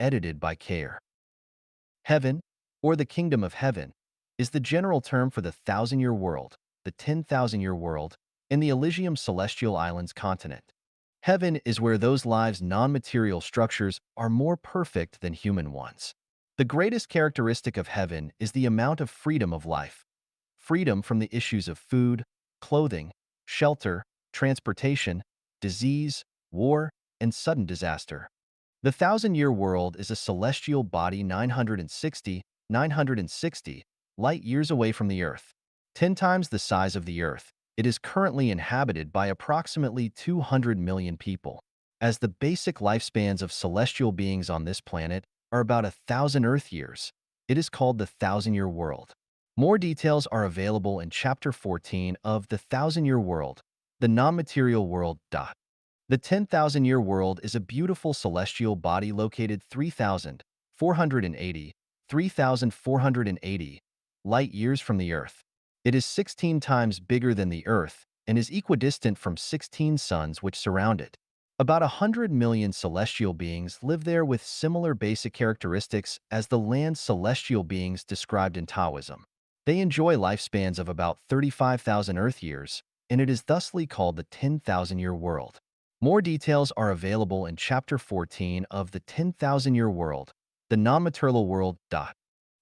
edited by Care. Heaven, or the kingdom of heaven, is the general term for the thousand-year world, the 10,000-year world, and the Elysium Celestial Islands continent. Heaven is where those lives' non-material structures are more perfect than human ones. The greatest characteristic of heaven is the amount of freedom of life. Freedom from the issues of food, clothing, shelter, transportation, disease, war, and sudden disaster. The thousand-year world is a celestial body 960 light years away from the Earth. 10 times the size of the Earth, it is currently inhabited by approximately 200 million people. As the basic lifespans of celestial beings on this planet are about 1,000 Earth years, it is called the thousand-year world. More details are available in Chapter 14 of The Thousand-Year World, the non-material world. The 10,000-year world is a beautiful celestial body located 3,480 light years from the Earth. It is 16 times bigger than the Earth and is equidistant from 16 suns which surround it. About 100 million celestial beings live there with similar basic characteristics as the land celestial beings described in Taoism. They enjoy lifespans of about 35,000 Earth years, and it is thusly called the 10,000-year world. More details are available in Chapter 14 of The 10,000-Year World, the non-material world.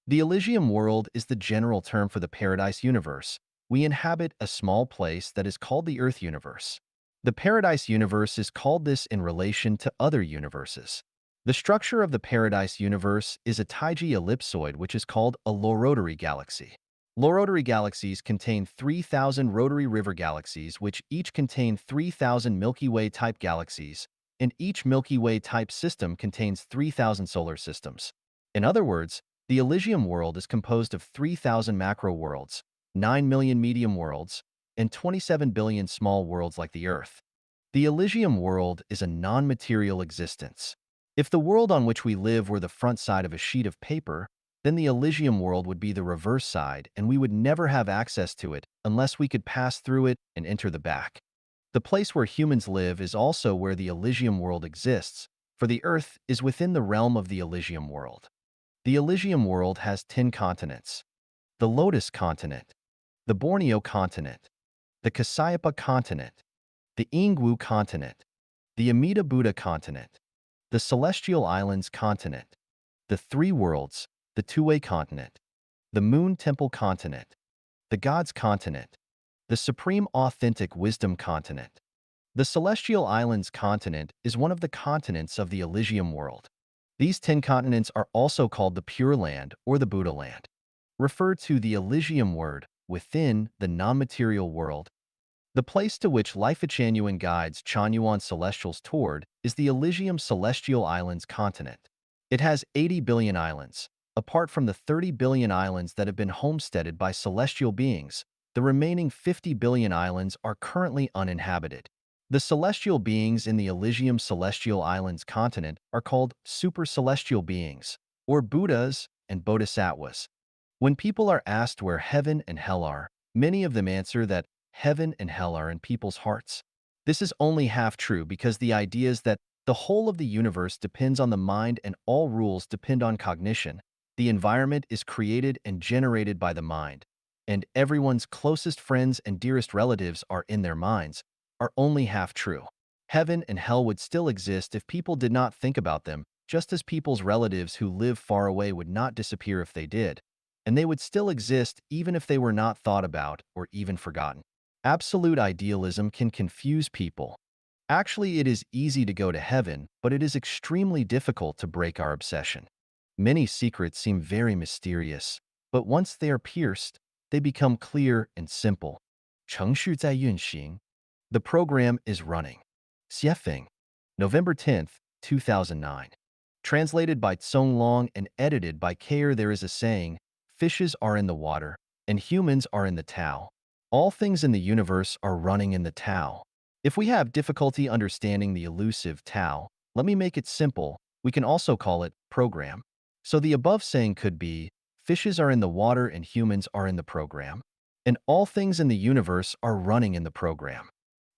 The Elysium world is the general term for the Paradise universe. We inhabit a small place that is called the Earth universe. The Paradise universe is called this in relation to other universes. The structure of the Paradise universe is a Taiji ellipsoid which is called a low-rotary galaxy. Low-rotary galaxies contain 3,000 rotary river galaxies which each contain 3,000 Milky Way-type galaxies, and each Milky Way-type system contains 3,000 solar systems. In other words, the Elysium world is composed of 3,000 macro worlds, 9 million medium worlds, and 27 billion small worlds like the Earth. The Elysium world is a non-material existence. If the world on which we live were the front side of a sheet of paper, then the Elysium world would be the reverse side and we would never have access to it unless we could pass through it and enter the back. The place where humans live is also where the Elysium world exists, for the Earth is within the realm of the Elysium world. The Elysium world has 10 continents: the Lotus continent, the Borneo continent, the Kasayapa continent, the Ingwu continent, the Amida Buddha continent, the Celestial Islands continent, the Three Worlds, the Two-Way continent, the Moon Temple continent, the Gods continent, the Supreme Authentic Wisdom continent. The Celestial Islands continent is one of the continents of the Elysium world. These 10 continents are also called the Pure Land or the Buddha Land. Refer to the Elysium word within the non-material world. The place to which Life Changyuan guides Changyuan celestials toward is the Elysium Celestial Islands continent. It has 80 billion islands. Apart from the 30 billion islands that have been homesteaded by celestial beings, the remaining 50 billion islands are currently uninhabited. The celestial beings in the Elysium Celestial Islands continent are called super-celestial beings, or Buddhas and Bodhisattvas. When people are asked where heaven and hell are, many of them answer that heaven and hell are in people's hearts. This is only half true because the idea is that the whole of the universe depends on the mind and all rules depend on cognition. The environment is created and generated by the mind, and everyone's closest friends and dearest relatives are in their minds, are only half true. Heaven and hell would still exist if people did not think about them, just as people's relatives who live far away would not disappear if they did, and they would still exist even if they were not thought about or even forgotten. Absolute idealism can confuse people. Actually, it is easy to go to heaven, but it is extremely difficult to break our obsession. Many secrets seem very mysterious, but once they are pierced, they become clear and simple. 程序在运行. The program is running. Xiefeng, November 10th, 2009. Translated by Tsong Long and edited by Kayer. There is a saying, fishes are in the water, and humans are in the Tao. All things in the universe are running in the Tao. If we have difficulty understanding the elusive Tao, let me make it simple. We can also call it program. So the above saying could be, fishes are in the water and humans are in the program. And all things in the universe are running in the program.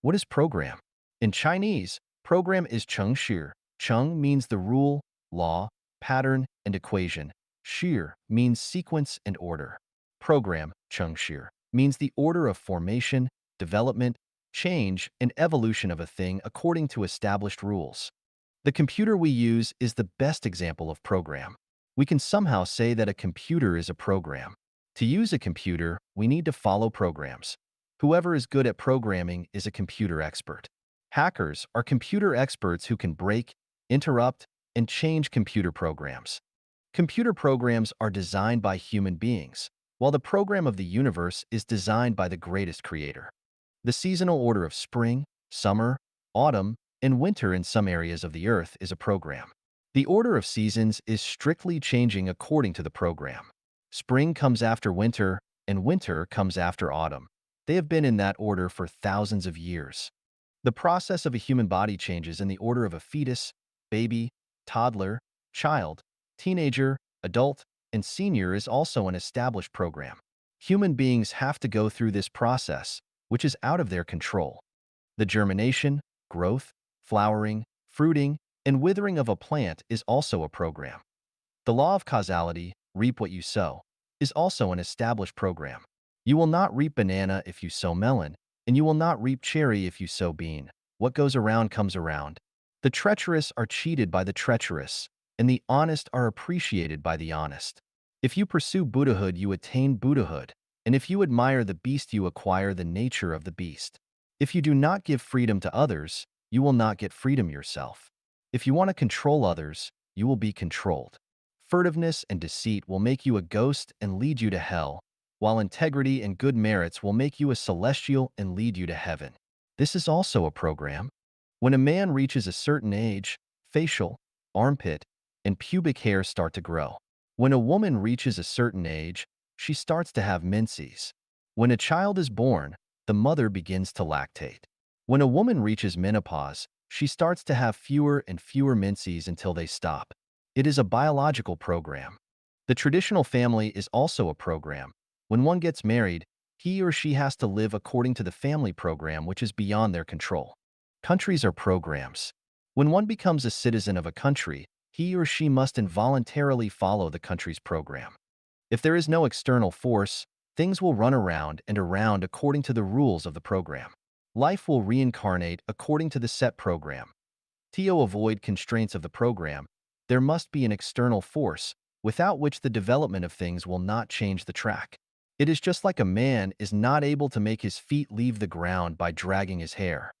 What is program? In Chinese, program is 程序. 程 means the rule, law, pattern, and equation. Shir means sequence and order. Program, Chengshir, means the order of formation, development, change, and evolution of a thing according to established rules. The computer we use is the best example of program. We can somehow say that a computer is a program. To use a computer, we need to follow programs. Whoever is good at programming is a computer expert. Hackers are computer experts who can break, interrupt, and change computer programs. Computer programs are designed by human beings, while the program of the universe is designed by the greatest creator. The seasonal order of spring, summer, autumn, and winter in some areas of the Earth is a program. The order of seasons is strictly changing according to the program. Spring comes after winter, and winter comes after autumn. They have been in that order for thousands of years. The process of a human body changes in the order of a fetus, baby, toddler, child, teenager, adult, and senior is also an established program. Human beings have to go through this process, which is out of their control. The germination, growth, flowering, fruiting, and withering of a plant is also a program. The law of causality, reap what you sow, is also an established program. You will not reap banana if you sow melon, and you will not reap cherry if you sow bean. What goes around comes around. The treacherous are cheated by the treacherous, and the honest are appreciated by the honest. If you pursue Buddhahood, you attain Buddhahood, and if you admire the beast, you acquire the nature of the beast. If you do not give freedom to others, you will not get freedom yourself. If you want to control others, you will be controlled. Furtiveness and deceit will make you a ghost and lead you to hell, while integrity and good merits will make you a celestial and lead you to heaven. This is also a program. When a man reaches a certain age, facial, armpit, and pubic hair start to grow. When a woman reaches a certain age, she starts to have menses. When a child is born, the mother begins to lactate. When a woman reaches menopause, she starts to have fewer and fewer menses until they stop. It is a biological program. The traditional family is also a program. When one gets married, he or she has to live according to the family program, which is beyond their control. Countries are programs. When one becomes a citizen of a country, he or she must involuntarily follow the country's program. If there is no external force, things will run around and around according to the rules of the program. Life will reincarnate according to the set program. To avoid constraints of the program, there must be an external force, without which the development of things will not change the track. It is just like a man is not able to make his feet leave the ground by dragging his hair.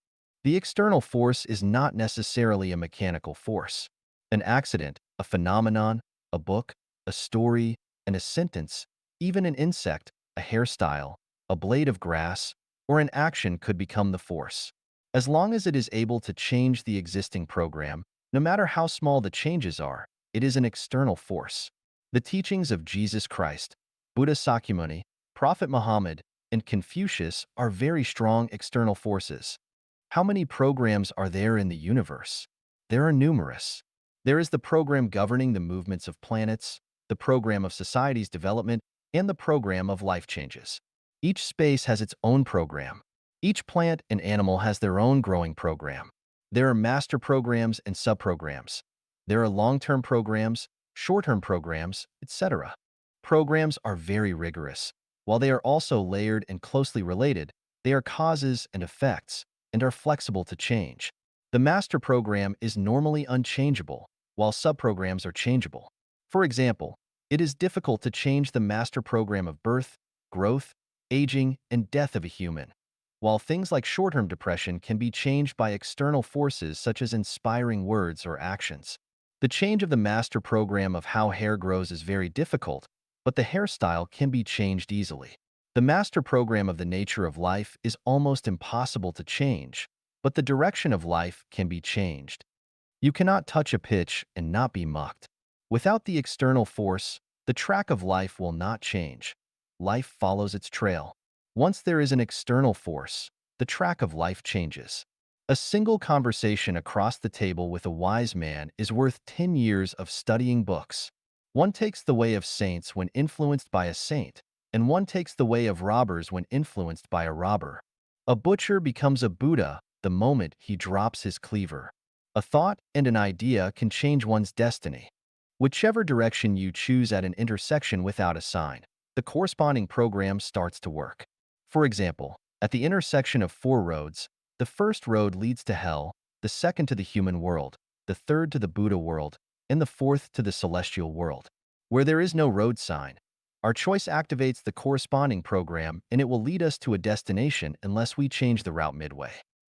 The external force is not necessarily a mechanical force. An accident, a phenomenon, a book, a story, and a sentence, even an insect, a hairstyle, a blade of grass, or an action could become the force. As long as it is able to change the existing program, no matter how small the changes are, it is an external force. The teachings of Jesus Christ, Buddha Sakyamuni, Prophet Muhammad, and Confucius are very strong external forces. How many programs are there in the universe? There are numerous. There is the program governing the movements of planets, the program of society's development, and the program of life changes. Each space has its own program. Each plant and animal has their own growing program. There are master programs and subprograms. There are long-term programs, short-term programs, etc. Programs are very rigorous. While they are also layered and closely related, they are causes and effects and are flexible to change. The master program is normally unchangeable, while subprograms are changeable. For example, it is difficult to change the master program of birth, growth, aging, and death of a human, while things like short-term depression can be changed by external forces such as inspiring words or actions. The change of the master program of how hair grows is very difficult, but the hairstyle can be changed easily. The master program of the nature of life is almost impossible to change, but the direction of life can be changed. You cannot touch a pitch and not be mucked. Without the external force, the track of life will not change. Life follows its trail. Once there is an external force, the track of life changes. A single conversation across the table with a wise man is worth 10 years of studying books. One takes the way of saints when influenced by a saint, and one takes the way of robbers when influenced by a robber. A butcher becomes a Buddha the moment he drops his cleaver. A thought and an idea can change one's destiny. Whichever direction you choose at an intersection without a sign, the corresponding program starts to work. For example, at the intersection of four roads, the first road leads to hell, the second to the human world, the third to the Buddha world, and the fourth to the celestial world. Where there is no road sign, our choice activates the corresponding program and it will lead us to a destination unless we change the route midway.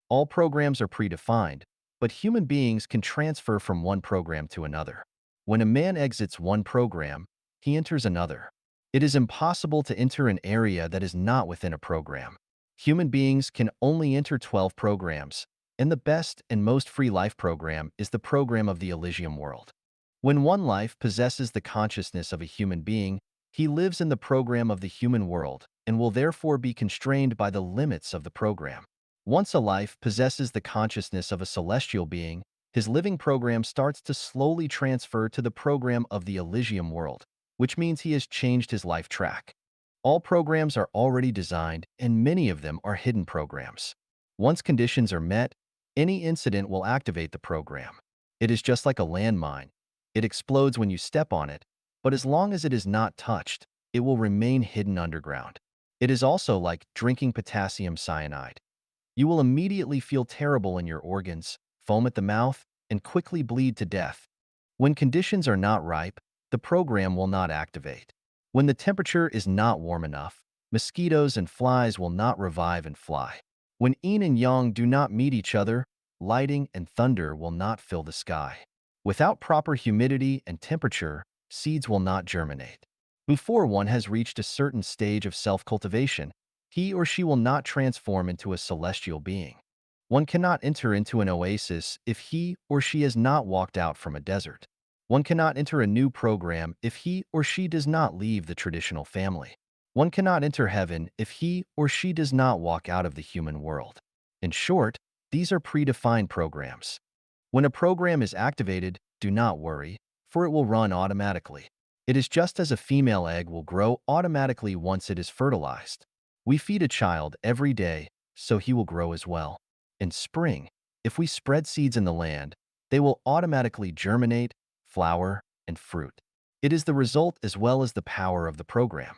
All programs are predefined, but human beings can transfer from one program to another. When a man exits one program, he enters another. It is impossible to enter an area that is not within a program. Human beings can only enter 12 programs, and the best and most free life program is the program of the Elysium world. When one life possesses the consciousness of a human being, he lives in the program of the human world and will therefore be constrained by the limits of the program. Once a life possesses the consciousness of a celestial being, his living program starts to slowly transfer to the program of the Elysium world, which means he has changed his life track. All programs are already designed, and many of them are hidden programs. Once conditions are met, any incident will activate the program. It is just like a landmine. It explodes when you step on it, but as long as it is not touched, it will remain hidden underground. It is also like drinking potassium cyanide. You will immediately feel terrible in your organs, foam at the mouth, and quickly bleed to death. When conditions are not ripe, the program will not activate. When the temperature is not warm enough, mosquitoes and flies will not revive and fly. When yin and yang do not meet each other, lightning and thunder will not fill the sky. Without proper humidity and temperature, seeds will not germinate. Before one has reached a certain stage of self-cultivation, he or she will not transform into a celestial being. One cannot enter into an oasis if he or she has not walked out from a desert. One cannot enter a new program if he or she does not leave the traditional family. One cannot enter heaven if he or she does not walk out of the human world. In short, these are predefined programs. When a program is activated, do not worry, for it will run automatically. It is just as a female egg will grow automatically once it is fertilized. We feed a child every day, so he will grow as well. In spring, if we spread seeds in the land, they will automatically germinate, flower, and fruit. It is the result as well as the power of the program.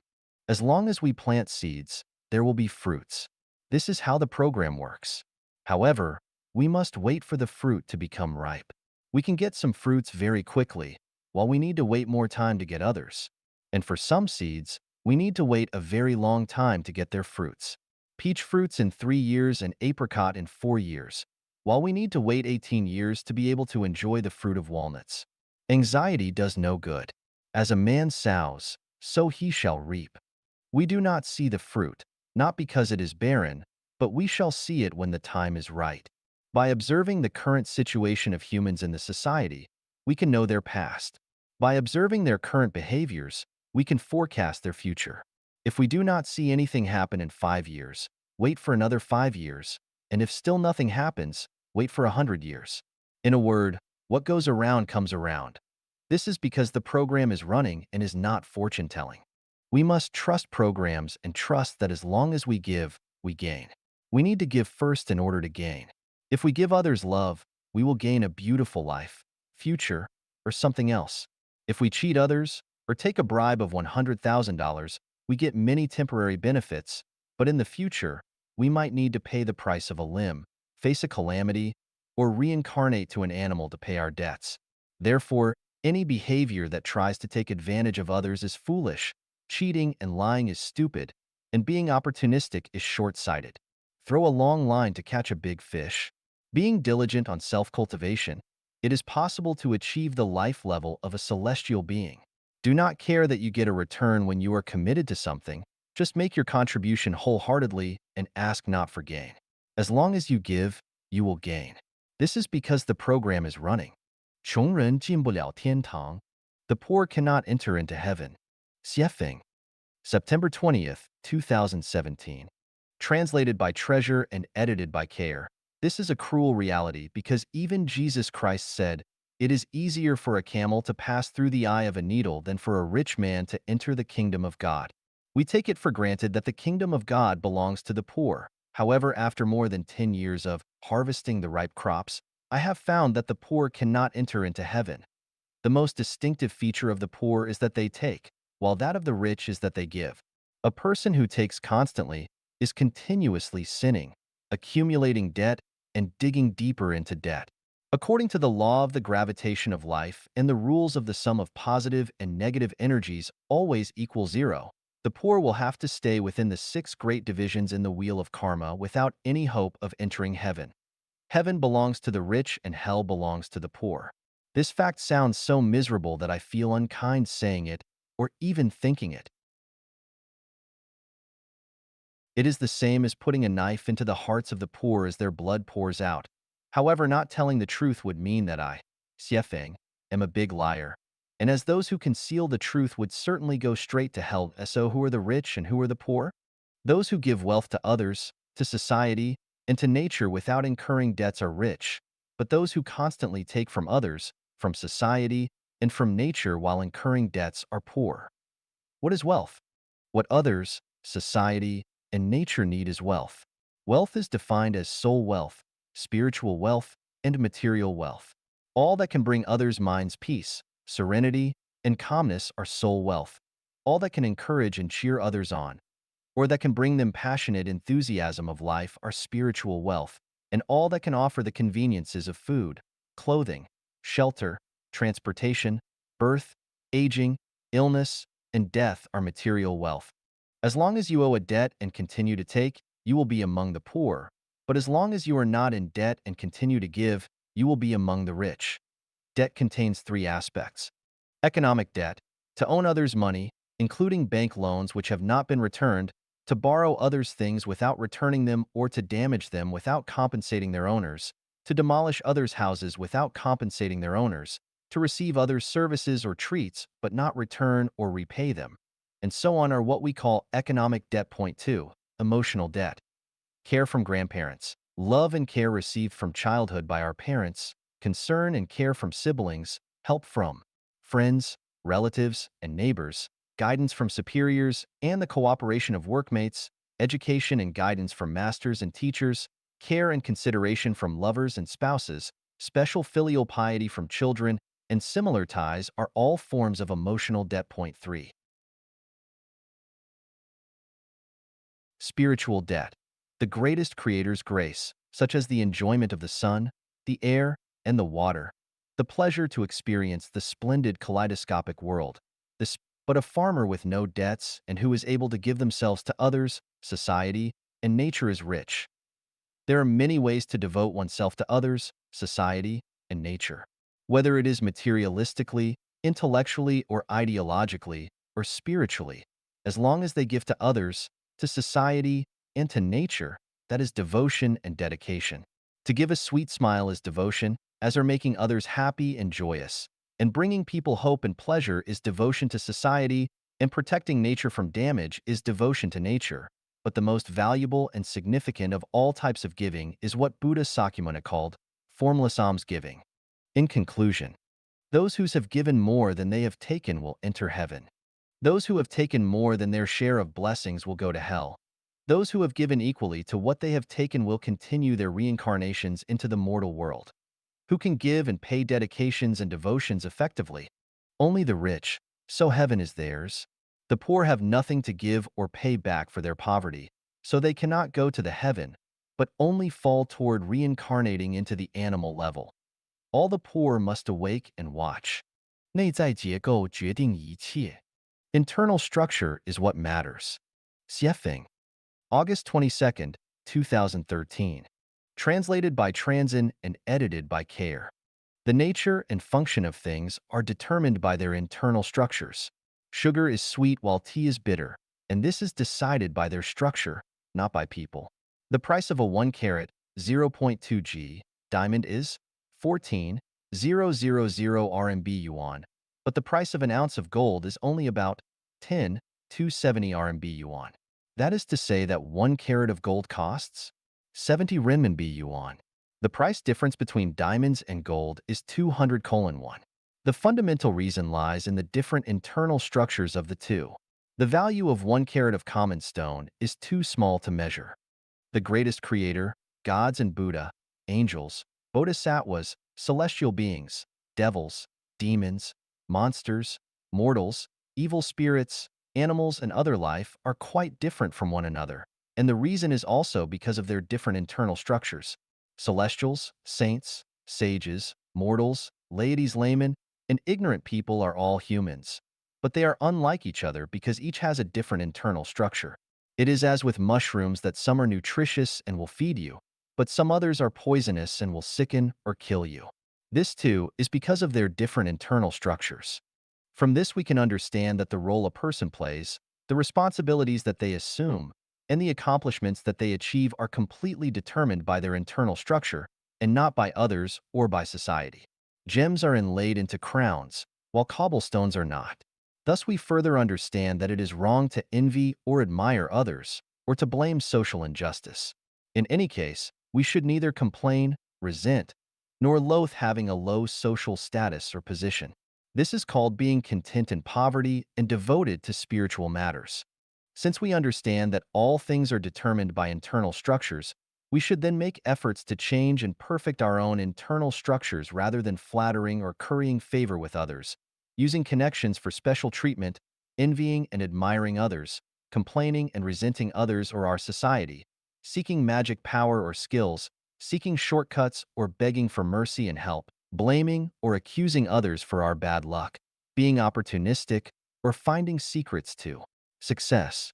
As long as we plant seeds, there will be fruits. This is how the program works. However, we must wait for the fruit to become ripe. We can get some fruits very quickly, while we need to wait more time to get others. And for some seeds, we need to wait a very long time to get their fruits. Peach fruits in 3 years and apricot in 4 years, while we need to wait 18 years to be able to enjoy the fruit of walnuts. Anxiety does no good. As a man sows, so he shall reap. We do not see the fruit, not because it is barren, but we shall see it when the time is right. By observing the current situation of humans in the society, we can know their past. By observing their current behaviors, we can forecast their future. If we do not see anything happen in 5 years, wait for another 5 years, and if still nothing happens, wait for 100 years. In a word, what goes around comes around. This is because the program is running and is not fortune-telling. We must trust programs and trust that as long as we give, we gain. We need to give first in order to gain. If we give others love, we will gain a beautiful life, future, or something else. If we cheat others or take a bribe of $100,000, we get many temporary benefits, but in the future, we might need to pay the price of a limb, face a calamity, or reincarnate to an animal to pay our debts. Therefore, any behavior that tries to take advantage of others is foolish, cheating and lying is stupid, and being opportunistic is short-sighted. Throw a long line to catch a big fish. Being diligent on self-cultivation, it is possible to achieve the life level of a celestial being. Do not care that you get a return when you are committed to something. Just make your contribution wholeheartedly and ask not for gain. As long as you give, you will gain. This is because the program is running. 穷人进不了天堂. The poor cannot enter into heaven. Xiefeng. September 20th, 2017. Translated by Treasure and edited by Care. This is a cruel reality because even Jesus Christ said, "It is easier for a camel to pass through the eye of a needle than for a rich man to enter the kingdom of God." We take it for granted that the kingdom of God belongs to the poor. However, after more than 10 years of harvesting the ripe crops, I have found that the poor cannot enter into heaven. The most distinctive feature of the poor is that they take, while that of the rich is that they give. A person who takes constantly is continuously sinning, accumulating debt, and digging deeper into debt. According to the law of the gravitation of life and the rules of the sum of positive and negative energies always equal zero, the poor will have to stay within the six great divisions in the wheel of karma without any hope of entering heaven. Heaven belongs to the rich and hell belongs to the poor. This fact sounds so miserable that I feel unkind saying it or even thinking it. It is the same as putting a knife into the hearts of the poor as their blood pours out. However, not telling the truth would mean that I, Xiefeng, am a big liar. And as those who conceal the truth would certainly go straight to hell, so who are the rich and who are the poor? Those who give wealth to others, to society, and to nature without incurring debts are rich, but those who constantly take from others, from society, and from nature while incurring debts are poor. What is wealth? What others, society, and nature need is wealth. Wealth is defined as soul wealth, spiritual wealth, and material wealth. All that can bring others' minds peace, serenity, and calmness are soul wealth. All that can encourage and cheer others on, or that can bring them passionate enthusiasm of life are spiritual wealth, and all that can offer the conveniences of food, clothing, shelter, transportation, birth, aging, illness, and death are material wealth. As long as you owe a debt and continue to take, you will be among the poor, but as long as you are not in debt and continue to give, you will be among the rich. Debt contains three aspects. Economic debt, to own others' money, including bank loans which have not been returned, to borrow others' things without returning them or to damage them without compensating their owners, to demolish others' houses without compensating their owners, to receive others' services or treats but not return or repay them, and so on are what we call economic debt. Point 2. Emotional debt. Care from grandparents. Love and care received from childhood by our parents, concern and care from siblings, help from friends, relatives, and neighbors, guidance from superiors, and the cooperation of workmates, education and guidance from masters and teachers, care and consideration from lovers and spouses, special filial piety from children, and similar ties are all forms of emotional debt. Point 3. Spiritual debt. The greatest Creator's grace, such as the enjoyment of the sun, the air, and the water, the pleasure to experience the splendid kaleidoscopic world, but a farmer with no debts and who is able to give themselves to others, society, and nature is rich. There are many ways to devote oneself to others, society, and nature. Whether it is materialistically, intellectually, or ideologically, or spiritually, as long as they give to others, to society, and to nature, that is devotion and dedication. To give a sweet smile is devotion, as are making others happy and joyous. And bringing people hope and pleasure is devotion to society, and protecting nature from damage is devotion to nature. But the most valuable and significant of all types of giving is what Buddha Sakyamuni called formless almsgiving. In conclusion, those who have given more than they have taken will enter heaven. Those who have taken more than their share of blessings will go to hell. Those who have given equally to what they have taken will continue their reincarnations into the mortal world. Who can give and pay dedications and devotions effectively? Only the rich, so heaven is theirs. The poor have nothing to give or pay back for their poverty, so they cannot go to the heaven, but only fall toward reincarnating into the animal level. All the poor must awake and watch. 内在结构决定一切. Internal structure is what matters. Xiefeng. August 22nd, 2013. Translated by Transin and edited by Care. The nature and function of things are determined by their internal structures. Sugar is sweet while tea is bitter, and this is decided by their structure, not by people. The price of a 1 carat, 0.2 g, diamond is 14,000 RMB yuan, but the price of an ounce of gold is only about 10,270 RMB yuan. That is to say that 1 carat of gold costs 70 renminbi yuan. The price difference between diamonds and gold is 200:1. The fundamental reason lies in the different internal structures of the two. The value of 1 carat of common stone is too small to measure. The greatest creator, gods and Buddha, angels, bodhisattvas, celestial beings, devils, demons, monsters, mortals, evil spirits, animals, and other life are quite different from one another, and the reason is also because of their different internal structures. Celestials, saints, sages, mortals, laities, laymen, and ignorant people are all humans. But they are unlike each other because each has a different internal structure. It is as with mushrooms that some are nutritious and will feed you, but some others are poisonous and will sicken or kill you. This, too, is because of their different internal structures. From this, we can understand that the role a person plays, the responsibilities that they assume, and the accomplishments that they achieve are completely determined by their internal structure and not by others or by society. Gems are inlaid into crowns, while cobblestones are not. Thus, we further understand that it is wrong to envy or admire others, or to blame social injustice. In any case, we should neither complain, resent, nor loathe having a low social status or position. This is called being content in poverty and devoted to spiritual matters. Since we understand that all things are determined by internal structures, we should then make efforts to change and perfect our own internal structures rather than flattering or currying favor with others, using connections for special treatment, envying and admiring others, complaining and resenting others or our society, seeking magic power or skills, seeking shortcuts or begging for mercy and help, blaming or accusing others for our bad luck, being opportunistic, or finding secrets to success.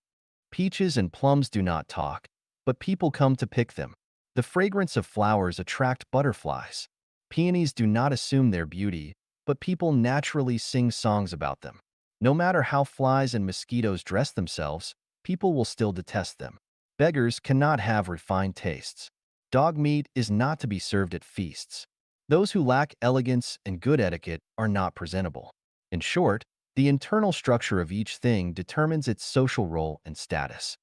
Peaches and plums do not talk, but people come to pick them. The fragrance of flowers attract butterflies. Peonies do not assume their beauty, but people naturally sing songs about them. No matter how flies and mosquitoes dress themselves, people will still detest them. Beggars cannot have refined tastes. Dog meat is not to be served at feasts. Those who lack elegance and good etiquette are not presentable. In short, the internal structure of each thing determines its social role and status.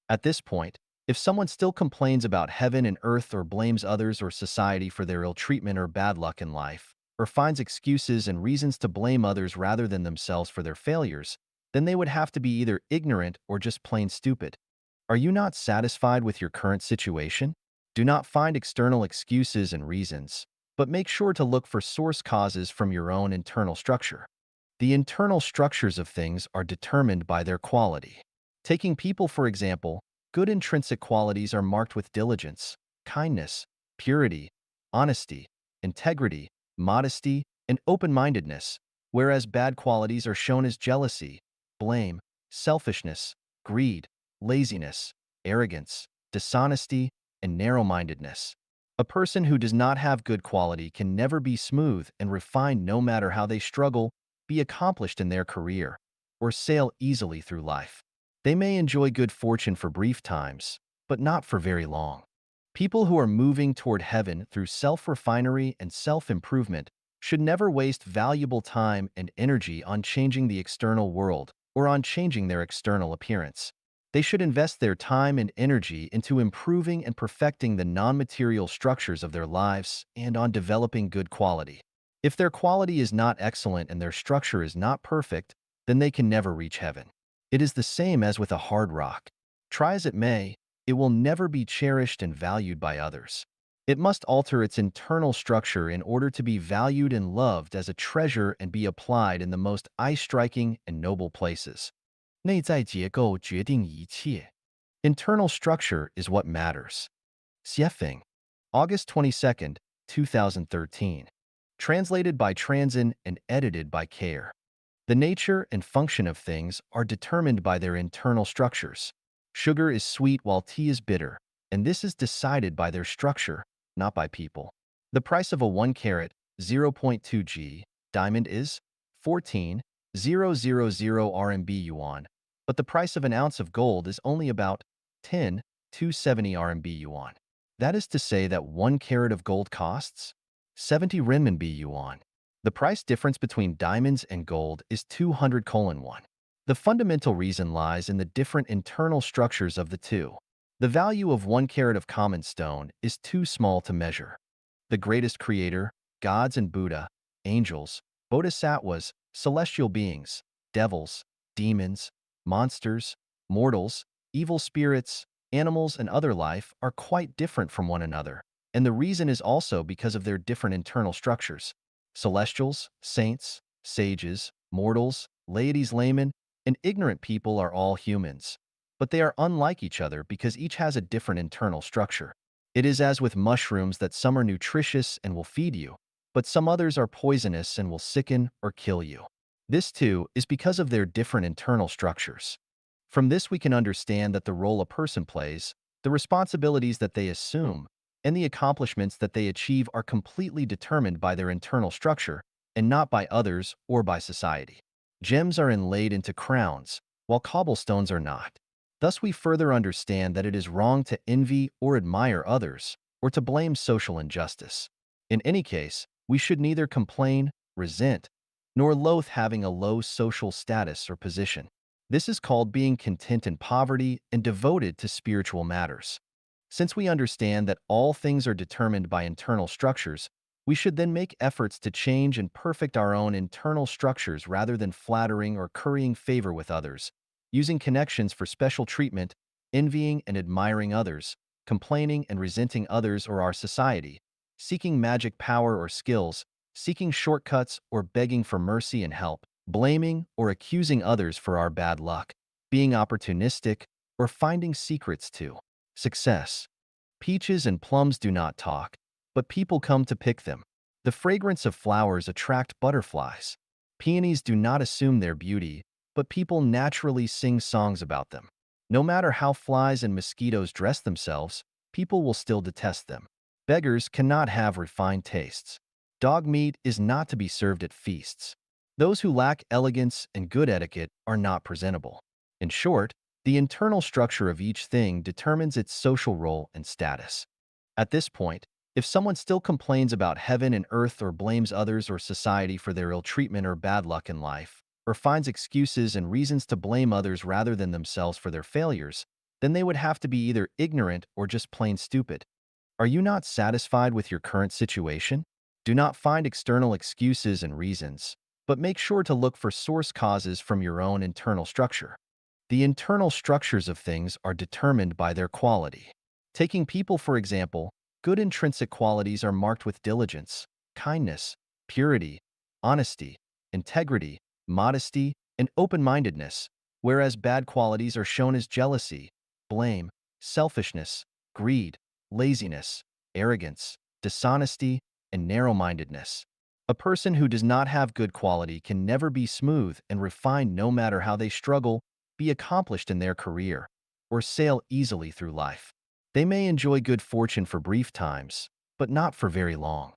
At this point, if someone still complains about heaven and earth or blames others or society for their ill treatment or bad luck in life, or finds excuses and reasons to blame others rather than themselves for their failures, then they would have to be either ignorant or just plain stupid. Are you not satisfied with your current situation? Do not find external excuses and reasons, but make sure to look for source causes from your own internal structure. The internal structures of things are determined by their quality. Taking people, for example, good intrinsic qualities are marked with diligence, kindness, purity, honesty, integrity, modesty, and open-mindedness, whereas bad qualities are shown as jealousy, blame, selfishness, greed, laziness, arrogance, dishonesty, and narrow-mindedness. A person who does not have good quality can never be smooth and refined no matter how they struggle, be accomplished in their career, or sail easily through life. They may enjoy good fortune for brief times, but not for very long. People who are moving toward heaven through self-refinery and self-improvement should never waste valuable time and energy on changing the external world or on changing their external appearance. They should invest their time and energy into improving and perfecting the non-material structures of their lives and on developing good quality. If their quality is not excellent and their structure is not perfect, then they can never reach heaven. It is the same as with a hard rock. Try as it may, it will never be cherished and valued by others. It must alter its internal structure in order to be valued and loved as a treasure and be applied in the most eye-striking and noble places. 内在结构决定一切. Internal structure is what matters. Xiefeng, August 22nd, 2013. Translated by Transin and edited by Care. The nature and function of things are determined by their internal structures. Sugar is sweet while tea is bitter, and this is decided by their structure, not by people. The price of a 1 carat, 0.2 g, diamond is 14,000 RMB yuan, but the price of an ounce of gold is only about 10,270 RMB yuan. That is to say that 1 carat of gold costs 70 renminbi yuan. The price difference between diamonds and gold is 200:1. The fundamental reason lies in the different internal structures of the two. The value of 1 carat of common stone is too small to measure. The greatest creator, gods and Buddha, angels, bodhisattvas, celestial beings, devils, demons, monsters, mortals, evil spirits, animals, and other life are quite different from one another, and the reason is also because of their different internal structures. Celestials, saints, sages, mortals, laity, laymen, and ignorant people are all humans. But they are unlike each other because each has a different internal structure. It is as with mushrooms that some are nutritious and will feed you, but some others are poisonous and will sicken or kill you. This, too, is because of their different internal structures. From this, we can understand that the role a person plays, the responsibilities that they assume, and the accomplishments that they achieve are completely determined by their internal structure and not by others or by society. Gems are inlaid into crowns, while cobblestones are not. Thus, we further understand that it is wrong to envy or admire others, or to blame social injustice. In any case, we should neither complain, resent, nor loathe having a low social status or position. This is called being content in poverty and devoted to spiritual matters. Since we understand that all things are determined by internal structures, we should then make efforts to change and perfect our own internal structures rather than flattering or currying favor with others, using connections for special treatment, envying and admiring others, complaining and resenting others or our society, seeking magic power or skills, seeking shortcuts or begging for mercy and help, blaming or accusing others for our bad luck, being opportunistic, or finding secrets to success. Peaches and plums do not talk, but people come to pick them. The fragrance of flowers attract butterflies. Peonies do not assume their beauty, but people naturally sing songs about them. No matter how flies and mosquitoes dress themselves, people will still detest them. Beggars cannot have refined tastes. Dog meat is not to be served at feasts. Those who lack elegance and good etiquette are not presentable. In short, the internal structure of each thing determines its social role and status. At this point, if someone still complains about heaven and earth or blames others or society for their ill treatment or bad luck in life, or finds excuses and reasons to blame others rather than themselves for their failures, then they would have to be either ignorant or just plain stupid. Are you not satisfied with your current situation? Do not find external excuses and reasons, but make sure to look for source causes from your own internal structure. The internal structures of things are determined by their quality. Taking people, for example, good intrinsic qualities are marked with diligence, kindness, purity, honesty, integrity, modesty, and open-mindedness, whereas bad qualities are shown as jealousy, blame, selfishness, greed, laziness, arrogance, dishonesty, and narrow-mindedness. A person who does not have good quality can never be smooth and refined no matter how they struggle, be accomplished in their career, or sail easily through life. They may enjoy good fortune for brief times, but not for very long.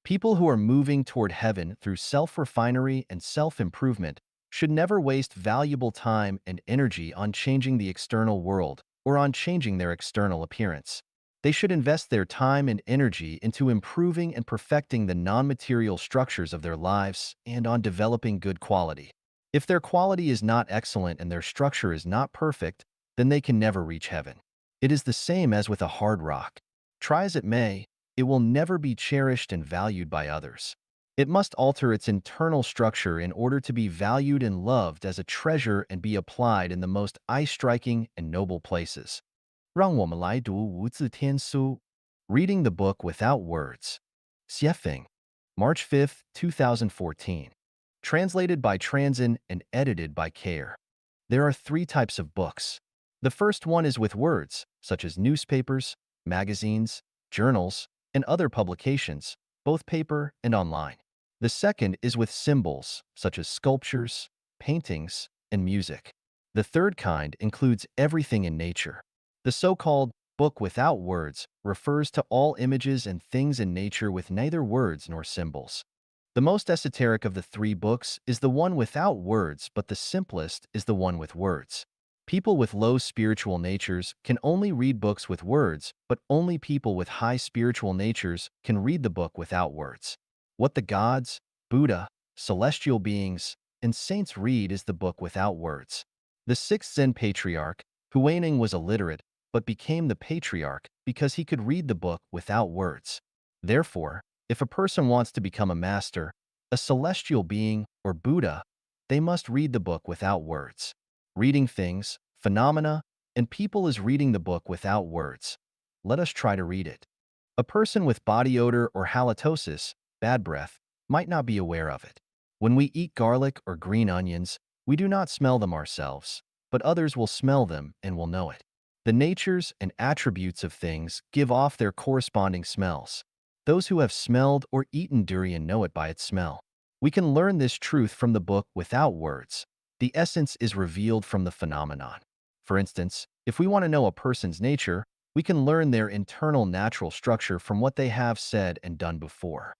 People who are moving toward heaven through self-refinery and self-improvement should never waste valuable time and energy on changing the external world or on changing their external appearance. They should invest their time and energy into improving and perfecting the non-material structures of their lives and on developing good quality. If their quality is not excellent and their structure is not perfect, then they can never reach heaven. It is the same as with a hard rock. Try as it may, it will never be cherished and valued by others. It must alter its internal structure in order to be valued and loved as a treasure and be applied in the most eye-striking and noble places. 让我们来读无字天书. Reading the Book Without Words. Xiefeng, March 5, 2014. Translated by Transin and edited by Care. There are three types of books. The first one is with words, such as newspapers, magazines, journals, and other publications, both paper and online. The second is with symbols, such as sculptures, paintings, and music. The third kind includes everything in nature. The so-called book without words refers to all images and things in nature with neither words nor symbols. The most esoteric of the three books is the one without words, but the simplest is the one with words. People with low spiritual natures can only read books with words, but only people with high spiritual natures can read the book without words. What the gods, Buddha, celestial beings, and saints read is the book without words. The sixth Zen patriarch, Huineng, was illiterate, but became the patriarch because he could read the book without words. Therefore, if a person wants to become a master, a celestial being, or Buddha, they must read the book without words. Reading things, phenomena, and people is reading the book without words. Let us try to read it. A person with body odor or halitosis, bad breath, might not be aware of it. When we eat garlic or green onions, we do not smell them ourselves, but others will smell them and will know it. The natures and attributes of things give off their corresponding smells. Those who have smelled or eaten durian know it by its smell. We can learn this truth from the book without words. The essence is revealed from the phenomenon. For instance, if we want to know a person's nature, we can learn their internal natural structure from what they have said and done before.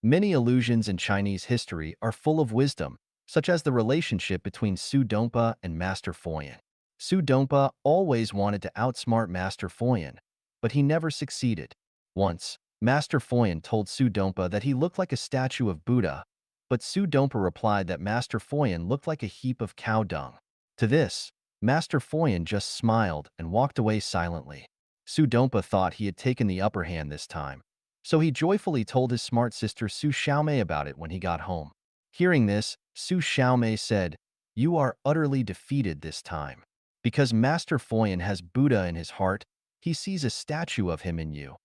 Many allusions in Chinese history are full of wisdom, such as the relationship between Su Dongpa and Master Foyan. Su Dongpa always wanted to outsmart Master Foyan, but he never succeeded. Once, Master Foyan told Su Dongpa that he looked like a statue of Buddha, but Su Dongpa replied that Master Foyan looked like a heap of cow dung. To this, Master Foyan just smiled and walked away silently. Su Dongpa thought he had taken the upper hand this time, so he joyfully told his smart sister Su Xiaomei about it when he got home. Hearing this, Su Xiaomei said, "You are utterly defeated this time. Because Master Foyan has Buddha in his heart, he sees a statue of him in you.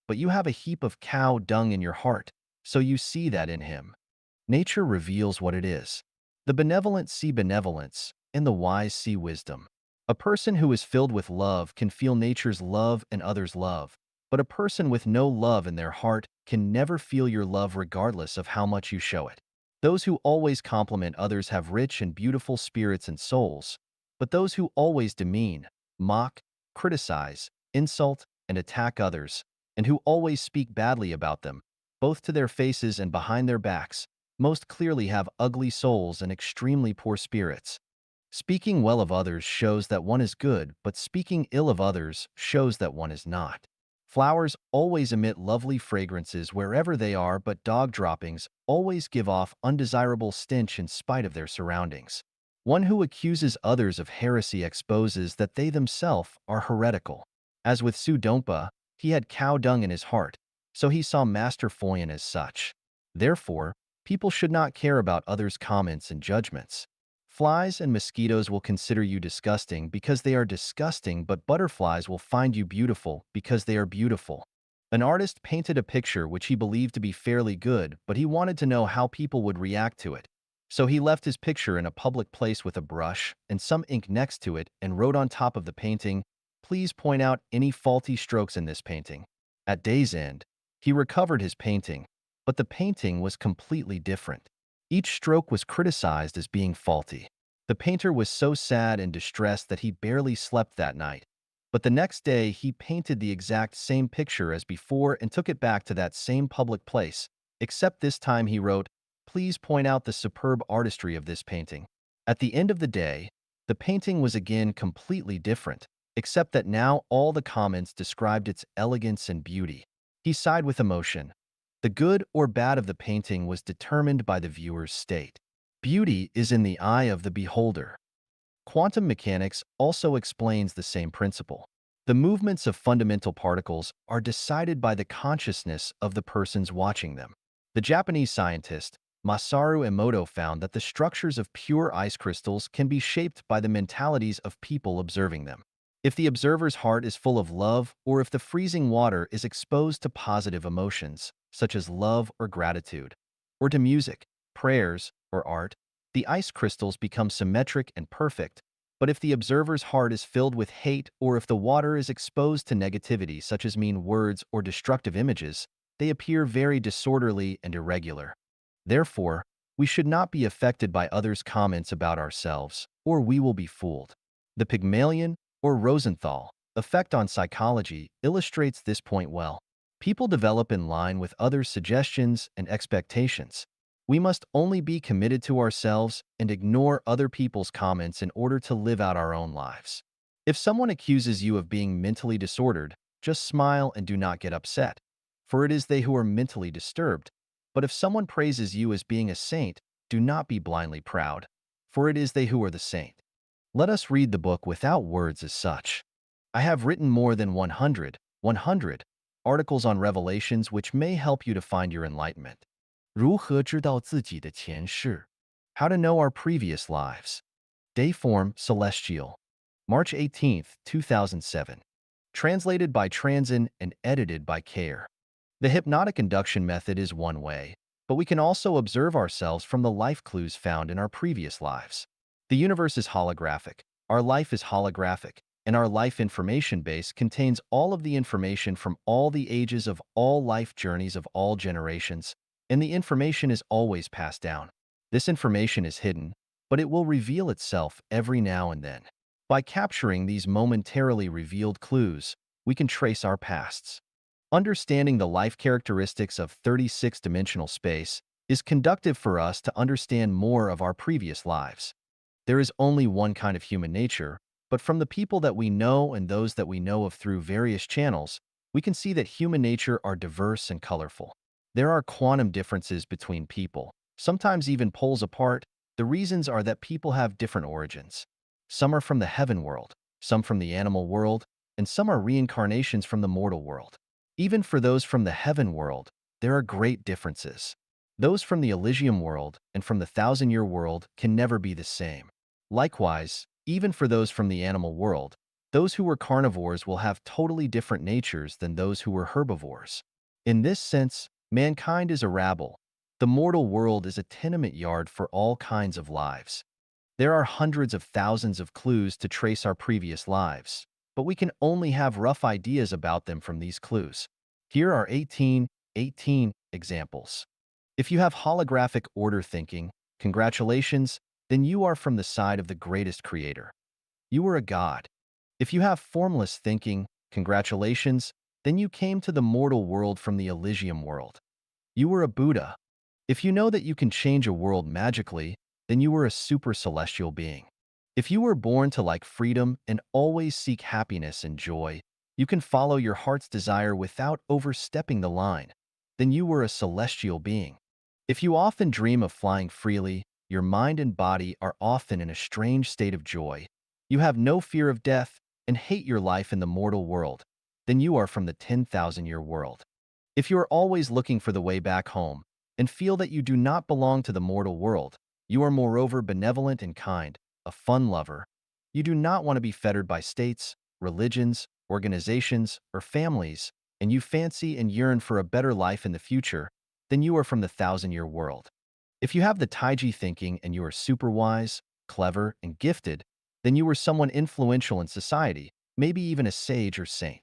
But you have a heap of cow dung in your heart, so you see that in him." Nature reveals what it is. The benevolent see benevolence, and the wise see wisdom. A person who is filled with love can feel nature's love and others' love, but a person with no love in their heart can never feel your love regardless of how much you show it. Those who always compliment others have rich and beautiful spirits and souls, but those who always demean, mock, criticize, insult, and attack others, and who always speak badly about them, both to their faces and behind their backs, most clearly have ugly souls and extremely poor spirits. Speaking well of others shows that one is good, but speaking ill of others shows that one is not. Flowers always emit lovely fragrances wherever they are, but dog droppings always give off undesirable stench in spite of their surroundings. One who accuses others of heresy exposes that they themselves are heretical. As with Su Dongpa, he had cow dung in his heart, so he saw Master Foyan as such. Therefore, people should not care about others' comments and judgments. Flies and mosquitoes will consider you disgusting because they are disgusting, but butterflies will find you beautiful because they are beautiful. An artist painted a picture which he believed to be fairly good, but he wanted to know how people would react to it. So he left his picture in a public place with a brush and some ink next to it and wrote on top of the painting, "Please point out any faulty strokes in this painting." At day's end, he recovered his painting, but the painting was completely different. Each stroke was criticized as being faulty. The painter was so sad and distressed that he barely slept that night. But the next day, he painted the exact same picture as before and took it back to that same public place, except this time he wrote, "Please point out the superb artistry of this painting." At the end of the day, the painting was again completely different, except that now all the comments described its elegance and beauty. He sighed with emotion. The good or bad of the painting was determined by the viewer's state. Beauty is in the eye of the beholder. Quantum mechanics also explains the same principle. The movements of fundamental particles are decided by the consciousness of the persons watching them. The Japanese scientist Masaru Emoto found that the structures of pure ice crystals can be shaped by the mentalities of people observing them. If the observer's heart is full of love, or if the freezing water is exposed to positive emotions, such as love or gratitude, or to music, prayers, or art, the ice crystals become symmetric and perfect. But if the observer's heart is filled with hate, or if the water is exposed to negativity such as mean words or destructive images, they appear very disorderly and irregular. Therefore, we should not be affected by others' comments about ourselves, or we will be fooled. The Pygmalion, or Rosenthal, effect on psychology illustrates this point well. People develop in line with others' suggestions and expectations. We must only be committed to ourselves and ignore other people's comments in order to live out our own lives. If someone accuses you of being mentally disordered, just smile and do not get upset, for it is they who are mentally disturbed. But if someone praises you as being a saint, do not be blindly proud, for it is they who are the saint. Let us read the book without words as such. I have written more than 100 articles on revelations which may help you to find your enlightenment. 如何知道自己的前世? How to know our previous lives. Dayform Celestial. March 18th, 2007. Translated by Transin and edited by Care. The hypnotic induction method is one way, but we can also observe ourselves from the life clues found in our previous lives. The universe is holographic. Our life is holographic, and our life information base contains all of the information from all the ages of all life journeys of all generations, and the information is always passed down. This information is hidden, but it will reveal itself every now and then. By capturing these momentarily revealed clues, we can trace our pasts. Understanding the life characteristics of 36-dimensional space is conductive for us to understand more of our previous lives. There is only one kind of human nature, but from the people that we know and those that we know of through various channels, we can see that human nature are diverse and colorful. There are quantum differences between people, sometimes even poles apart. The reasons are that people have different origins. Some are from the heaven world, some from the animal world, and some are reincarnations from the mortal world. Even for those from the heaven world, there are great differences. Those from the Elysium world and from the thousand-year world can never be the same. Likewise, even for those from the animal world, those who were carnivores will have totally different natures than those who were herbivores. In this sense, mankind is a rabble. The mortal world is a tenement yard for all kinds of lives. There are hundreds of thousands of clues to trace our previous lives, but we can only have rough ideas about them from these clues. Here are 18 examples. If you have holographic order thinking, congratulations, then you are from the side of the greatest creator. You are a god. If you have formless thinking, congratulations, then you came to the mortal world from the Elysium world. You were a Buddha. If you know that you can change a world magically, then you were a super celestial being. If you were born to like freedom and always seek happiness and joy, you can follow your heart's desire without overstepping the line, then you were a celestial being. If you often dream of flying freely, your mind and body are often in a strange state of joy, you have no fear of death and hate your life in the mortal world, then you are from the 10,000-year world. If you are always looking for the way back home and feel that you do not belong to the mortal world, you are moreover benevolent and kind, a fun lover. You do not want to be fettered by states, religions, organizations, or families, and you fancy and yearn for a better life in the future, then you are from the thousand-year world. If you have the Taiji thinking and you are super wise, clever, and gifted, then you are someone influential in society, maybe even a sage or saint.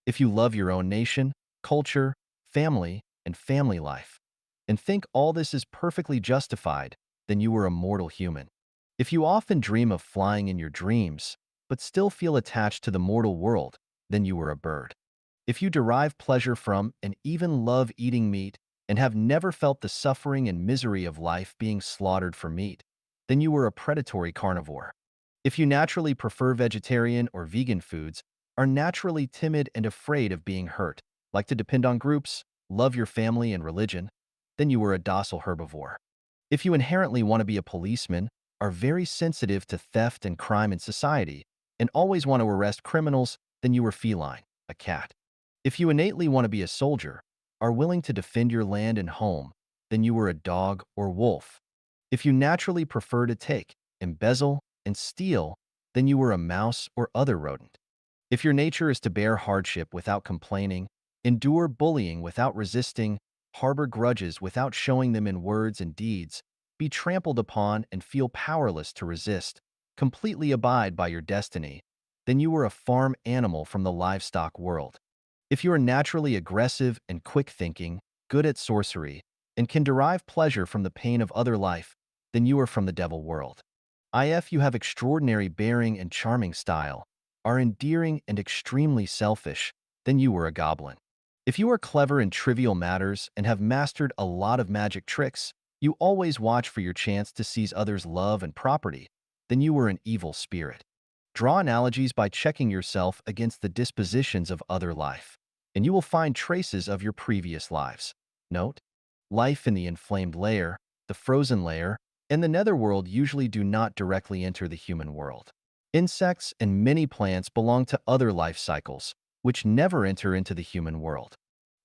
If you love your own nation, culture, family, and family life, and think all this is perfectly justified, then you are a mortal human. If you often dream of flying in your dreams, but still feel attached to the mortal world, then you are a bird. If you derive pleasure from and even love eating meat and have never felt the suffering and misery of life being slaughtered for meat, then you are a predatory carnivore. If you naturally prefer vegetarian or vegan foods, are naturally timid and afraid of being hurt, like to depend on groups, love your family and religion, then you are a docile herbivore. If you inherently want to be a policeman, are very sensitive to theft and crime in society, and always want to arrest criminals, then you are feline, a cat. If you innately want to be a soldier, are willing to defend your land and home, then you are a dog or wolf. If you naturally prefer to take, embezzle, and steal, then you are a mouse or other rodent. If your nature is to bear hardship without complaining, endure bullying without resisting, harbor grudges without showing them in words and deeds, be trampled upon and feel powerless to resist, completely abide by your destiny, then you are a farm animal from the livestock world. If you are naturally aggressive and quick-thinking, good at sorcery, and can derive pleasure from the pain of other life, then you are from the devil world. If you have extraordinary bearing and charming style, are endearing and extremely selfish, then you are a goblin. If you are clever in trivial matters and have mastered a lot of magic tricks, you always watch for your chance to seize others' love and property, then you are an evil spirit. Draw analogies by checking yourself against the dispositions of other life, and you will find traces of your previous lives. Note: life in the inflamed layer, the frozen layer, and the netherworld usually do not directly enter the human world. Insects and many plants belong to other life cycles, which never enter into the human world.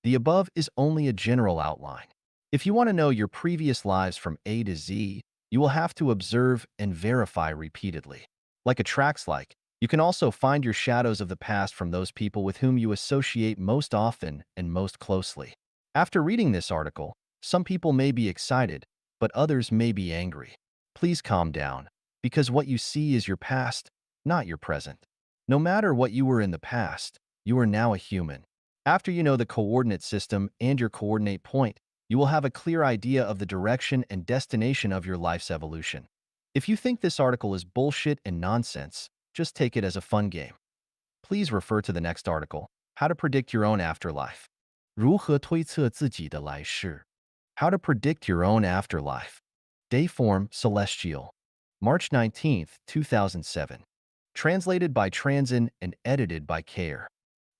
The above is only a general outline. If you want to know your previous lives from A to Z, you will have to observe and verify repeatedly. Like attracts like, you can also find your shadows of the past from those people with whom you associate most often and most closely. After reading this article, Some people may be excited, but others may be angry. Please calm down, because what you see is your past, not your present. No matter what you were in the past, you are now a human. After you know the coordinate system and your coordinate point, you will have a clear idea of the direction and destination of your life's evolution. If you think this article is bullshit and nonsense, just take it as a fun game. Please refer to the next article, How to Predict Your Own Afterlife. 如何推测自己的来世? How to Predict Your Own Afterlife. Dayform Celestial. March 19, 2007. Translated by Transin and edited by Care.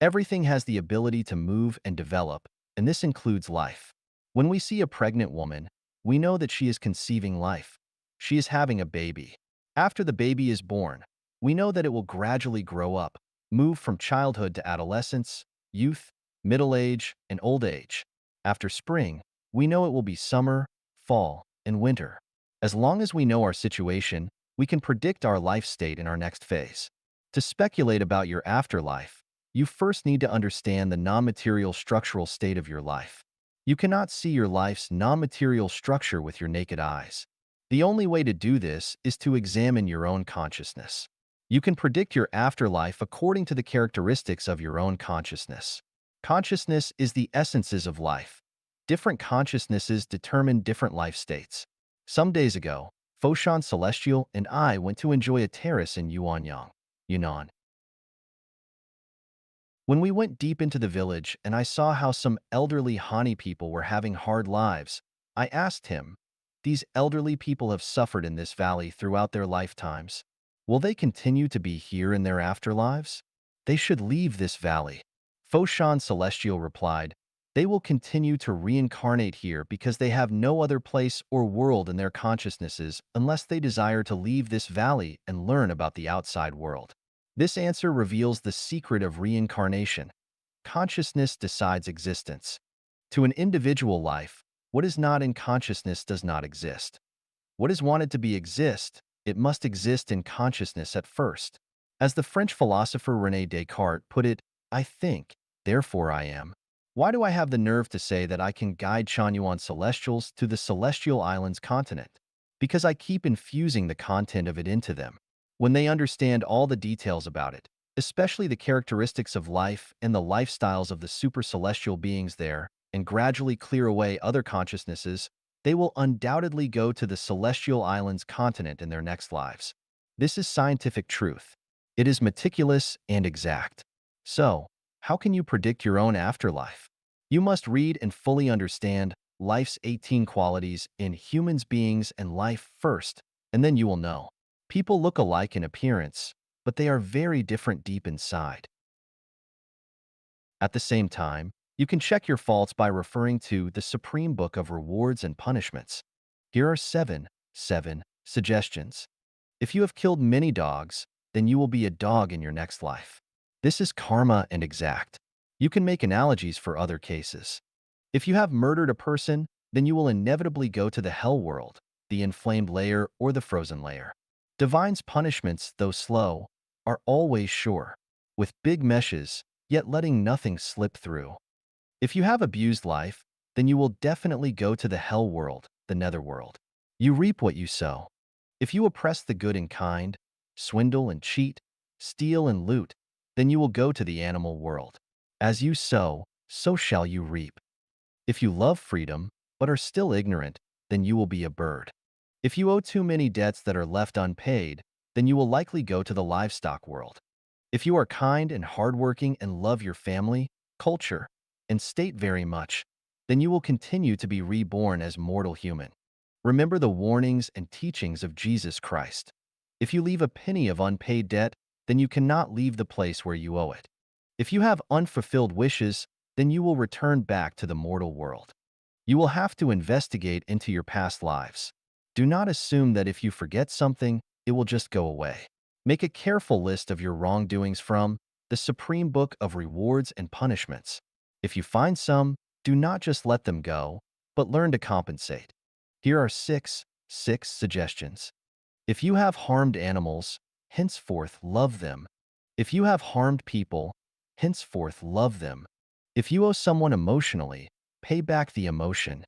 Everything has the ability to move and develop, and this includes life. When we see a pregnant woman, we know that she is conceiving life. She is having a baby. After the baby is born, we know that it will gradually grow up, move from childhood to adolescence, youth, middle age, and old age. After spring, we know it will be summer, fall, and winter. As long as we know our situation, we can predict our life state in our next phase. To speculate about your afterlife, you first need to understand the non-material structural state of your life. You cannot see your life's non-material structure with your naked eyes. The only way to do this is to examine your own consciousness. You can predict your afterlife according to the characteristics of your own consciousness. Consciousness is the essences of life. Different consciousnesses determine different life states. Some days ago, Foshan Celestial and I went to enjoy a terrace in Yuanyang, Yunnan. When we went deep into the village and I saw how some elderly Hani people were having hard lives, I asked him, these elderly people have suffered in this valley throughout their lifetimes. Will they continue to be here in their afterlives? They should leave this valley. Foshan Celestial replied, they will continue to reincarnate here because they have no other place or world in their consciousnesses unless they desire to leave this valley and learn about the outside world. This answer reveals the secret of reincarnation. Consciousness decides existence. To an individual life, what is not in consciousness does not exist. What is wanted to be exist, it must exist in consciousness at first. As the French philosopher René Descartes put it, I think, therefore I am. Why do I have the nerve to say that I can guide Chanyuan Celestials to the Celestial Islands continent? Because I keep infusing the content of it into them. When they understand all the details about it, especially the characteristics of life and the lifestyles of the super celestial beings there, and gradually clear away other consciousnesses, they will undoubtedly go to the Celestial Islands continent in their next lives. This is scientific truth. It is meticulous and exact. So, how can you predict your own afterlife? You must read and fully understand life's 18 qualities in humans, beings, and life first, and then you will know. People look alike in appearance, but they are very different deep inside. At the same time, you can check your faults by referring to the Supreme Book of Rewards and Punishments. Here are seven suggestions. If you have killed many dogs, then you will be a dog in your next life. This is karma and exact. You can make analogies for other cases. If you have murdered a person, then you will inevitably go to the hell world, the inflamed layer or the frozen layer. Divine's punishments, though slow, are always sure, with big meshes, yet letting nothing slip through. If you have abused life, then you will definitely go to the hell world, the netherworld. You reap what you sow. If you oppress the good and kind, swindle and cheat, steal and loot, then you will go to the animal world. As you sow, so shall you reap. If you love freedom, but are still ignorant, then you will be a bird. If you owe too many debts that are left unpaid, then you will likely go to the livestock world. If you are kind and hardworking and love your family, culture, and state very much, then you will continue to be reborn as mortal human. Remember the warnings and teachings of Jesus Christ. If you leave a penny of unpaid debt, then you cannot leave the place where you owe it. If you have unfulfilled wishes, then you will return back to the mortal world. You will have to investigate into your past lives. Do not assume that if you forget something, it will just go away. Make a careful list of your wrongdoings from the Supreme Book of Rewards and Punishments. If you find some, do not just let them go, but learn to compensate. Here are six suggestions. If you have harmed animals, henceforth love them. If you have harmed people, henceforth love them. If you owe someone emotionally, pay back the emotion.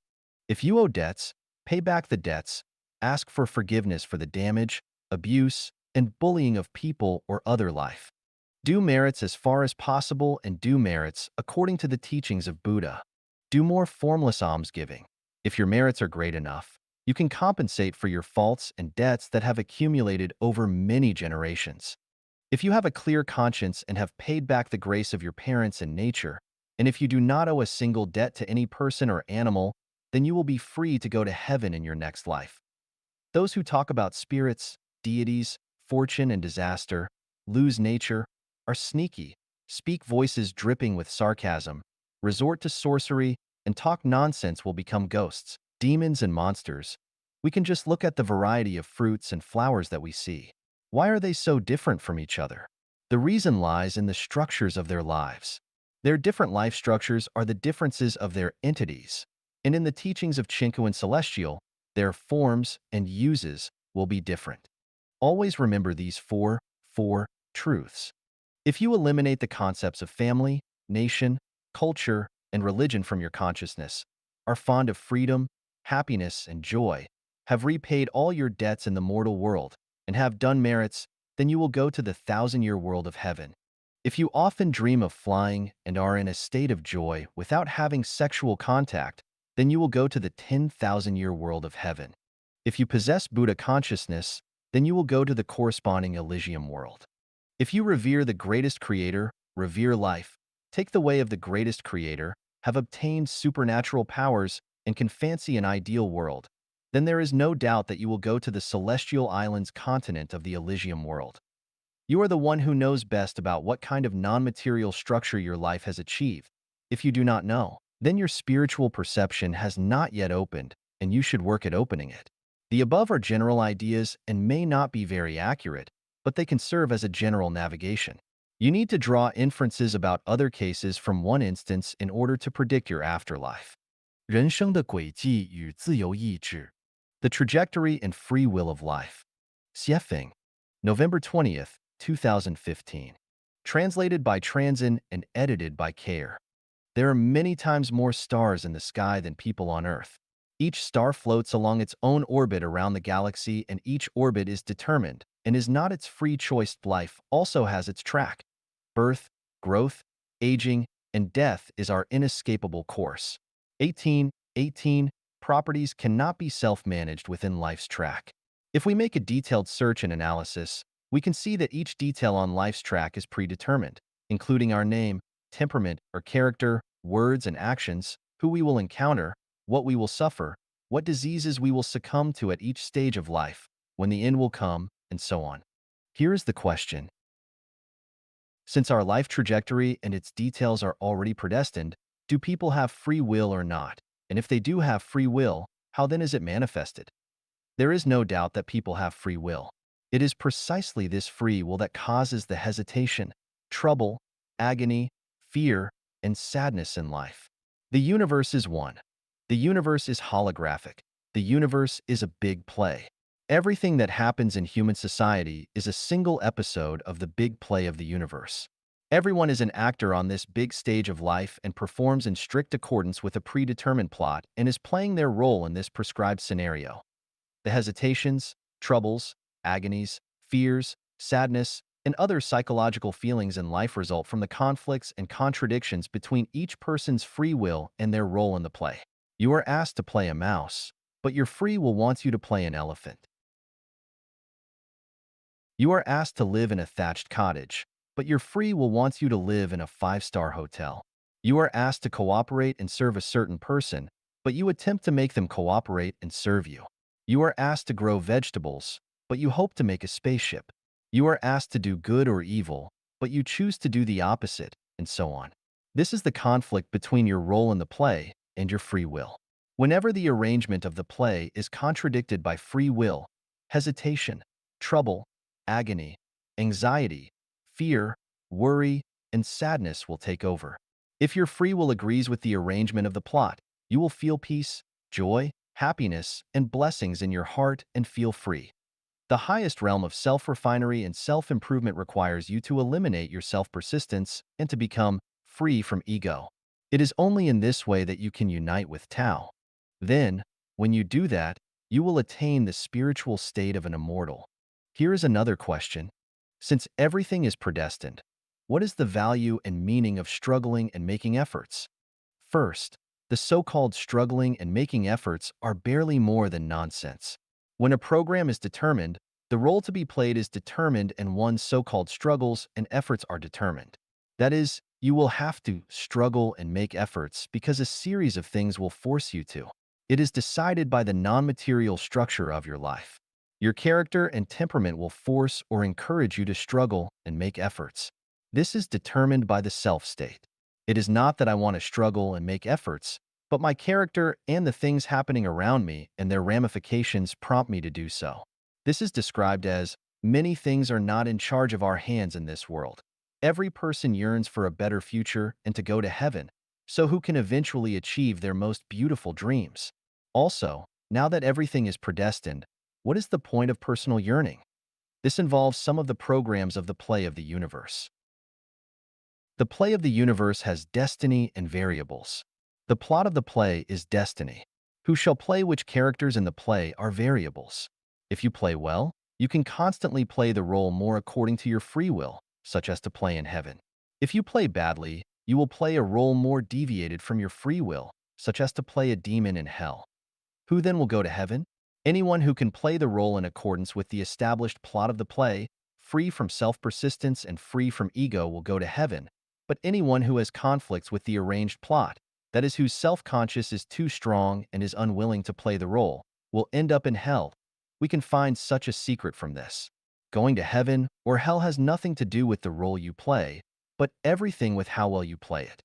If you owe debts, pay back the debts, ask for forgiveness for the damage, abuse, and bullying of people or other life. Do merits as far as possible and do merits according to the teachings of Buddha. Do more formless almsgiving. If your merits are great enough, you can compensate for your faults and debts that have accumulated over many generations. If you have a clear conscience and have paid back the grace of your parents and nature, and if you do not owe a single debt to any person or animal, then you will be free to go to heaven in your next life. Those who talk about spirits, deities, fortune, and disaster, lose nature, are sneaky, speak voices dripping with sarcasm, resort to sorcery, and talk nonsense will become ghosts, demons, and monsters. We can just look at the variety of fruits and flowers that we see. Why are they so different from each other? The reason lies in the structures of their lives. Their different life structures are the differences of their entities. And in the teachings of Chinku and Celestial, their forms and uses will be different. Always remember these four truths. If you eliminate the concepts of family, nation, culture, and religion from your consciousness, are fond of freedom, happiness, and joy, have repaid all your debts in the mortal world, and have done merits, then you will go to the thousand-year world of heaven. If you often dream of flying and are in a state of joy without having sexual contact, then you will go to the 10,000-year world of heaven. If you possess Buddha consciousness, then you will go to the corresponding Elysium world. If you revere the greatest creator, revere life, take the way of the greatest creator, have obtained supernatural powers, and can fancy an ideal world, then there is no doubt that you will go to the celestial islands continent of the Elysium world. You are the one who knows best about what kind of non-material structure your life has achieved. If you do not know, then your spiritual perception has not yet opened, and you should work at opening it. The above are general ideas and may not be very accurate, but they can serve as a general navigation. You need to draw inferences about other cases from one instance in order to predict your afterlife. 人生的轨迹与自由意志 The Trajectory and Free Will of Life. Xiefeng, November 20th, 2015. Translated by Transin and edited by Care. There are many times more stars in the sky than people on Earth. Each star floats along its own orbit around the galaxy, and each orbit is determined and is not its free choice. Life also has its track. Birth, growth, aging, and death is our inescapable course. 18. Properties cannot be self-managed within life's track. If we make a detailed search and analysis, we can see that each detail on life's track is predetermined, including our name, temperament or character, words and actions, who we will encounter, what we will suffer, what diseases we will succumb to at each stage of life, when the end will come, and so on. Here is the question. Since our life trajectory and its details are already predestined, do people have free will or not? And if they do have free will, how then is it manifested? There is no doubt that people have free will. It is precisely this free will that causes the hesitation, trouble, agony, fear, and sadness in life. The universe is one. The universe is holographic. The universe is a big play. Everything that happens in human society is a single episode of the big play of the universe. Everyone is an actor on this big stage of life and performs in strict accordance with a predetermined plot and is playing their role in this prescribed scenario. The hesitations, troubles, agonies, fears, sadness, and other psychological feelings in life result from the conflicts and contradictions between each person's free will and their role in the play. You are asked to play a mouse, but your free will wants you to play an elephant. You are asked to live in a thatched cottage, but your free will wants you to live in a five-star hotel. You are asked to cooperate and serve a certain person, but you attempt to make them cooperate and serve you. You are asked to grow vegetables, but you hope to make a spaceship. You are asked to do good or evil, but you choose to do the opposite, and so on. This is the conflict between your role in the play and your free will. Whenever the arrangement of the play is contradicted by free will, hesitation, trouble, agony, anxiety, fear, worry, and sadness will take over. If your free will agrees with the arrangement of the plot, you will feel peace, joy, happiness, and blessings in your heart and feel free. The highest realm of self-refinery and self-improvement requires you to eliminate your self-persistence and to become free from ego. It is only in this way that you can unite with Tao. Then, when you do that, you will attain the spiritual state of an immortal. Here is another question. Since everything is predestined, what is the value and meaning of struggling and making efforts? First, the so-called struggling and making efforts are barely more than nonsense. When a program is determined, the role to be played is determined and one's so-called struggles and efforts are determined. That is, you will have to struggle and make efforts because a series of things will force you to. It is decided by the non-material structure of your life. Your character and temperament will force or encourage you to struggle and make efforts. This is determined by the self-state. It is not that I want to struggle and make efforts, but my character and the things happening around me and their ramifications prompt me to do so. This is described as, many things are not in charge of our hands in this world. Every person yearns for a better future and to go to heaven, so who can eventually achieve their most beautiful dreams. Also, now that everything is predestined, what is the point of personal yearning? This involves some of the programs of the play of the universe. The play of the universe has destiny and variables. The plot of the play is destiny. Who shall play which characters in the play are variables. If you play well, you can constantly play the role more according to your free will, such as to play in heaven. If you play badly, you will play a role more deviated from your free will, such as to play a demon in hell. Who then will go to heaven? Anyone who can play the role in accordance with the established plot of the play, free from self-persistence and free from ego, will go to heaven, but anyone who has conflicts with the arranged plot, that is, whose self-conscious is too strong and is unwilling to play the role, will end up in hell. We can find such a secret from this. Going to heaven or hell has nothing to do with the role you play, but everything with how well you play it.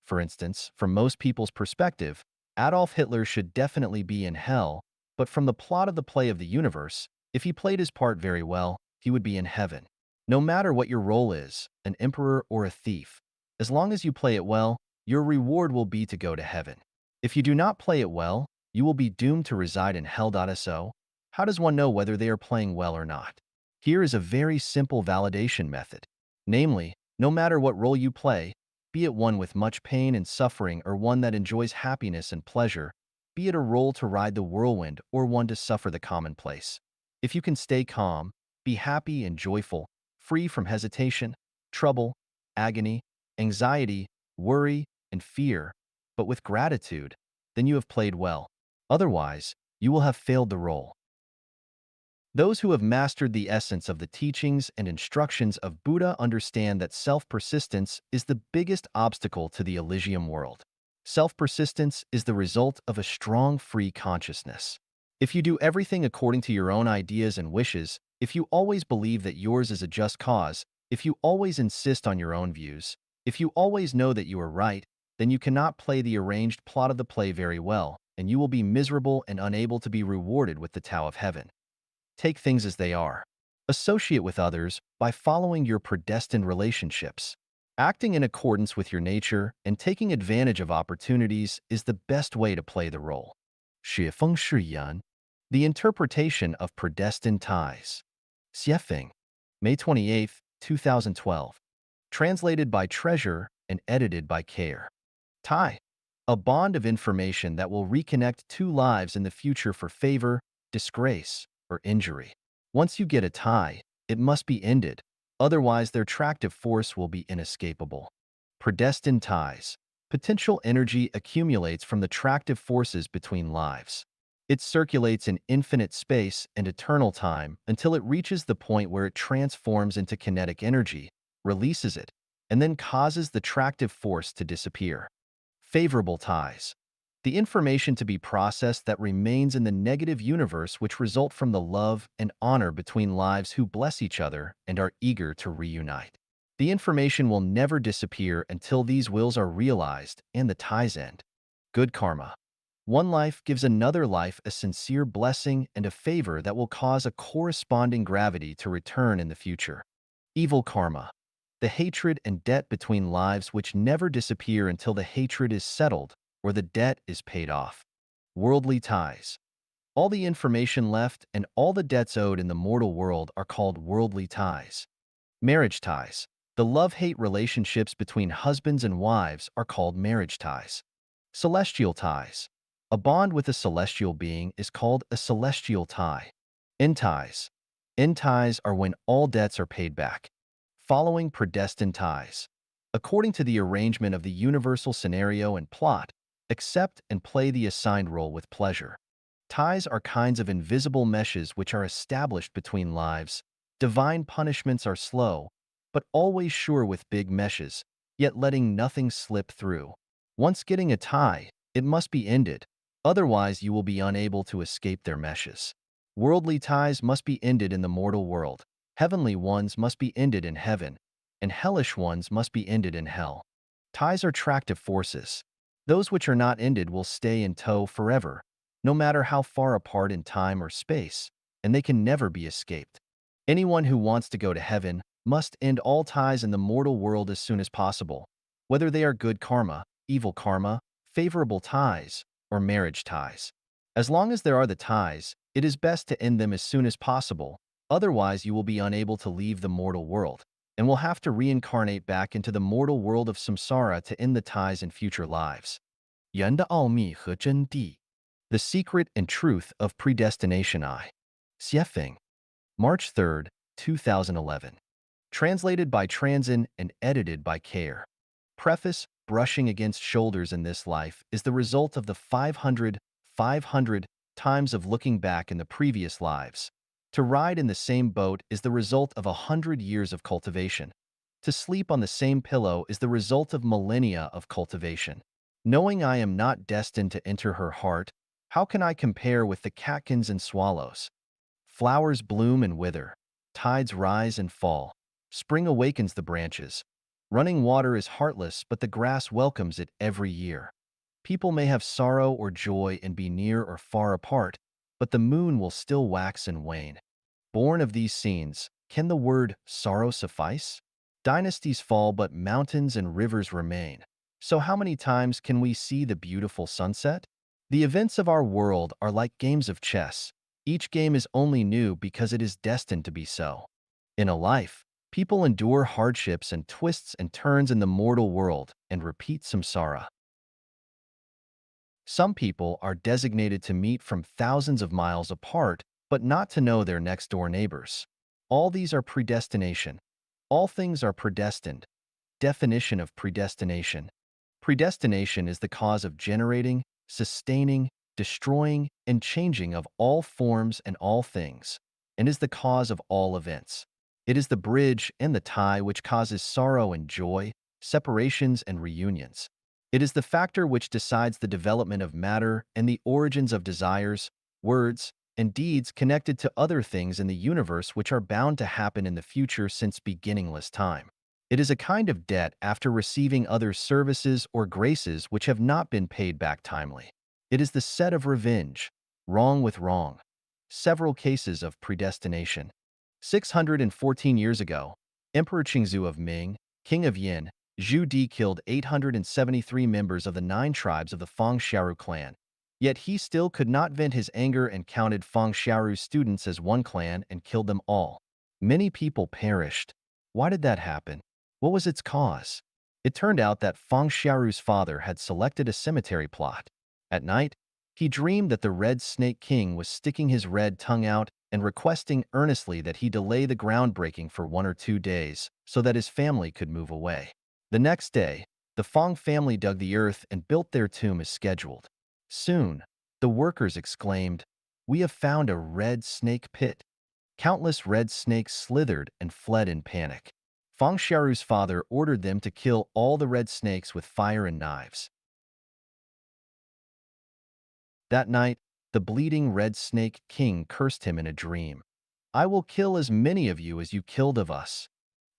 For instance, from most people's perspective, Adolf Hitler should definitely be in hell, but from the plot of the play of the universe, if he played his part very well, he would be in heaven. No matter what your role is, an emperor or a thief, as long as you play it well, your reward will be to go to heaven. If you do not play it well, you will be doomed to reside in hell.so. How does one know whether they are playing well or not? Here is a very simple validation method. Namely, no matter what role you play, be it one with much pain and suffering or one that enjoys happiness and pleasure, be it a role to ride the whirlwind or one to suffer the commonplace. If you can stay calm, be happy and joyful, free from hesitation, trouble, agony, anxiety, worry, and fear, but with gratitude, then you have played well. Otherwise, you will have failed the role. Those who have mastered the essence of the teachings and instructions of Buddha understand that self-persistence is the biggest obstacle to the Elysium world. Self-persistence is the result of a strong free consciousness. If you do everything according to your own ideas and wishes, if you always believe that yours is a just cause, if you always insist on your own views, if you always know that you are right, then you cannot play the arranged plot of the play very well, and you will be miserable and unable to be rewarded with the Tao of Heaven. Take things as they are. Associate with others by following your predestined relationships. Acting in accordance with your nature and taking advantage of opportunities is the best way to play the role. 雪风是yan, the interpretation of predestined ties. Xiefeng, May 28, 2012. Translated by Treasure and edited by Care. Tie, a bond of information that will reconnect two lives in the future for favor, disgrace, or injury. Once you get a tie, it must be ended, otherwise their attractive force will be inescapable. Predestined ties. Potential energy accumulates from the attractive forces between lives. It circulates in infinite space and eternal time until it reaches the point where it transforms into kinetic energy, releases it, and then causes the attractive force to disappear. Favorable ties. The information to be processed that remains in the negative universe which result from the love and honor between lives who bless each other and are eager to reunite. The information will never disappear until these wills are realized and the ties end. Good karma. One life gives another life a sincere blessing and a favor that will cause a corresponding gravity to return in the future. Evil karma. The hatred and debt between lives which never disappear until the hatred is settled or the debt is paid off. Worldly ties. All the information left and all the debts owed in the mortal world are called worldly ties. Marriage ties. The love-hate relationships between husbands and wives are called marriage ties. Celestial ties. A bond with a celestial being is called a celestial tie. End ties. End ties are when all debts are paid back. Following predestined ties. According to the arrangement of the universal scenario and plot, accept and play the assigned role with pleasure. Ties are kinds of invisible meshes which are established between lives. Divine punishments are slow, but always sure with big meshes, yet letting nothing slip through. Once getting a tie, it must be ended, otherwise you will be unable to escape their meshes. Worldly ties must be ended in the mortal world, heavenly ones must be ended in heaven, and hellish ones must be ended in hell. Ties are attractive forces. Those which are not ended will stay in tow forever, no matter how far apart in time or space, and they can never be escaped. Anyone who wants to go to heaven must end all ties in the mortal world as soon as possible, whether they are good karma, evil karma, favorable ties, or marriage ties. As long as there are the ties, it is best to end them as soon as possible, otherwise you will be unable to leave the mortal world, and will have to reincarnate back into the mortal world of samsara to end the ties in future lives. 人的奥秘和真谛 The Secret and Truth of Predestination I. Xiefeng. March 3, 2011. Translated by Transin and edited by Care. Preface: brushing against shoulders in this life is the result of the 500 times of looking back in the previous lives. To ride in the same boat is the result of 100 years of cultivation. To sleep on the same pillow is the result of millennia of cultivation. Knowing I am not destined to enter her heart, how can I compare with the catkins and swallows? Flowers bloom and wither. Tides rise and fall. Spring awakens the branches. Running water is heartless, but the grass welcomes it every year. People may have sorrow or joy and be near or far apart, but the moon will still wax and wane. Born of these scenes, can the word sorrow suffice? Dynasties fall, but mountains and rivers remain. So how many times can we see the beautiful sunset? The events of our world are like games of chess. Each game is only new because it is destined to be so. In a life, people endure hardships and twists and turns in the mortal world and repeat samsara. Some people are designated to meet from thousands of miles apart, but not to know their next-door neighbors. All these are predestination. All things are predestined. Definition of predestination. Predestination is the cause of generating, sustaining, destroying, and changing of all forms and all things, and is the cause of all events. It is the bridge and the tie which causes sorrow and joy, separations and reunions. It is the factor which decides the development of matter and the origins of desires, words, and deeds connected to other things in the universe which are bound to happen in the future since beginningless time. It is a kind of debt after receiving other services or graces which have not been paid back timely. It is the set of revenge, wrong with wrong. Several cases of predestination. 614 years ago, Emperor Qingzu of Ming, King of Yin, Zhu Di killed 873 members of the 9 tribes of the Fang Xiaoru clan. Yet he still could not vent his anger and counted Fang Xiaoru's students as one clan and killed them all. Many people perished. Why did that happen? What was its cause? It turned out that Fang Xiaoru's father had selected a cemetery plot. At night, he dreamed that the Red Snake King was sticking his red tongue out and requesting earnestly that he delay the groundbreaking for 1 or 2 days so that his family could move away. The next day, the Fang family dug the earth and built their tomb as scheduled. Soon, the workers exclaimed, "We have found a red snake pit." Countless red snakes slithered and fled in panic. Fang Xiaoru's father ordered them to kill all the red snakes with fire and knives. That night, the bleeding red snake king cursed him in a dream. "I will kill as many of you as you killed of us."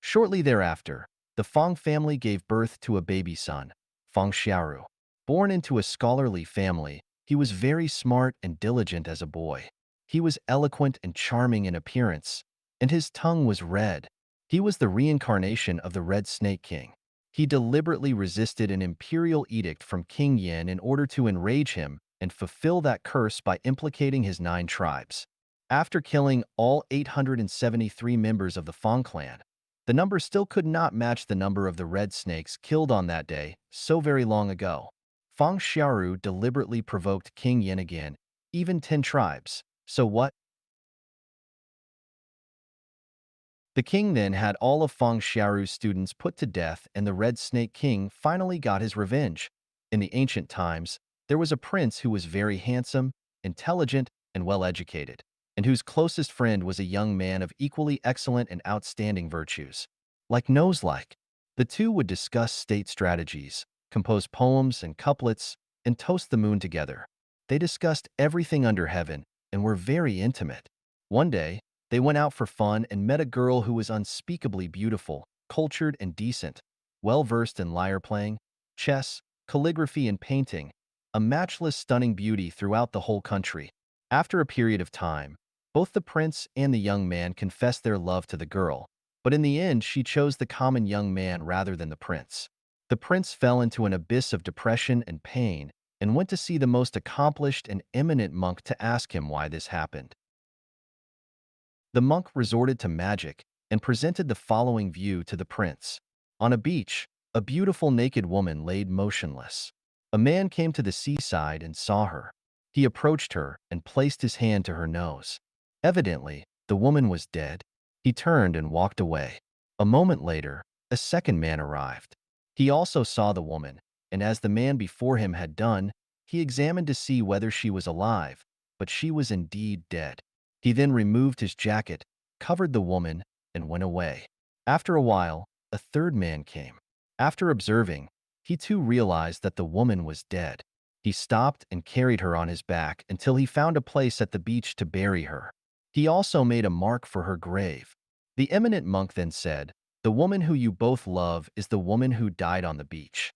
Shortly thereafter, the Fang family gave birth to a baby son, Fang Xiaoru. Born into a scholarly family, he was very smart and diligent as a boy. He was eloquent and charming in appearance, and his tongue was red. He was the reincarnation of the Red Snake King. He deliberately resisted an imperial edict from King Yin in order to enrage him and fulfill that curse by implicating his 9 tribes. After killing all 873 members of the Fang clan, the number still could not match the number of the red snakes killed on that day so very long ago. Feng Xiaoru deliberately provoked King Yin again, even 10 tribes. So what? The king then had all of Feng Xiaoru's students put to death, and the Red Snake King finally got his revenge. In the ancient times, there was a prince who was very handsome, intelligent, and well-educated, and whose closest friend was a young man of equally excellent and outstanding virtues. Like Nose-like, the two would discuss state strategies, compose poems and couplets, and toast the moon together. They discussed everything under heaven and were very intimate. One day, they went out for fun and met a girl who was unspeakably beautiful, cultured, and decent, well-versed in lyre playing, chess, calligraphy, and painting, a matchless stunning beauty throughout the whole country. After a period of time, both the prince and the young man confessed their love to the girl, but in the end she chose the common young man rather than the prince. The prince fell into an abyss of depression and pain and went to see the most accomplished and eminent monk to ask him why this happened. The monk resorted to magic and presented the following view to the prince. On a beach, a beautiful naked woman laid motionless. A man came to the seaside and saw her. He approached her and placed his hand to her nose. Evidently, the woman was dead. He turned and walked away. A moment later, a second man arrived. He also saw the woman, and as the man before him had done, he examined to see whether she was alive, but she was indeed dead. He then removed his jacket, covered the woman, and went away. After a while, a third man came. After observing, he too realized that the woman was dead. He stopped and carried her on his back until he found a place at the beach to bury her. He also made a mark for her grave. The eminent monk then said, "The woman who you both love is the woman who died on the beach."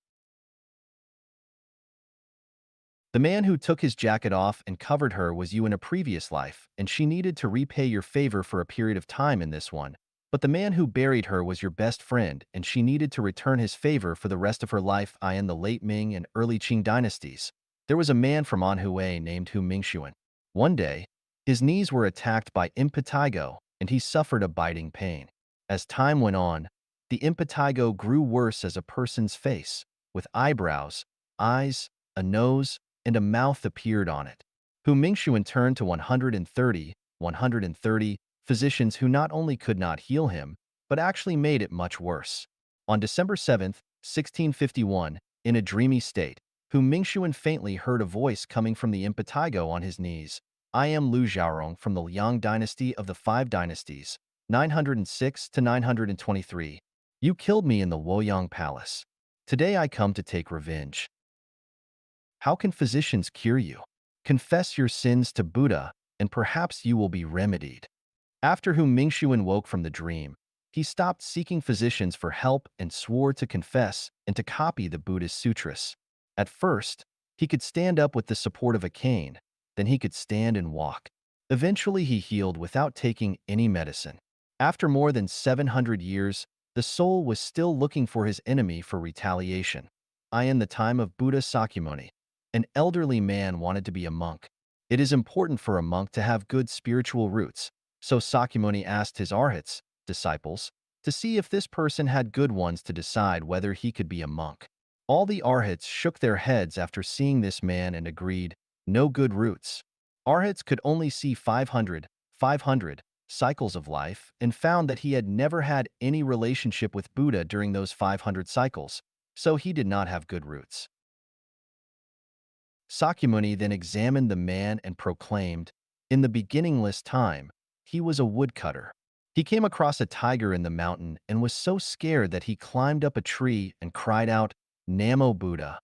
The man who took his jacket off and covered her was you in a previous life, and she needed to repay your favor for a period of time in this one. But the man who buried her was your best friend, and she needed to return his favor for the rest of her life. In the late Ming and early Qing dynasties, there was a man from Anhui named Hu Mingxuan. One day, his knees were attacked by impetigo, and he suffered a biting pain. As time went on, the impetigo grew worse as a person's face, with eyebrows, eyes, a nose, and a mouth appeared on it. Hu Mingxuan turned to 130 physicians who not only could not heal him, but actually made it much worse. On December 7th, 1651, in a dreamy state, Hu Mingxuan faintly heard a voice coming from the impetigo on his knees. "I am Lu Zhaorong from the Liang dynasty of the Five Dynasties, 906 to 923. You killed me in the Luoyang Palace. Today I come to take revenge. How can physicians cure you? Confess your sins to Buddha, and perhaps you will be remedied." After whom Mingxuan woke from the dream, he stopped seeking physicians for help and swore to confess and to copy the Buddhist sutras. At first, he could stand up with the support of a cane, then he could stand and walk. Eventually, he healed without taking any medicine. After more than 700 years, the soul was still looking for his enemy for retaliation. In the time of Buddha Sakyamuni, an elderly man wanted to be a monk. It is important for a monk to have good spiritual roots, so Sakyamuni asked his arhats, disciples, to see if this person had good ones to decide whether he could be a monk. All the arhats shook their heads after seeing this man and agreed, no good roots. Arhats could only see 500 cycles of life and found that he had never had any relationship with Buddha during those 500 cycles, so he did not have good roots. Sakyamuni then examined the man and proclaimed, "In the beginningless time, he was a woodcutter. He came across a tiger in the mountain and was so scared that he climbed up a tree and cried out, 'Namo Buddha.'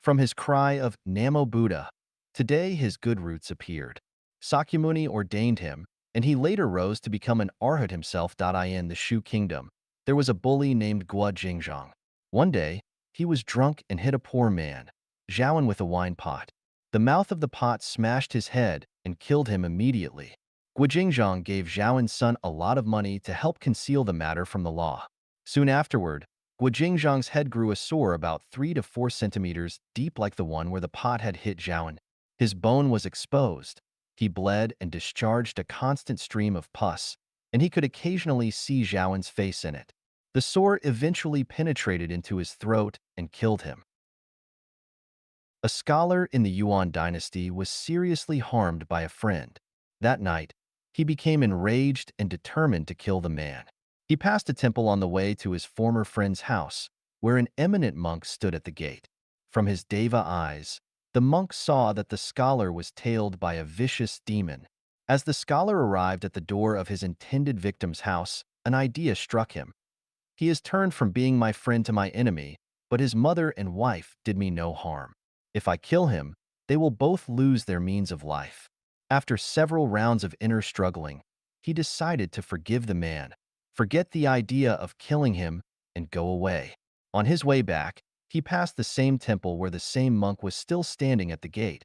From his cry of 'Namo Buddha,' today his good roots appeared. Sakyamuni ordained him, and he later rose to become an arhat himself. In the Shu kingdom, there was a bully named Guo Jingzhang. One day, he was drunk and hit a poor man, Zhaoan, with a wine pot. The mouth of the pot smashed his head and killed him immediately. Guo Jingzhang gave Zhaoan's son a lot of money to help conceal the matter from the law. Soon afterward, Guo Jingzhang's head grew a sore about 3 to 4 centimeters deep like the one where the pot had hit Zhaoan. His bone was exposed. He bled and discharged a constant stream of pus, and he could occasionally see Zhaoan's face in it. The sore eventually penetrated into his throat and killed him. A scholar in the Yuan dynasty was seriously harmed by a friend. That night, he became enraged and determined to kill the man. He passed a temple on the way to his former friend's house, where an eminent monk stood at the gate. From his deva eyes, the monk saw that the scholar was tailed by a vicious demon. As the scholar arrived at the door of his intended victim's house, an idea struck him. He has turned from being my friend to my enemy, but his mother and wife did me no harm. If I kill him, they will both lose their means of life. After several rounds of inner struggling, he decided to forgive the man, forget the idea of killing him, and go away. On his way back, he passed the same temple where the same monk was still standing at the gate.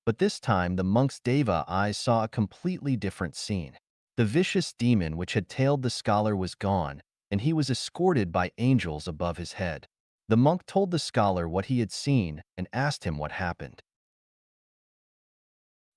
But this time, the monk's deva eyes saw a completely different scene. The vicious demon which had tailed the scholar was gone, and he was escorted by angels above his head. The monk told the scholar what he had seen and asked him what happened.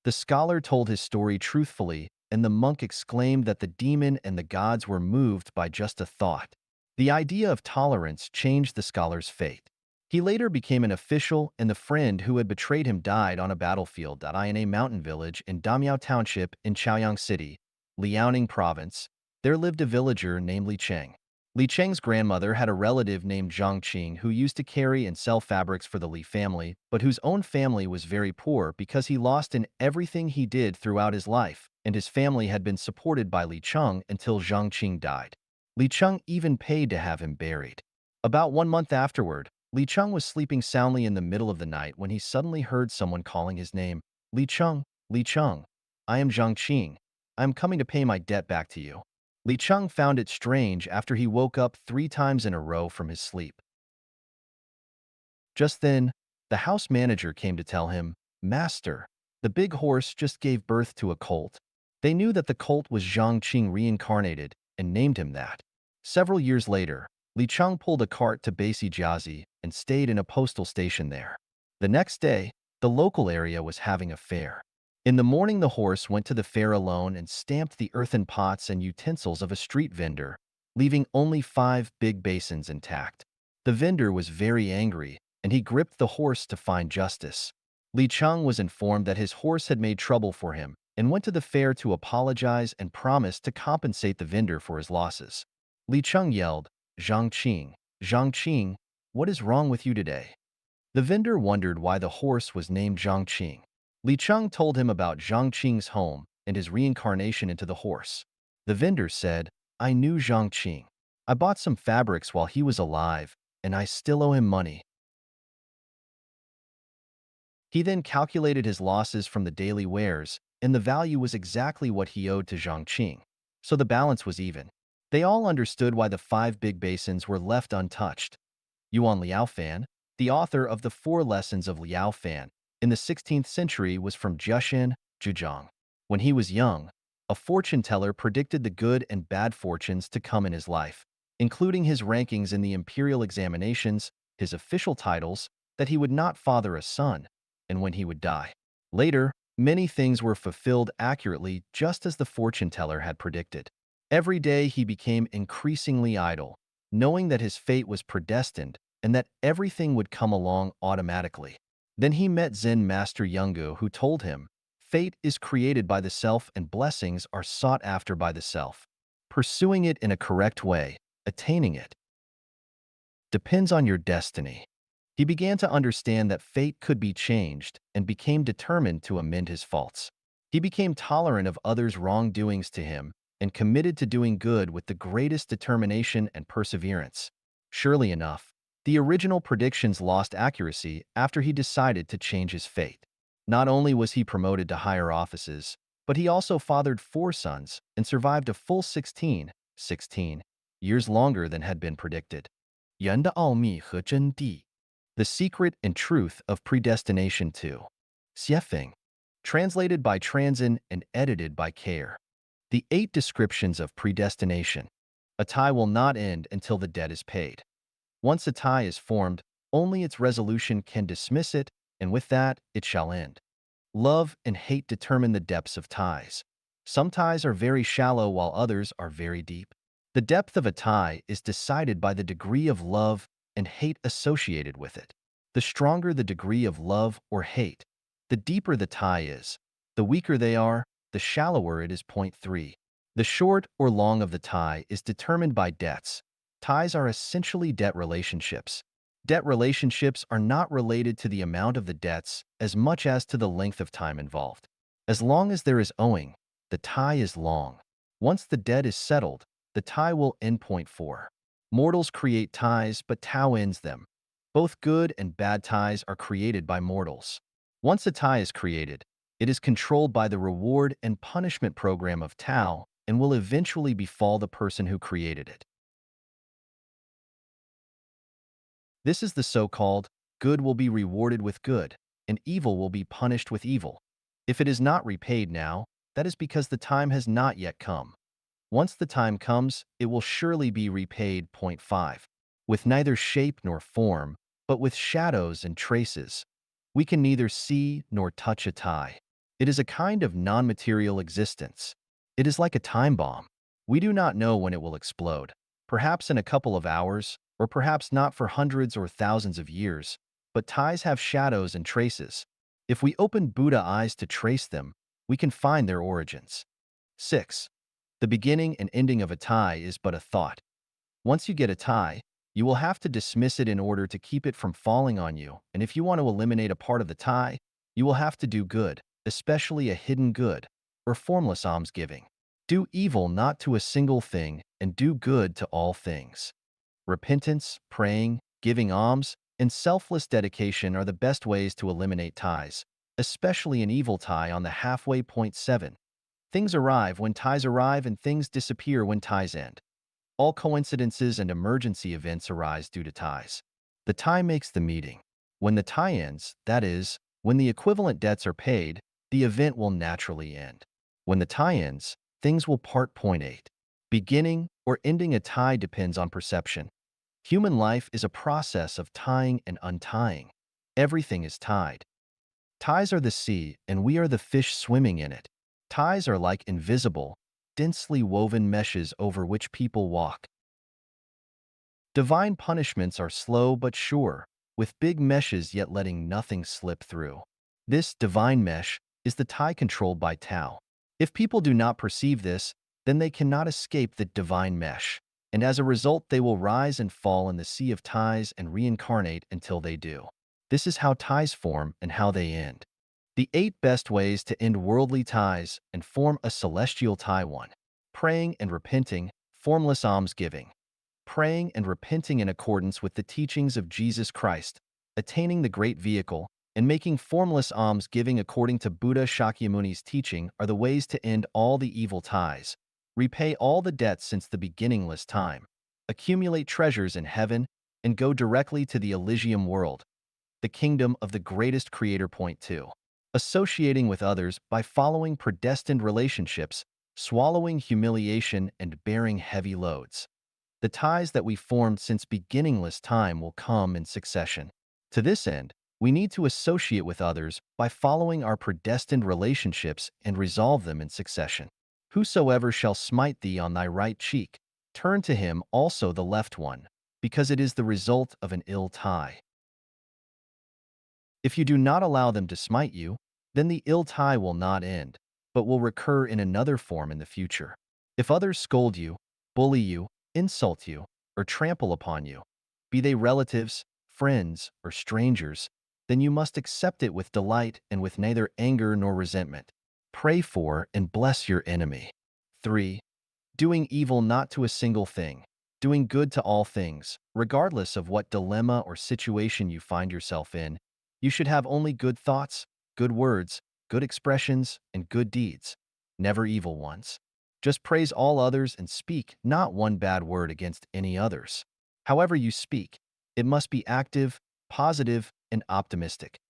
The scholar told his story truthfully, and the monk exclaimed that the demon and the gods were moved by just a thought. The idea of tolerance changed the scholar's fate. He later became an official, and the friend who had betrayed him died on a battlefield in a mountain village in Damiao Township in Chaoyang City, Liaoning Province. There lived a villager named Li Cheng. Li Cheng's grandmother had a relative named Zhang Qing who used to carry and sell fabrics for the Li family, but whose own family was very poor because he lost in everything he did throughout his life, and his family had been supported by Li Cheng until Zhang Qing died. Li Cheng even paid to have him buried. About 1 month afterward, Li Cheng was sleeping soundly in the middle of the night when he suddenly heard someone calling his name. Li Cheng, Li Cheng, I am Zhang Qing. I am coming to pay my debt back to you. Li Cheng found it strange after he woke up 3 times in a row from his sleep. Just then, the house manager came to tell him, Master, the big horse just gave birth to a colt. They knew that the colt was Zhang Qing reincarnated and named him that. Several years later, Li Cheng pulled a cart to Basi Jiazi and stayed in a postal station there. The next day, the local area was having a fair. In the morning, the horse went to the fair alone and stamped the earthen pots and utensils of a street vendor, leaving only 5 big basins intact. The vendor was very angry, and he gripped the horse to find justice. Li Cheng was informed that his horse had made trouble for him and went to the fair to apologize and promised to compensate the vendor for his losses. Li Cheng yelled, Zhang Qing, what is wrong with you today? The vendor wondered why the horse was named Zhang Qing. Li Cheng told him about Zhang Qing's home and his reincarnation into the horse. The vendor said, I knew Zhang Qing. I bought some fabrics while he was alive, and I still owe him money. He then calculated his losses from the daily wares, and the value was exactly what he owed to Zhang Qing. So the balance was even. They all understood why the 5 big basins were left untouched. Yuan Liaofan, the author of the 4 Lessons of Liaofan, in the 16th century was from Jiashan, Zhejiang. When he was young, a fortune teller predicted the good and bad fortunes to come in his life, including his rankings in the imperial examinations, his official titles, that he would not father a son, and when he would die. Later, many things were fulfilled accurately just as the fortune teller had predicted. Every day he became increasingly idle, knowing that his fate was predestined and that everything would come along automatically. Then he met Zen master Yungu, who told him, fate is created by the self and blessings are sought after by the self. Pursuing it in a correct way, attaining it, depends on your destiny. He began to understand that fate could be changed and became determined to amend his faults. He became tolerant of others' wrongdoings to him and committed to doing good with the greatest determination and perseverance. Surely enough, the original predictions lost accuracy after he decided to change his fate. Not only was he promoted to higher offices, but he also fathered 4 sons and survived a full 16 years longer than had been predicted. 人的奥秘和真谛 The Secret and Truth of Predestination 2. Xiefeng. Translated by Transin and edited by Care. The 8 Descriptions of Predestination. A tie will not end until the debt is paid. Once a tie is formed, only its resolution can dismiss it, and with that, it shall end. Love and hate determine the depths of ties. Some ties are very shallow while others are very deep. The depth of a tie is decided by the degree of love and hate associated with it. The stronger the degree of love or hate, the deeper the tie is. The weaker they are, the shallower it is. Point 3. The short or long of the tie is determined by debts. Ties are essentially debt relationships. Debt relationships are not related to the amount of the debts as much as to the length of time involved. As long as there is owing, the tie is long. Once the debt is settled, the tie will end. Point 4. Mortals create ties, but Tao ends them. Both good and bad ties are created by mortals. Once a tie is created, it is controlled by the reward and punishment program of Tao and will eventually befall the person who created it. This is the so-called good will be rewarded with good, and evil will be punished with evil. If it is not repaid now, that is because the time has not yet come. Once the time comes, it will surely be repaid. Point 5. With neither shape nor form, but with shadows and traces. We can neither see nor touch a tie. It is a kind of non-material existence. It is like a time bomb. We do not know when it will explode. Perhaps in a couple of hours, or perhaps not for hundreds or thousands of years. But ties have shadows and traces. If we open Buddha eyes to trace them, we can find their origins. 6. The beginning and ending of a tie is but a thought. Once you get a tie, you will have to dismiss it in order to keep it from falling on you, and if you want to eliminate a part of the tie, you will have to do good, especially a hidden good, or formless almsgiving. Do evil not to a single thing, and do good to all things. Repentance, praying, giving alms, and selfless dedication are the best ways to eliminate ties, especially an evil tie on the halfway point. 7. Things arrive when ties arrive and things disappear when ties end. All coincidences and emergency events arise due to ties. The tie makes the meeting. When the tie ends, that is, when the equivalent debts are paid, the event will naturally end. When the tie ends, things will part. Point 8. Beginning or ending a tie depends on perception. Human life is a process of tying and untying. Everything is tied. Ties are the sea, and we are the fish swimming in it. Ties are like invisible, densely woven meshes over which people walk. Divine punishments are slow but sure, with big meshes yet letting nothing slip through. This divine mesh is the tie controlled by Tao. If people do not perceive this, then they cannot escape the divine mesh, and as a result they will rise and fall in the sea of ties and reincarnate until they do. This is how ties form and how they end. The 8 best ways to end worldly ties and form a celestial tie. 1. Praying and repenting, formless almsgiving. Praying and repenting in accordance with the teachings of Jesus Christ, attaining the great vehicle, and making formless almsgiving according to Buddha Shakyamuni's teaching are the ways to end all the evil ties, repay all the debts since the beginningless time, accumulate treasures in heaven, and go directly to the Elysium world, the kingdom of the greatest creator. Point 2. Associating with others by following predestined relationships, swallowing humiliation, and bearing heavy loads. The ties that we formed since beginningless time will come in succession. To this end, we need to associate with others by following our predestined relationships and resolve them in succession. Whosoever shall smite thee on thy right cheek, turn to him also the left one, because it is the result of an ill tie. If you do not allow them to smite you, then the ill tie will not end, but will recur in another form in the future. If others scold you, bully you, insult you, or trample upon you, be they relatives, friends, or strangers, then you must accept it with delight and with neither anger nor resentment. Pray for and bless your enemy. 3. Doing evil not to a single thing, doing good to all things, regardless of what dilemma or situation you find yourself in. You should have only good thoughts, good words, good expressions, and good deeds, never evil ones. Just praise all others and speak not one bad word against any others. However you speak, it must be active, positive, and optimistic,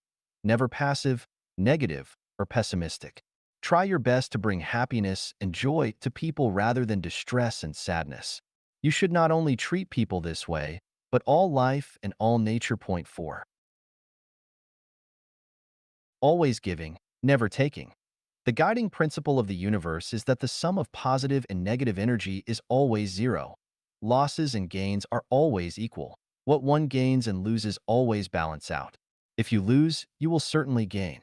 never passive, negative, or pessimistic. Try your best to bring happiness and joy to people rather than distress and sadness. You should not only treat people this way, but all life and all nature. Point 4. Always giving, never taking. The guiding principle of the universe is that the sum of positive and negative energy is always zero. Losses and gains are always equal. What one gains and loses always balance out. If you lose, you will certainly gain.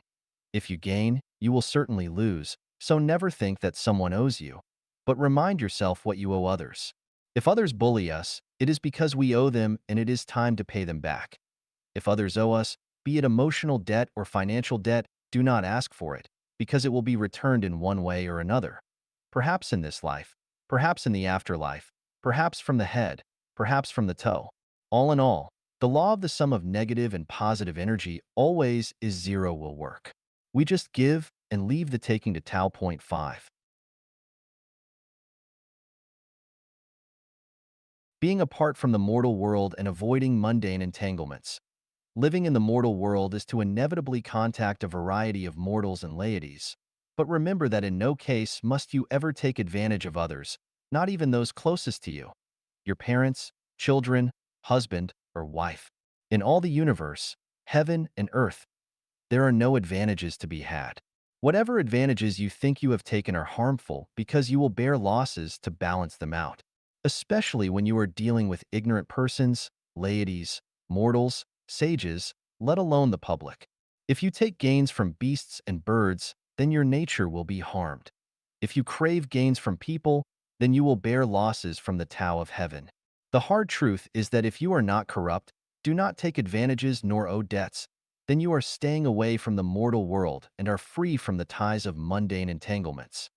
If you gain, you will certainly lose, so never think that someone owes you, but remind yourself what you owe others. If others bully us, it is because we owe them and it is time to pay them back. If others owe us, be it emotional debt or financial debt, do not ask for it, because it will be returned in one way or another. Perhaps in this life, perhaps in the afterlife, perhaps from the head, perhaps from the toe. All in all, the law of the sum of negative and positive energy always is zero will work. We just give and leave the taking to Tao. Point 5. Being apart from the mortal world and avoiding mundane entanglements. Living in the mortal world is to inevitably contact a variety of mortals and laities. But remember that in no case must you ever take advantage of others, not even those closest to you, your parents, children, husband, or wife. In all the universe, heaven and earth, there are no advantages to be had. Whatever advantages you think you have taken are harmful because you will bear losses to balance them out, especially when you are dealing with ignorant persons, laities, mortals, sages, let alone the public. If you take gains from beasts and birds, then your nature will be harmed. If you crave gains from people, then you will bear losses from the Tao of heaven. The hard truth is that if you are not corrupt, do not take advantages nor owe debts, then you are staying away from the mortal world and are free from the ties of mundane entanglements.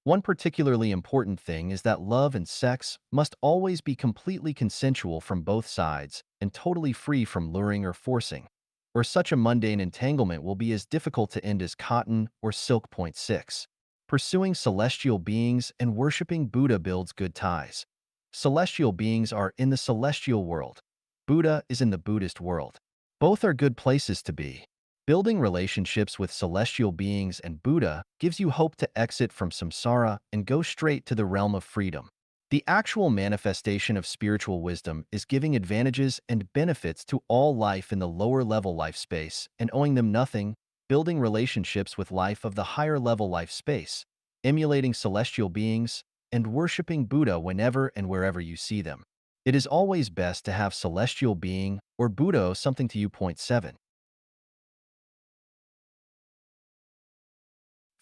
One particularly important thing is that love and sex must always be completely consensual from both sides and totally free from luring or forcing, or such a mundane entanglement will be as difficult to end as cotton or silk. Point 6. Pursuing celestial beings and worshiping Buddha builds good ties. Celestial beings are in the celestial world. Buddha is in the Buddhist world. Both are good places to be. Building relationships with celestial beings and Buddha gives you hope to exit from samsara and go straight to the realm of freedom. The actual manifestation of spiritual wisdom is giving advantages and benefits to all life in the lower level life space and owing them nothing, building relationships with life of the higher level life space, emulating celestial beings, and worshiping Buddha whenever and wherever you see them. It is always best to have celestial being or Buddha owe something to you. Point 7.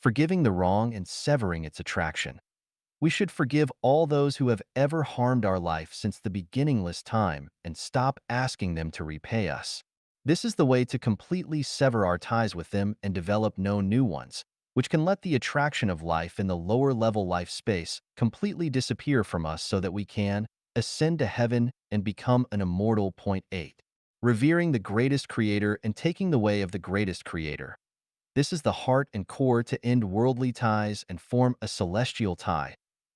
Forgiving the wrong and severing its attraction. We should forgive all those who have ever harmed our life since the beginningless time and stop asking them to repay us. This is the way to completely sever our ties with them and develop no new ones, which can let the attraction of life in the lower level life space completely disappear from us so that we can ascend to heaven and become an immortal. Point 8. Revering the greatest creator and taking the way of the greatest creator. This is the heart and core to end worldly ties and form a celestial tie.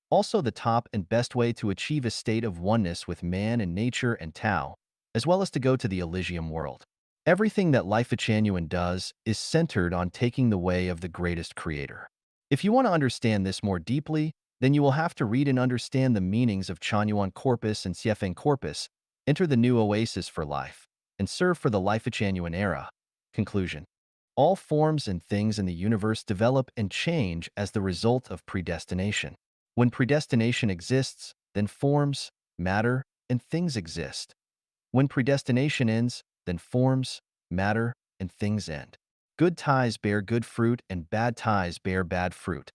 Also the top and best way to achieve a state of oneness with man and nature and Tao, as well as to go to the Elysium world. Everything that Life Changyuan does is centered on taking the way of the greatest creator. If you want to understand this more deeply, then you will have to read and understand the meanings of Changyuan Corpus and Siefeng Corpus, enter the new oasis for life, and serve for the Life Changyuan era. Conclusion. All forms and things in the universe develop and change as the result of predestination. When predestination exists, then forms, matter, and things exist. When predestination ends, then forms, matter, and things end. Good ties bear good fruit and bad ties bear bad fruit.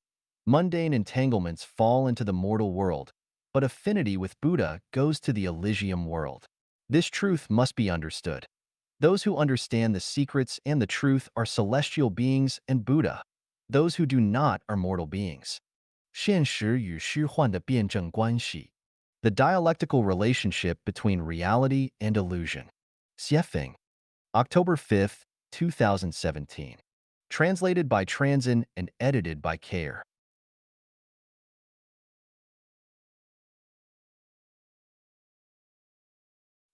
Mundane entanglements fall into the mortal world, but affinity with Buddha goes to the Elysium world. This truth must be understood. Those who understand the secrets and the truth are celestial beings and Buddha. Those who do not are mortal beings. 现实与虚幻的辩证关系. The dialectical relationship between reality and illusion. Xiefeng. October 5th, 2017. Translated by Transin and edited by Care.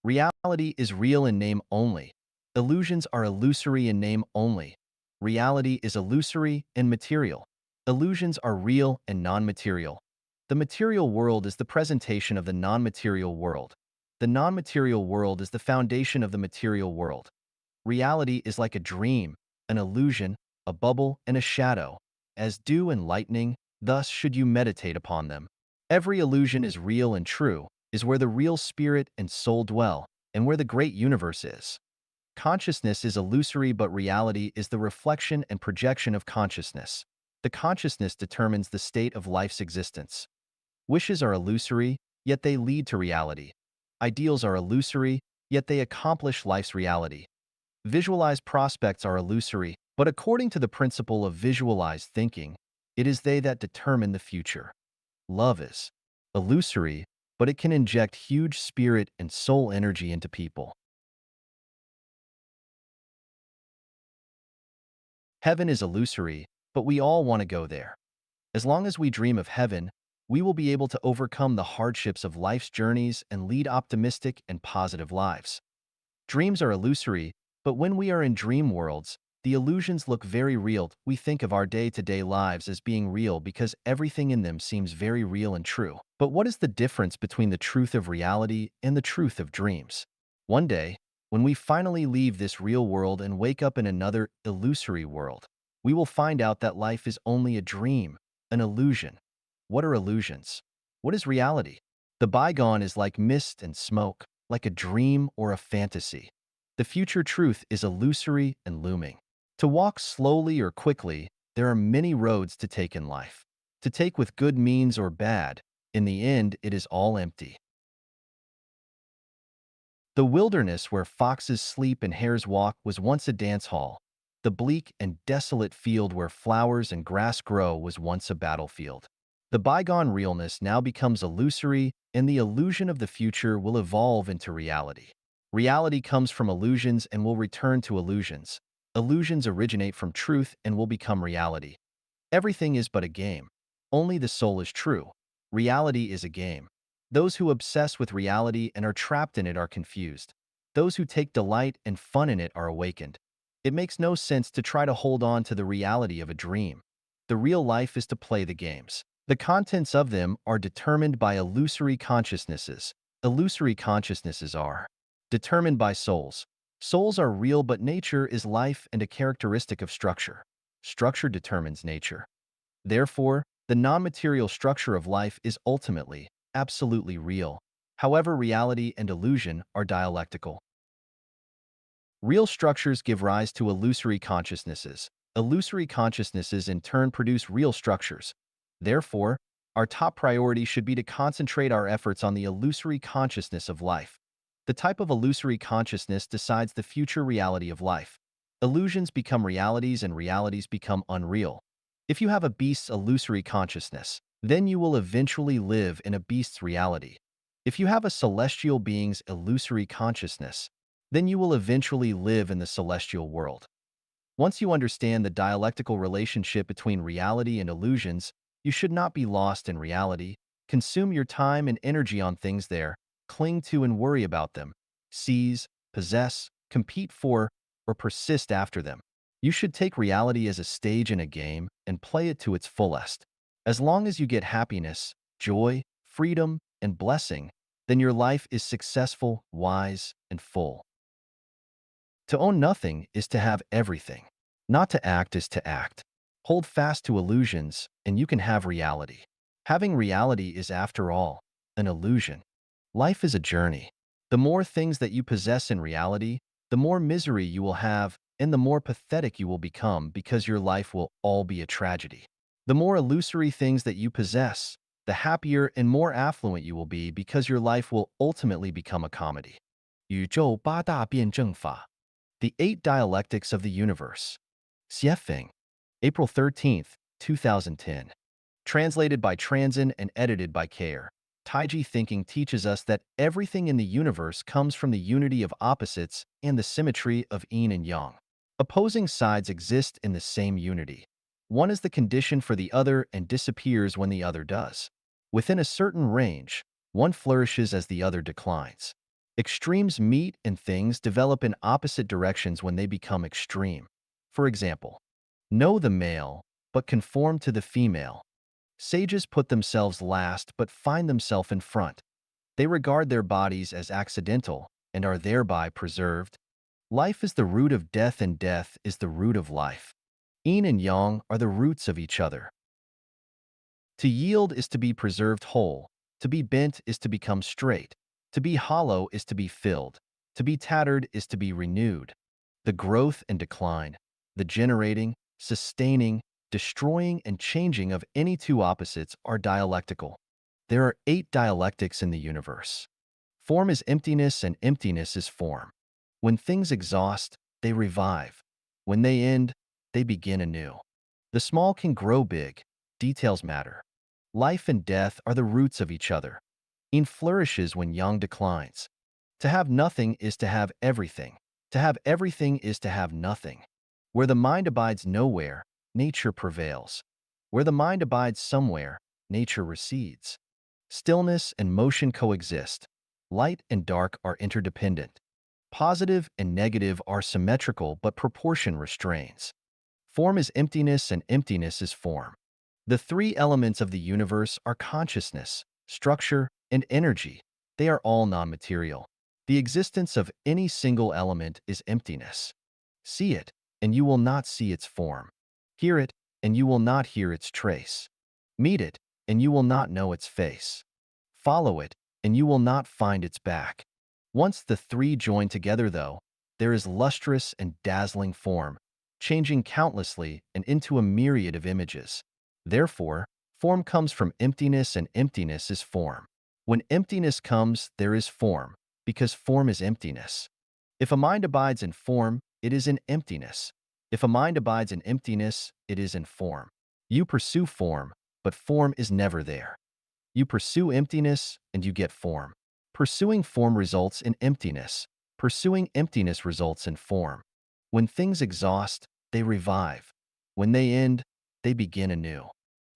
Reality is real in name only. Illusions are illusory in name only. Reality is illusory and material. Illusions are real and non-material. The material world is the presentation of the non-material world. The non-material world is the foundation of the material world. Reality is like a dream, an illusion, a bubble, and a shadow. As dew and lightning, thus should you meditate upon them. Every illusion is real and true, is where the real spirit and soul dwell, and where the great universe is. Consciousness is illusory, but reality is the reflection and projection of consciousness. The consciousness determines the state of life's existence. Wishes are illusory, yet they lead to reality. Ideals are illusory, yet they accomplish life's reality. Visualized prospects are illusory, but according to the principle of visualized thinking, it is they that determine the future. Love is illusory, but it can inject huge spirit and soul energy into people. Heaven is illusory, but we all want to go there. As long as we dream of heaven, we will be able to overcome the hardships of life's journeys and lead optimistic and positive lives. Dreams are illusory, but when we are in dream worlds, the illusions look very real. We think of our day-to-day lives as being real because everything in them seems very real and true. But what is the difference between the truth of reality and the truth of dreams? One day, when we finally leave this real world and wake up in another illusory world, we will find out that life is only a dream, an illusion. What are illusions? What is reality? The bygone is like mist and smoke, like a dream or a fantasy. The future truth is illusory and looming. To walk slowly or quickly, there are many roads to take in life. To take with good means or bad, in the end, it is all empty. The wilderness where foxes sleep and hares walk was once a dance hall. The bleak and desolate field where flowers and grass grow was once a battlefield. The bygone realness now becomes illusory, and the illusion of the future will evolve into reality. Reality comes from illusions and will return to illusions. Illusions originate from truth and will become reality. Everything is but a game. Only the soul is true. Reality is a game. Those who obsess with reality and are trapped in it are confused. Those who take delight and fun in it are awakened. It makes no sense to try to hold on to the reality of a dream. The real life is to play the games. The contents of them are determined by illusory consciousnesses. Illusory consciousnesses are determined by souls. Souls are real, but nature is life and a characteristic of structure. Structure determines nature. Therefore, the non-material structure of life is ultimately, absolutely real. However, reality and illusion are dialectical. Real structures give rise to illusory consciousnesses. Illusory consciousnesses in turn produce real structures. Therefore, our top priority should be to concentrate our efforts on the illusory consciousness of life. The type of illusory consciousness decides the future reality of life. Illusions become realities and realities become unreal. If you have a beast's illusory consciousness, then you will eventually live in a beast's reality. If you have a celestial being's illusory consciousness, then you will eventually live in the celestial world. Once you understand the dialectical relationship between reality and illusions, you should not be lost in reality. Consume your time and energy on things there, cling to and worry about them, seize, possess, compete for, or persist after them. You should take reality as a stage in a game and play it to its fullest. As long as you get happiness, joy, freedom, and blessing, then your life is successful, wise, and full. To own nothing is to have everything. Not to act is to act. Hold fast to illusions, and you can have reality. Having reality is, after all, an illusion. Life is a journey. The more things that you possess in reality, the more misery you will have, and the more pathetic you will become because your life will all be a tragedy. The more illusory things that you possess, the happier and more affluent you will be because your life will ultimately become a comedy. 宇宙八大辩证法 The Eight Dialectics of the Universe. Xiefeng. April 13th, 2010. Translated by Transin and edited by Kair. Taiji thinking teaches us that everything in the universe comes from the unity of opposites and the symmetry of yin and yang. Opposing sides exist in the same unity. One is the condition for the other and disappears when the other does. Within a certain range, one flourishes as the other declines. Extremes meet and things develop in opposite directions when they become extreme. For example, know the male, but conform to the female. Sages put themselves last but find themselves in front. They regard their bodies as accidental and are thereby preserved. Life is the root of death and death is the root of life. Yin and yang are the roots of each other. To yield is to be preserved whole. To be bent is to become straight. To be hollow is to be filled. To be tattered is to be renewed. The growth and decline, the generating, sustaining, destroying, and changing of any two opposites are dialectical. There are 8 dialectics in the universe. Form is emptiness and emptiness is form. When things exhaust, they revive. When they end, they begin anew. The small can grow big. Details matter. Life and death are the roots of each other. Yin flourishes when yang declines. To have nothing is to have everything. To have everything is to have nothing. Where the mind abides nowhere, nature prevails. Where the mind abides somewhere, nature recedes. Stillness and motion coexist. Light and dark are interdependent. Positive and negative are symmetrical, but proportion restrains. Form is emptiness and emptiness is form. The 3 elements of the universe are consciousness, structure, and energy. They are all non-material. The existence of any single element is emptiness. See it, and you will not see its form. Hear it, and you will not hear its trace. Meet it, and you will not know its face. Follow it, and you will not find its back. Once the 3 join together, though, there is lustrous and dazzling form, changing countlessly and into a myriad of images. Therefore, form comes from emptiness and emptiness is form. When emptiness comes, there is form, because form is emptiness. If a mind abides in form, it is in emptiness. If a mind abides in emptiness, it is in form. You pursue form, but form is never there. You pursue emptiness, and you get form. Pursuing form results in emptiness. Pursuing emptiness results in form. When things exhaust, they revive. When they end, they begin anew.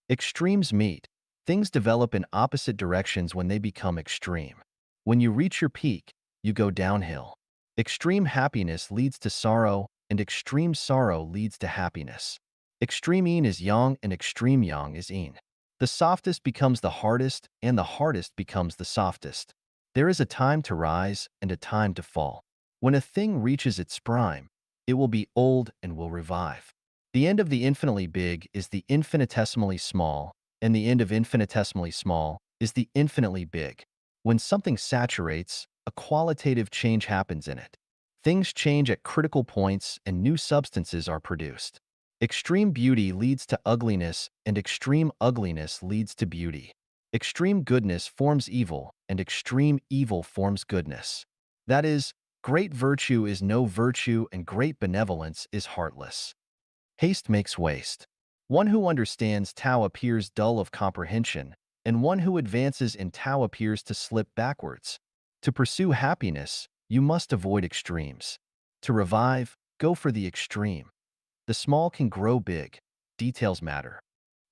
Extremes meet. Things develop in opposite directions when they become extreme. When you reach your peak, you go downhill. Extreme happiness leads to sorrow, and extreme sorrow leads to happiness. Extreme yin is yang, and extreme yang is yin. The softest becomes the hardest, and the hardest becomes the softest. There is a time to rise and a time to fall. When a thing reaches its prime, it will be old and will revive. The end of the infinitely big is the infinitesimally small, and the end of infinitesimally small is the infinitely big. When something saturates, a qualitative change happens in it. Things change at critical points and new substances are produced. Extreme beauty leads to ugliness, and extreme ugliness leads to beauty. Extreme goodness forms evil, and extreme evil forms goodness. That is, great virtue is no virtue, and great benevolence is heartless. Haste makes waste. One who understands Tao appears dull of comprehension, and one who advances in Tao appears to slip backwards. To pursue happiness, you must avoid extremes. To revive, go for the extreme. The small can grow big. Details matter.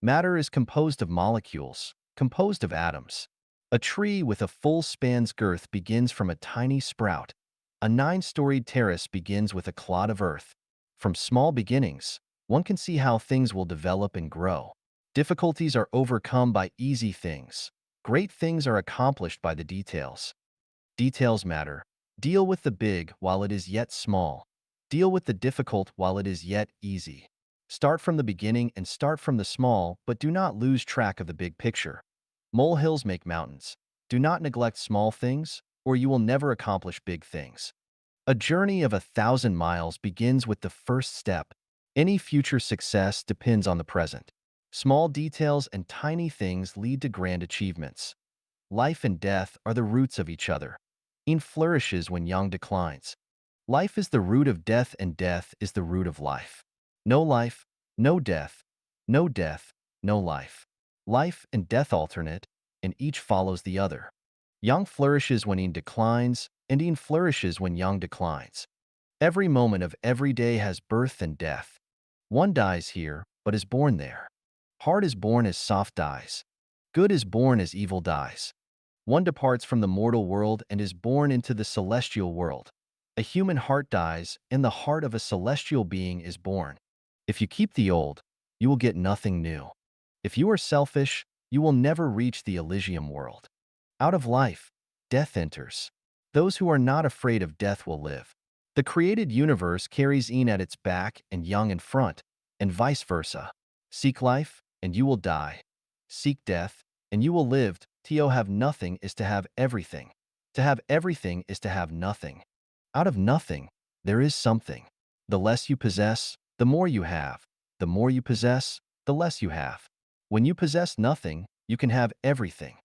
Matter is composed of molecules, composed of atoms. A tree with a full span's girth begins from a tiny sprout. A 9-storied terrace begins with a clod of earth. From small beginnings, one can see how things will develop and grow. Difficulties are overcome by easy things. Great things are accomplished by the details. Details matter. Deal with the big while it is yet small. Deal with the difficult while it is yet easy. Start from the beginning and start from the small, but do not lose track of the big picture. Molehills make mountains. Do not neglect small things, or you will never accomplish big things. A journey of 1,000 miles begins with the first step. Any future success depends on the present. Small details and tiny things lead to grand achievements. Life and death are the roots of each other. Yin flourishes when yang declines. Life is the root of death, and death is the root of life. No life, no death, no death, no life. Life and death alternate, and each follows the other. Yang flourishes when yin declines, and yin flourishes when yang declines. Every moment of every day has birth and death. One dies here, but is born there. Hard is born as soft dies. Good is born as evil dies. One departs from the mortal world and is born into the celestial world. A human heart dies, and the heart of a celestial being is born. If you keep the old, you will get nothing new. If you are selfish, you will never reach the Elysium world. Out of life, death enters. Those who are not afraid of death will live. The created universe carries yin at its back and yang in front, and vice versa. Seek life, and you will die. Seek death, and you will live. To have nothing is to have everything. To have everything is to have nothing. Out of nothing, there is something. The less you possess, the more you have. The more you possess, the less you have. When you possess nothing, you can have everything.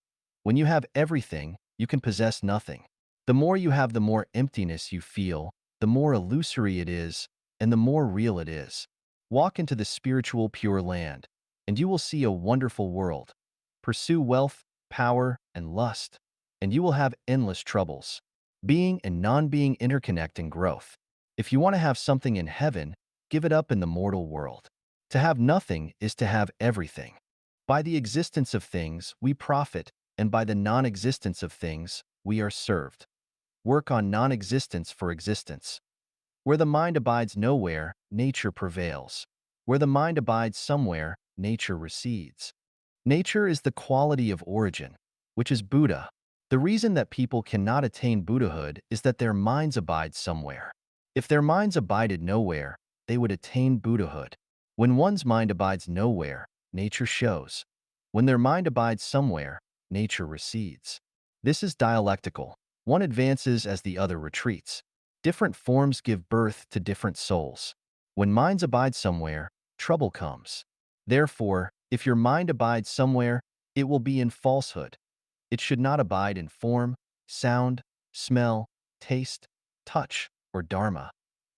When you have everything, you can possess nothing. The more you have, the more emptiness you feel, the more illusory it is, and the more real it is. Walk into the spiritual Pure Land, and you will see a wonderful world. Pursue wealth, power, and lust, and you will have endless troubles. Being and non-being interconnect in growth. If you want to have something in heaven, give it up in the mortal world. To have nothing is to have everything. By the existence of things, we profit, and by the non-existence of things, we are served. Work on non-existence for existence. Where the mind abides nowhere, nature prevails. Where the mind abides somewhere, nature recedes. Nature is the quality of origin, which is Buddha. The reason that people cannot attain Buddhahood is that their minds abide somewhere. If their minds abided nowhere, they would attain Buddhahood. When one's mind abides nowhere, nature shows. When their mind abides somewhere, nature recedes. This is dialectical. One advances as the other retreats. Different forms give birth to different souls. When minds abide somewhere, trouble comes. Therefore, if your mind abides somewhere, it will be in falsehood. It should not abide in form, sound, smell, taste, touch, or dharma.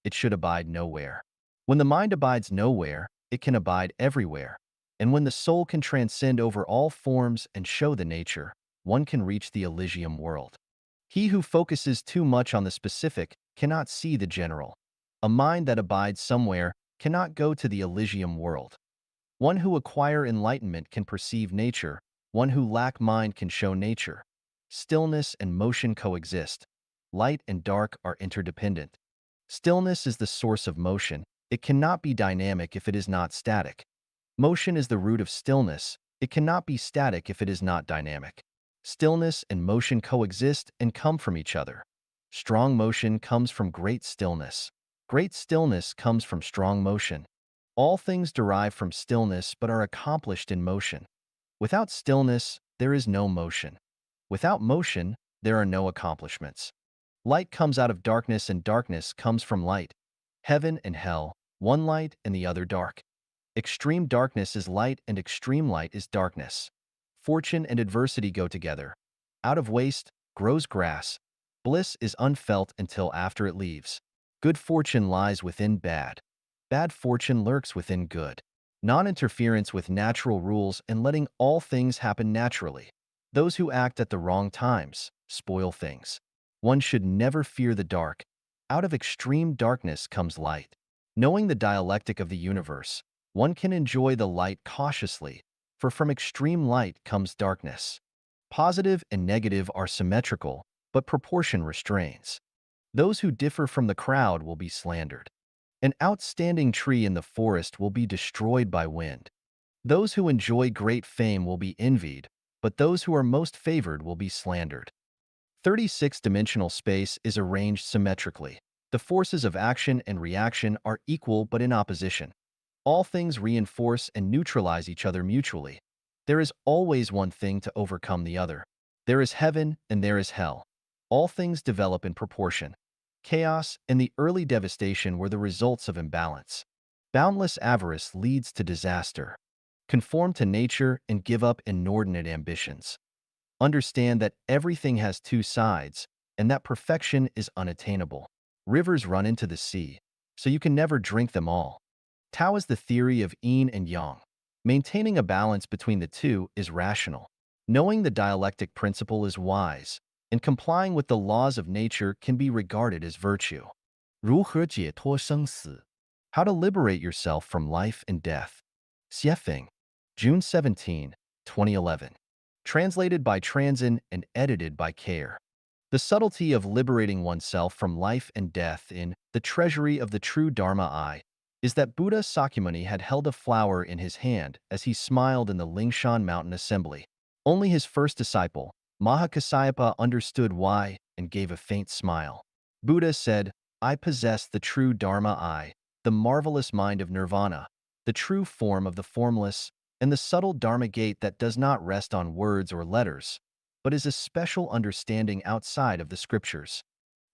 It should abide nowhere. When the mind abides nowhere, it can abide everywhere. And when the soul can transcend over all forms and show the nature, one can reach the Elysium world. He who focuses too much on the specific cannot see the general. A mind that abides somewhere cannot go to the Elysium world. One who acquire enlightenment can perceive nature. One who lack mind can show nature. Stillness and motion coexist. Light and dark are interdependent. Stillness is the source of motion. It cannot be dynamic if it is not static. Motion is the root of stillness. It cannot be static if it is not dynamic. Stillness and motion coexist and come from each other. Strong motion comes from great stillness. Great stillness comes from strong motion. All things derive from stillness but are accomplished in motion. Without stillness, there is no motion. Without motion, there are no accomplishments. Light comes out of darkness and darkness comes from light. Heaven and hell, one light and the other dark. Extreme darkness is light and extreme light is darkness. Fortune and adversity go together. Out of waste grows grass. Bliss is unfelt until after it leaves. Good fortune lies within bad. Bad fortune lurks within good. Non-interference with natural rules and letting all things happen naturally. Those who act at the wrong times spoil things. One should never fear the dark. Out of extreme darkness comes light. Knowing the dialectic of the universe, one can enjoy the light cautiously, for from extreme light comes darkness. Positive and negative are symmetrical, but proportion restrains. Those who differ from the crowd will be slandered. An outstanding tree in the forest will be destroyed by wind. Those who enjoy great fame will be envied, but those who are most favored will be slandered. 36-dimensional space is arranged symmetrically. The forces of action and reaction are equal but in opposition. All things reinforce and neutralize each other mutually. There is always one thing to overcome the other. There is heaven and there is hell. All things develop in proportion. Chaos and the early devastation were the results of imbalance. Boundless avarice leads to disaster. Conform to nature and give up inordinate ambitions. Understand that everything has two sides and that perfection is unattainable. Rivers run into the sea, so you can never drink them all. Tao is the theory of yin and yang. Maintaining a balance between the two is rational. Knowing the dialectic principle is wise, and complying with the laws of nature can be regarded as virtue. 如何解脱生死? How to liberate yourself from life and death. Xiefeng, June 17, 2011. Translated by Transin and edited by Care. The subtlety of liberating oneself from life and death in The Treasury of the True Dharma Eye is that Buddha Sakyamuni had held a flower in his hand as he smiled in the Lingshan Mountain Assembly. Only his first disciple, Mahakassapa, understood why and gave a faint smile. Buddha said, "I possess the true Dharma Eye, the marvelous mind of nirvana, the true form of the formless, and the subtle Dharma gate that does not rest on words or letters, but is a special understanding outside of the scriptures.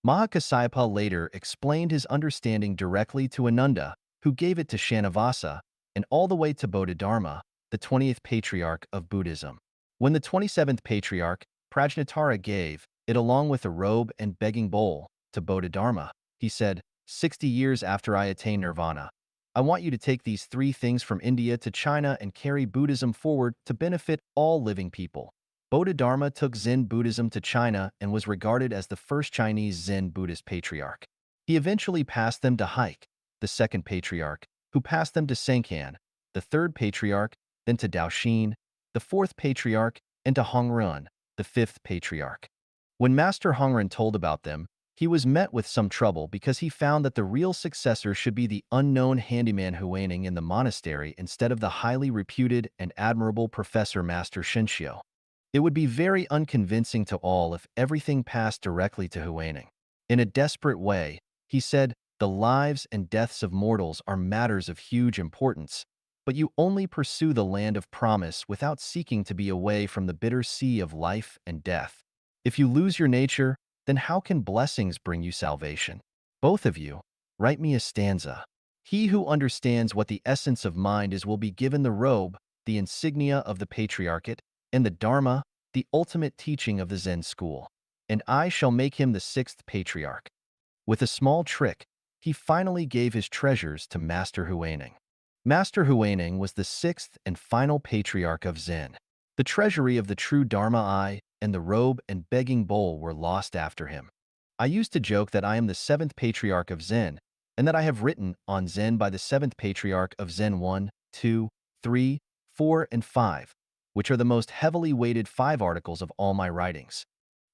Mahakasyapa later explained his understanding directly to Ananda, who gave it to Shanavasa, and all the way to Bodhidharma, the 20th patriarch of Buddhism. When the 27th patriarch, Prajnatara, gave it along with a robe and begging bowl to Bodhidharma, he said, 60 years after I attain nirvana, I want you to take these three things from India to China and carry Buddhism forward to benefit all living people. Bodhidharma took Zen Buddhism to China and was regarded as the first Chinese Zen Buddhist patriarch. He eventually passed them to Haik, the second patriarch, who passed them to Sankan, the third patriarch, then to Daoxin, the fourth patriarch, and to Hongrun, the fifth patriarch. When Master Hongrun told about them, he was met with some trouble because he found that the real successor should be the unknown handyman Huaining in the monastery instead of the highly reputed and admirable Professor Master Shenxiu. It would be very unconvincing to all if everything passed directly to Huaining. In a desperate way, he said, the lives and deaths of mortals are matters of huge importance, but you only pursue the land of promise without seeking to be away from the bitter sea of life and death. If you lose your nature, then how can blessings bring you salvation? Both of you, write me a stanza. He who understands what the essence of mind is will be given the robe, the insignia of the patriarchate, and the Dharma, the ultimate teaching of the Zen school. And I shall make him the sixth patriarch. With a small trick, he finally gave his treasures to Master Huaining. Master Huaining was the sixth and final patriarch of Zen. The treasury of the true Dharma I and the robe and begging bowl were lost after him. I used to joke that I am the seventh patriarch of Zen, and that I have written on Zen by the seventh patriarch of Zen 1, 2, 3, 4, and 5, which are the most heavily weighted 5 articles of all my writings.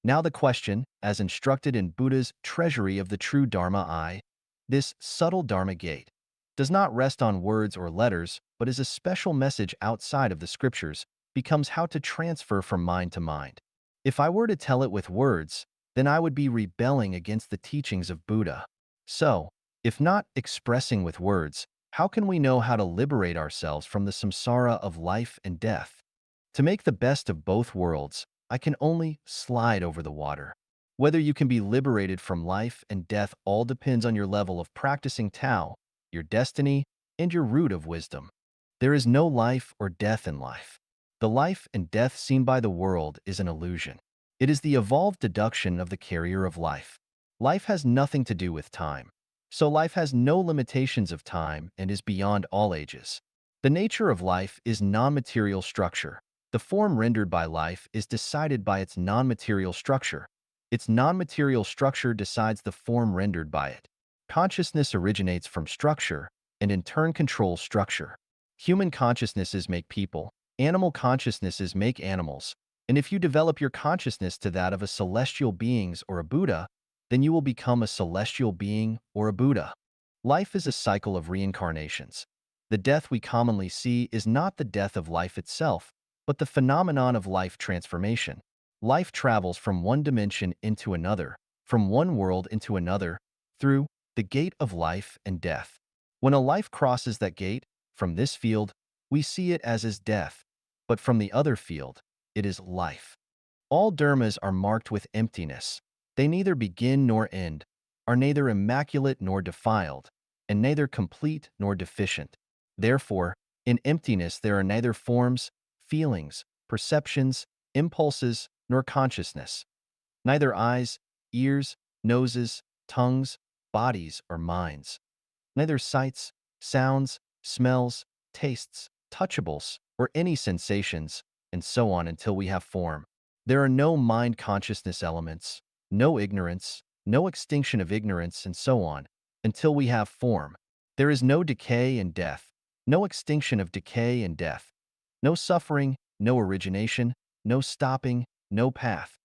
Now the question, as instructed in Buddha's treasury of the true Dharma I, this subtle Dharma gate, does not rest on words or letters, but is a special message outside of the scriptures, becomes how to transfer from mind to mind. If I were to tell it with words, then I would be rebelling against the teachings of Buddha. So, if not expressing with words, how can we know how to liberate ourselves from the samsara of life and death? To make the best of both worlds, I can only slide over the water. Whether you can be liberated from life and death all depends on your level of practicing Tao, your destiny, and your root of wisdom. There is no life or death in life. The life and death seen by the world is an illusion. It is the evolved deduction of the carrier of life. Life has nothing to do with time. So life has no limitations of time and is beyond all ages. The nature of life is non-material structure. The form rendered by life is decided by its non-material structure. Its non-material structure decides the form rendered by it. Consciousness originates from structure and in turn controls structure. Human consciousnesses make people, animal consciousnesses make animals, and if you develop your consciousness to that of a celestial being or a Buddha, then you will become a celestial being or a Buddha. Life is a cycle of reincarnations. The death we commonly see is not the death of life itself, but the phenomenon of life transformation. Life travels from one dimension into another, from one world into another, through the gate of life and death. When a life crosses that gate, from this field, we see it as is death, but from the other field, it is life. All dharmas are marked with emptiness. They neither begin nor end, are neither immaculate nor defiled, and neither complete nor deficient. Therefore, in emptiness there are neither forms, feelings, perceptions, impulses, nor consciousness. Neither eyes, ears, noses, tongues, bodies, or minds. Neither sights, sounds, smells, tastes, touchables, or any sensations, and so on until we have form. There are no mind consciousness elements, no ignorance, no extinction of ignorance, and so on, until we have form. There is no decay and death, no extinction of decay and death, no suffering, no origination, no stopping, no path,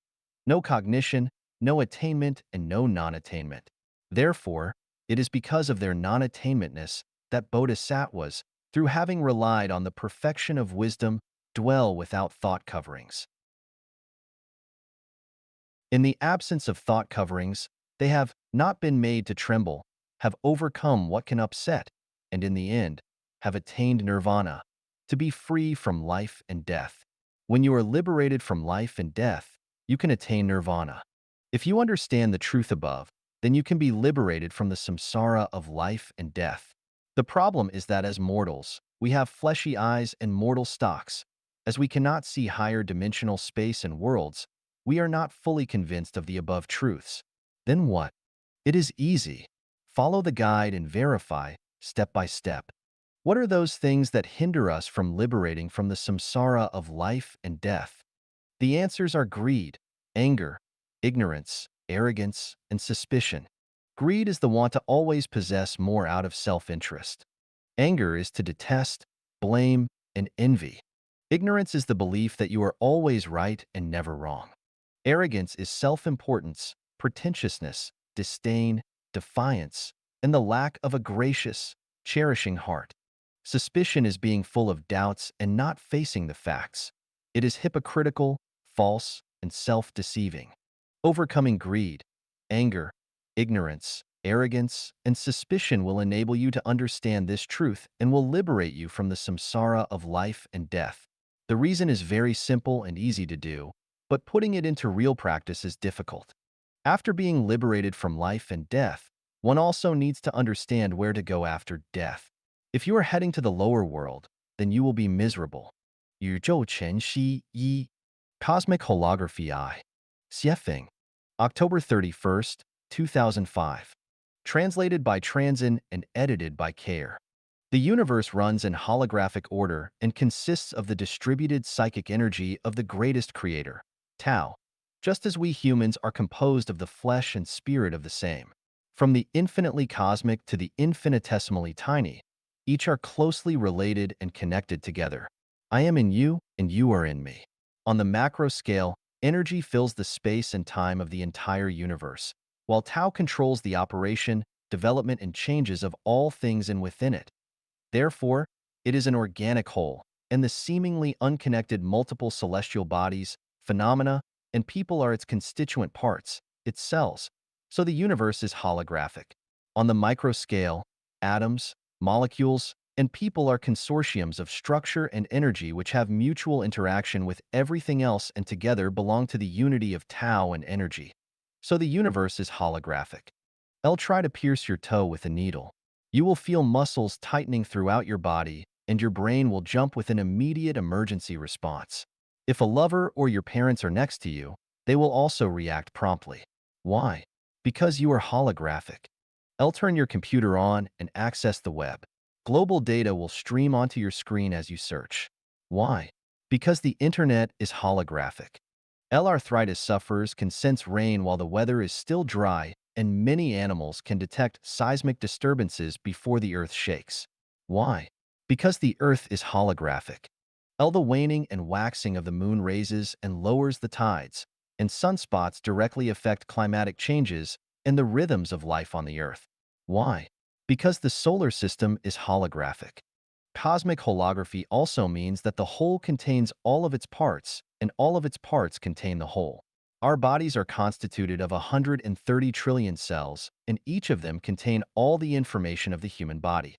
no cognition, no attainment, and no non-attainment. Therefore, it is because of their non-attainmentness that bodhisattvas, through having relied on the perfection of wisdom, dwell without thought coverings. In the absence of thought coverings, they have not been made to tremble, have overcome what can upset, and in the end, have attained nirvana, to be free from life and death. When you are liberated from life and death, you can attain nirvana. If you understand the truth above, then you can be liberated from the samsara of life and death. The problem is that as mortals, we have fleshy eyes and mortal stocks. As we cannot see higher dimensional space and worlds, we are not fully convinced of the above truths. Then what? It is easy. Follow the guide and verify, step by step. What are those things that hinder us from liberating from the samsara of life and death? The answers are greed, anger, ignorance, arrogance, and suspicion. Greed is the want to always possess more out of self-interest. Anger is to detest, blame, and envy. Ignorance is the belief that you are always right and never wrong. Arrogance is self-importance, pretentiousness, disdain, defiance, and the lack of a gracious, cherishing heart. Suspicion is being full of doubts and not facing the facts. It is hypocritical, false, and self-deceiving. Overcoming greed, anger, ignorance, arrogance, and suspicion will enable you to understand this truth and will liberate you from the samsara of life and death. The reason is very simple and easy to do, but putting it into real practice is difficult. After being liberated from life and death, one also needs to understand where to go after death. If you are heading to the lower world, then you will be miserable. 宇宙全息一 Cosmic Holography I. Xiefeng. October 31st, 2005. Translated by Transin and edited by Care. The universe runs in holographic order and consists of the distributed psychic energy of the greatest creator, Tao, just as we humans are composed of the flesh and spirit of the same. From the infinitely cosmic to the infinitesimally tiny, each are closely related and connected together. I am in you, and you are in me. On the macro scale, energy fills the space and time of the entire universe, while Tao controls the operation, development, and changes of all things in within it. Therefore, it is an organic whole, and the seemingly unconnected multiple celestial bodies, phenomena, and people are its constituent parts, its cells. So the universe is holographic. On the micro scale, atoms, molecules, and people are consortiums of structure and energy which have mutual interaction with everything else and together belong to the unity of Tao and energy. So the universe is holographic. I'll try to pierce your toe with a needle. You will feel muscles tightening throughout your body, and your brain will jump with an immediate emergency response. If a lover or your parents are next to you, they will also react promptly. Why? Because you are holographic. I'll turn your computer on and access the web. Global data will stream onto your screen as you search. Why? Because the internet is holographic. L-arthritis sufferers can sense rain while the weather is still dry, and many animals can detect seismic disturbances before the Earth shakes. Why? Because the Earth is holographic. L, the waning and waxing of the moon raises and lowers the tides, and sunspots directly affect climatic changes and the rhythms of life on the Earth. Why? Because the solar system is holographic. Cosmic holography also means that the whole contains all of its parts, and all of its parts contain the whole. Our bodies are constituted of 130 trillion cells, and each of them contain all the information of the human body.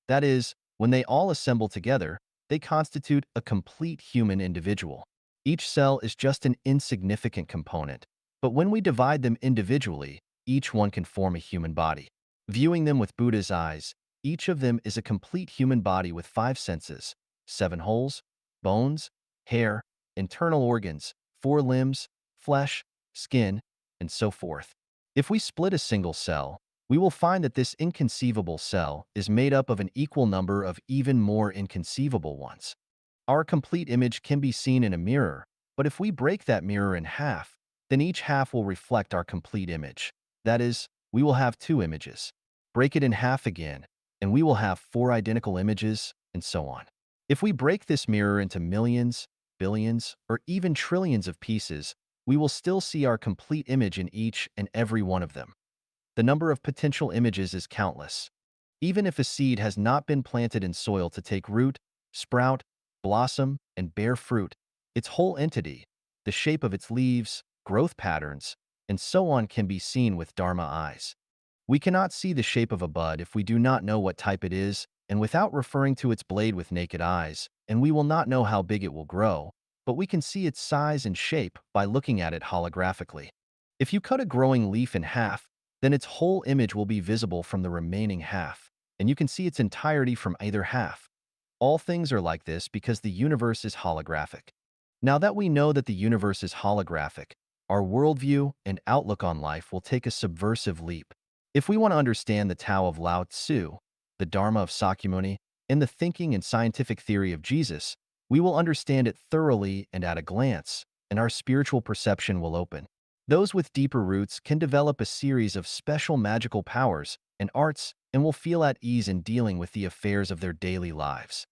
That is, when they all assemble together, they constitute a complete human individual. Each cell is just an insignificant component, but when we divide them individually, each one can form a human body. Viewing them with Buddha's eyes, each of them is a complete human body with 5 senses, 7 holes, bones, hair, internal organs, 4 limbs, flesh, skin, and so forth. If we split a single cell, we will find that this inconceivable cell is made up of an equal number of even more inconceivable ones. Our complete image can be seen in a mirror, but if we break that mirror in half, then each half will reflect our complete image. That is, we will have 2 images. Break it in half again, and we will have 4 identical images, and so on. If we break this mirror into millions, billions, or even trillions of pieces, we will still see our complete image in each and every one of them. The number of potential images is countless. Even if a seed has not been planted in soil to take root, sprout, blossom, and bear fruit, its whole entity, the shape of its leaves, growth patterns, and so on can be seen with Dharma eyes. We cannot see the shape of a bud if we do not know what type it is, and without referring to its blade with naked eyes, and we will not know how big it will grow, but we can see its size and shape by looking at it holographically. If you cut a growing leaf in half, then its whole image will be visible from the remaining half, and you can see its entirety from either half. All things are like this because the universe is holographic. Now that we know that the universe is holographic, our worldview and outlook on life will take a subversive leap. If we want to understand the Tao of Lao Tzu, the Dharma of Sakyamuni, and the thinking and scientific theory of Jesus, we will understand it thoroughly and at a glance, and our spiritual perception will open. Those with deeper roots can develop a series of special magical powers and arts and will feel at ease in dealing with the affairs of their daily lives.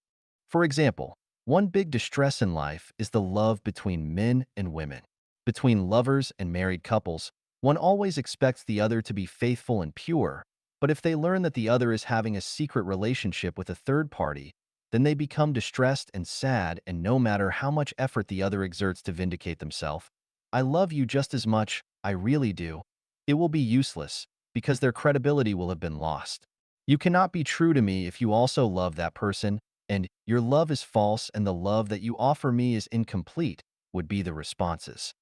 For example, one big distress in life is the love between men and women. Between lovers and married couples, one always expects the other to be faithful and pure, but if they learn that the other is having a secret relationship with a third party, then they become distressed and sad, and no matter how much effort the other exerts to vindicate themselves, I love you just as much, I really do, it will be useless, because their credibility will have been lost. You cannot be true to me if you also love that person, and your love is false and the love that you offer me is incomplete, would be the responses.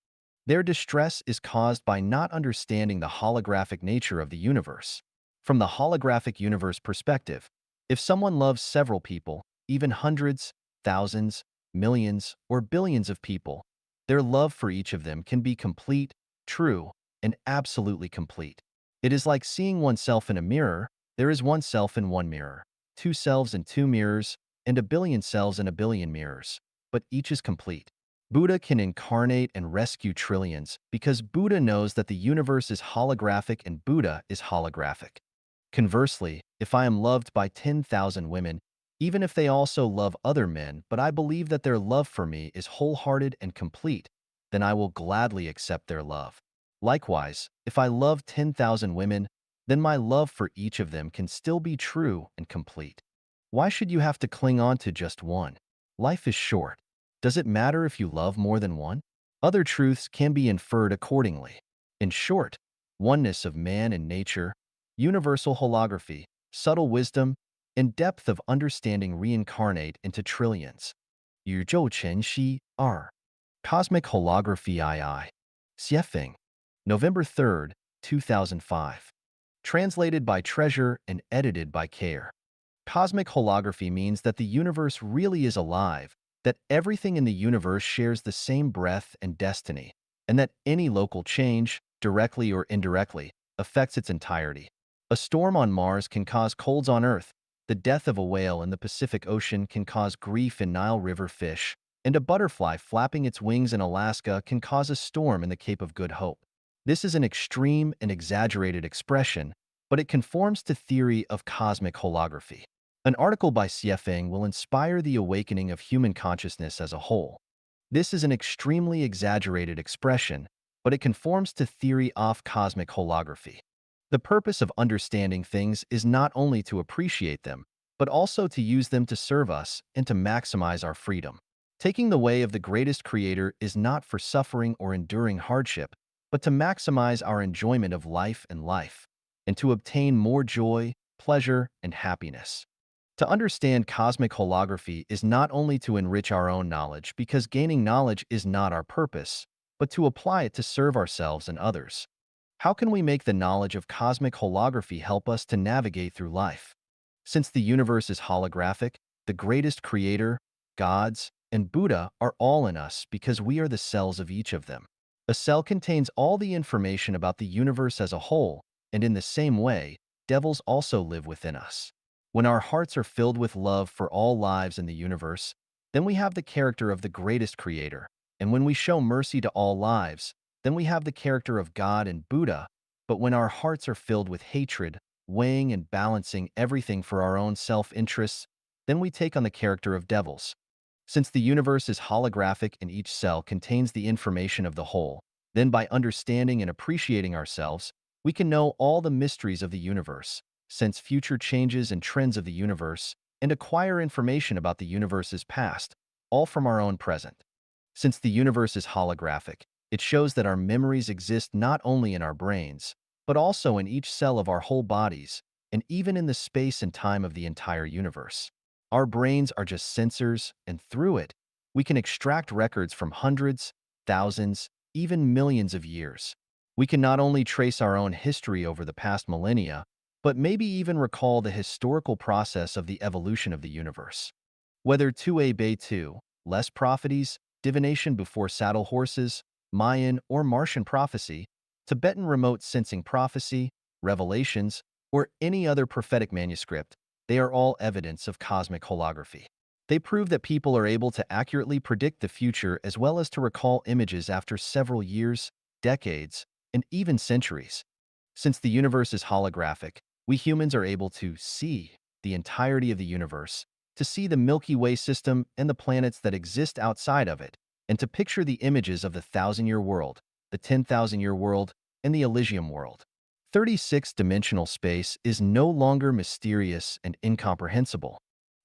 Their distress is caused by not understanding the holographic nature of the universe. From the holographic universe perspective, if someone loves several people, even hundreds, thousands, millions, or billions of people, their love for each of them can be complete, true, and absolutely complete. It is like seeing oneself in a mirror. There is one self in one mirror, two selves in two mirrors, and a billion selves in a billion mirrors, but each is complete. Buddha can incarnate and rescue trillions because Buddha knows that the universe is holographic and Buddha is holographic. Conversely, if I am loved by 10,000 women, even if they also love other men, but I believe that their love for me is wholehearted and complete, then I will gladly accept their love. Likewise, if I love 10,000 women, then my love for each of them can still be true and complete. Why should you have to cling on to just one? Life is short. Does it matter if you love more than one? Other truths can be inferred accordingly. In short, oneness of man and nature, universal holography, subtle wisdom, and depth of understanding reincarnate into trillions. 宇宙全息二 Cosmic Holography II. Xiefeng. November 3rd, 2005. Translated by Treasure and edited by Care. Cosmic holography means that the universe really is alive, that everything in the universe shares the same breath and destiny, and that any local change, directly or indirectly, affects its entirety. A storm on Mars can cause colds on Earth, the death of a whale in the Pacific Ocean can cause grief in Nile River fish, and a butterfly flapping its wings in Alaska can cause a storm in the Cape of Good Hope. This is an extreme and exaggerated expression, but it conforms to theory of cosmic holography. An article by Xiefeng will inspire the awakening of human consciousness as a whole. This is an extremely exaggerated expression, but it conforms to theory of cosmic holography. The purpose of understanding things is not only to appreciate them, but also to use them to serve us and to maximize our freedom. Taking the way of the greatest creator is not for suffering or enduring hardship, but to maximize our enjoyment of life and to obtain more joy, pleasure, and happiness. To understand cosmic holography is not only to enrich our own knowledge because gaining knowledge is not our purpose, but to apply it to serve ourselves and others. How can we make the knowledge of cosmic holography help us to navigate through life? Since the universe is holographic, the greatest creator, gods, and Buddha are all in us because we are the cells of each of them. A cell contains all the information about the universe as a whole, and in the same way, devils also live within us. When our hearts are filled with love for all lives in the universe, then we have the character of the greatest creator, and when we show mercy to all lives, then we have the character of God and Buddha, but when our hearts are filled with hatred, weighing and balancing everything for our own self-interests, then we take on the character of devils. Since the universe is holographic and each cell contains the information of the whole, then by understanding and appreciating ourselves, we can know all the mysteries of the universe, sense future changes and trends of the universe, and acquire information about the universe's past, all from our own present. Since the universe is holographic, it shows that our memories exist not only in our brains, but also in each cell of our whole bodies, and even in the space and time of the entire universe. Our brains are just sensors, and through it, we can extract records from hundreds, thousands, even millions of years. We can not only trace our own history over the past millennia, but maybe even recall the historical process of the evolution of the universe. Whether 2A Bay 2, less prophecies, divination before saddle horses, Mayan or Martian prophecy, Tibetan remote sensing prophecy, revelations, or any other prophetic manuscript, they are all evidence of cosmic holography. They prove that people are able to accurately predict the future as well as to recall images after several years, decades, and even centuries. Since the universe is holographic, we humans are able to see the entirety of the universe, to see the Milky Way system and the planets that exist outside of it, and to picture the images of the thousand-year world, the 10,000-year world, and the Elysium world. 36-dimensional space is no longer mysterious and incomprehensible.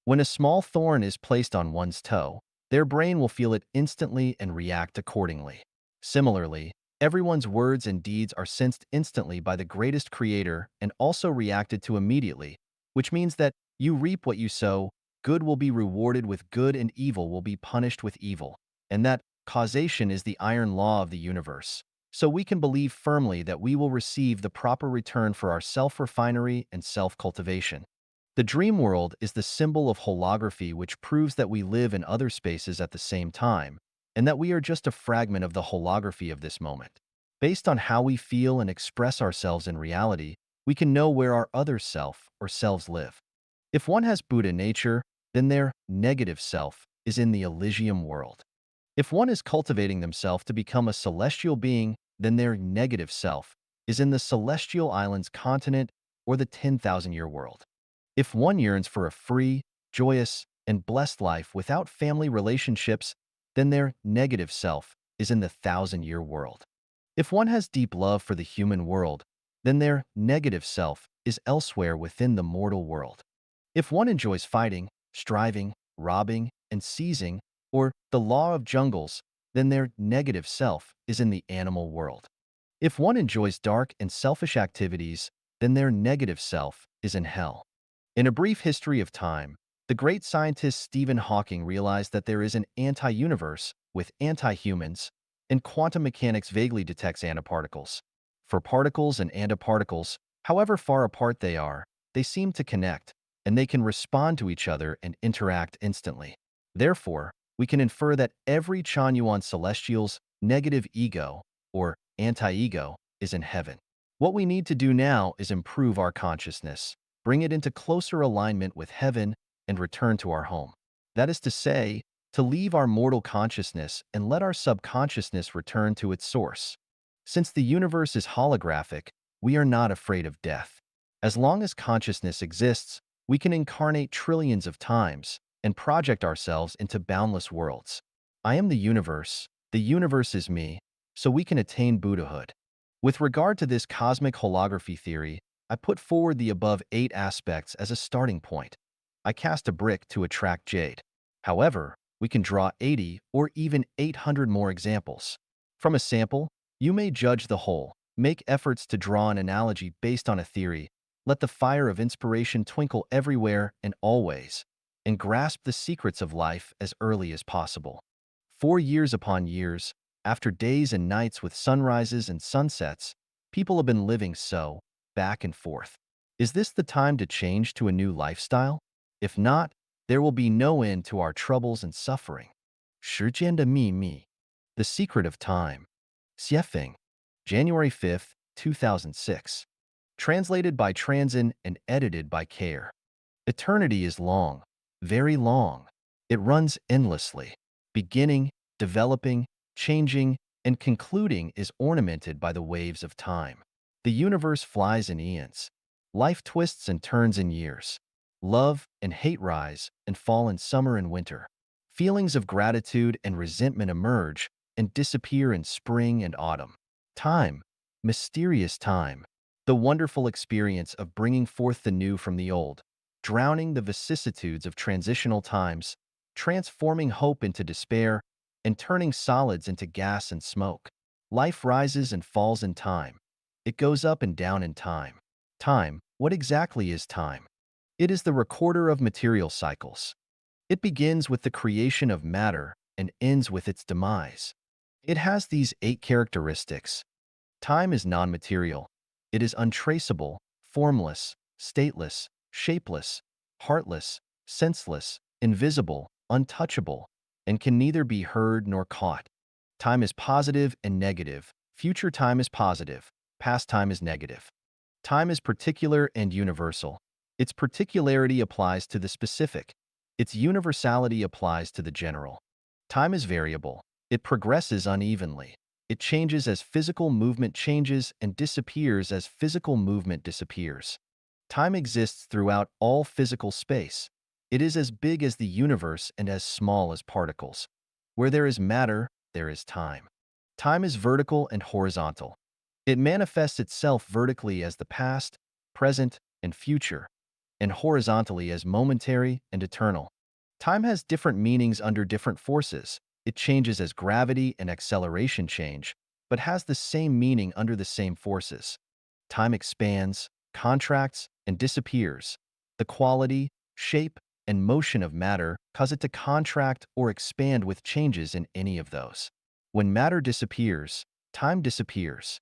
When a small thorn is placed on one's toe, their brain will feel it instantly and react accordingly. Similarly, everyone's words and deeds are sensed instantly by the greatest creator and also reacted to immediately, which means that you reap what you sow, good will be rewarded with good and evil will be punished with evil, and that causation is the iron law of the universe. So we can believe firmly that we will receive the proper return for our self-refinery and self-cultivation. The dream world is the symbol of holography which proves that we live in other spaces at the same time, and that we are just a fragment of the holography of this moment. Based on how we feel and express ourselves in reality, we can know where our other self or selves live. If one has Buddha nature, then their negative self is in the Elysium world. If one is cultivating themselves to become a celestial being, then their negative self is in the celestial islands continent or the 10,000-year world. If one yearns for a free, joyous, and blessed life without family relationships, then their negative self is in the thousand-year world. If one has deep love for the human world, then their negative self is elsewhere within the mortal world. If one enjoys fighting, striving, robbing, and seizing, or the law of jungles, then their negative self is in the animal world. If one enjoys dark and selfish activities, then their negative self is in hell. In a brief history of time, the great scientist Stephen Hawking realized that there is an anti-universe with anti-humans, and quantum mechanics vaguely detects antiparticles. For particles and antiparticles, however far apart they seem to connect, and they can respond to each other and interact instantly. Therefore, we can infer that every Chanyuan celestial's negative ego, or anti-ego, is in heaven. What we need to do now is improve our consciousness, bring it into closer alignment with heaven, and return to our home. That is to say, to leave our mortal consciousness and let our subconsciousness return to its source. Since the universe is holographic, we are not afraid of death. As long as consciousness exists, we can incarnate trillions of times and project ourselves into boundless worlds. I am the universe is me, so we can attain Buddhahood. With regard to this cosmic holography theory, I put forward the above 8 aspects as a starting point. I cast a brick to attract jade. However, we can draw 80 or even 800 more examples. From a sample, you may judge the whole, make efforts to draw an analogy based on a theory, let the fire of inspiration twinkle everywhere and always, and grasp the secrets of life as early as possible. For years upon years, after days and nights with sunrises and sunsets, people have been living so, back and forth. Is this the time to change to a new lifestyle? If not, there will be no end to our troubles and suffering. 时间的秘密, The Secret of Time. Xiefeng, January 5, 2006. Translated by Transin and edited by Care. Eternity is long, very long. It runs endlessly. Beginning, developing, changing, and concluding is ornamented by the waves of time. The universe flies in eons. Life twists and turns in years. Love and hate rise and fall in summer and winter. Feelings of gratitude and resentment emerge and disappear in spring and autumn. Time, mysterious time, the wonderful experience of bringing forth the new from the old, drowning the vicissitudes of transitional times, transforming hope into despair, and turning solids into gas and smoke. Life rises and falls in time. It goes up and down in time. Time, what exactly is time? It is the recorder of material cycles. It begins with the creation of matter and ends with its demise. It has these 8 characteristics. Time is non-material. It is untraceable, formless, stateless, shapeless, heartless, senseless, invisible, untouchable, and can neither be heard nor caught. Time is positive and negative. Future time is positive. Past time is negative. Time is particular and universal. Its particularity applies to the specific. Its universality applies to the general. Time is variable. It progresses unevenly. It changes as physical movement changes and disappears as physical movement disappears. Time exists throughout all physical space. It is as big as the universe and as small as particles. Where there is matter, there is time. Time is vertical and horizontal. It manifests itself vertically as the past, present, and future, and horizontally as momentary and eternal. Time has different meanings under different forces. It changes as gravity and acceleration change, but has the same meaning under the same forces. Time expands, contracts, and disappears. The quality, shape, and motion of matter cause it to contract or expand with changes in any of those. When matter disappears, time disappears.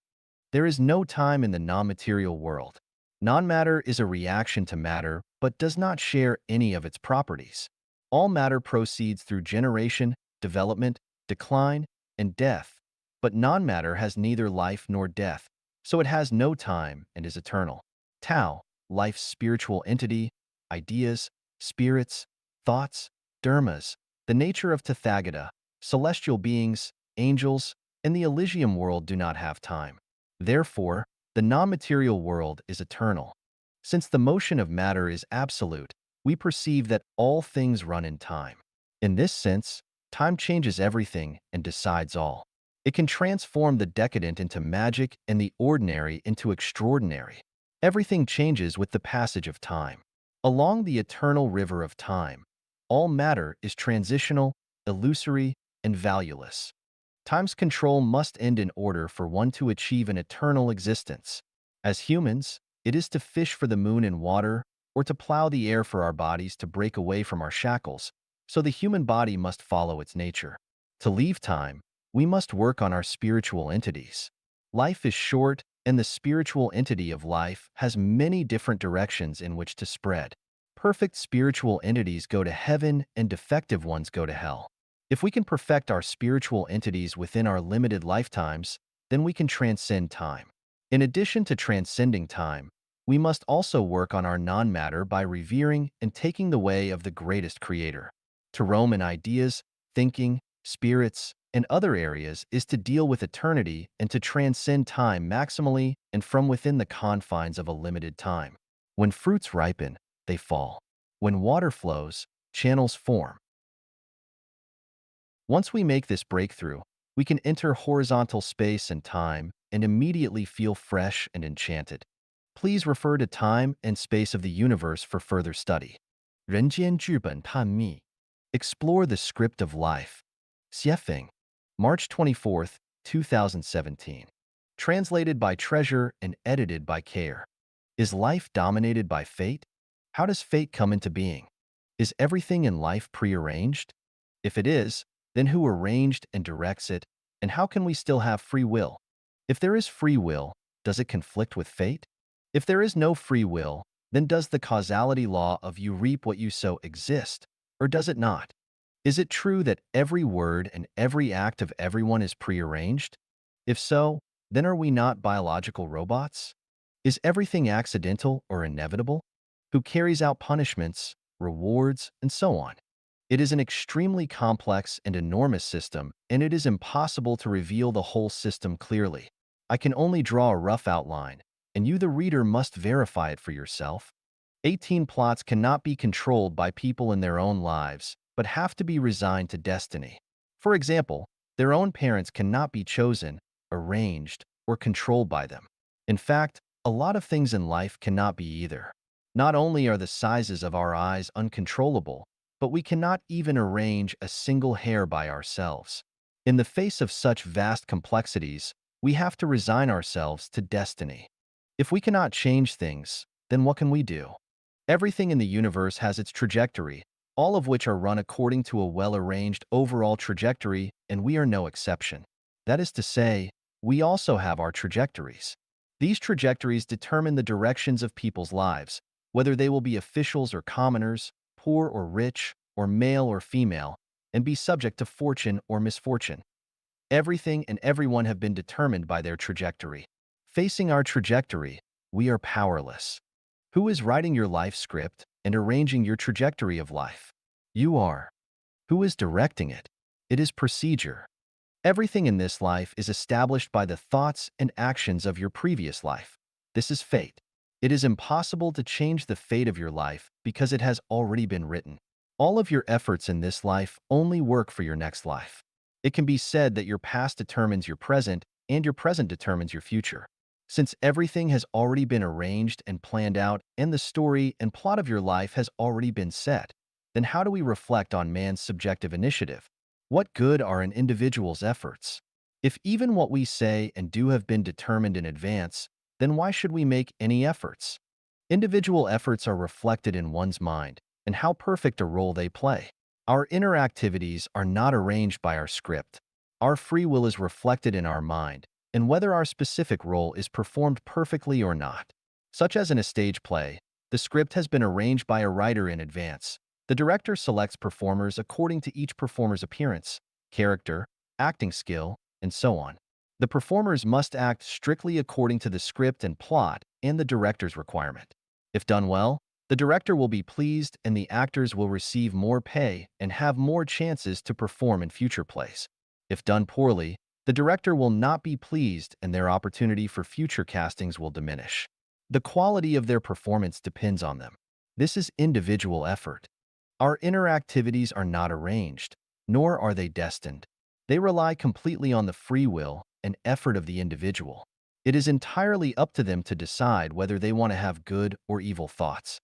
There is no time in the non-material world. Non-matter is a reaction to matter but does not share any of its properties. All matter proceeds through generation, development, decline, and death, but non-matter has neither life nor death, so it has no time and is eternal. Tao, life's spiritual entity, ideas, spirits, thoughts, dharmas, the nature of Tathagata, celestial beings, angels, and the Elysium world do not have time. Therefore, the non-material world is eternal. Since the motion of matter is absolute, we perceive that all things run in time. In this sense, time changes everything and decides all. It can transform the decadent into magic and the ordinary into extraordinary. Everything changes with the passage of time. Along the eternal river of time, all matter is transitional, illusory, and valueless. Time's control must end in order for one to achieve an eternal existence. As humans, it is to fish for the moon in water or to plow the air for our bodies to break away from our shackles, so the human body must follow its nature. To leave time, we must work on our spiritual entities. Life is short, and the spiritual entity of life has many different directions in which to spread. Perfect spiritual entities go to heaven and defective ones go to hell. If we can perfect our spiritual entities within our limited lifetimes, then we can transcend time. In addition to transcending time, we must also work on our non-matter by revering and taking the way of the greatest creator. To roam in ideas, thinking, spirits, and other areas is to deal with eternity and to transcend time maximally and from within the confines of a limited time. When fruits ripen, they fall. When water flows, channels form. Once we make this breakthrough, we can enter horizontal space and time and immediately feel fresh and enchanted. Please refer to Time and Space of the Universe for further study. 人间剧本探秘 Explore the Script of Life. Xiefeng, March 24th, 2017. Translated by Treasure and edited by Care. Is life dominated by fate? How does fate come into being? Is everything in life prearranged? If it is, then who arranged and directs it, and how can we still have free will? If there is free will, does it conflict with fate? If there is no free will, then does the causality law of you reap what you sow exist, or does it not? Is it true that every word and every act of everyone is prearranged? If so, then are we not biological robots? Is everything accidental or inevitable? Who carries out punishments, rewards, and so on? It is an extremely complex and enormous system, and it is impossible to reveal the whole system clearly. I can only draw a rough outline, and you, the reader, must verify it for yourself. 18 plots cannot be controlled by people in their own lives, but have to be resigned to destiny. For example, their own parents cannot be chosen, arranged, or controlled by them. In fact, a lot of things in life cannot be either. Not only are the sizes of our eyes uncontrollable, but we cannot even arrange a single hair by ourselves. In the face of such vast complexities, we have to resign ourselves to destiny. If we cannot change things, then what can we do? Everything in the universe has its trajectory, all of which are run according to a well-arranged overall trajectory, and we are no exception. That is to say, we also have our trajectories. These trajectories determine the directions of people's lives, whether they will be officials or commoners, poor or rich, or male or female, and be subject to fortune or misfortune. Everything and everyone have been determined by their trajectory. Facing our trajectory, we are powerless. Who is writing your life script and arranging your trajectory of life? You are. Who is directing it? It is procedure. Everything in this life is established by the thoughts and actions of your previous life. This is fate. It is impossible to change the fate of your life because it has already been written. All of your efforts in this life only work for your next life. It can be said that your past determines your present and your present determines your future. Since everything has already been arranged and planned out and the story and plot of your life has already been set, then how do we reflect on man's subjective initiative? What good are an individual's efforts? If even what we say and do have been determined in advance, then why should we make any efforts? Individual efforts are reflected in one's mind and how perfect a role they play. Our inner activities are not arranged by our script. Our free will is reflected in our mind, and whether our specific role is performed perfectly or not. Such as in a stage play, the script has been arranged by a writer in advance. The director selects performers according to each performer's appearance, character, acting skill, and so on. The performers must act strictly according to the script and plot and the director's requirement. If done well, the director will be pleased and the actors will receive more pay and have more chances to perform in future plays. If done poorly, the director will not be pleased and their opportunity for future castings will diminish. The quality of their performance depends on them. This is individual effort. Our inner activities are not arranged, nor are they destined. They rely completely on the free will and effort of the individual. It is entirely up to them to decide whether they want to have good or evil thoughts.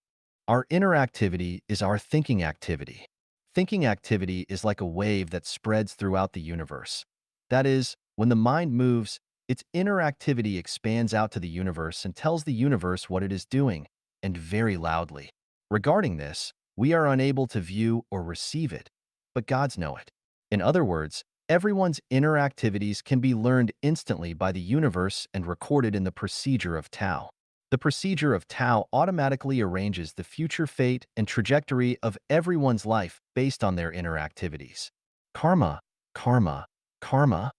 Our inner activity is our thinking activity. Thinking activity is like a wave that spreads throughout the universe. That is, when the mind moves, its inner activity expands out to the universe and tells the universe what it is doing, and very loudly. Regarding this, we are unable to view or receive it, but gods know it. In other words, everyone's inner activities can be learned instantly by the universe and recorded in the procedure of Tao. The procedure of Tao automatically arranges the future fate and trajectory of everyone's life based on their inner activities. Karma, karma, karma.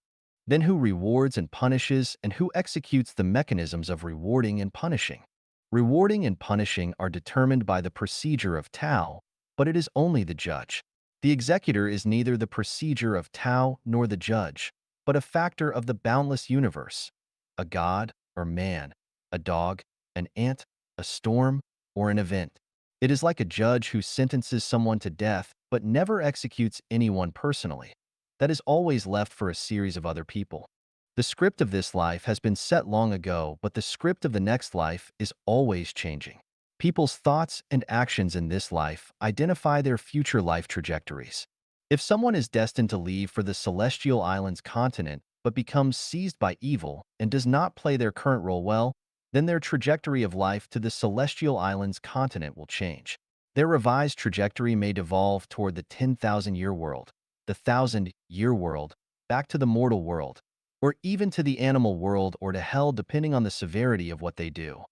Then who rewards and punishes and who executes the mechanisms of rewarding and punishing? Rewarding and punishing are determined by the procedure of Tao, but it is only the judge. The executor is neither the procedure of Tao nor the judge, but a factor of the boundless universe, a god or man, a dog, an ant, a storm, or an event. It is like a judge who sentences someone to death but never executes anyone personally. That is always left for a series of other people. The script of this life has been set long ago, but the script of the next life is always changing. People's thoughts and actions in this life identify their future life trajectories. If someone is destined to leave for the Celestial Islands continent but becomes seized by evil and does not play their current role well, then their trajectory of life to the Celestial Islands continent will change. Their revised trajectory may devolve toward the 10,000-year world, the 1,000-year world, back to the mortal world, or even to the animal world or to hell depending on the severity of what they do.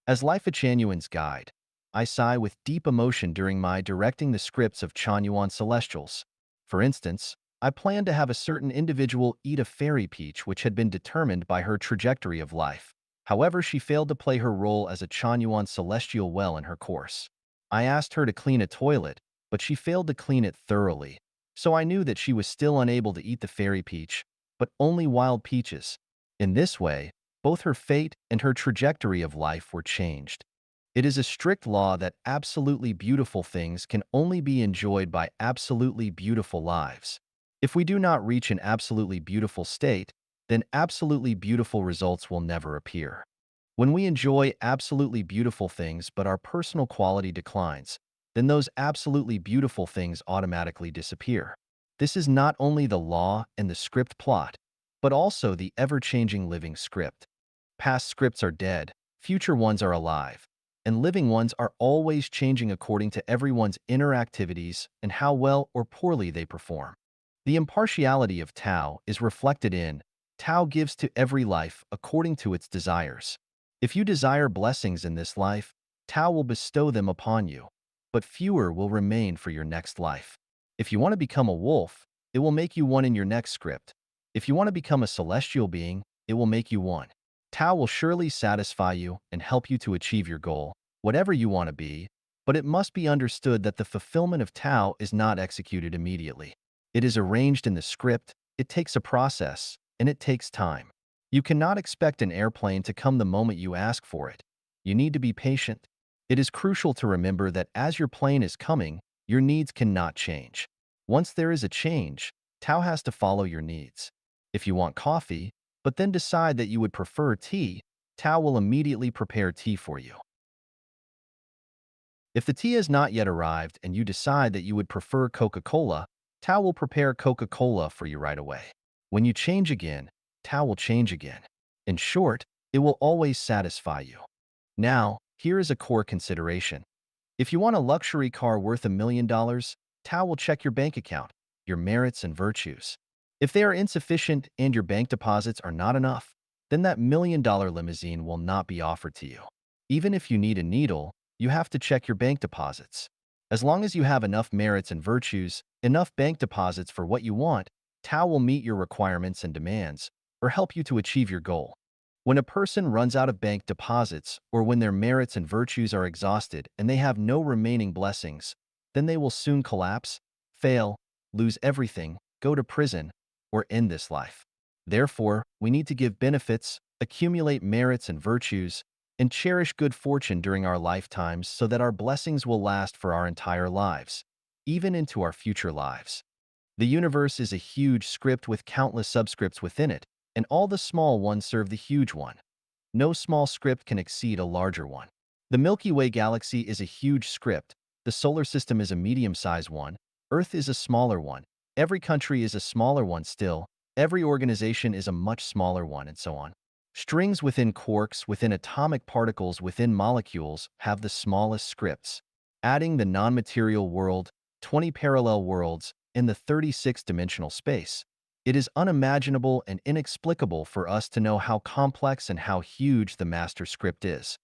As Life a Chanyuan's guide, I sigh with deep emotion during my directing the scripts of Chanyuan Celestials. For instance, I planned to have a certain individual eat a fairy peach which had been determined by her trajectory of life. However, she failed to play her role as a Chanyuan Celestial well in her course. I asked her to clean a toilet, but she failed to clean it thoroughly, so I knew that she was still unable to eat the fairy peach, but only wild peaches. In this way, both her fate and her trajectory of life were changed. It is a strict law that absolutely beautiful things can only be enjoyed by absolutely beautiful lives. If we do not reach an absolutely beautiful state, then absolutely beautiful results will never appear. When we enjoy absolutely beautiful things but our personal quality declines, then those absolutely beautiful things automatically disappear. This is not only the law and the script plot, but also the ever-changing living script. Past scripts are dead, future ones are alive, and living ones are always changing according to everyone's inner activities and how well or poorly they perform. The impartiality of Tao is reflected in Tao gives to every life according to its desires. If you desire blessings in this life, Tao will bestow them upon you, but fewer will remain for your next life. If you want to become a wolf, it will make you one in your next script. If you want to become a celestial being, it will make you one. Tao will surely satisfy you and help you to achieve your goal, whatever you want to be, but it must be understood that the fulfillment of Tao is not executed immediately. It is arranged in the script, it takes a process, and it takes time. You cannot expect an airplane to come the moment you ask for it. You need to be patient. It is crucial to remember that as your plane is coming, your needs cannot change. Once there is a change, Tao has to follow your needs. If you want coffee, but then decide that you would prefer tea, Tao will immediately prepare tea for you. If the tea has not yet arrived and you decide that you would prefer Coca-Cola, Tao will prepare Coca-Cola for you right away. When you change again, Tao will change again. In short, it will always satisfy you. Now, here is a core consideration. If you want a luxury car worth $1 million, Tao will check your bank account, your merits and virtues. If they are insufficient and your bank deposits are not enough, then that $1 million limousine will not be offered to you. Even if you need a needle, you have to check your bank deposits. As long as you have enough merits and virtues, enough bank deposits for what you want, Tao will meet your requirements and demands, or help you to achieve your goal. When a person runs out of bank deposits, or when their merits and virtues are exhausted and they have no remaining blessings, then they will soon collapse, fail, lose everything, go to prison, or end this life. Therefore, we need to give benefits, accumulate merits and virtues, and cherish good fortune during our lifetimes so that our blessings will last for our entire lives, even into our future lives. The universe is a huge script with countless subscripts within it, and all the small ones serve the huge one. No small script can exceed a larger one. The Milky Way galaxy is a huge script, the solar system is a medium-sized one, Earth is a smaller one, every country is a smaller one still, every organization is a much smaller one, and so on. Strings within quarks, within atomic particles, within molecules have the smallest scripts. Adding the non-material world, 20 parallel worlds, in the 36-dimensional space. It is unimaginable and inexplicable for us to know how complex and how huge the master script is.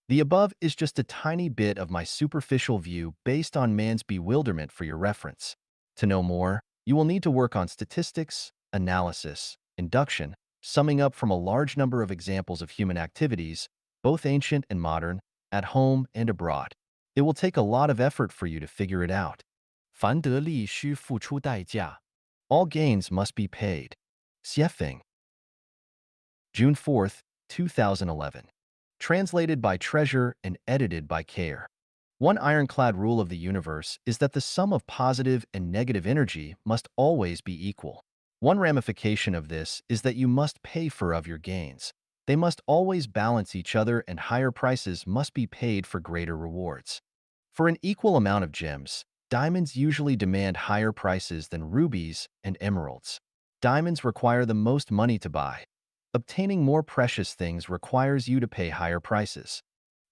The above is just a tiny bit of my superficial view based on man's bewilderment for your reference. To know more, you will need to work on statistics, analysis, induction, summing up from a large number of examples of human activities, both ancient and modern, at home and abroad. It will take a lot of effort for you to figure it out. 凡得利需付出代价. All gains must be paid. Xiefeng. June 4th, 2011. Translated by Treasure and edited by Care. One ironclad rule of the universe is that the sum of positive and negative energy must always be equal. One ramification of this is that you must pay for of your gains. They must always balance each other and higher prices must be paid for greater rewards. For an equal amount of gems, diamonds usually demand higher prices than rubies and emeralds. Diamonds require the most money to buy. Obtaining more precious things requires you to pay higher prices.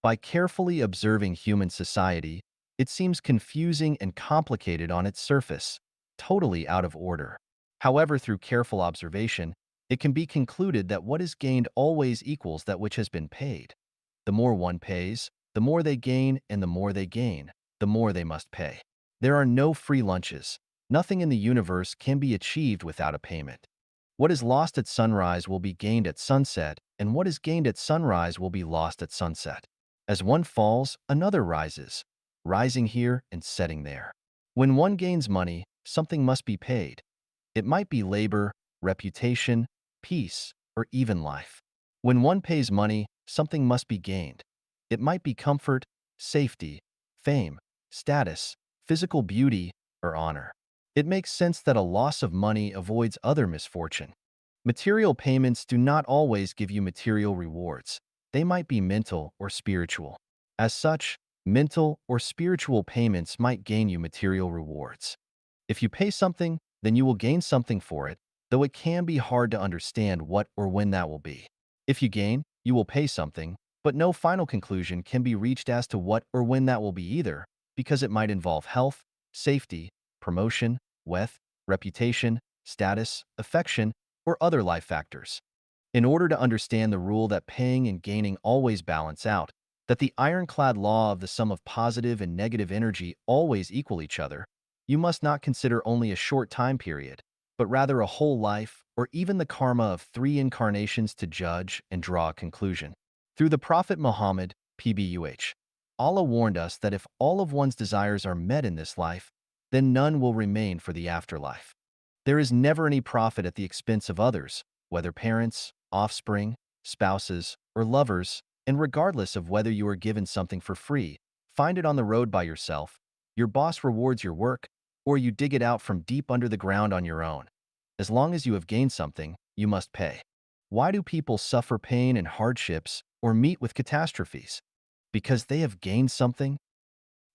By carefully observing human society, it seems confusing and complicated on its surface, totally out of order. However, through careful observation, it can be concluded that what is gained always equals that which has been paid. The more one pays, the more they gain, and the more they gain, the more they must pay. There are no free lunches. Nothing in the universe can be achieved without a payment. What is lost at sunrise will be gained at sunset, and what is gained at sunrise will be lost at sunset. As one falls, another rises, rising here and setting there. When one gains money, something must be paid. It might be labor, reputation, peace, or even life. When one pays money, something must be gained. It might be comfort, safety, fame, status, physical beauty, or honor. It makes sense that a loss of money avoids other misfortune. Material payments do not always give you material rewards. They might be mental or spiritual. As such, mental or spiritual payments might gain you material rewards. If you pay something, then you will gain something for it, though it can be hard to understand what or when that will be. If you gain, you will pay something, But no final conclusion can be reached as to what or when that will be either, because it might involve health, safety, promotion, wealth, reputation, status, affection, or other life factors. In order to understand the rule that paying and gaining always balance out, that the ironclad law of the sum of positive and negative energy always equal each other, you must not consider only a short time period, but rather a whole life or even the karma of 3 incarnations to judge and draw a conclusion. Through the Prophet Muhammad, PBUH, Allah warned us that if all of one's desires are met in this life, then none will remain for the afterlife. There is never any profit at the expense of others, whether parents, offspring, spouses, or lovers, and regardless of whether you are given something for free, find it on the road by yourself, your boss rewards your work, or you dig it out from deep under the ground on your own. As long as you have gained something, you must pay. Why do people suffer pain and hardships or meet with catastrophes? Because they have gained something?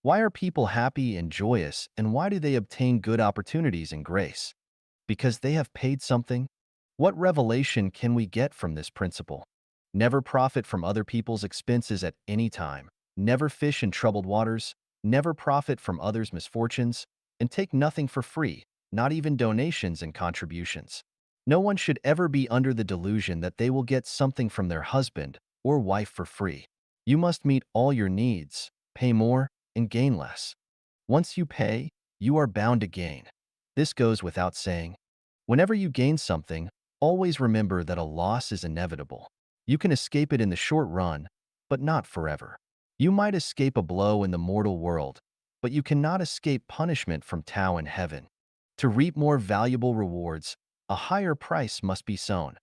Why are people happy and joyous, and why do they obtain good opportunities and grace? Because they have paid something? What revelation can we get from this principle? Never profit from other people's expenses at any time. Never fish in troubled waters. Never profit from others' misfortunes. And take nothing for free, not even donations and contributions. No one should ever be under the delusion that they will get something from their husband or wife for free. You must meet all your needs, pay more, and gain less. Once you pay, you are bound to gain. This goes without saying. Whenever you gain something, always remember that a loss is inevitable. You can escape it in the short run, but not forever. You might escape a blow in the mortal world, but you cannot escape punishment from Tao in heaven. To reap more valuable rewards, a higher price must be sown.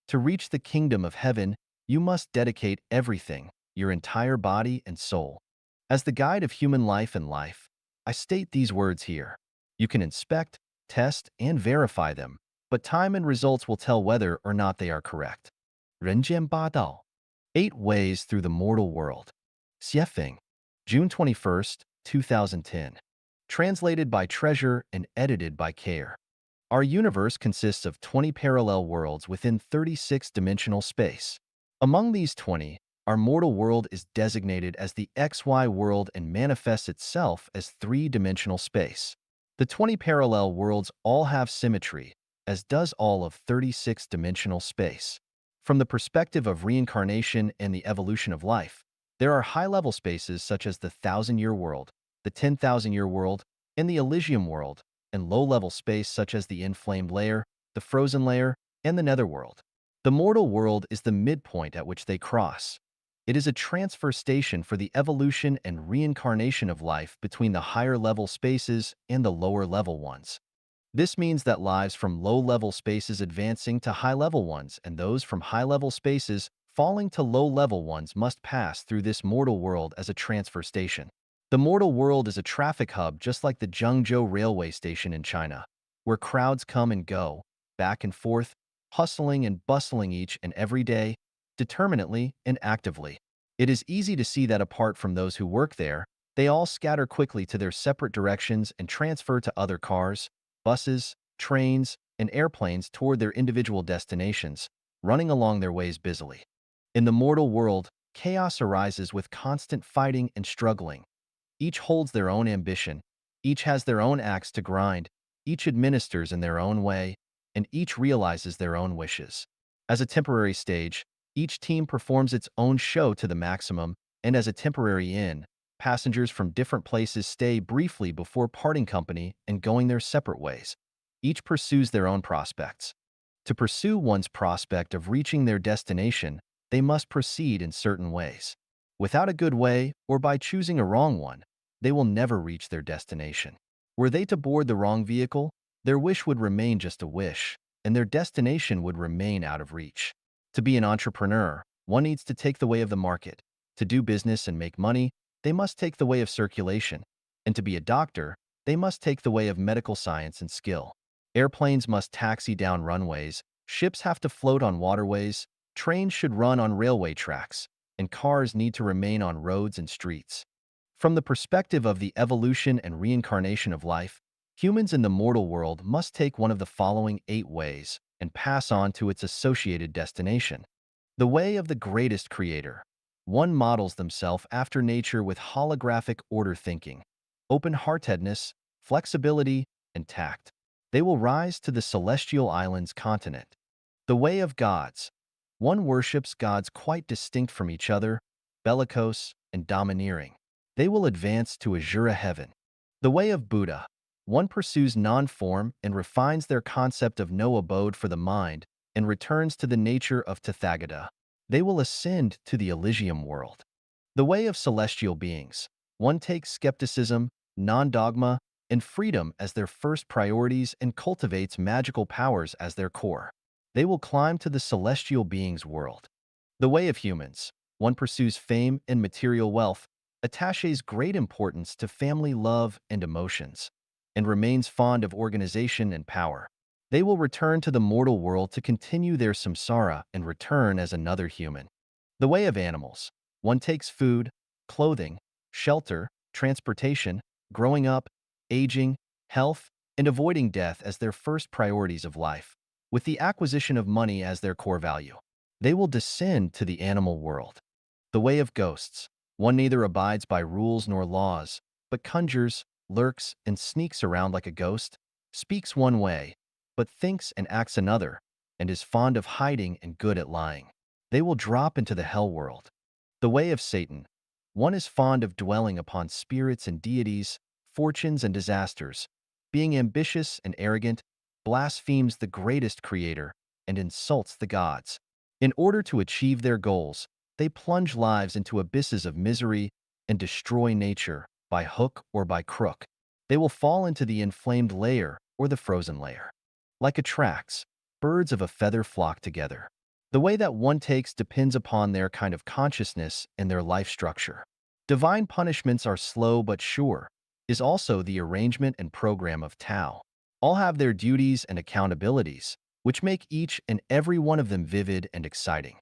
To reach the kingdom of heaven, you must dedicate everything, your entire body and soul. As the guide of human life and life, I state these words here. You can inspect, test, and verify them, but time and results will tell whether or not they are correct. 人间八道, 8 Ways Through the Mortal World. Xiefeng, June 21st, 2010. Translated by Treasure and edited by Care. Our universe consists of 20 parallel worlds within 36-dimensional space. Among these 20, our mortal world is designated as the XY world and manifests itself as 3-dimensional space. The 20 parallel worlds all have symmetry, as does all of 36-dimensional space. From the perspective of reincarnation and the evolution of life, there are high-level spaces such as the 1,000-year world, the 10,000-year world, and the Elysium world, and low-level space such as the inflamed layer, the frozen layer, and the netherworld. The mortal world is the midpoint at which they cross. It is a transfer station for the evolution and reincarnation of life between the higher-level spaces and the lower-level ones. This means that lives from low-level spaces advancing to high-level ones and those from high-level spaces falling to low-level ones must pass through this mortal world as a transfer station. The mortal world is a traffic hub just like the Zhengzhou railway station in China, where crowds come and go, back and forth, hustling and bustling each and every day, determinately and actively. It is easy to see that apart from those who work there, they all scatter quickly to their separate directions and transfer to other cars, buses, trains, and airplanes toward their individual destinations, running along their ways busily. In the mortal world, chaos arises with constant fighting and struggling. Each holds their own ambition, each has their own axe to grind, each administers in their own way, and each realizes their own wishes. As a temporary stage, each team performs its own show to the maximum, and as a temporary inn, passengers from different places stay briefly before parting company and going their separate ways. Each pursues their own prospects. To pursue one's prospect of reaching their destination, they must proceed in certain ways. Without a good way, or by choosing a wrong one, they will never reach their destination. Were they to board the wrong vehicle, their wish would remain just a wish, and their destination would remain out of reach. To be an entrepreneur, one needs to take the way of the market. To do business and make money, they must take the way of circulation. And to be a doctor, they must take the way of medical science and skill. Airplanes must taxi down runways, ships have to float on waterways, trains should run on railway tracks, and cars need to remain on roads and streets. From the perspective of the evolution and reincarnation of life, humans in the mortal world must take one of the following 8 ways and pass on to its associated destination. The way of the greatest creator. One models themselves after nature with holographic order thinking, open-heartedness, flexibility, and tact. They will rise to the celestial islands continent. The way of gods. One worships gods quite distinct from each other, bellicose and domineering. They will advance to Azura heaven. The way of Buddha. One pursues non-form and refines their concept of no abode for the mind and returns to the nature of Tathagata. They will ascend to the Elysium world. The way of celestial beings. One takes skepticism, non-dogma, and freedom as their first priorities and cultivates magical powers as their core. They will climb to the celestial beings' world. The way of humans. One pursues fame and material wealth, attaches great importance to family love and emotions, and remains fond of organization and power. They will return to the mortal world to continue their samsara and return as another human. The way of animals. One takes food, clothing, shelter, transportation, growing up, aging, health, and avoiding death as their first priorities of life, with the acquisition of money as their core value. They will descend to the animal world. The way of ghosts. One neither abides by rules nor laws, but conjures, lurks, and sneaks around like a ghost, speaks one way, but thinks and acts another, and is fond of hiding and good at lying. They will drop into the hell world. The way of Satan. One is fond of dwelling upon spirits and deities, fortunes and disasters, being ambitious and arrogant, blasphemes the greatest creator, and insults the gods. In order to achieve their goals, they plunge lives into abysses of misery and destroy nature by hook or by crook. They will fall into the inflamed layer or the frozen layer. Like attracts, birds of a feather flock together. The way that one takes depends upon their kind of consciousness and their life structure. Divine punishments are slow but sure, is also the arrangement and program of Tao. All have their duties and accountabilities, which make each and every one of them vivid and exciting.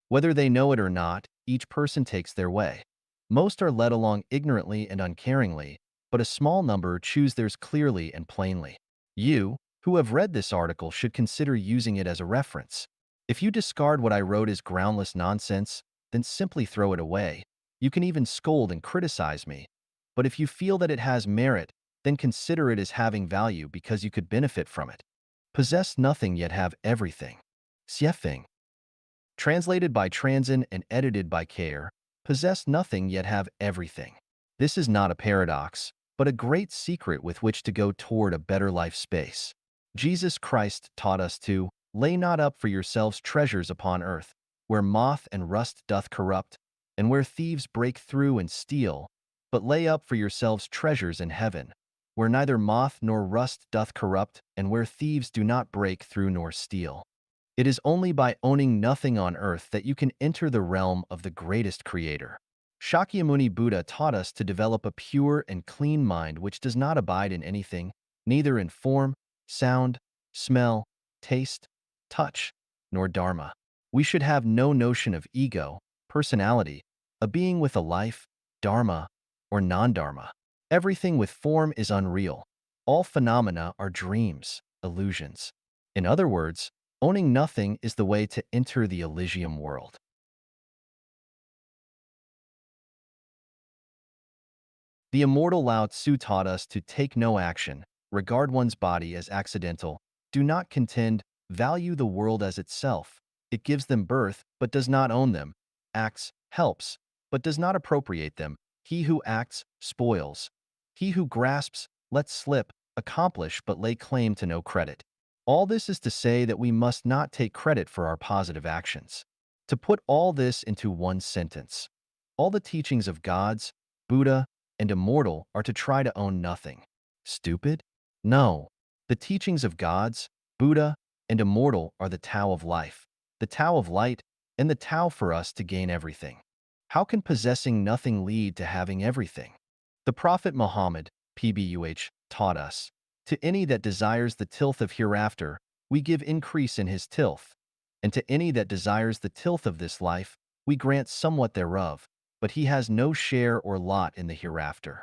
Whether they know it or not, each person takes their way. Most are led along ignorantly and uncaringly, but a small number choose theirs clearly and plainly. You, who have read this article, should consider using it as a reference. If you discard what I wrote as groundless nonsense, then simply throw it away. You can even scold and criticize me. But if you feel that it has merit, then consider it as having value because you could benefit from it. Possess nothing yet have everything. Xiefeng. Translated by Transin and edited by Care, possess nothing yet have everything. This is not a paradox, but a great secret with which to go toward a better life space. Jesus Christ taught us to lay not up for yourselves treasures upon earth, where moth and rust doth corrupt, and where thieves break through and steal, but lay up for yourselves treasures in heaven, where neither moth nor rust doth corrupt, and where thieves do not break through nor steal. It is only by owning nothing on earth that you can enter the realm of the greatest creator. Shakyamuni Buddha taught us to develop a pure and clean mind which does not abide in anything, neither in form, sound, smell, taste, touch, nor dharma. We should have no notion of ego, personality, a being with a life, dharma, or non-dharma. Everything with form is unreal. All phenomena are dreams, illusions. In other words, owning nothing is the way to enter the Elysium world. The immortal Lao Tzu taught us to take no action, regard one's body as accidental, do not contend, value the world as itself. It gives them birth, but does not own them, acts, helps, but does not appropriate them. He who acts, spoils. He who grasps, lets slip, accomplish but lay claim to no credit. All this is to say that we must not take credit for our positive actions. To put all this into one sentence, all the teachings of gods, Buddha, and immortal are to try to own nothing. Stupid? No. The teachings of gods, Buddha, and immortal are the Tao of life, the Tao of light, and the Tao for us to gain everything. How can possessing nothing lead to having everything? The Prophet Muhammad, PBUH, taught us, to any that desires the tilth of hereafter, we give increase in his tilth, and to any that desires the tilth of this life, we grant somewhat thereof, but he has no share or lot in the hereafter.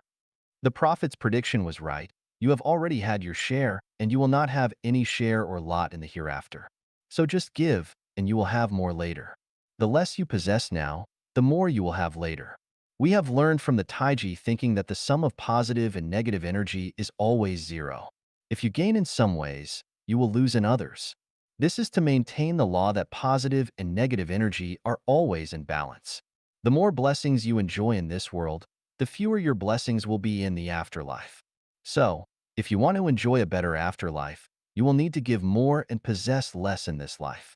The prophet's prediction was right. You have already had your share, and you will not have any share or lot in the hereafter. So just give, and you will have more later. The less you possess now, the more you will have later. We have learned from the Taiji thinking that the sum of positive and negative energy is always zero. If you gain in some ways, you will lose in others. This is to maintain the law that positive and negative energy are always in balance. The more blessings you enjoy in this world, the fewer your blessings will be in the afterlife. So, if you want to enjoy a better afterlife, you will need to give more and possess less in this life.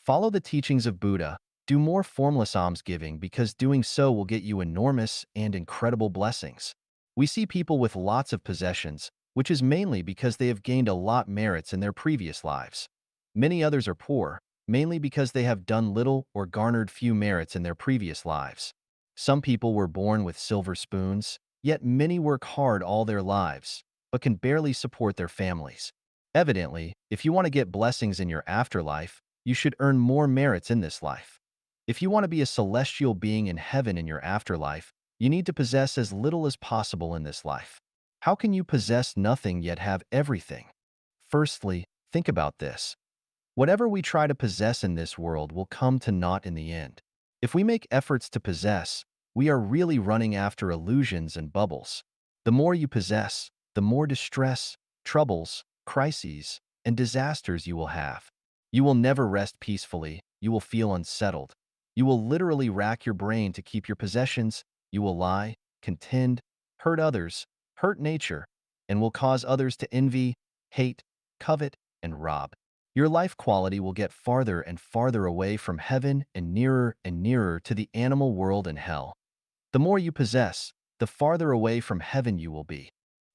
Follow the teachings of Buddha. Do more formless almsgiving because doing so will get you enormous and incredible blessings. We see people with lots of possessions, which is mainly because they have gained a lot merits in their previous lives. Many others are poor, mainly because they have done little or garnered few merits in their previous lives. Some people were born with silver spoons, yet many work hard all their lives, but can barely support their families. Evidently, if you want to get blessings in your afterlife, you should earn more merits in this life. If you want to be a celestial being in heaven in your afterlife, you need to possess as little as possible in this life. How can you possess nothing yet have everything? Firstly, think about this. Whatever we try to possess in this world will come to naught in the end. If we make efforts to possess, we are really running after illusions and bubbles. The more you possess, the more distress, troubles, crises, and disasters you will have. You will never rest peacefully. You will feel unsettled. You will literally rack your brain to keep your possessions. You will lie, contend, hurt others, hurt nature, and will cause others to envy, hate, covet, and rob. Your life quality will get farther and farther away from heaven and nearer to the animal world and hell. The more you possess, the farther away from heaven you will be.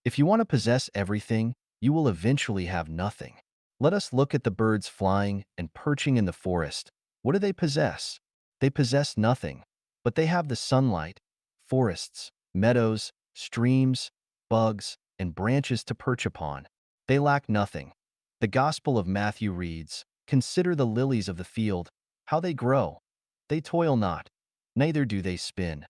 If you want to possess everything, you will eventually have nothing. Let us look at the birds flying and perching in the forest. What do they possess? They possess nothing, but they have the sunlight, forests, meadows, streams, bugs, and branches to perch upon. They lack nothing. The Gospel of Matthew reads, "Consider the lilies of the field, how they grow. They toil not, neither do they spin."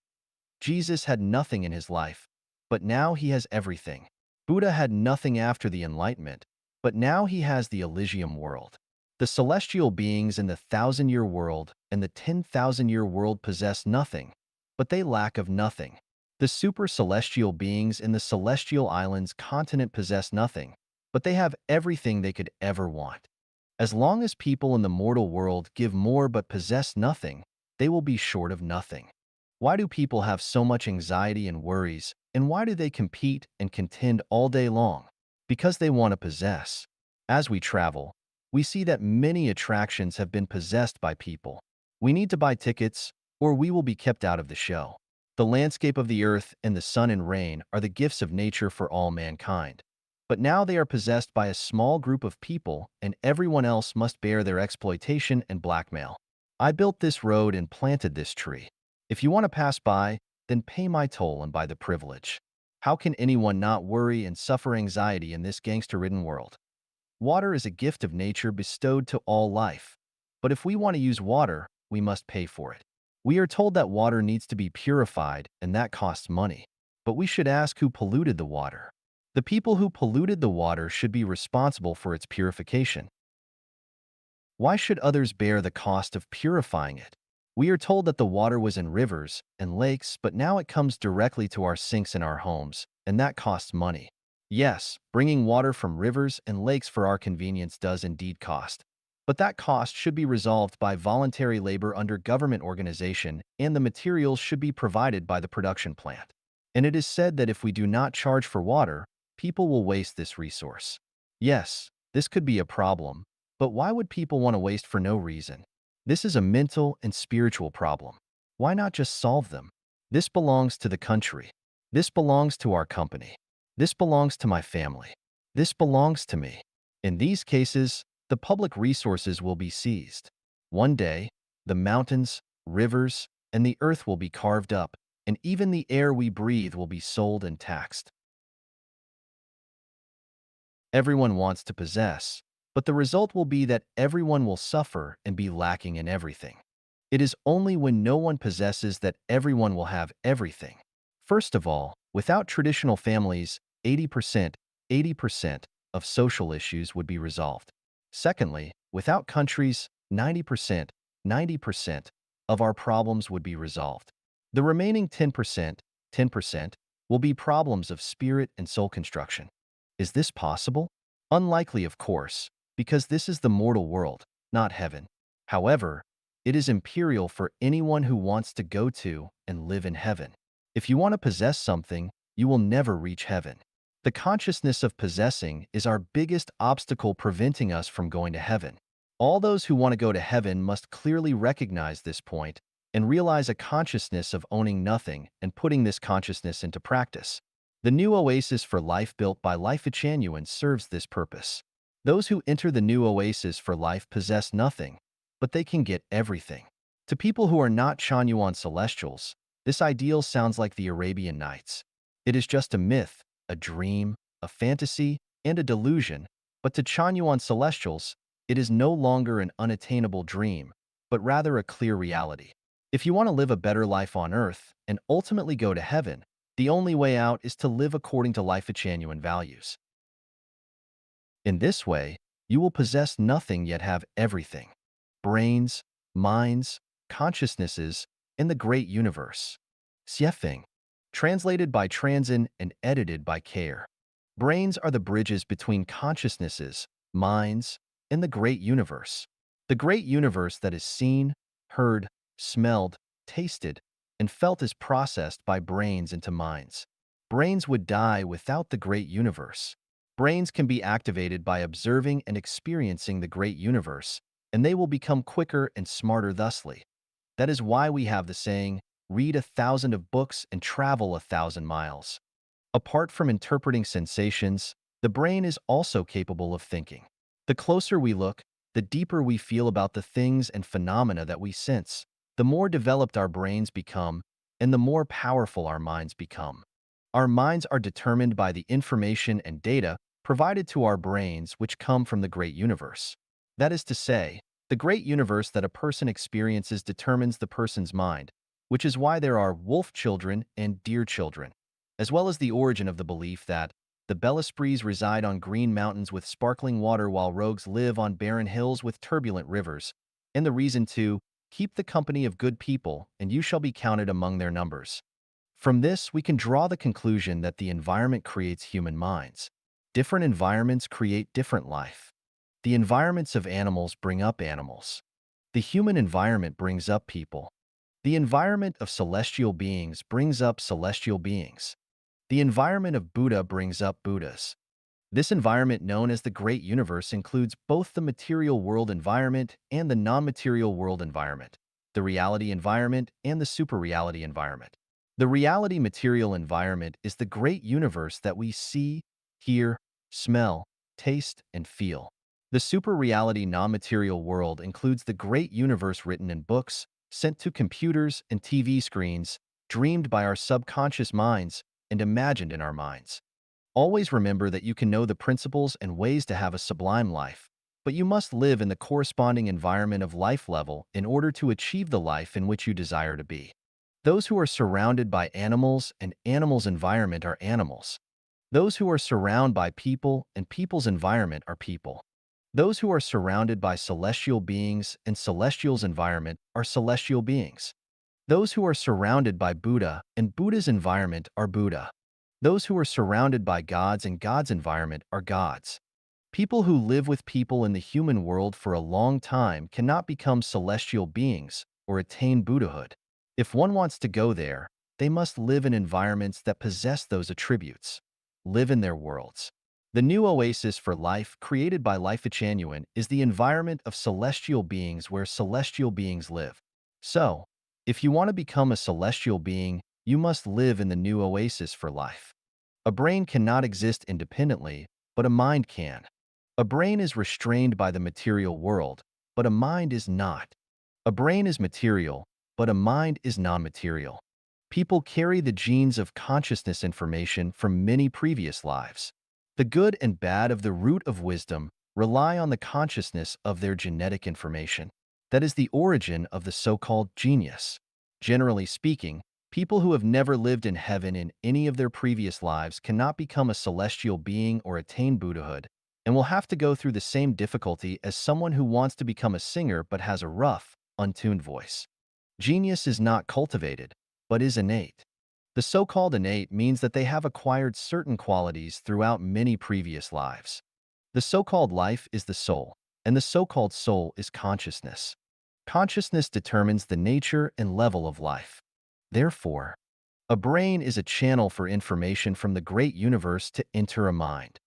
Jesus had nothing in his life, but now he has everything. Buddha had nothing after the Enlightenment, but now he has the Elysium world. The celestial beings in the 1,000-year world and the 10,000-year world possess nothing, but they lack of nothing. The super-celestial beings in the celestial islands continent possess nothing, but they have everything they could ever want. As long as people in the mortal world give more but possess nothing, they will be short of nothing. Why do people have so much anxiety and worries, and why do they compete and contend all day long? Because they want to possess. As we travel, we see that many attractions have been possessed by people. We need to buy tickets, or we will be kept out of the show. The landscape of the earth and the sun and rain are the gifts of nature for all mankind. But now they are possessed by a small group of people, and everyone else must bear their exploitation and blackmail. I built this road and planted this tree. If you want to pass by, then pay my toll and buy the privilege. How can anyone not worry and suffer anxiety in this gangster-ridden world? Water is a gift of nature bestowed to all life. But if we want to use water, we must pay for it. We are told that water needs to be purified, and that costs money. But we should ask who polluted the water. The people who polluted the water should be responsible for its purification. Why should others bear the cost of purifying it? We are told that the water was in rivers and lakes, but now it comes directly to our sinks in our homes, and that costs money. Yes, bringing water from rivers and lakes for our convenience does indeed cost. But that cost should be resolved by voluntary labor under government organization, and the materials should be provided by the production plant. And it is said that if we do not charge for water, people will waste this resource. Yes, this could be a problem, but why would people want to waste for no reason? This is a mental and spiritual problem. Why not just solve them? This belongs to the country. This belongs to our company. This belongs to my family. This belongs to me. In these cases, the public resources will be seized. One day, the mountains, rivers, and the earth will be carved up, and even the air we breathe will be sold and taxed. Everyone wants to possess, but the result will be that everyone will suffer and be lacking in everything. It is only when no one possesses that everyone will have everything. First of all, without traditional families, 80% of social issues would be resolved. Secondly, without countries, 90% of our problems would be resolved. The remaining 10%, will be problems of spirit and soul construction. Is this possible? Unlikely, of course, because this is the mortal world, not heaven. However, it is imperial for anyone who wants to go to and live in heaven. If you want to possess something, you will never reach heaven. The consciousness of possessing is our biggest obstacle preventing us from going to heaven. All those who want to go to heaven must clearly recognize this point and realize a consciousness of owning nothing and putting this consciousness into practice. The new oasis for life built by Life Echanuan serves this purpose. Those who enter the new oasis for life possess nothing, but they can get everything. To people who are not Chanyuan celestials, this ideal sounds like the Arabian Nights. It is just a myth, a dream, a fantasy, and a delusion, but to Chanyuan celestials, it is no longer an unattainable dream, but rather a clear reality. If you want to live a better life on earth and ultimately go to heaven, the only way out is to live according to Life Echanuan values. In this way, you will possess nothing yet have everything: brains, minds, consciousnesses, in the great universe. Xiefeng, translated by Transin and edited by Care. Brains are the bridges between consciousnesses, minds, and the great universe. The great universe that is seen, heard, smelled, tasted, and felt is processed by brains into minds. Brains would die without the great universe. Brains can be activated by observing and experiencing the great universe, and they will become quicker and smarter thusly. That is why we have the saying, read 1,000 of books and travel 1,000 miles. Apart from interpreting sensations, the brain is also capable of thinking. The closer we look, the deeper we feel about the things and phenomena that we sense, the more developed our brains become, and the more powerful our minds become. Our minds are determined by the information and data provided to our brains which come from the great universe. That is to say, the great universe that a person experiences determines the person's mind, which is why there are wolf children and deer children, as well as the origin of the belief that the Belesprees reside on green mountains with sparkling water while rogues live on barren hills with turbulent rivers, and the reason to keep the company of good people, and you shall be counted among their numbers. From this, we can draw the conclusion that the environment creates human minds. Different environments create different life. The environments of animals bring up animals. The human environment brings up people. The environment of celestial beings brings up celestial beings. The environment of Buddha brings up Buddhas. This environment known as the Great Universe includes both the material world environment and the non-material world environment, the reality environment and the super-reality environment. The reality material environment is the great universe that we see, hear, smell, taste, and feel. The super-reality non-material world includes the great universe written in books, sent to computers and TV screens, dreamed by our subconscious minds, and imagined in our minds. Always remember that you can know the principles and ways to have a sublime life, but you must live in the corresponding environment of life level in order to achieve the life in which you desire to be. Those who are surrounded by animals and animals' environment are animals. Those who are surrounded by people and people's environment are people. Those who are surrounded by celestial beings and celestial's environment are celestial beings. Those who are surrounded by Buddha and Buddha's environment are Buddha. Those who are surrounded by gods and God's environment are gods. People who live with people in the human world for a long time cannot become celestial beings or attain Buddhahood. If one wants to go there, they must live in environments that possess those attributes. Live in their worlds. The new oasis for life created by Life Echanuan is the environment of celestial beings where celestial beings live. So, if you want to become a celestial being, you must live in the new oasis for life. A brain cannot exist independently, but a mind can. A brain is restrained by the material world, but a mind is not. A brain is material, but a mind is non-material. People carry the genes of consciousness information from many previous lives. The good and bad of the root of wisdom rely on the consciousness of their genetic information. That is the origin of the so-called genius. Generally speaking, people who have never lived in heaven in any of their previous lives cannot become a celestial being or attain Buddhahood, and will have to go through the same difficulty as someone who wants to become a singer but has a rough, untuned voice. Genius is not cultivated, but is innate. The so-called innate means that they have acquired certain qualities throughout many previous lives. The so-called life is the soul, and the so-called soul is consciousness. Consciousness determines the nature and level of life. Therefore, a brain is a channel for information from the great universe to enter a mind.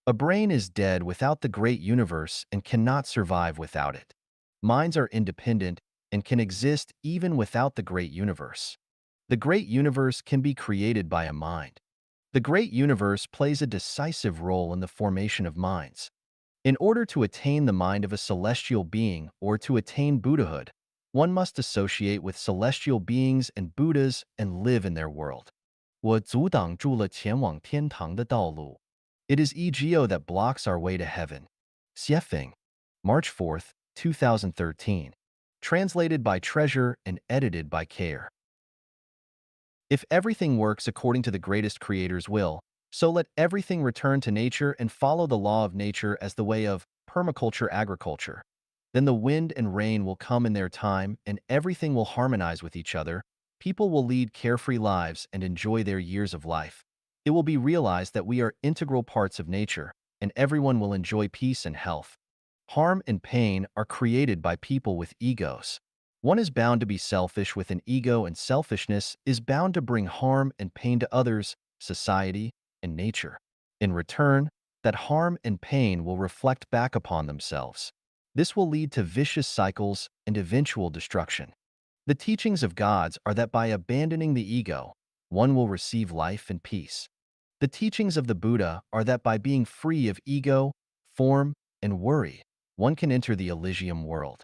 A brain is dead without the great universe and cannot survive without it. Minds are independent and can exist even without the great universe. The great universe can be created by a mind. The great universe plays a decisive role in the formation of minds. In order to attain the mind of a celestial being or to attain Buddhahood, one must associate with celestial beings and Buddhas and live in their world. 我阻挡住了前往天堂的道路. It is ego that blocks our way to heaven. Xiefeng, March 4th, 2013. Translated by Treasure and edited by Care. If everything works according to the greatest creator's will, so let everything return to nature and follow the law of nature as the way of permaculture agriculture. Then the wind and rain will come in their time and everything will harmonize with each other. People will lead carefree lives and enjoy their years of life. It will be realized that we are integral parts of nature, and everyone will enjoy peace and health. Harm and pain are created by people with egos. One is bound to be selfish with an ego, and selfishness is bound to bring harm and pain to others, society, and nature. In return, that harm and pain will reflect back upon themselves. This will lead to vicious cycles and eventual destruction. The teachings of gods are that by abandoning the ego, one will receive life and peace. The teachings of the Buddha are that by being free of ego, form, and worry, one can enter the Elysium world.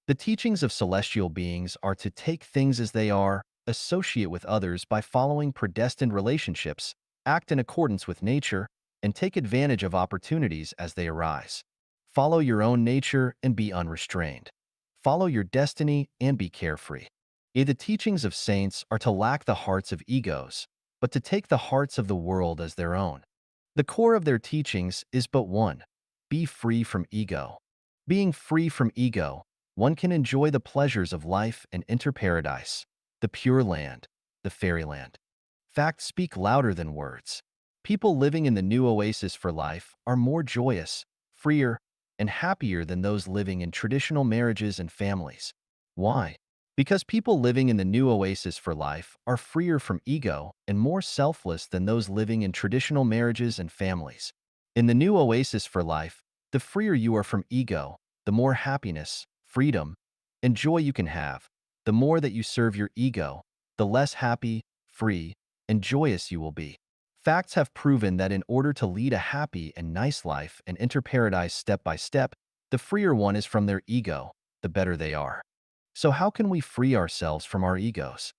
The teachings of celestial beings are to take things as they are, associate with others by following predestined relationships, act in accordance with nature, and take advantage of opportunities as they arise. Follow your own nature and be unrestrained. Follow your destiny and be carefree. The teachings of saints are to lack the hearts of egos, but to take the hearts of the world as their own. The core of their teachings is but one: be free from ego. Being free from ego, one can enjoy the pleasures of life and enter paradise, the pure land, the fairyland. Facts speak louder than words. People living in the new oasis for life are more joyous, freer, and happier than those living in traditional marriages and families. Why? Because people living in the new oasis for life are freer from ego and more selfless than those living in traditional marriages and families. In the new oasis for life, the freer you are from ego, the more happiness, freedom, and joy you can have. The more that you serve your ego, the less happy, free, and joyous you will be. Facts have proven that in order to lead a happy and nice life and enter paradise step by step, the freer one is from their ego, the better they are. So how can we free ourselves from our egos?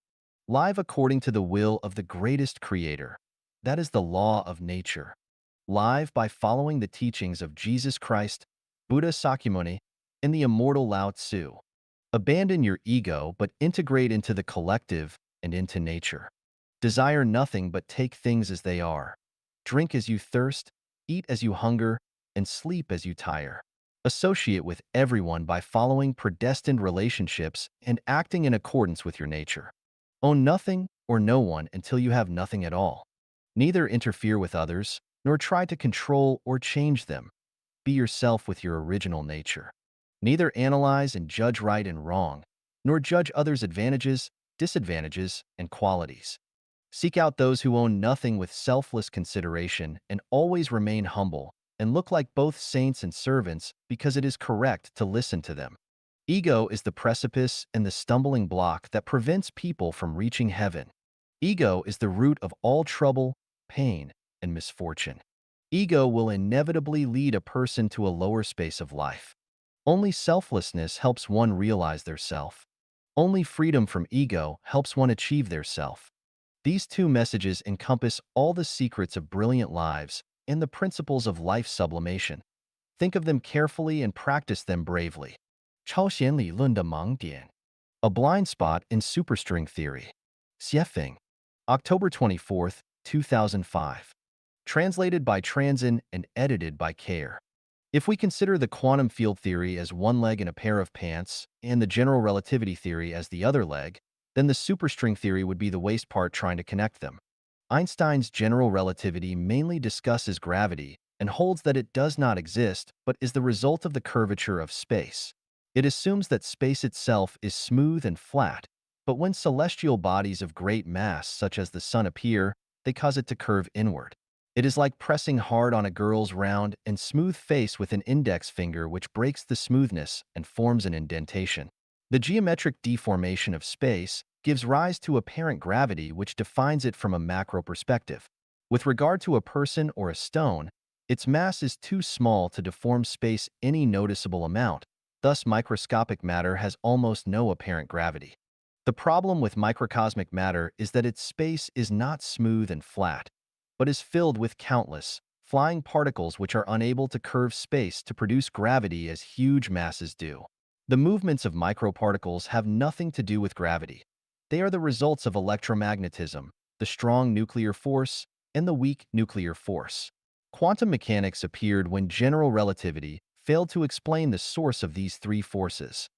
Live according to the will of the greatest creator. That is the law of nature. Live by following the teachings of Jesus Christ, Buddha Sakyamuni, and the immortal Lao Tzu. Abandon your ego but integrate into the collective and into nature. Desire nothing but take things as they are. Drink as you thirst, eat as you hunger, and sleep as you tire. Associate with everyone by following predestined relationships and acting in accordance with your nature. Own nothing or no one until you have nothing at all. Neither interfere with others, nor try to control or change them. Be yourself with your original nature. Neither analyze and judge right and wrong, nor judge others' advantages, disadvantages, and qualities. Seek out those who own nothing with selfless consideration and always remain humble and look like both saints and servants because it is correct to listen to them. Ego is the precipice and the stumbling block that prevents people from reaching heaven. Ego is the root of all trouble, pain, and misfortune. Ego will inevitably lead a person to a lower space of life. Only selflessness helps one realize their self. Only freedom from ego helps one achieve their self. These two messages encompass all the secrets of brilliant lives and the principles of life sublimation. Think of them carefully and practice them bravely. 超弦理论的盲点. A blind spot in superstring theory. Xiefeng. October 24th, 2005. Translated by Transin and edited by Care. If we consider the quantum field theory as one leg in a pair of pants and the general relativity theory as the other leg, then the superstring theory would be the waist part trying to connect them. Einstein's general relativity mainly discusses gravity and holds that it does not exist but is the result of the curvature of space. It assumes that space itself is smooth and flat, but when celestial bodies of great mass, such as the Sun, appear, they cause it to curve inward. It is like pressing hard on a girl's round and smooth face with an index finger, which breaks the smoothness and forms an indentation. The geometric deformation of space gives rise to apparent gravity, which defines it from a macro perspective. With regard to a person or a stone, its mass is too small to deform space any noticeable amount, thus microscopic matter has almost no apparent gravity. The problem with microcosmic matter is that its space is not smooth and flat, but is filled with countless, flying particles which are unable to curve space to produce gravity as huge masses do. The movements of microparticles have nothing to do with gravity. They are the results of electromagnetism, the strong nuclear force, and the weak nuclear force. Quantum mechanics appeared when general relativity failed to explain the source of these three forces.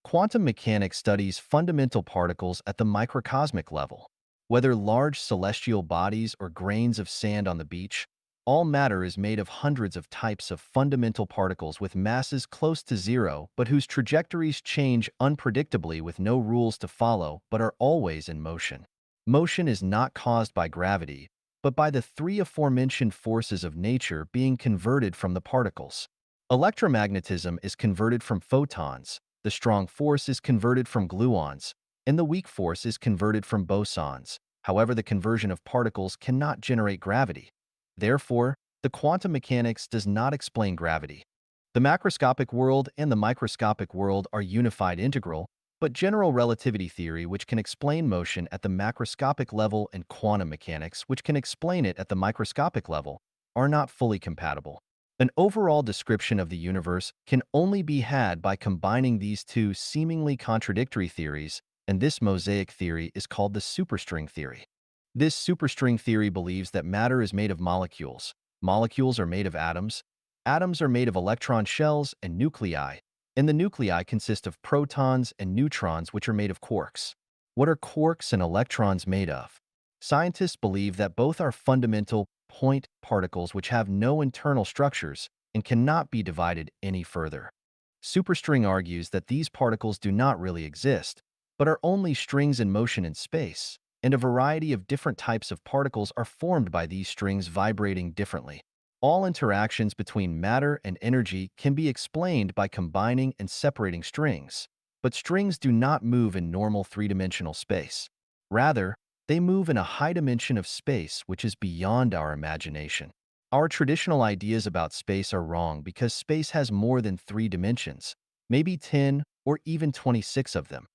Quantum mechanics studies fundamental particles at the microcosmic level. Whether large celestial bodies or grains of sand on the beach, all matter is made of hundreds of types of fundamental particles with masses close to zero but whose trajectories change unpredictably with no rules to follow but are always in motion. Motion is not caused by gravity, but by the three aforementioned forces of nature being converted from the particles. Electromagnetism is converted from photons, the strong force is converted from gluons, and the weak force is converted from bosons. However, the conversion of particles cannot generate gravity. Therefore, the quantum mechanics does not explain gravity. The macroscopic world and the microscopic world are unified integral, but general relativity theory, which can explain motion at the macroscopic level, and quantum mechanics, which can explain it at the microscopic level, are not fully compatible. An overall description of the universe can only be had by combining these two seemingly contradictory theories, and this mosaic theory is called the superstring theory. This superstring theory believes that matter is made of molecules. Molecules are made of atoms. Atoms are made of electron shells and nuclei, and the nuclei consist of protons and neutrons, which are made of quarks. What are quarks and electrons made of? Scientists believe that both are fundamental point particles which have no internal structures and cannot be divided any further. Superstring argues that these particles do not really exist, but are only strings in motion in space, and a variety of different types of particles are formed by these strings vibrating differently. All interactions between matter and energy can be explained by combining and separating strings, but strings do not move in normal three-dimensional space. Rather, they move in a high dimension of space which is beyond our imagination. Our traditional ideas about space are wrong because space has more than three dimensions, maybe 10 or even 26 of them.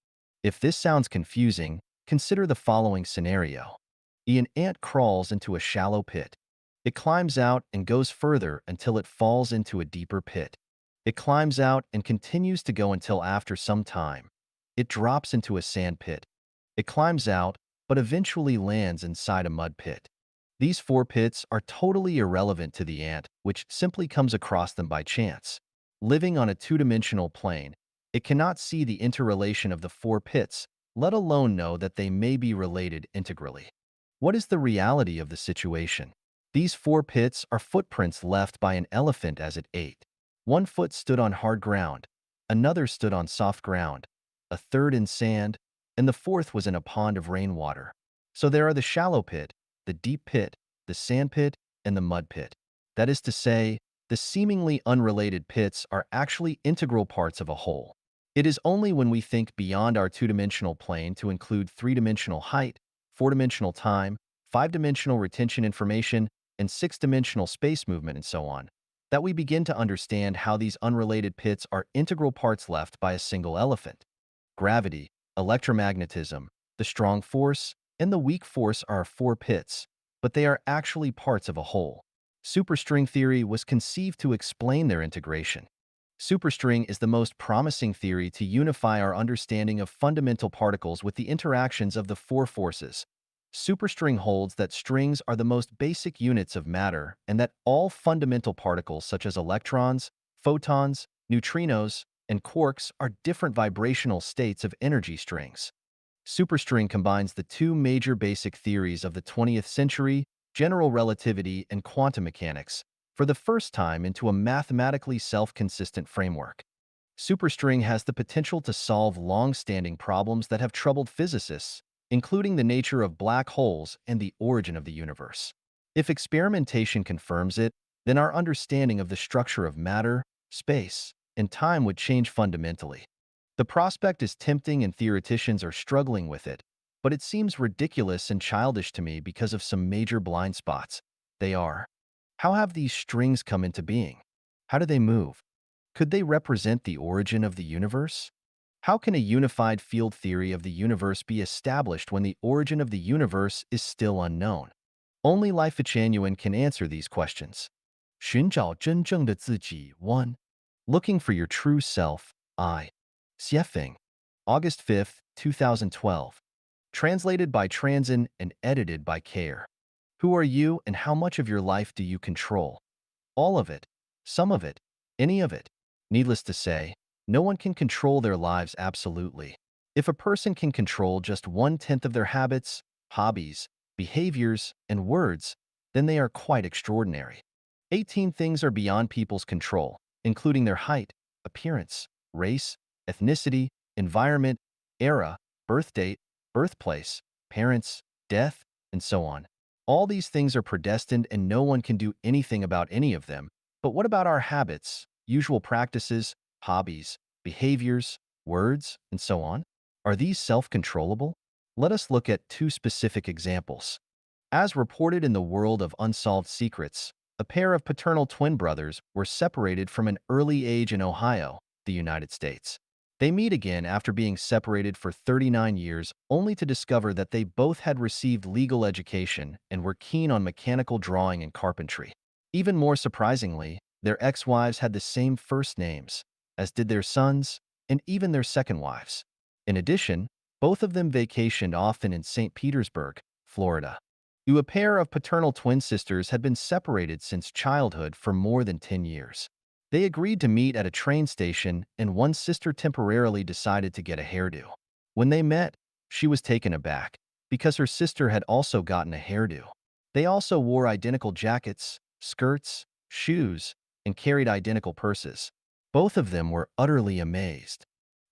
If this sounds confusing, consider the following scenario. An ant crawls into a shallow pit. It climbs out and goes further until it falls into a deeper pit. It climbs out and continues to go until after some time. It drops into a sand pit. It climbs out, but eventually lands inside a mud pit. These four pits are totally irrelevant to the ant, which simply comes across them by chance. Living on a two-dimensional plane, it cannot see the interrelation of the four pits, let alone know that they may be related integrally. What is the reality of the situation? These four pits are footprints left by an elephant as it ate. One foot stood on hard ground, another stood on soft ground, a third in sand, and the fourth was in a pond of rainwater. So there are the shallow pit, the deep pit, the sand pit, and the mud pit. That is to say, the seemingly unrelated pits are actually integral parts of a whole. It is only when we think beyond our two-dimensional plane to include three-dimensional height, four-dimensional time, five-dimensional retention information, and six-dimensional space movement and so on, that we begin to understand how these unrelated pits are integral parts left by a single elephant. Gravity, electromagnetism, the strong force, and the weak force are four pits, but they are actually parts of a whole. Superstring theory was conceived to explain their integration. Superstring is the most promising theory to unify our understanding of fundamental particles with the interactions of the four forces. Superstring holds that strings are the most basic units of matter and that all fundamental particles such as electrons, Photons, neutrinos, and quarks are different vibrational states of energy strings. Superstring combines the two major basic theories of the 20th century, general relativity and quantum mechanics, for the first time into a mathematically self-consistent framework. Superstring has the potential to solve long-standing problems that have troubled physicists, including the nature of black holes and the origin of the universe. If experimentation confirms it, then our understanding of the structure of matter, space, and time would change fundamentally. The prospect is tempting and theoreticians are struggling with it, but it seems ridiculous and childish to me because of some major blind spots. They are: how have these strings come into being? How do they move? Could they represent the origin of the universe? How can a unified field theory of the universe be established when the origin of the universe is still unknown? Only Life Genuine can answer these questions. 寻找真正的自己 1. Looking for your true self, I. Xiefeng. August 5th, 2012. Translated by Transin and edited by Care. Who are you and how much of your life do you control? All of it. Some of it. Any of it. Needless to say, no one can control their lives absolutely. If a person can control just 1/10 of their habits, hobbies, behaviors, and words, then they are quite extraordinary. 18 things are beyond people's control, including their height, appearance, race, ethnicity, environment, era, birth date, birthplace, parents, death, and so on. All these things are predestined and no one can do anything about any of them. But what about our habits, usual practices, hobbies, behaviors, words, and so on? Are these self-controllable? Let us look at two specific examples. As reported in the World of Unsolved Secrets, a pair of paternal twin brothers were separated from an early age in Ohio, the United States. They meet again after being separated for 39 years, only to discover that they both had received legal education and were keen on mechanical drawing and carpentry. Even more surprisingly, their ex-wives had the same first names, as did their sons and even their second wives. In addition, both of them vacationed often in St. Petersburg, Florida. A pair of paternal twin sisters had been separated since childhood for more than 10 years. They agreed to meet at a train station, and one sister temporarily decided to get a hairdo. When they met, she was taken aback, because her sister had also gotten a hairdo. They also wore identical jackets, skirts, shoes, and carried identical purses. Both of them were utterly amazed.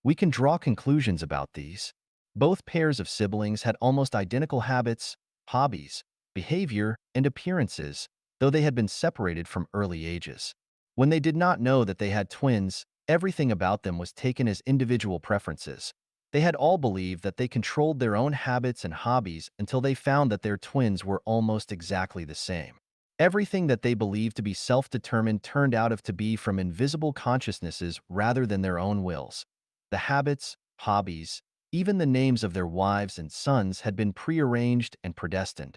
We can draw conclusions about these. Both pairs of siblings had almost identical habits, hobbies, behavior, and appearances, though they had been separated from early ages. When they did not know that they had twins, everything about them was taken as individual preferences. They had all believed that they controlled their own habits and hobbies until they found that their twins were almost exactly the same. Everything that they believed to be self-determined turned out to be from invisible consciousnesses rather than their own wills. The habits, hobbies, even the names of their wives and sons had been prearranged and predestined.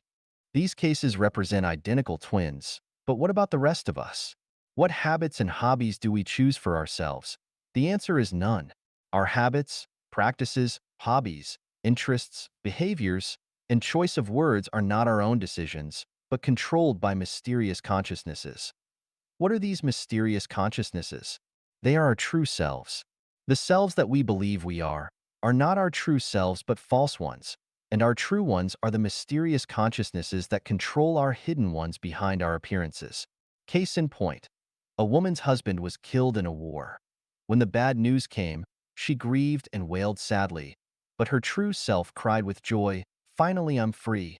These cases represent identical twins, but what about the rest of us? What habits and hobbies do we choose for ourselves? The answer is none. Our habits, practices, hobbies, interests, behaviors, and choice of words are not our own decisions, but controlled by mysterious consciousnesses. What are these mysterious consciousnesses? They are our true selves. The selves that we believe we are not our true selves but false ones, and our true ones are the mysterious consciousnesses that control our hidden ones behind our appearances. Case in point, a woman's husband was killed in a war. When the bad news came, she grieved and wailed sadly, but her true self cried with joy, "Finally, I'm free."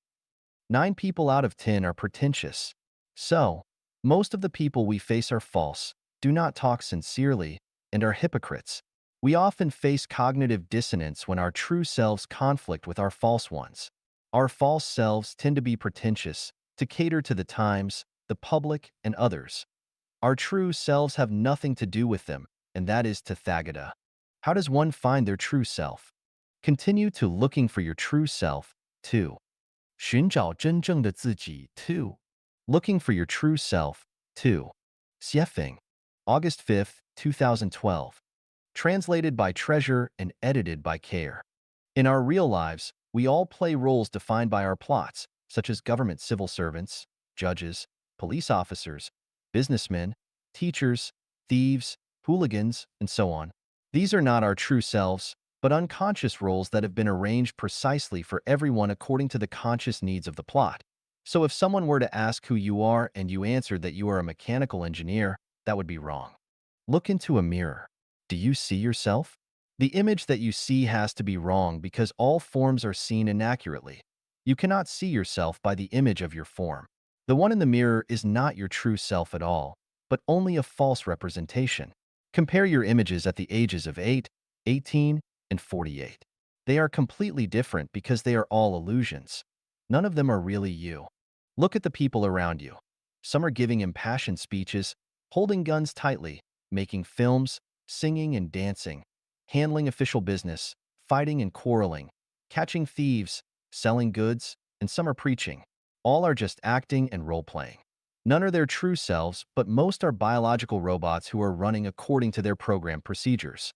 9 people out of 10 are pretentious. So, most of the people we face are false, do not talk sincerely, and are hypocrites. We often face cognitive dissonance when our true selves conflict with our false ones. Our false selves tend to be pretentious, to cater to the times, the public, and others. Our true selves have nothing to do with them, and that is Tathagata. How does one find their true self? Continue to looking for your true self, 2. 寻找真正的自己 2. Looking for your true self 2. Xiefeng. August 5th, 2012. Translated by Treasure and edited by Care. In our real lives, we all play roles defined by our plots, such as government civil servants, judges, police officers, businessmen, teachers, thieves, hooligans, and so on. These are not our true selves, but unconscious roles that have been arranged precisely for everyone according to the conscious needs of the plot. So if someone were to ask who you are and you answered that you are a mechanical engineer, that would be wrong. Look into a mirror. Do you see yourself? The image that you see has to be wrong because all forms are seen inaccurately. You cannot see yourself by the image of your form. The one in the mirror is not your true self at all, but only a false representation. Compare your images at the ages of 8, 18, and 48. They are completely different because they are all illusions. None of them are really you. Look at the people around you. Some are giving impassioned speeches, holding guns tightly, making films, singing and dancing, handling official business, fighting and quarreling, catching thieves, selling goods, and some are preaching. All are just acting and role-playing. None are their true selves, but most are biological robots who are running according to their programmed procedures.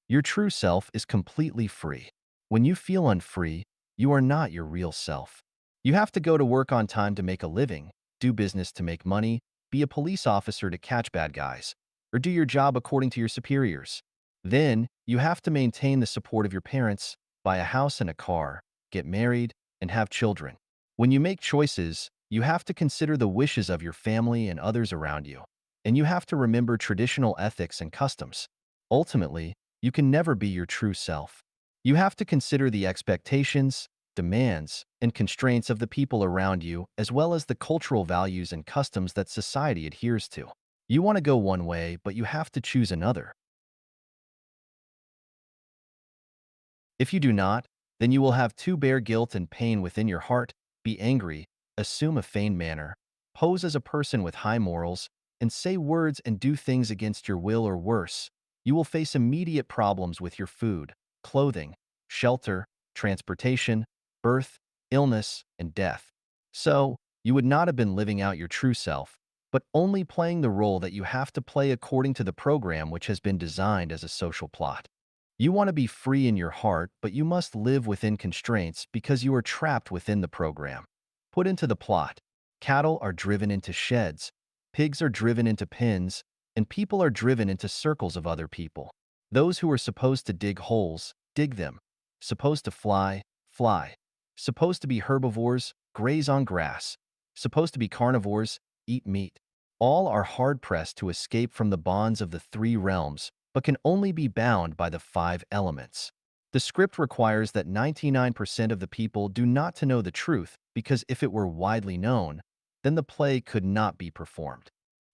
Your true self is completely free. When you feel unfree, you are not your real self. You have to go to work on time to make a living, do business to make money, be a police officer to catch bad guys, or do your job according to your superiors. Then, you have to maintain the support of your parents, buy a house and a car, get married, and have children. When you make choices, you have to consider the wishes of your family and others around you. And you have to remember traditional ethics and customs. Ultimately, you can never be your true self. You have to consider the expectations, demands, and constraints of the people around you, as well as the cultural values and customs that society adheres to. You want to go one way, but you have to choose another. If you do not, then you will have to bear guilt and pain within your heart, be angry, assume a feigned manner, pose as a person with high morals, and say words and do things against your will or worse. You will face immediate problems with your food, clothing, shelter, transportation, birth, illness, and death. So, you would not have been living out your true self, but only playing the role that you have to play according to the program which has been designed as a social plot. You want to be free in your heart, but you must live within constraints because you are trapped within the program. Put into the plot. Cattle are driven into sheds, pigs are driven into pens, and people are driven into circles of other people. Those who are supposed to dig holes, dig them. Supposed to fly, fly. Supposed to be herbivores, graze on grass. Supposed to be carnivores, eat meat. All are hard-pressed to escape from the bonds of the three realms, but can only be bound by the five elements. The script requires that 99% of the people do not to know the truth because if it were widely known, then the play could not be performed.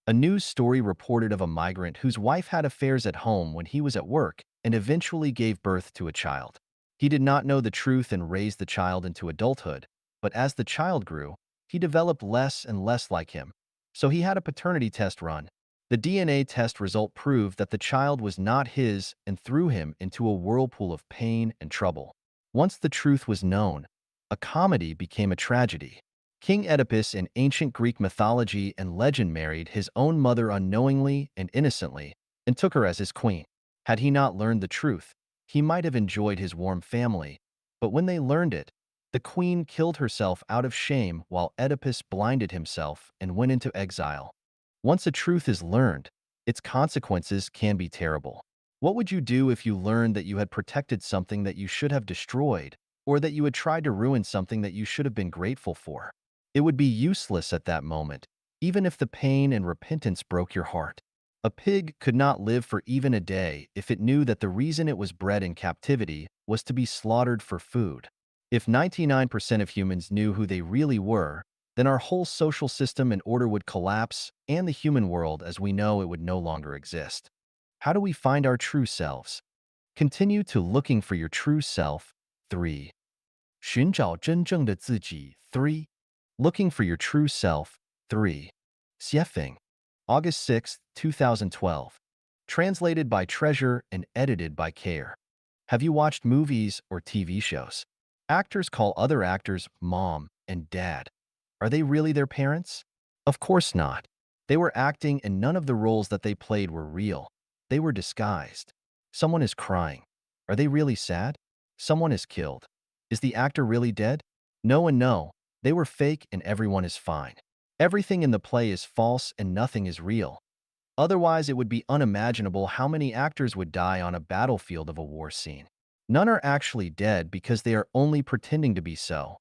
A news story reported of a migrant whose wife had affairs at home when he was at work and eventually gave birth to a child. He did not know the truth and raised the child into adulthood, but as the child grew, he developed less and less like him. So he had a paternity test run. The DNA test result proved that the child was not his and threw him into a whirlpool of pain and trouble. Once the truth was known, a comedy became a tragedy. King Oedipus in ancient Greek mythology and legend married his own mother unknowingly and innocently and took her as his queen. Had he not learned the truth, he might have enjoyed his warm family, but when they learned it, the queen killed herself out of shame while Oedipus blinded himself and went into exile. Once a truth is learned, its consequences can be terrible. What would you do if you learned that you had protected something that you should have destroyed, or that you had tried to ruin something that you should have been grateful for? It would be useless at that moment, even if the pain and repentance broke your heart. A pig could not live for even a day if it knew that the reason it was bred in captivity was to be slaughtered for food. If 99% of humans knew who they really were, then our whole social system and order would collapse, and the human world as we know it would no longer exist. How do we find our true selves? Continue to looking for your true self. 3. 寻找真正的自己. 3. Looking for your true self. 3. Xiefeng. August 6, 2012. Translated by Treasure and edited by Care. Have you watched movies or TV shows? Actors call other actors mom and dad. Are they really their parents? Of course not. They were acting and none of the roles that they played were real. They were disguised. Someone is crying. Are they really sad? Someone is killed. Is the actor really dead? No and no. They were fake and everyone is fine. Everything in the play is false and nothing is real. Otherwise, it would be unimaginable how many actors would die on a battlefield of a war scene. None are actually dead because they are only pretending to be so.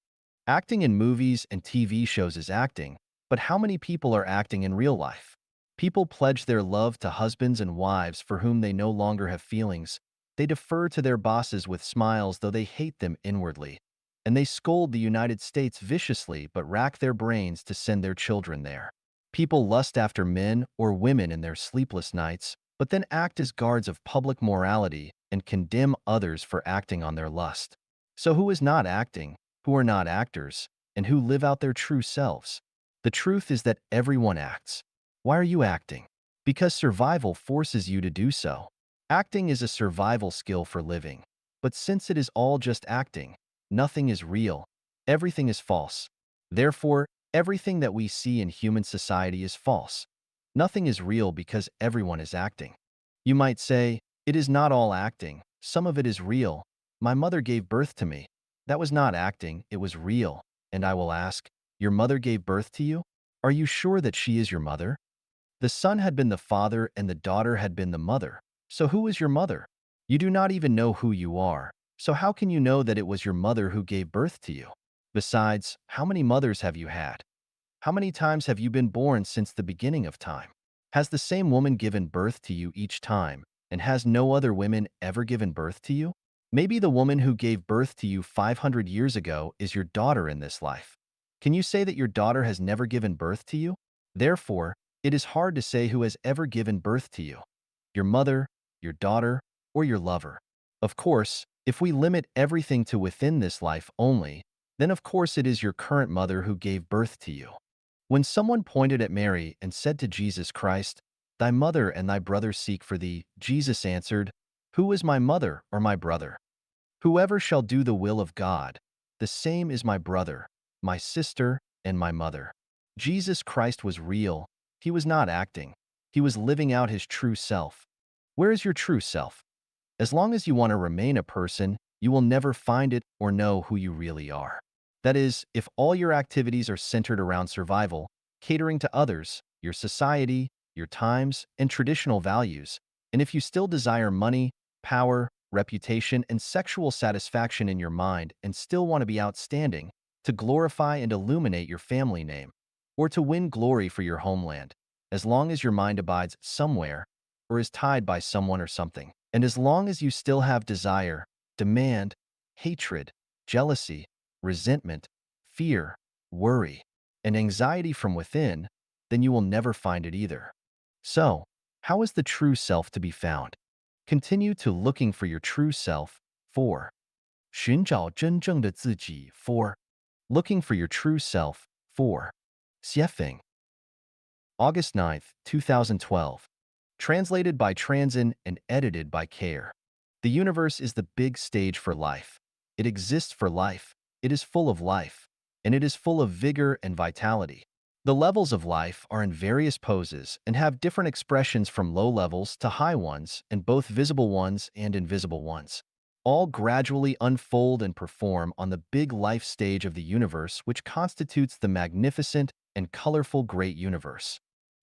Acting in movies and TV shows is acting, but how many people are acting in real life? People pledge their love to husbands and wives for whom they no longer have feelings. They defer to their bosses with smiles though they hate them inwardly. And they scold the United States viciously but rack their brains to send their children there. People lust after men or women in their sleepless nights, but then act as guards of public morality and condemn others for acting on their lust. So who is not acting, who are not actors, and who live out their true selves? The truth is that everyone acts. Why are you acting? Because survival forces you to do so. Acting is a survival skill for living. But since it is all just acting, nothing is real, everything is false. Therefore, everything that we see in human society is false. Nothing is real because everyone is acting. You might say, it is not all acting, some of it is real. My mother gave birth to me. That was not acting, it was real. And I will ask, your mother gave birth to you? Are you sure that she is your mother? The son had been the father and the daughter had been the mother. So who is your mother? You do not even know who you are. So how can you know that it was your mother who gave birth to you? Besides, how many mothers have you had? How many times have you been born since the beginning of time? Has the same woman given birth to you each time, and has no other women ever given birth to you? Maybe the woman who gave birth to you 500 years ago is your daughter in this life. Can you say that your daughter has never given birth to you? Therefore, it is hard to say who has ever given birth to you, your mother, your daughter, or your lover. Of course, if we limit everything to within this life only, then of course it is your current mother who gave birth to you. When someone pointed at Mary and said to Jesus Christ, "Thy mother and thy brother seek for thee," Jesus answered, "Who is my mother or my brother? Whoever shall do the will of God, the same is my brother, my sister, and my mother." Jesus Christ was real. He was not acting. He was living out his true self. Where is your true self? As long as you want to remain a person, you will never find it or know who you really are. That is, if all your activities are centered around survival, catering to others, your society, your times, and traditional values, and if you still desire money, power, reputation, and sexual satisfaction in your mind and still want to be outstanding, to glorify and illuminate your family name, or to win glory for your homeland, as long as your mind abides somewhere or is tied by someone or something, and as long as you still have desire, demand, hatred, jealousy, resentment, fear, worry, and anxiety from within, then you will never find it either. So, how is the true self to be found? Continue to looking for your true self. 4. 寻找真正的自己. 4. Looking for your true self. 4. Xiefeng. August 9th, 2012. Translated by Transin and edited by Care. The universe is the big stage for life. It exists for life. It is full of life. And it is full of vigor and vitality. The levels of life are in various poses and have different expressions from low levels to high ones, and both visible ones and invisible ones. All gradually unfold and perform on the big life stage of the universe, which constitutes the magnificent and colorful great universe.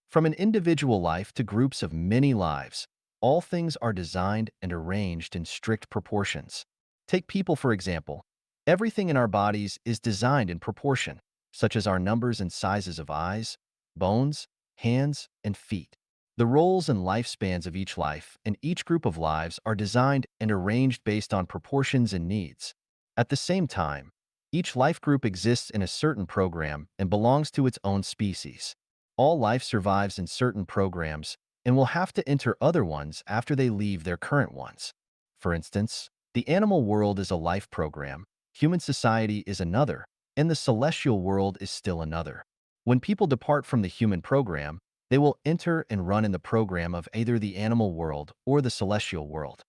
From an individual life to groups of many lives, all things are designed and arranged in strict proportions. Take people, for example. Everything in our bodies is designed in proportion, such as our numbers and sizes of eyes, bones, hands, and feet. The roles and lifespans of each life and each group of lives are designed and arranged based on proportions and needs. At the same time, each life group exists in a certain program and belongs to its own species. All life survives in certain programs and will have to enter other ones after they leave their current ones. For instance, the animal world is a life program, human society is another, and the celestial world is still another. When people depart from the human program, they will enter and run in the program of either the animal world or the celestial world.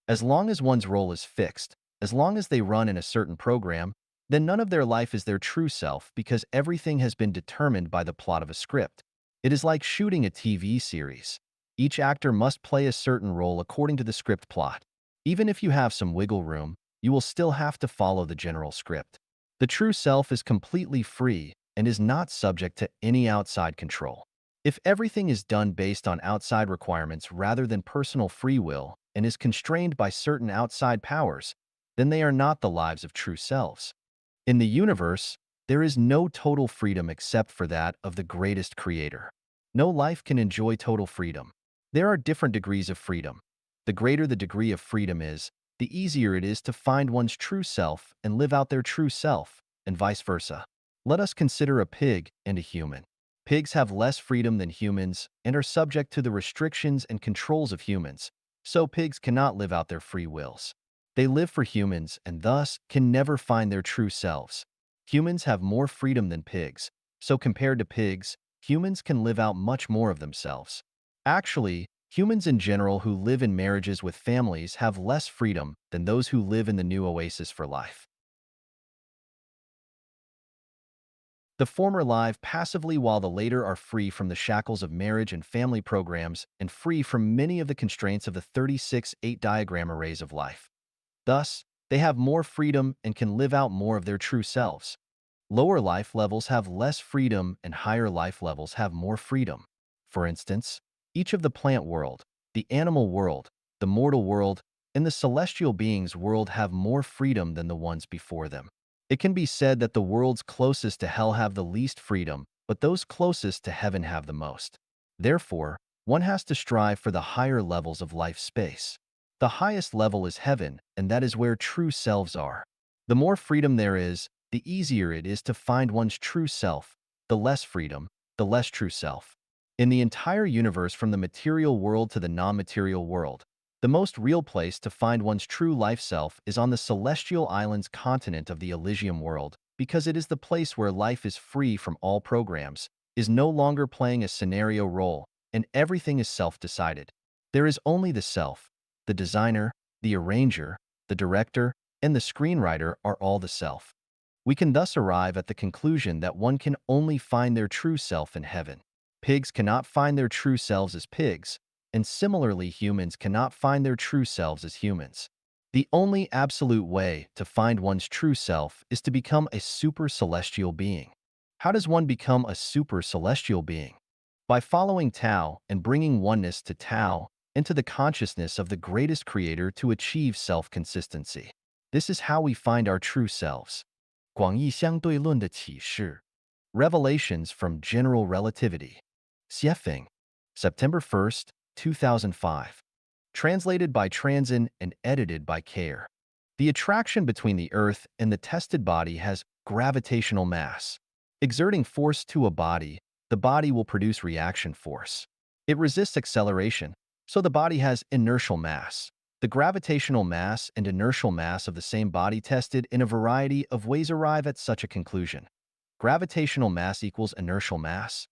As long as one's role is fixed, as long as they run in a certain program, then none of their life is their true self because everything has been determined by the plot of a script. It is like shooting a TV series. Each actor must play a certain role according to the script plot. Even if you have some wiggle room, you will still have to follow the general script. The true self is completely free and is not subject to any outside control. If everything is done based on outside requirements rather than personal free will and is constrained by certain outside powers, then they are not the lives of true selves. In the universe, there is no total freedom except for that of the greatest creator. No life can enjoy total freedom. There are different degrees of freedom. The greater the degree of freedom is, the easier it is to find one's true self and live out their true self, and vice versa. Let us consider a pig and a human. Pigs have less freedom than humans and are subject to the restrictions and controls of humans, so pigs cannot live out their free wills. They live for humans and thus can never find their true selves. Humans have more freedom than pigs, so compared to pigs, humans can live out much more of themselves. Actually, humans in general who live in marriages with families have less freedom than those who live in the new oasis for life. The former live passively while the later are free from the shackles of marriage and family programs and free from many of the constraints of the 36-8 diagram arrays of life. Thus, they have more freedom and can live out more of their true selves. Lower life levels have less freedom and higher life levels have more freedom. For instance, each of the plant world, the animal world, the mortal world, and the celestial beings world have more freedom than the ones before them. It can be said that the worlds closest to hell have the least freedom, but those closest to heaven have the most. Therefore, one has to strive for the higher levels of life space. The highest level is heaven, and that is where true selves are. The more freedom there is, the easier it is to find one's true self. The less freedom, the less true self. In the entire universe from the material world to the non-material world, the most real place to find one's true life self is on the celestial islands continent of the Elysium world, because it is the place where life is free from all programs, is no longer playing a scenario role, and everything is self-decided. There is only the self. The designer, the arranger, the director, and the screenwriter are all the self. We can thus arrive at the conclusion that one can only find their true self in heaven. Pigs cannot find their true selves as pigs, and similarly humans cannot find their true selves as humans. The only absolute way to find one's true self is to become a super celestial being. How does one become a super celestial being? By following Tao and bringing oneness to Tao into the consciousness of the greatest creator to achieve self-consistency. This is how we find our true selves. 广义相对论的启示 Revelations from General Relativity. Xiefeng, September 1st, 2005. Translated by Transin and edited by Care. The attraction between the Earth and the tested body has gravitational mass. Exerting force to a body, the body will produce reaction force. It resists acceleration, so the body has inertial mass. The gravitational mass and inertial mass of the same body tested in a variety of ways arrive at such a conclusion. Gravitational mass equals inertial mass.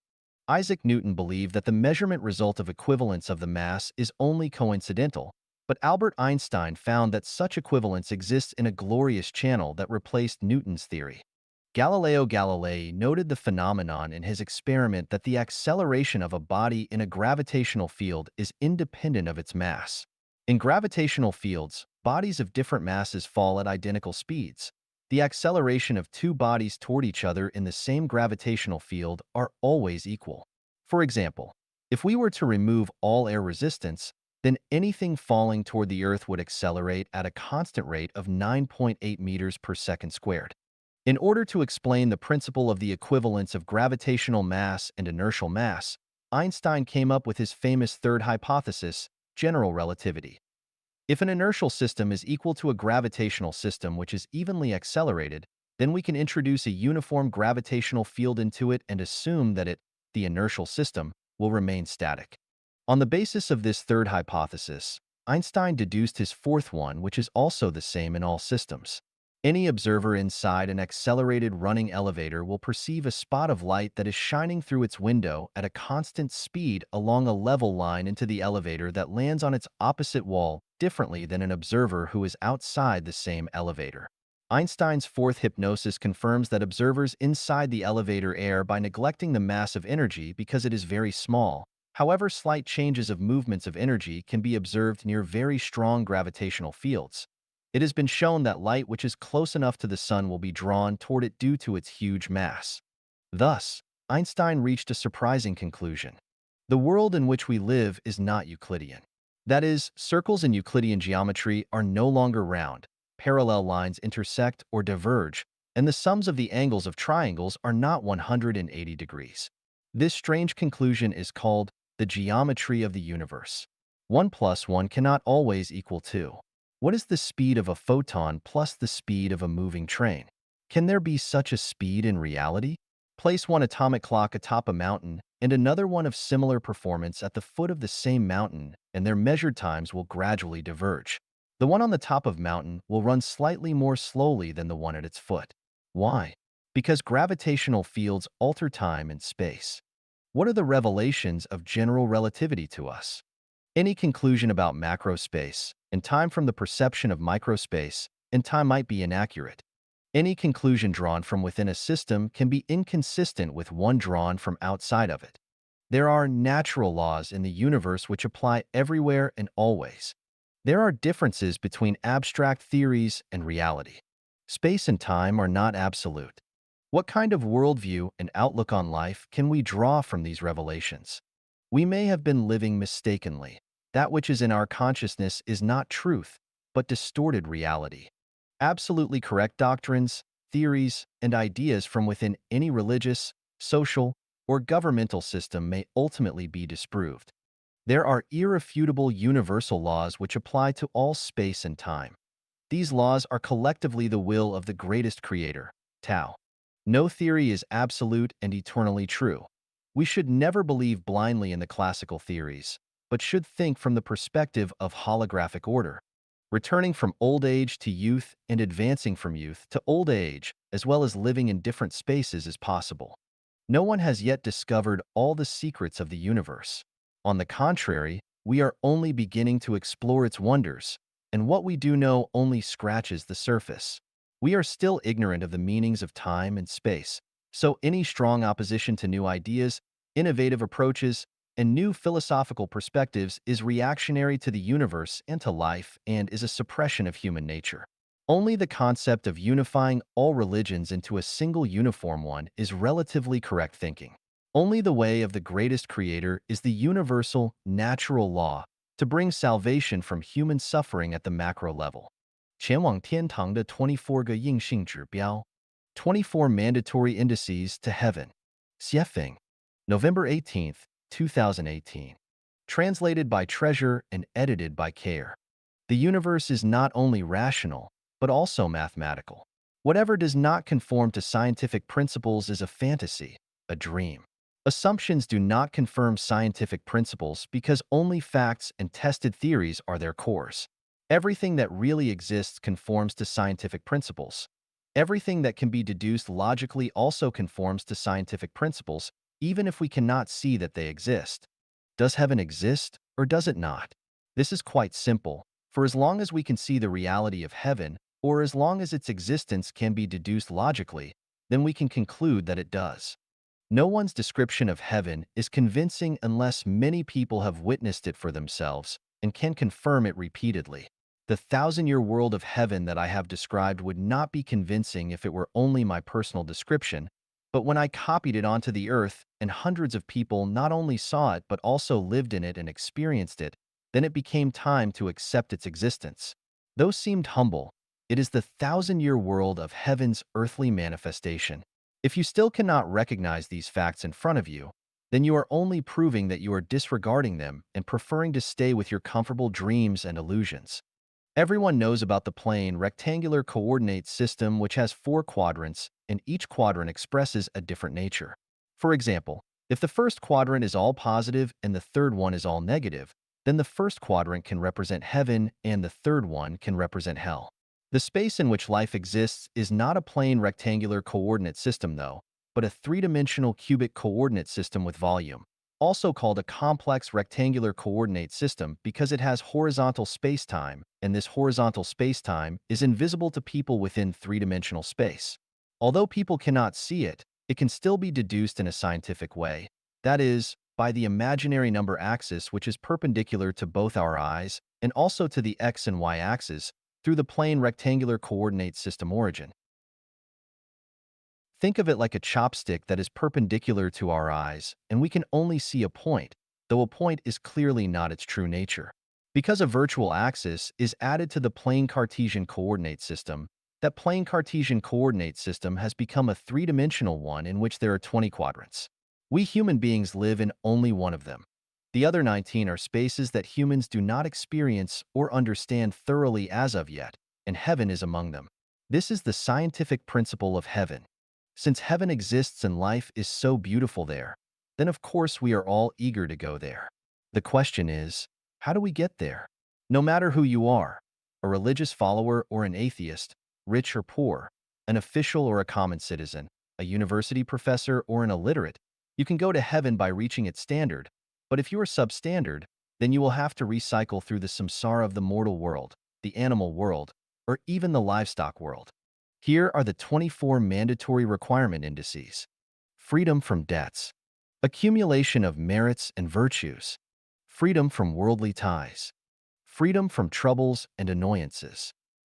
Isaac Newton believed that the measurement result of equivalence of the mass is only coincidental, but Albert Einstein found that such equivalence exists in a glorious channel that replaced Newton's theory. Galileo Galilei noted the phenomenon in his experiment that the acceleration of a body in a gravitational field is independent of its mass. In gravitational fields, bodies of different masses fall at identical speeds. The acceleration of two bodies toward each other in the same gravitational field are always equal. For example, if we were to remove all air resistance, then anything falling toward the Earth would accelerate at a constant rate of 9.8 meters per second squared. In order to explain the principle of the equivalence of gravitational mass and inertial mass, Einstein came up with his famous third hypothesis, general relativity. If an inertial system is equal to a gravitational system which is evenly accelerated, then we can introduce a uniform gravitational field into it and assume that it, the inertial system, will remain static. On the basis of this third hypothesis, Einstein deduced his fourth one, which is also the same in all systems. Any observer inside an accelerated running elevator will perceive a spot of light that is shining through its window at a constant speed along a level line into the elevator that lands on its opposite wall differently than an observer who is outside the same elevator. Einstein's fourth hypothesis confirms that observers inside the elevator err by neglecting the mass of energy because it is very small. However, slight changes of movements of energy can be observed near very strong gravitational fields. It has been shown that light which is close enough to the sun will be drawn toward it due to its huge mass. Thus, Einstein reached a surprising conclusion. The world in which we live is not Euclidean. That is, circles in Euclidean geometry are no longer round, parallel lines intersect or diverge, and the sums of the angles of triangles are not 180 degrees. This strange conclusion is called the geometry of the universe. 1 plus 1 cannot always equal 2. What is the speed of a photon plus the speed of a moving train? Can there be such a speed in reality? Place one atomic clock atop a mountain and another one of similar performance at the foot of the same mountain, and their measured times will gradually diverge. The one on the top of mountain will run slightly more slowly than the one at its foot. Why? Because gravitational fields alter time and space. What are the revelations of general relativity to us? Any conclusion about macrospace and time from the perception of microspace and time might be inaccurate. Any conclusion drawn from within a system can be inconsistent with one drawn from outside of it. There are natural laws in the universe which apply everywhere and always. There are differences between abstract theories and reality. Space and time are not absolute. What kind of worldview and outlook on life can we draw from these revelations? We may have been living mistakenly. That which is in our consciousness is not truth, but distorted reality. Absolutely correct doctrines, theories, and ideas from within any religious, social, or governmental system may ultimately be disproved. There are irrefutable universal laws which apply to all space and time. These laws are collectively the will of the greatest creator, Tao. No theory is absolute and eternally true. We should never believe blindly in the classical theories, but should think from the perspective of holographic order, returning from old age to youth and advancing from youth to old age, as well as living in different spaces is possible. No one has yet discovered all the secrets of the universe. On the contrary, we are only beginning to explore its wonders, and what we do know only scratches the surface. We are still ignorant of the meanings of time and space, so any strong opposition to new ideas, innovative approaches, and new philosophical perspectives is reactionary to the universe and to life and is a suppression of human nature. Only the concept of unifying all religions into a single uniform one is relatively correct thinking. Only the way of the greatest creator is the universal, natural law to bring salvation from human suffering at the macro level. 前往天堂的24个硬性指标 24 mandatory indices to heaven. Xiefeng, November 18th, 2018. Translated by Treasure and edited by Care. The universe is not only rational, but also mathematical. Whatever does not conform to scientific principles is a fantasy, a dream. Assumptions do not confirm scientific principles because only facts and tested theories are their cores. Everything that really exists conforms to scientific principles. Everything that can be deduced logically also conforms to scientific principles, even if we cannot see that they exist. Does heaven exist, or does it not? This is quite simple, for as long as we can see the reality of heaven, or as long as its existence can be deduced logically, then we can conclude that it does. No one's description of heaven is convincing unless many people have witnessed it for themselves and can confirm it repeatedly. The thousand-year world of heaven that I have described would not be convincing if it were only my personal description, but when I copied it onto the earth and hundreds of people not only saw it but also lived in it and experienced it, then it became time to accept its existence. Though seemed humble, it is the thousand-year world of heaven's earthly manifestation. If you still cannot recognize these facts in front of you, then you are only proving that you are disregarding them and preferring to stay with your comfortable dreams and illusions. Everyone knows about the plane rectangular coordinate system, which has 4 quadrants, and each quadrant expresses a different nature. For example, if the first quadrant is all positive and the third one is all negative, then the first quadrant can represent heaven and the third one can represent hell. The space in which life exists is not a plane rectangular coordinate system, though, but a three-dimensional cubic coordinate system with volume, also called a complex rectangular coordinate system because it has horizontal spacetime, and this horizontal spacetime is invisible to people within three-dimensional space. Although people cannot see it, it can still be deduced in a scientific way, that is, by the imaginary number axis which is perpendicular to both our eyes and also to the x and y axis through the plane rectangular coordinate system origin. Think of it like a chopstick that is perpendicular to our eyes, and we can only see a point, though a point is clearly not its true nature. Because a virtual axis is added to the plane Cartesian coordinate system, that plane Cartesian coordinate system has become a three-dimensional one in which there are 20 quadrants. We human beings live in only one of them. The other 19 are spaces that humans do not experience or understand thoroughly as of yet, and heaven is among them. This is the scientific principle of heaven. Since heaven exists and life is so beautiful there, then of course we are all eager to go there. The question is, how do we get there? No matter who you are, a religious follower or an atheist, rich or poor, an official or a common citizen, a university professor or an illiterate, you can go to heaven by reaching its standard, but if you are substandard, then you will have to recycle through the samsara of the mortal world, the animal world, or even the livestock world. Here are the 24 mandatory requirement indices. Freedom from debts. Accumulation of merits and virtues. Freedom from worldly ties. Freedom from troubles and annoyances.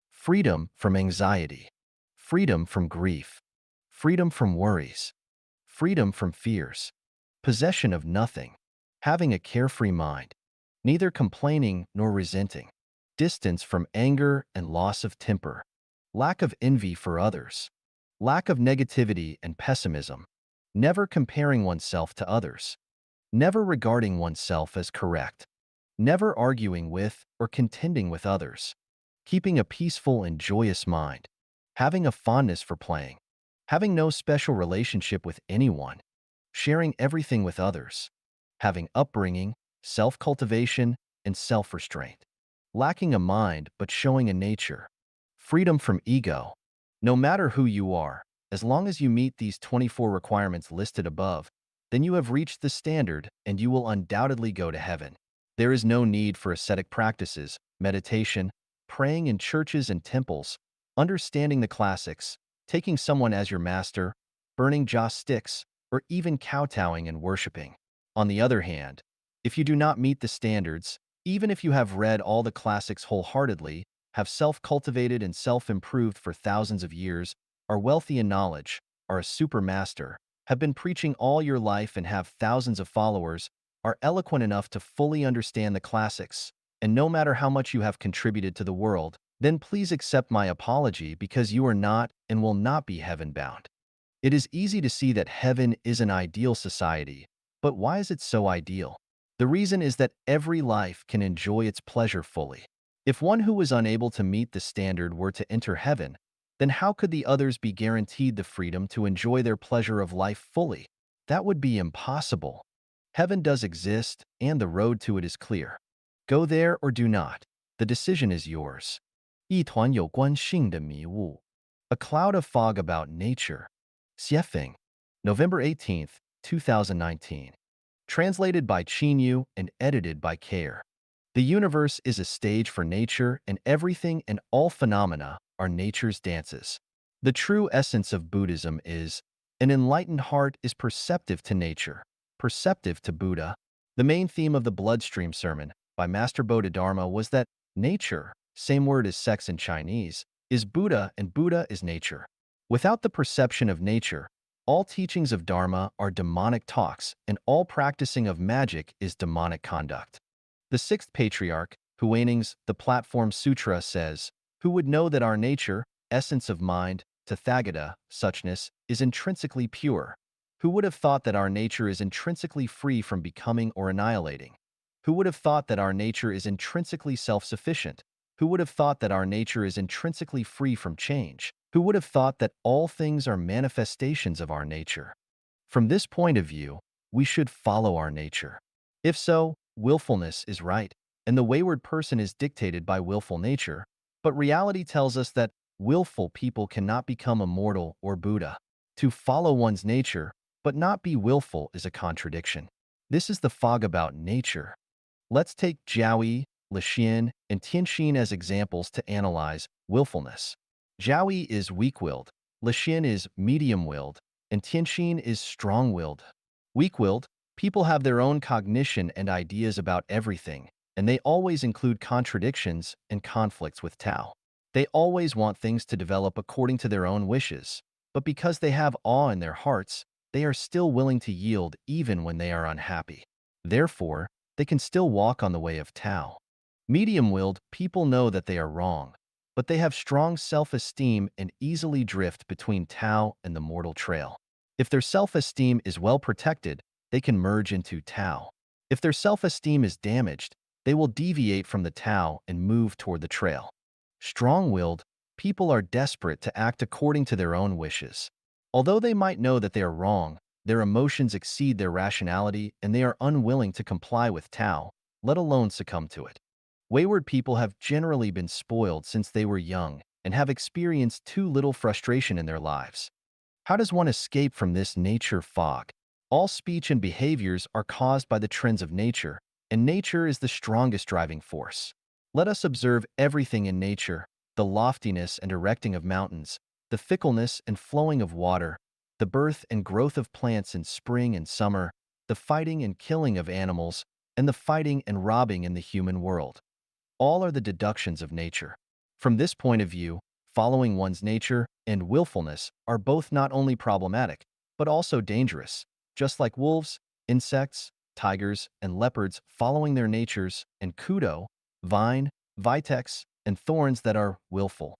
Freedom from anxiety. Freedom from grief. Freedom from worries. Freedom from fears. Possession of nothing. Having a carefree mind. Neither complaining nor resenting. Distance from anger and loss of temper. Lack of envy for others. Lack of negativity and pessimism. Never comparing oneself to others. Never regarding oneself as correct. Never arguing with or contending with others. Keeping a peaceful and joyous mind. Having a fondness for playing. Having no special relationship with anyone. Sharing everything with others. Having upbringing, self-cultivation, and self-restraint. Lacking a mind but showing a nature. Freedom from ego. No matter who you are, as long as you meet these 24 requirements listed above, then you have reached the standard and you will undoubtedly go to heaven. There is no need for ascetic practices, meditation, praying in churches and temples, understanding the classics, taking someone as your master, burning joss sticks, or even kowtowing and worshiping. On the other hand, if you do not meet the standards, even if you have read all the classics wholeheartedly, have self-cultivated and self-improved for thousands of years, are wealthy in knowledge, are a super master, have been preaching all your life and have thousands of followers, are eloquent enough to fully understand the classics, and no matter how much you have contributed to the world, then please accept my apology because you are not and will not be heaven-bound. It is easy to see that heaven is an ideal society, but why is it so ideal? The reason is that every life can enjoy its pleasure fully. If one who was unable to meet the standard were to enter heaven, then how could the others be guaranteed the freedom to enjoy their pleasure of life fully? That would be impossible. Heaven does exist, and the road to it is clear. Go there or do not. The decision is yours. 一团有关性的迷雾. A cloud of fog about nature. Xiefeng. November 18th, 2019. Translated by Qinyu and edited by Care. The universe is a stage for nature, and everything and all phenomena are nature's dances. The true essence of Buddhism is, an enlightened heart is perceptive to nature, perceptive to Buddha. The main theme of the Bloodstream sermon by Master Bodhidharma was that nature, same word as sex in Chinese, is Buddha and Buddha is nature. Without the perception of nature, all teachings of Dharma are demonic talks, and all practicing of magic is demonic conduct. The sixth patriarch, Huineng's The Platform Sutra says, who would know that our nature, essence of mind, Tathagata, suchness, is intrinsically pure? Who would have thought that our nature is intrinsically free from becoming or annihilating? Who would have thought that our nature is intrinsically self-sufficient? Who would have thought that our nature is intrinsically free from change? Who would have thought that all things are manifestations of our nature? From this point of view, we should follow our nature. If so, willfulness is right, and the wayward person is dictated by willful nature, but reality tells us that willful people cannot become immortal or Buddha. To follow one's nature, but not be willful is a contradiction. This is the fog about nature. Let's take Jiaoyi, Lixian, and Tianxin as examples to analyze willfulness. Jiaoyi is weak-willed, Lixian is medium-willed, and Tianxin is strong-willed. Weak-willed, people have their own cognition and ideas about everything, and they always include contradictions and conflicts with Tao. They always want things to develop according to their own wishes, but because they have awe in their hearts, they are still willing to yield even when they are unhappy. Therefore, they can still walk on the way of Tao. Medium-willed people know that they are wrong, but they have strong self-esteem and easily drift between Tao and the mortal trail. If their self-esteem is well protected, they can merge into Tao. If their self-esteem is damaged, they will deviate from the Tao and move toward the trail. Strong-willed people are desperate to act according to their own wishes. Although they might know that they are wrong, their emotions exceed their rationality and they are unwilling to comply with Tao, let alone succumb to it. Wayward people have generally been spoiled since they were young and have experienced too little frustration in their lives. How does one escape from this nature fog? All speech and behaviors are caused by the trends of nature, and nature is the strongest driving force. Let us observe everything in nature, the loftiness and erecting of mountains, the fickleness and flowing of water, the birth and growth of plants in spring and summer, the fighting and killing of animals, and the fighting and robbing in the human world. All are the deductions of nature. From this point of view, following one's nature and willfulness are both not only problematic, but also dangerous, just like wolves, insects, tigers, and leopards following their natures, and kudo, vine, vitex, and thorns that are willful.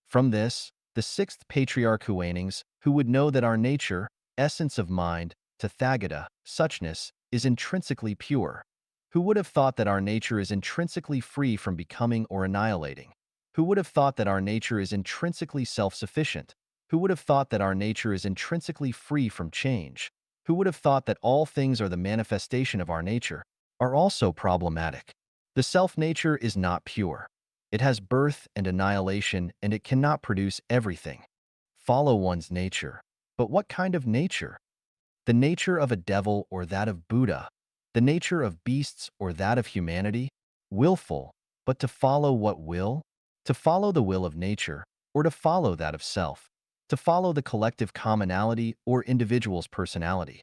From this, the sixth patriarch Huanings, who would know that our nature, essence of mind, Tathagata, suchness, is intrinsically pure, who would have thought that our nature is intrinsically free from becoming or annihilating? Who would have thought that our nature is intrinsically self-sufficient? Who would have thought that our nature is intrinsically free from change? Who would have thought that all things are the manifestation of our nature, are also problematic? The self-nature is not pure. It has birth and annihilation, and it cannot produce everything. Follow one's nature. But what kind of nature? The nature of a devil or that of Buddha? The nature of beasts or that of humanity? Willful, but to follow what will? To follow the will of nature, or to follow that of self? To follow the collective commonality or individual's personality?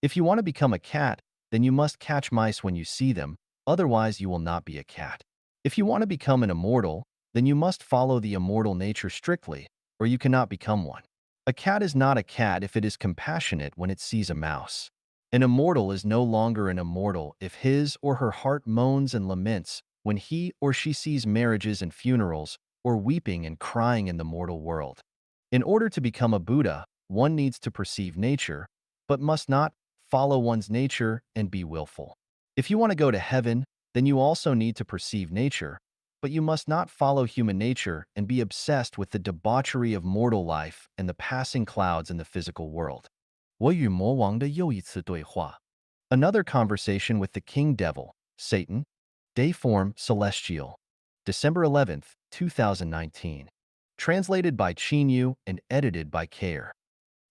If you want to become a cat, then you must catch mice when you see them, otherwise you will not be a cat. If you want to become an immortal, then you must follow the immortal nature strictly, or you cannot become one. A cat is not a cat if it is compassionate when it sees a mouse. An immortal is no longer an immortal if his or her heart moans and laments when he or she sees marriages and funerals, or weeping and crying in the mortal world. In order to become a Buddha, one needs to perceive nature, but must not follow one's nature and be willful. If you want to go to heaven, then you also need to perceive nature, but you must not follow human nature and be obsessed with the debauchery of mortal life and the passing clouds in the physical world. 我与魔王的又一次对话. Another conversation with the king devil, Satan. Day form celestial. December 11th, 2019. Translated by Qin Yu and edited by Kair.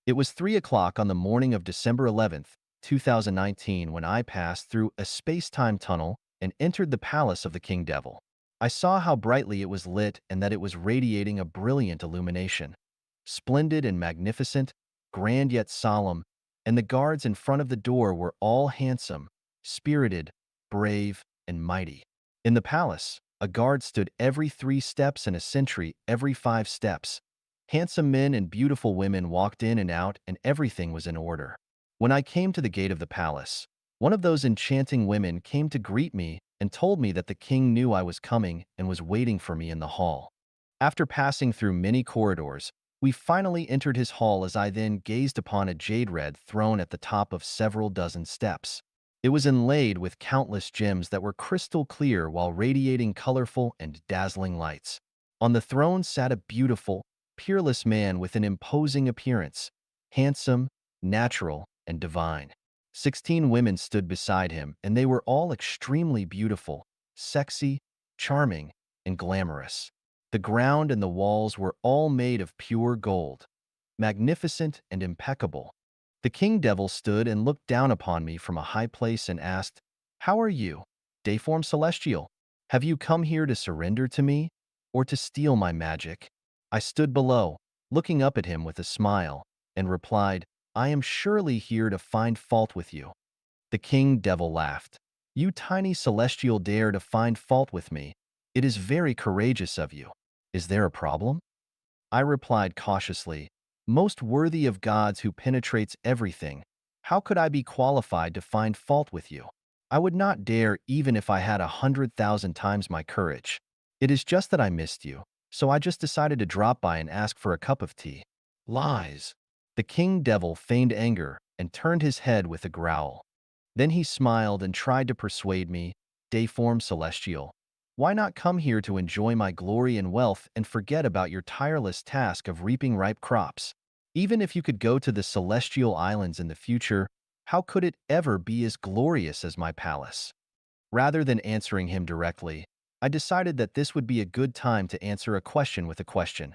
It was 3 o'clock on the morning of December 11th, 2019 when I passed through a space-time tunnel and entered the palace of the king devil. I saw how brightly it was lit and that it was radiating a brilliant illumination. Splendid and magnificent, grand yet solemn, and the guards in front of the door were all handsome, spirited, brave, and mighty. In the palace, a guard stood every 3 steps and a sentry every 5 steps. Handsome men and beautiful women walked in and out, and everything was in order. When I came to the gate of the palace, one of those enchanting women came to greet me and told me that the king knew I was coming and was waiting for me in the hall. After passing through many corridors, we finally entered his hall as I then gazed upon a jade-red throne at the top of several dozen steps. It was inlaid with countless gems that were crystal clear while radiating colorful and dazzling lights. On the throne sat a beautiful, peerless man with an imposing appearance, handsome, natural, and divine. 16 women stood beside him, and they were all extremely beautiful, sexy, charming, and glamorous. The ground and the walls were all made of pure gold, magnificent and impeccable. The king devil stood and looked down upon me from a high place and asked, "How are you, Dayform Celestial? Have you come here to surrender to me, or to steal my magic?" I stood below, looking up at him with a smile, and replied, "I am surely here to find fault with you." The king devil laughed. "You tiny celestial dare to find fault with me. It is very courageous of you. Is there a problem?" I replied cautiously, "Most worthy of gods who penetrates everything, how could I be qualified to find fault with you?" I would not dare even if I had 100,000 times my courage. It is just that I missed you, so I just decided to drop by and ask for a cup of tea. Lies. The king devil feigned anger and turned his head with a growl. Then he smiled and tried to persuade me, Dayform Celestial. Why not come here to enjoy my glory and wealth and forget about your tireless task of reaping ripe crops? Even if you could go to the celestial islands in the future, how could it ever be as glorious as my palace? Rather than answering him directly, I decided that this would be a good time to answer a question with a question.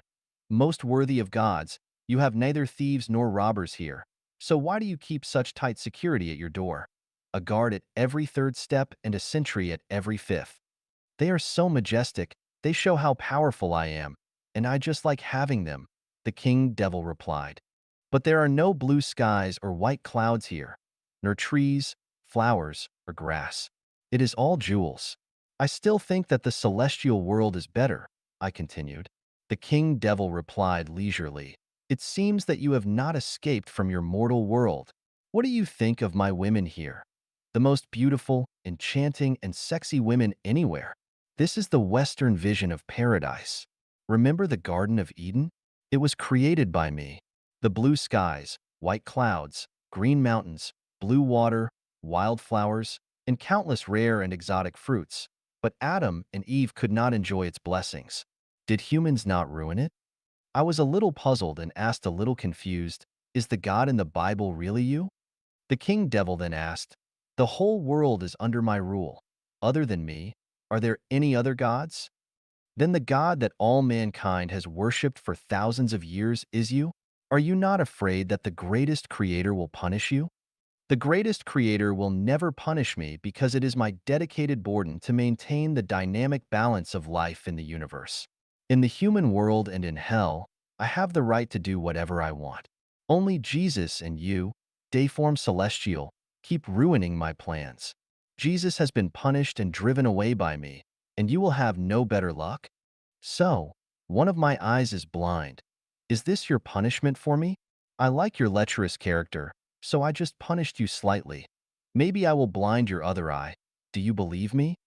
Most worthy of gods, you have neither thieves nor robbers here. So why do you keep such tight security at your door? A guard at every third step and a sentry at every fifth. They are so majestic, they show how powerful I am, and I just like having them, the king devil replied. But there are no blue skies or white clouds here, nor trees, flowers, or grass. It is all jewels. I still think that the celestial world is better, I continued. The king devil replied leisurely. It seems that you have not escaped from your mortal world. What do you think of my women here? The most beautiful, enchanting, and sexy women anywhere. This is the Western vision of paradise. Remember the Garden of Eden? It was created by me. The blue skies, white clouds, green mountains, blue water, wildflowers, and countless rare and exotic fruits. But Adam and Eve could not enjoy its blessings. Did humans not ruin it? I was a little puzzled and asked a little confused, is the God in the Bible really you? The king devil then asked, the whole world is under my rule. Other than me, are there any other gods? Then the God that all mankind has worshipped for thousands of years is you? Are you not afraid that the greatest creator will punish you? The greatest creator will never punish me because it is my dedicated burden to maintain the dynamic balance of life in the universe. In the human world and in hell, I have the right to do whatever I want. Only Jesus and you, Dayform Celestial, keep ruining my plans. Jesus has been punished and driven away by me, and you will have no better luck? So, one of my eyes is blind. Is this your punishment for me? I like your lecherous character, so I just punished you slightly. Maybe I will blind your other eye. Do you believe me?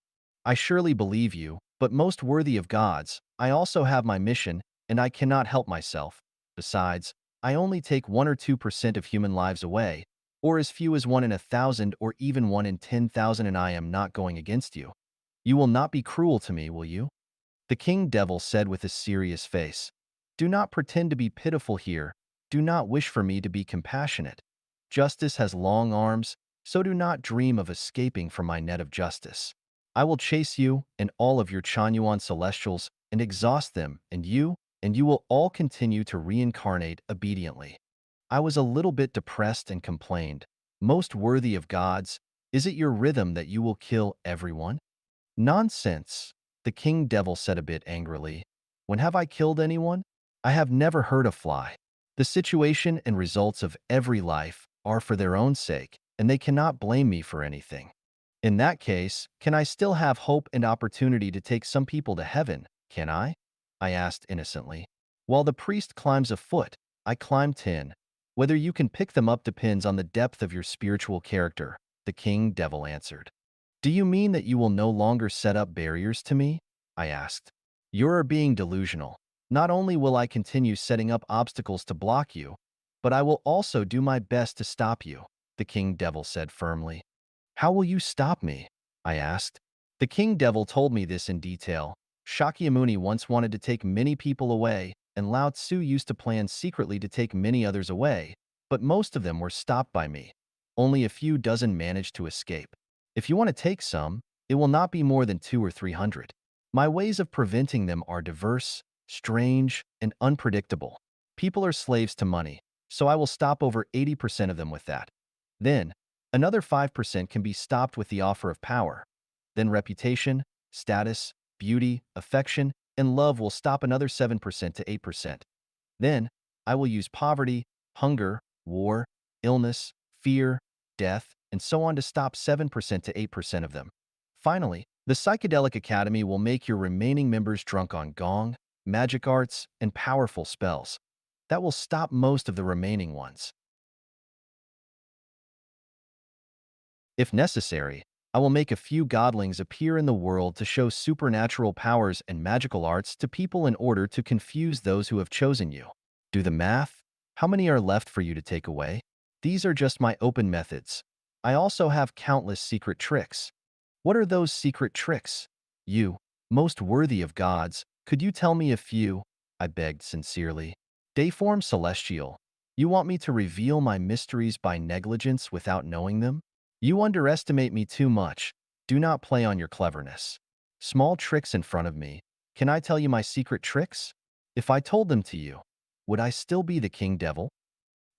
I surely believe you, but most worthy of gods, I also have my mission, and I cannot help myself. Besides, I only take 1 or 2% of human lives away, or as few as 1 in 1,000 or even 1 in 10,000, and I am not going against you. You will not be cruel to me, will you? The king devil said with a serious face, do not pretend to be pitiful here. Do not wish for me to be compassionate. Justice has long arms, so do not dream of escaping from my net of justice. I will chase you and all of your Chanyuan celestials and exhaust them, and you will all continue to reincarnate obediently. I was a little bit depressed and complained, most worthy of gods, is it your rhythm that you will kill everyone? Nonsense, the king devil said a bit angrily. When have I killed anyone? I have never hurt a fly. The situation and results of every life are for their own sake, and they cannot blame me for anything. In that case, can I still have hope and opportunity to take some people to heaven, can I? I asked innocently. While the priest climbs a foot, I climb 10. Whether you can pick them up depends on the depth of your spiritual character, the king devil answered. Do you mean that you will no longer set up barriers to me? I asked. You are being delusional. Not only will I continue setting up obstacles to block you, but I will also do my best to stop you, the king devil said firmly. How will you stop me? I asked. The king devil told me this in detail. Shakyamuni once wanted to take many people away, and Lao Tzu used to plan secretly to take many others away, but most of them were stopped by me. Only a few dozen managed to escape. If you want to take some, it will not be more than 200 or 300. My ways of preventing them are diverse, strange, and unpredictable. People are slaves to money, so I will stop over 80% of them with that. Then, another 5% can be stopped with the offer of power. Then reputation, status, beauty, affection, and love will stop another 7% to 8%. Then, I will use poverty, hunger, war, illness, fear, death, and so on to stop 7% to 8% of them. Finally, the Psychedelic Academy will make your remaining members drunk on gong, magic arts, and powerful spells. That will stop most of the remaining ones. If necessary, I will make a few godlings appear in the world to show supernatural powers and magical arts to people in order to confuse those who have chosen you. Do the math. How many are left for you to take away? These are just my open methods. I also have countless secret tricks. What are those secret tricks? You, most worthy of gods, could you tell me a few? I begged sincerely. Dayform Celestial, you want me to reveal my mysteries by negligence without knowing them? You underestimate me too much. Do not play on your cleverness. Small tricks in front of me. Can I tell you my secret tricks? If I told them to you, would I still be the king devil?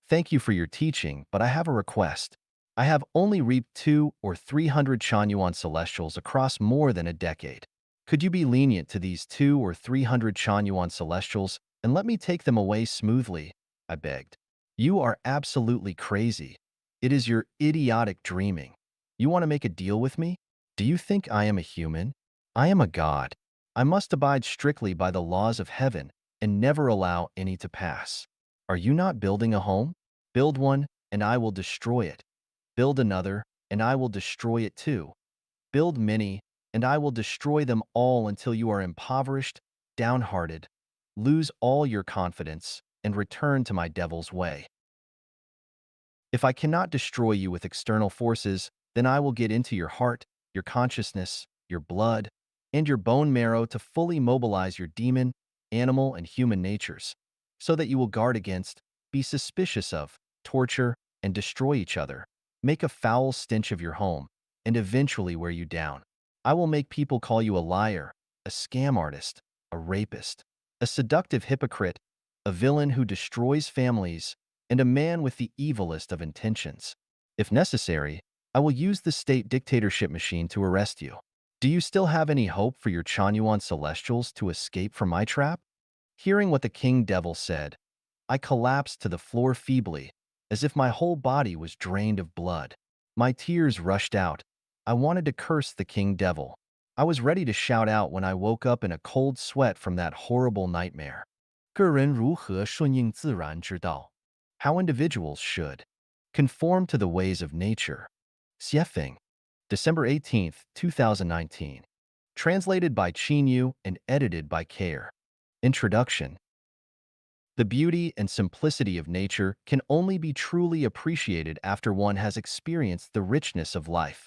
Thank you for your teaching, but I have a request. I have only reaped 200 or 300 Chanyuan celestials across more than a decade. Could you be lenient to these 200 or 300 Chanyuan celestials and let me take them away smoothly? I begged. You are absolutely crazy. It is your idiotic dreaming. You want to make a deal with me? Do you think I am a human? I am a god. I must abide strictly by the laws of heaven and never allow any to pass. Are you not building a home? Build one, and I will destroy it. Build another, and I will destroy it too. Build many, and I will destroy them all until you are impoverished, downhearted, lose all your confidence, and return to my devil's way. If I cannot destroy you with external forces, then I will get into your heart, your consciousness, your blood, and your bone marrow to fully mobilize your demon, animal, and human natures, so that you will guard against, be suspicious of, torture, and destroy each other, make a foul stench of your home, and eventually wear you down. I will make people call you a liar, a scam artist, a rapist, a seductive hypocrite, a villain who destroys families, and a man with the evilest of intentions. If necessary, I will use the state dictatorship machine to arrest you. Do you still have any hope for your Chanyuan celestials to escape from my trap? Hearing what the king devil said, I collapsed to the floor feebly, as if my whole body was drained of blood. My tears rushed out. I wanted to curse the king devil. I was ready to shout out when I woke up in a cold sweat from that horrible nightmare. 个人如何顺应自然之道? How individuals should conform to the ways of nature. Xiefeng, December 18th, 2019. Translated by Qinyu and edited by Care. Introduction. The beauty and simplicity of nature can only be truly appreciated after one has experienced the richness of life.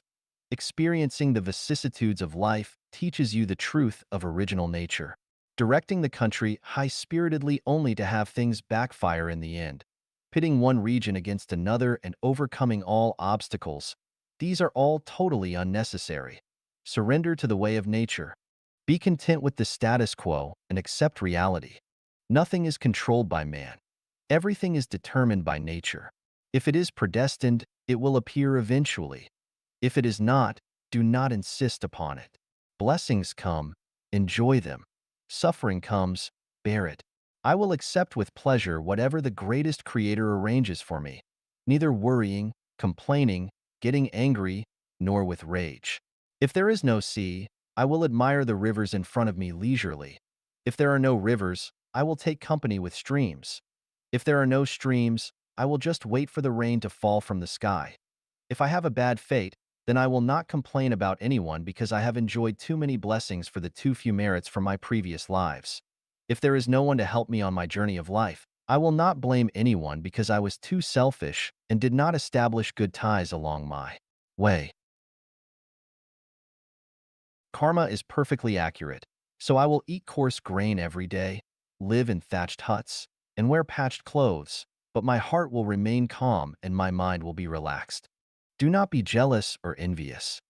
Experiencing the vicissitudes of life teaches you the truth of original nature, directing the country high-spiritedly only to have things backfire in the end. Pitting one region against another and overcoming all obstacles. These are all totally unnecessary. Surrender to the way of nature. Be content with the status quo and accept reality. Nothing is controlled by man. Everything is determined by nature. If it is predestined, it will appear eventually. If it is not, do not insist upon it. Blessings come, enjoy them. Suffering comes, bear it. I will accept with pleasure whatever the greatest creator arranges for me, neither worrying, complaining, getting angry, nor with rage. If there is no sea, I will admire the rivers in front of me leisurely. If there are no rivers, I will take company with streams. If there are no streams, I will just wait for the rain to fall from the sky. If I have a bad fate, then I will not complain about anyone because I have enjoyed too many blessings for the too few merits from my previous lives. If there is no one to help me on my journey of life, I will not blame anyone because I was too selfish and did not establish good ties along my way. Karma is perfectly accurate, so I will eat coarse grain every day, live in thatched huts, and wear patched clothes, but my heart will remain calm and my mind will be relaxed. Do not be jealous or envious.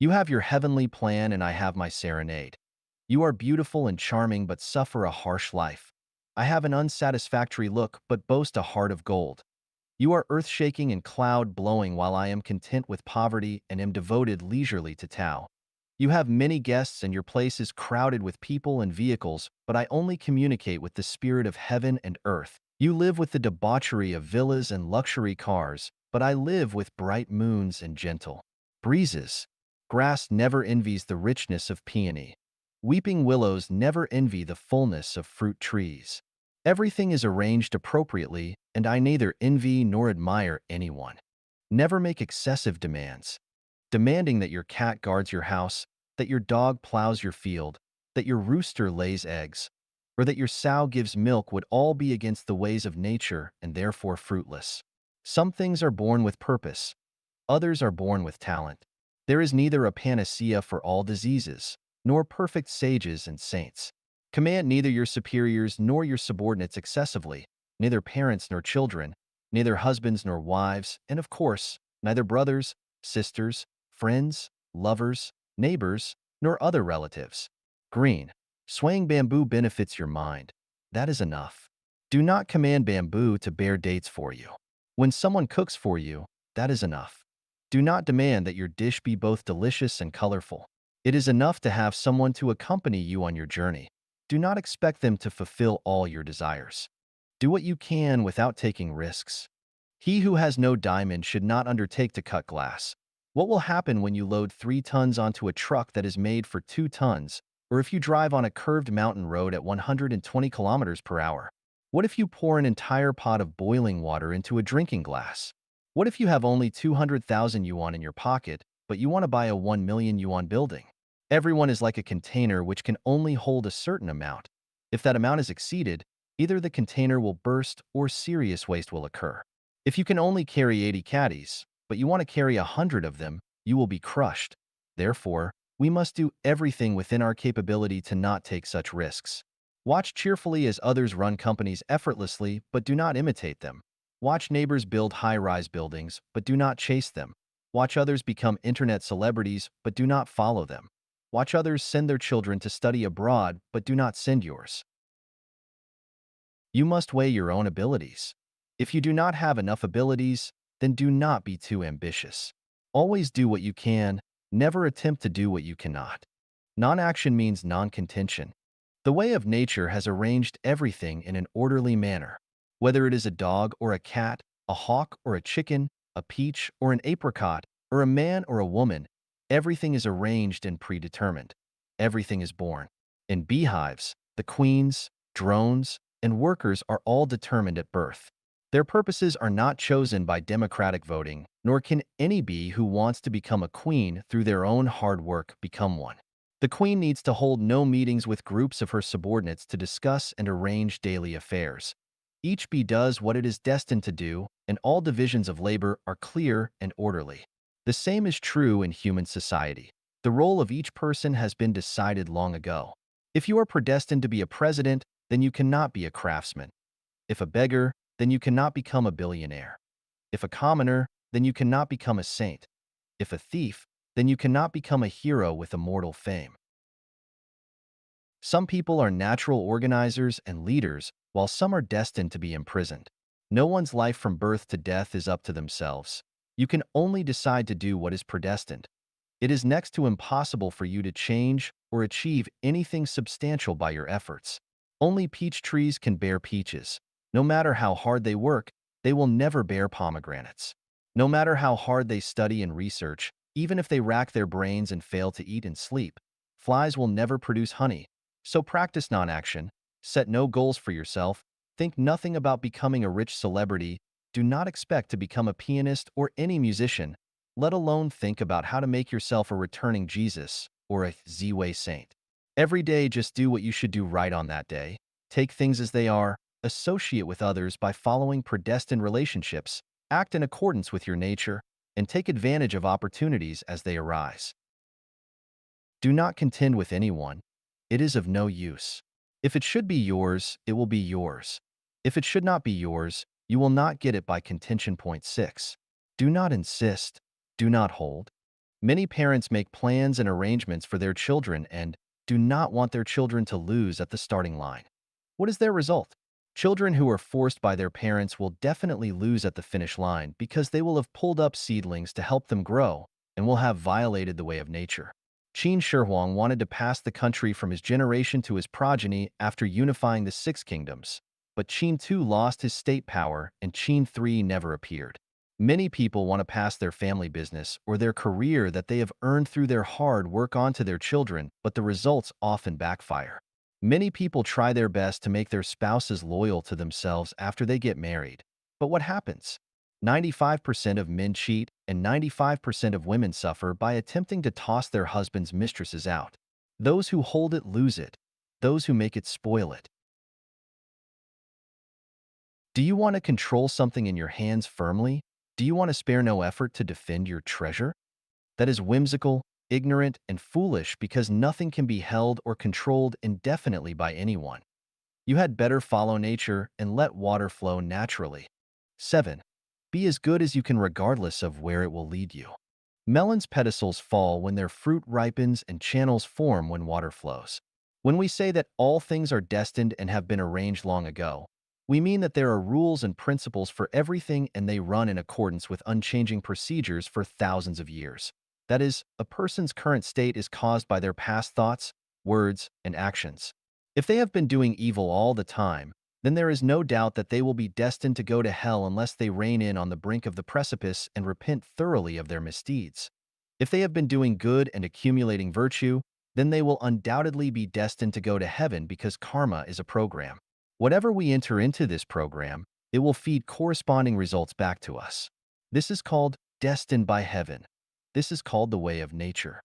You have your heavenly plan and I have my serenade. You are beautiful and charming but suffer a harsh life. I have an unsatisfactory look but boast a heart of gold. You are earth-shaking and cloud-blowing while I am content with poverty and am devoted leisurely to Tao. You have many guests and your place is crowded with people and vehicles, but I only communicate with the spirit of heaven and earth. You live with the debauchery of villas and luxury cars, but I live with bright moons and gentle breezes. Grass never envies the richness of peony. Weeping willows never envy the fullness of fruit trees. Everything is arranged appropriately, and I neither envy nor admire anyone. Never make excessive demands. Demanding that your cat guards your house, that your dog plows your field, that your rooster lays eggs, or that your sow gives milk would all be against the ways of nature and therefore fruitless. Some things are born with purpose, others are born with talent. There is neither a panacea for all diseases, nor perfect sages and saints. Command neither your superiors nor your subordinates excessively, neither parents nor children, neither husbands nor wives, and of course, neither brothers, sisters, friends, lovers, neighbors, nor other relatives. Green. Swaying bamboo benefits your mind. That is enough. Do not command bamboo to bear dates for you. When someone cooks for you, that is enough. Do not demand that your dish be both delicious and colorful. It is enough to have someone to accompany you on your journey. Do not expect them to fulfill all your desires. Do what you can without taking risks. He who has no diamond should not undertake to cut glass. What will happen when you load 3 tons onto a truck that is made for 2 tons, or if you drive on a curved mountain road at 120 kilometers per hour? What if you pour an entire pot of boiling water into a drinking glass? What if you have only 200,000 yuan in your pocket, but you want to buy a 1 million yuan building? Everyone is like a container which can only hold a certain amount. If that amount is exceeded, either the container will burst or serious waste will occur. If you can only carry 80 caddies, but you want to carry 100 of them, you will be crushed. Therefore, we must do everything within our capability to not take such risks. Watch cheerfully as others run companies effortlessly, but do not imitate them. Watch neighbors build high-rise buildings, but do not chase them. Watch others become internet celebrities, but do not follow them. Watch others send their children to study abroad, but do not send yours. You must weigh your own abilities. If you do not have enough abilities, then do not be too ambitious. Always do what you can, never attempt to do what you cannot. Non-action means non-contention. The way of nature has arranged everything in an orderly manner. Whether it is a dog or a cat, a hawk or a chicken, a peach or an apricot, or a man or a woman, everything is arranged and predetermined. Everything is born. In beehives, the queens, drones, and workers are all determined at birth. Their purposes are not chosen by democratic voting, nor can any bee who wants to become a queen through their own hard work become one. The queen needs to hold no meetings with groups of her subordinates to discuss and arrange daily affairs. Each bee does what it is destined to do, and all divisions of labor are clear and orderly. The same is true in human society. The role of each person has been decided long ago. If you are predestined to be a president, then you cannot be a craftsman. If a beggar, then you cannot become a billionaire. If a commoner, then you cannot become a saint. If a thief, then you cannot become a hero with immortal fame. Some people are natural organizers and leaders, while some are destined to be imprisoned. No one's life from birth to death is up to themselves. You can only decide to do what is predestined. It is next to impossible for you to change or achieve anything substantial by your efforts. Only peach trees can bear peaches. No matter how hard they work, they will never bear pomegranates. No matter how hard they study and research, even if they rack their brains and fail to eat and sleep, flies will never produce honey. So practice non-action, set no goals for yourself, think nothing about becoming a rich celebrity, do not expect to become a pianist or any musician, let alone think about how to make yourself a returning Jesus or a Z-Way saint. Every day just do what you should do right on that day, take things as they are, associate with others by following predestined relationships, act in accordance with your nature, and take advantage of opportunities as they arise. Do not contend with anyone. It is of no use. If it should be yours, it will be yours. If it should not be yours, you will not get it by contention. Point 6. Do not insist. Do not hold. Many parents make plans and arrangements for their children and do not want their children to lose at the starting line. What is their result? Children who are forced by their parents will definitely lose at the finish line because they will have pulled up seedlings to help them grow and will have violated the way of nature. Qin Shi Huang wanted to pass the country from his generation to his progeny after unifying the six kingdoms, but Qin II lost his state power and Qin III never appeared. Many people want to pass their family business or their career that they have earned through their hard work onto their children, but the results often backfire. Many people try their best to make their spouses loyal to themselves after they get married. But what happens? 95% of men cheat, and 95% of women suffer by attempting to toss their husbands' mistresses out. Those who hold it lose it. Those who make it spoil it. Do you want to control something in your hands firmly? Do you want to spare no effort to defend your treasure? That is whimsical, ignorant, and foolish because nothing can be held or controlled indefinitely by anyone. You had better follow nature and let water flow naturally. 7. Be as good as you can regardless of where it will lead you. Melons' pedicels fall when their fruit ripens and channels form when water flows. When we say that all things are destined and have been arranged long ago, we mean that there are rules and principles for everything and they run in accordance with unchanging procedures for thousands of years. That is, a person's current state is caused by their past thoughts, words, and actions. If they have been doing evil all the time, then there is no doubt that they will be destined to go to hell unless they rein in on the brink of the precipice and repent thoroughly of their misdeeds. If they have been doing good and accumulating virtue, then they will undoubtedly be destined to go to heaven because karma is a program. Whatever we enter into this program, it will feed corresponding results back to us. This is called destined by heaven. This is called the way of nature.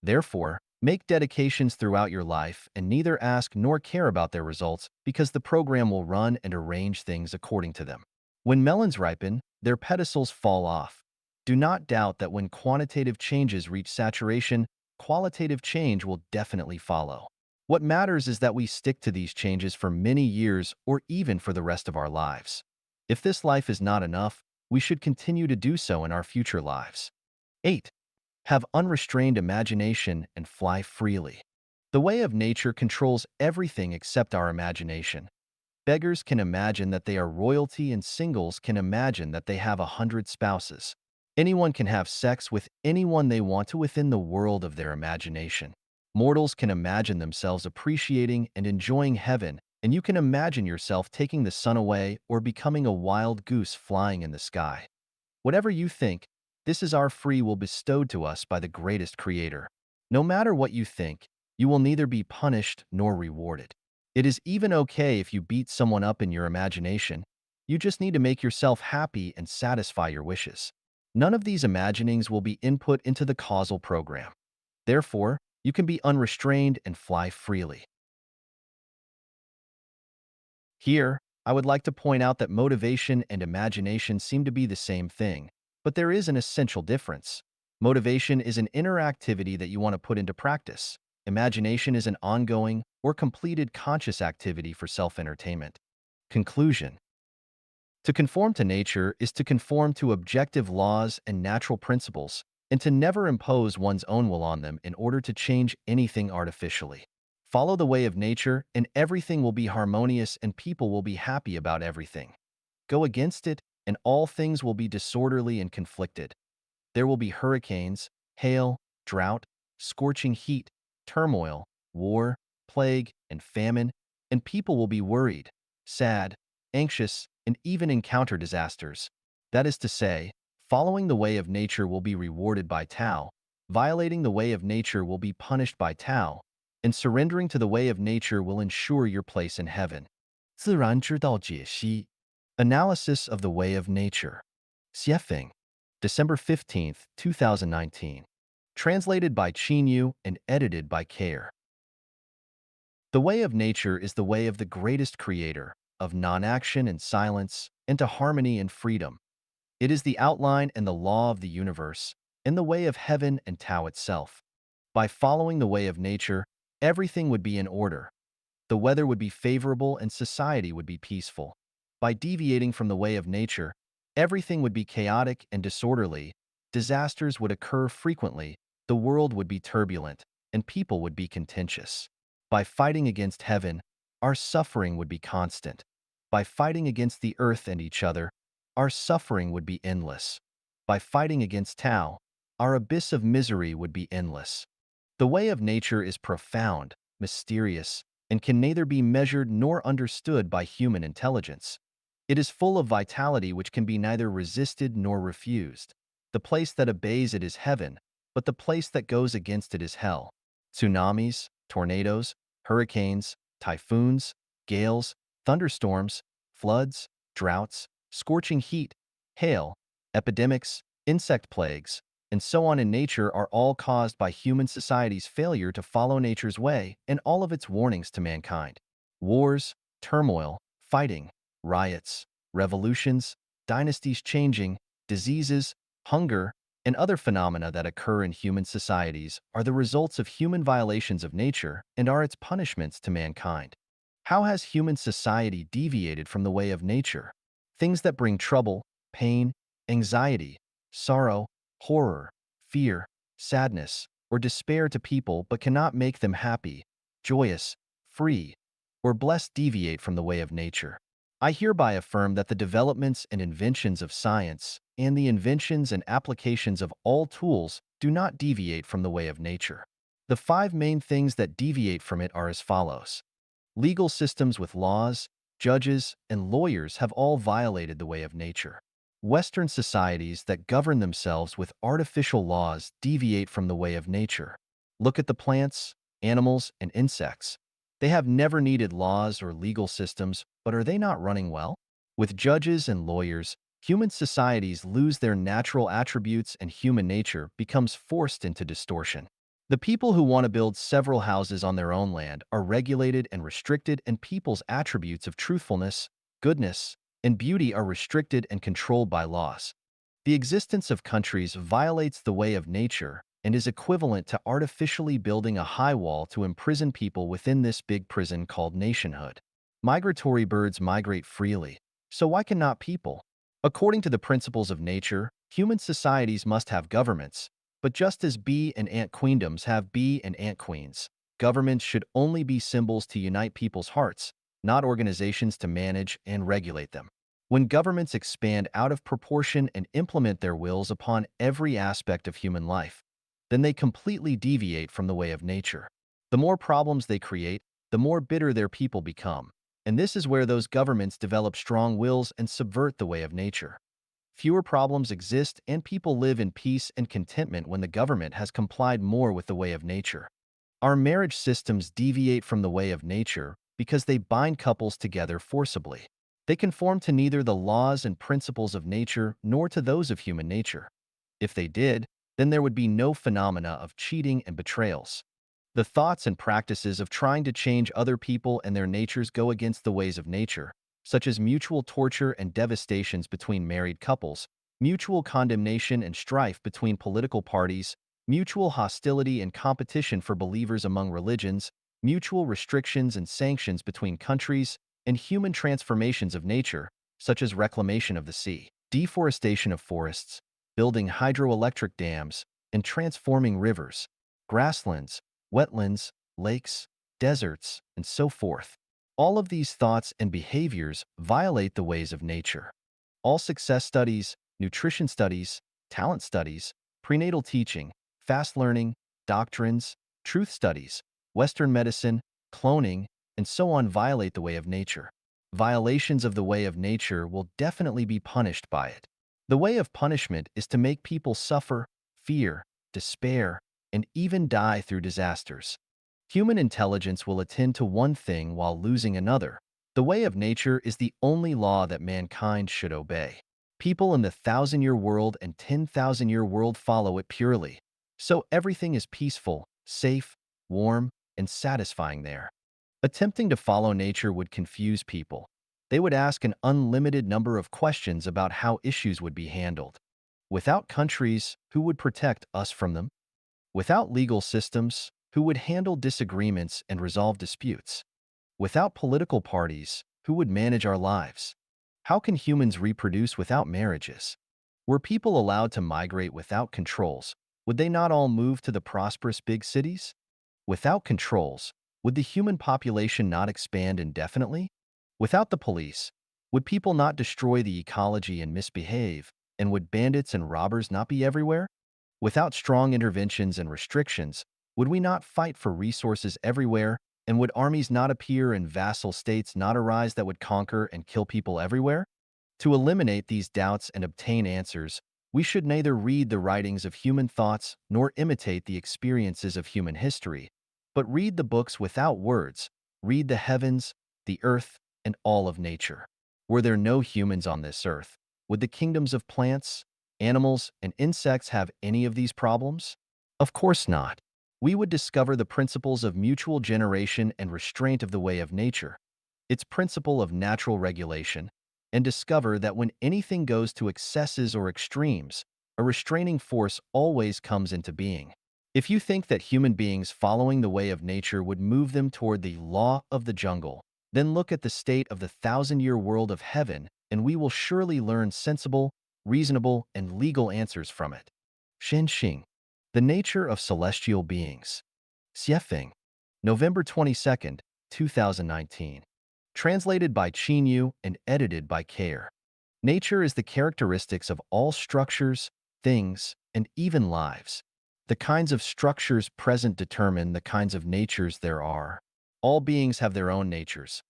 Therefore, make dedications throughout your life and neither ask nor care about their results because the program will run and arrange things according to them. When melons ripen, their pedicels fall off. Do not doubt that when quantitative changes reach saturation, qualitative change will definitely follow. What matters is that we stick to these changes for many years or even for the rest of our lives. If this life is not enough, we should continue to do so in our future lives. 8. Have unrestrained imagination and fly freely. The way of nature controls everything except our imagination. Beggars can imagine that they are royalty and singles can imagine that they have 100 spouses. Anyone can have sex with anyone they want to within the world of their imagination. Mortals can imagine themselves appreciating and enjoying heaven, and you can imagine yourself taking the sun away or becoming a wild goose flying in the sky. Whatever you think, this is our free will bestowed to us by the greatest Creator. No matter what you think, you will neither be punished nor rewarded. It is even okay if you beat someone up in your imagination. You just need to make yourself happy and satisfy your wishes. None of these imaginings will be input into the causal program. Therefore, you can be unrestrained and fly freely. Here, I would like to point out that motivation and imagination seem to be the same thing, but there is an essential difference. Motivation is an inner activity that you want to put into practice. Imagination is an ongoing or completed conscious activity for self-entertainment. Conclusion. To conform to nature is to conform to objective laws and natural principles, and to never impose one's own will on them in order to change anything artificially. Follow the way of nature, and everything will be harmonious and people will be happy about everything. Go against it, and all things will be disorderly and conflicted. There will be hurricanes, hail, drought, scorching heat, turmoil, war, plague, and famine, and people will be worried, sad, anxious, and even encounter disasters. That is to say, following the way of nature will be rewarded by Tao, violating the way of nature will be punished by Tao, and surrendering to the way of nature will ensure your place in heaven. 自然之道解析 Analysis of the Way of Nature. Xiefeng, December 15, 2019. Translated by Qin Yu and edited by Kair. The way of nature is the way of the greatest creator, of non-action and silence, and to harmony and freedom. It is the outline and the law of the universe, and the way of heaven and Tao itself. By following the way of nature, everything would be in order. The weather would be favorable and society would be peaceful. By deviating from the way of nature, everything would be chaotic and disorderly, disasters would occur frequently, the world would be turbulent, and people would be contentious. By fighting against heaven, our suffering would be constant. By fighting against the earth and each other, our suffering would be endless. By fighting against Tao, our abyss of misery would be endless. The way of nature is profound, mysterious, and can neither be measured nor understood by human intelligence. It is full of vitality which can be neither resisted nor refused. The place that obeys it is heaven, but the place that goes against it is hell. Tsunamis, tornadoes, hurricanes, typhoons, gales, thunderstorms, floods, droughts, scorching heat, hail, epidemics, insect plagues, and so on in nature are all caused by human society's failure to follow nature's way and all of its warnings to mankind. Wars, turmoil, fighting, riots, revolutions, dynasties changing, diseases, hunger, and other phenomena that occur in human societies are the results of human violations of nature and are its punishments to mankind. How has human society deviated from the way of nature? Things that bring trouble, pain, anxiety, sorrow, horror, fear, sadness, or despair to people but cannot make them happy, joyous, free, or blessed deviate from the way of nature. I hereby affirm that the developments and inventions of science and the inventions and applications of all tools do not deviate from the way of nature. The five main things that deviate from it are as follows. Legal systems with laws, judges, and lawyers have all violated the way of nature. Western societies that govern themselves with artificial laws deviate from the way of nature. Look at the plants, animals, and insects. They have never needed laws or legal systems, but are they not running well? With judges and lawyers, human societies lose their natural attributes and human nature becomes forced into distortion. The people who want to build several houses on their own land are regulated and restricted, and people's attributes of truthfulness, goodness, and beauty are restricted and controlled by laws. The existence of countries violates the way of nature and is equivalent to artificially building a high wall to imprison people within this big prison called nationhood. Migratory birds migrate freely, so why cannot people? According to the principles of nature, human societies must have governments, but just as bee and ant queendoms have bee and ant queens, governments should only be symbols to unite people's hearts, not organizations to manage and regulate them. When governments expand out of proportion and implement their wills upon every aspect of human life, then they completely deviate from the way of nature. The more problems they create, the more bitter their people become, and this is where those governments develop strong wills and subvert the way of nature. Fewer problems exist and people live in peace and contentment when the government has complied more with the way of nature. Our marriage systems deviate from the way of nature because they bind couples together forcibly. They conform to neither the laws and principles of nature nor to those of human nature. If they did, then there would be no phenomena of cheating and betrayals. The thoughts and practices of trying to change other people and their natures go against the ways of nature, such as mutual torture and devastations between married couples, mutual condemnation and strife between political parties, mutual hostility and competition for believers among religions, mutual restrictions and sanctions between countries, and human transformations of nature, such as reclamation of the sea, deforestation of forests, building hydroelectric dams, and transforming rivers, grasslands, wetlands, lakes, deserts, and so forth. All of these thoughts and behaviors violate the ways of nature. All success studies, nutrition studies, talent studies, prenatal teaching, fast learning, doctrines, truth studies, Western medicine, cloning, and so on violate the way of nature. Violations of the way of nature will definitely be punished by it. The way of punishment is to make people suffer, fear, despair, and even die through disasters. Human intelligence will attend to one thing while losing another. The way of nature is the only law that mankind should obey. People in the 1,000-year world and 10,000-year world follow it purely. So everything is peaceful, safe, warm, and satisfying there. Attempting to follow nature would confuse people. They would ask an unlimited number of questions about how issues would be handled. Without countries, who would protect us from them? Without legal systems, who would handle disagreements and resolve disputes? Without political parties, who would manage our lives? How can humans reproduce without marriages? Were people allowed to migrate without controls, would they not all move to the prosperous big cities? Without controls, would the human population not expand indefinitely? Without the police, would people not destroy the ecology and misbehave, and would bandits and robbers not be everywhere? Without strong interventions and restrictions, would we not fight for resources everywhere, and would armies not appear and vassal states not arise that would conquer and kill people everywhere? To eliminate these doubts and obtain answers, we should neither read the writings of human thoughts nor imitate the experiences of human history, but read the books without words, read the heavens, the earth, and all of nature. Were there no humans on this earth, would the kingdoms of plants, animals, and insects have any of these problems? Of course not. We would discover the principles of mutual generation and restraint of the way of nature, its principle of natural regulation, and discover that when anything goes to excesses or extremes, a restraining force always comes into being. If you think that human beings following the way of nature would move them toward the law of the jungle, then look at the state of the thousand-year world of heaven, and we will surely learn sensible, reasonable, and legal answers from it. Xing, the nature of celestial beings. Xiefeng, November 22nd, 2019. Translated by Qin Yu and edited by Kair. Nature is the characteristics of all structures, things, and even lives. The kinds of structures present determine the kinds of natures there are. All beings have their own natures.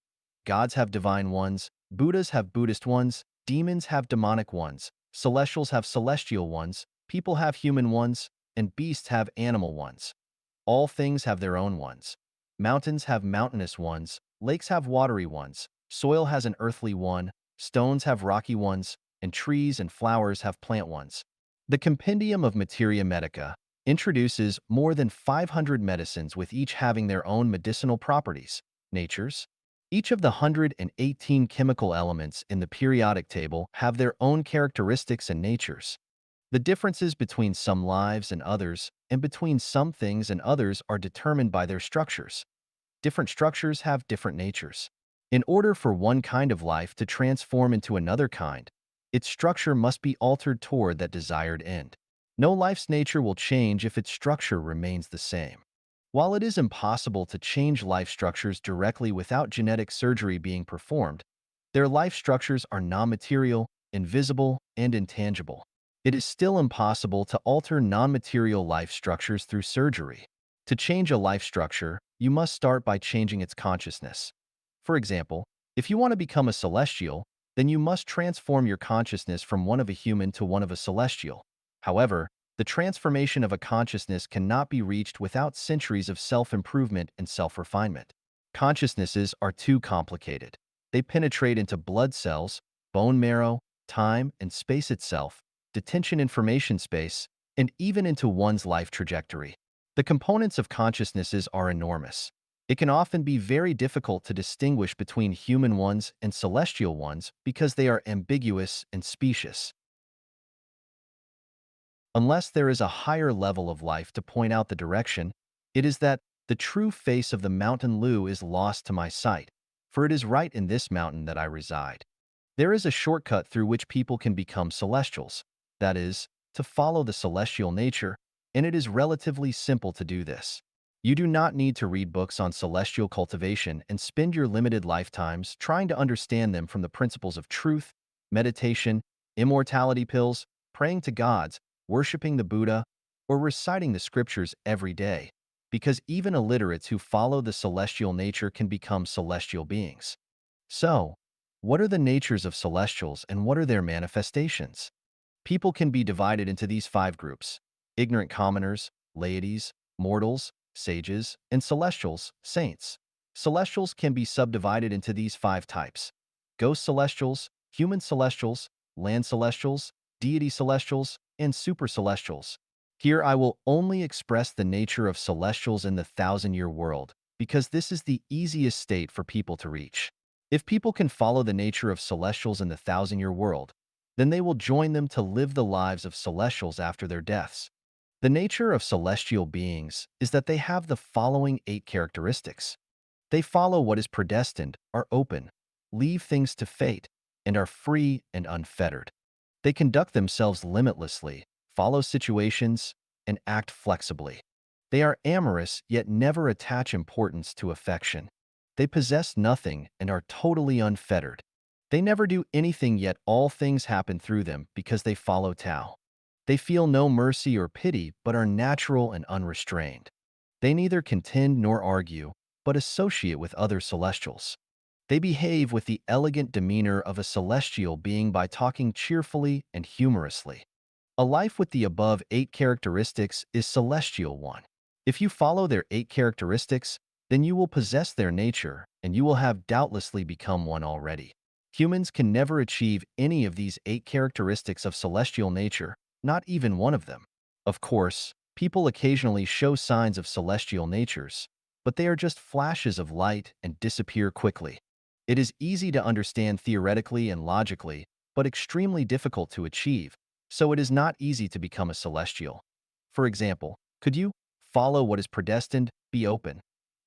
Gods have divine ones, Buddhas have Buddhist ones, demons have demonic ones, celestials have celestial ones, people have human ones, and beasts have animal ones. All things have their own ones. Mountains have mountainous ones, lakes have watery ones, soil has an earthly one, stones have rocky ones, and trees and flowers have plant ones. The Compendium of Materia Medica introduces more than 500 medicines with each having their own medicinal properties, natures. Each of the 118 chemical elements in the periodic table have their own characteristics and natures. The differences between some lives and others, and between some things and others are determined by their structures. Different structures have different natures. In order for one kind of life to transform into another kind, its structure must be altered toward that desired end. No life's nature will change if its structure remains the same. While it is impossible to change life structures directly without genetic surgery being performed, their life structures are non-material, invisible, and intangible. It is still impossible to alter non-material life structures through surgery. To change a life structure, you must start by changing its consciousness. For example, if you want to become a celestial, then you must transform your consciousness from one of a human to one of a celestial. However, the transformation of a consciousness cannot be reached without centuries of self-improvement and self-refinement. Consciousnesses are too complicated. They penetrate into blood cells, bone marrow, time and space itself, detention information space, and even into one's life trajectory. The components of consciousnesses are enormous. It can often be very difficult to distinguish between human ones and celestial ones because they are ambiguous and specious. Unless there is a higher level of life to point out the direction, it is that the true face of the mountain Lu is lost to my sight, for it is right in this mountain that I reside. There is a shortcut through which people can become celestials, that is, to follow the celestial nature, and it is relatively simple to do this. You do not need to read books on celestial cultivation and spend your limited lifetimes trying to understand them from the principles of truth, meditation, immortality pills, praying to gods, worshiping the Buddha, or reciting the scriptures every day, because even illiterates who follow the celestial nature can become celestial beings. So, what are the natures of celestials and what are their manifestations? People can be divided into these 5 groups: ignorant commoners, laities, mortals, sages, and celestials, saints. Celestials can be subdivided into these 5 types: ghost celestials, human celestials, land celestials, deity celestials, and super celestials. Here I will only express the nature of celestials in the thousand-year world, because this is the easiest state for people to reach. If people can follow the nature of celestials in the thousand-year world, then they will join them to live the lives of celestials after their deaths. The nature of celestial beings is that they have the following 8 characteristics. They follow what is predestined, are open, leave things to fate, and are free and unfettered. They conduct themselves limitlessly, follow situations, and act flexibly. They are amorous yet never attach importance to affection. They possess nothing and are totally unfettered. They never do anything yet all things happen through them because they follow Tao. They feel no mercy or pity but are natural and unrestrained. They neither contend nor argue, but associate with other celestials. They behave with the elegant demeanor of a celestial being by talking cheerfully and humorously. A life with the above 8 characteristics is celestial one. If you follow their 8 characteristics, then you will possess their nature, and you will have doubtlessly become one already. Humans can never achieve any of these 8 characteristics of celestial nature, not even one of them. Of course, people occasionally show signs of celestial natures, but they are just flashes of light and disappear quickly. It is easy to understand theoretically and logically, but extremely difficult to achieve, so it is not easy to become a celestial. For example, could you follow what is predestined, be open,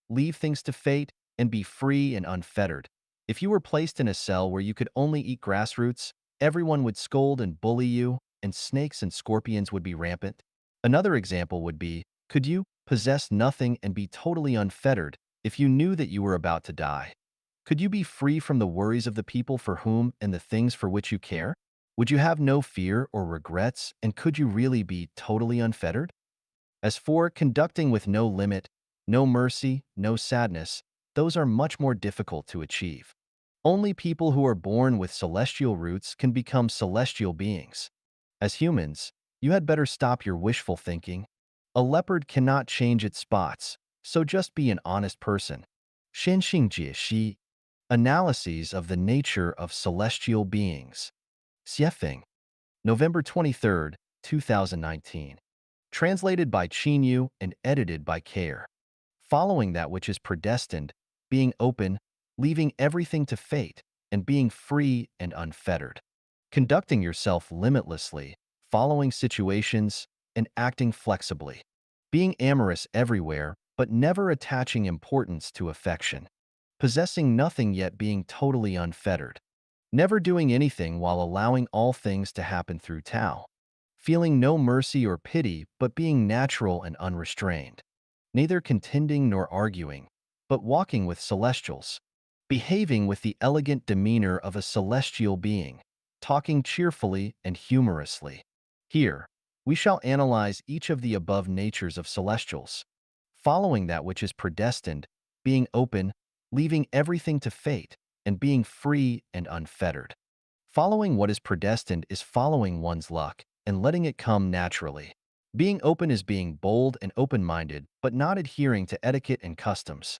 leave things to fate, and be free and unfettered? If you were placed in a cell where you could only eat grass roots, everyone would scold and bully you, and snakes and scorpions would be rampant. Another example would be, could you possess nothing and be totally unfettered if you knew that you were about to die? Could you be free from the worries of the people for whom and the things for which you care? Would you have no fear or regrets, and could you really be totally unfettered? As for conducting with no limit, no mercy, no sadness, those are much more difficult to achieve. Only people who are born with celestial roots can become celestial beings. As humans, you had better stop your wishful thinking. A leopard cannot change its spots, so just be an honest person. 先性解析 Analyses of the nature of celestial beings. Xiefeng, November 23rd, 2019. Translated by Qin Yu and edited by Care. Following that which is predestined, being open, leaving everything to fate, and being free and unfettered. Conducting yourself limitlessly, following situations, and acting flexibly. Being amorous everywhere, but never attaching importance to affection. Possessing nothing yet being totally unfettered. Never doing anything while allowing all things to happen through Tao. Feeling no mercy or pity, but being natural and unrestrained. Neither contending nor arguing, but walking with celestials. Behaving with the elegant demeanor of a celestial being. Talking cheerfully and humorously. Here, we shall analyze each of the above natures of celestials. Following that which is predestined, being open, leaving everything to fate, and being free and unfettered. Following what is predestined is following one's luck and letting it come naturally. Being open is being bold and open-minded, but not adhering to etiquette and customs.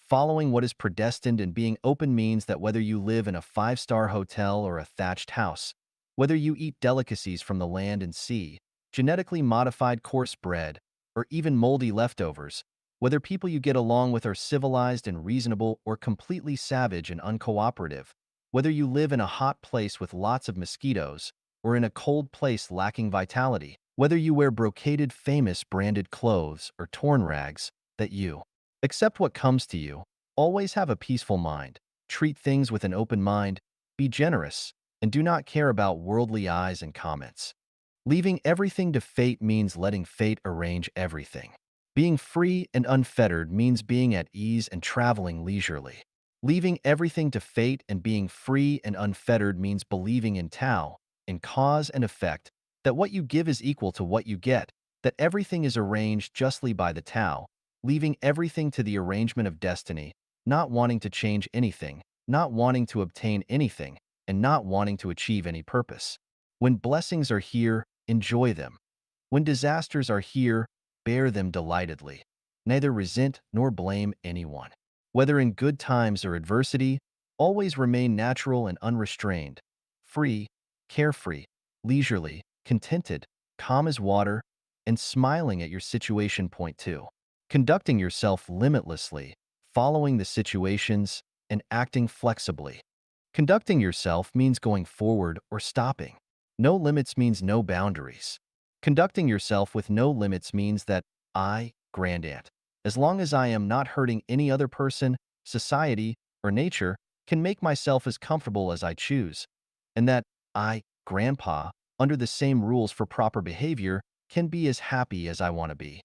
Following what is predestined and being open means that whether you live in a 5-star hotel or a thatched house, whether you eat delicacies from the land and sea, genetically modified coarse bread, or even moldy leftovers, whether people you get along with are civilized and reasonable or completely savage and uncooperative, whether you live in a hot place with lots of mosquitoes or in a cold place lacking vitality, whether you wear brocaded famous branded clothes or torn rags, that you accept what comes to you, always have a peaceful mind, treat things with an open mind, be generous, and do not care about worldly eyes and comments. Leaving everything to fate means letting fate arrange everything. Being free and unfettered means being at ease and traveling leisurely. Leaving everything to fate and being free and unfettered means believing in Tao, in cause and effect, that what you give is equal to what you get, that everything is arranged justly by the Tao, leaving everything to the arrangement of destiny, not wanting to change anything, not wanting to obtain anything, and not wanting to achieve any purpose. When blessings are here, enjoy them. When disasters are here, bear them delightedly. Neither resent nor blame anyone. Whether in good times or adversity, always remain natural and unrestrained, free, carefree, leisurely, contented, calm as water, and smiling at your situation. Point 2. Conducting yourself limitlessly, following the situations, and acting flexibly. Conducting yourself means going forward or stopping. No limits means no boundaries. Conducting yourself with no limits means that I, Grandaunt, as long as I am not hurting any other person, society, or nature, can make myself as comfortable as I choose, and that I, Grandpa, under the same rules for proper behavior, can be as happy as I want to be.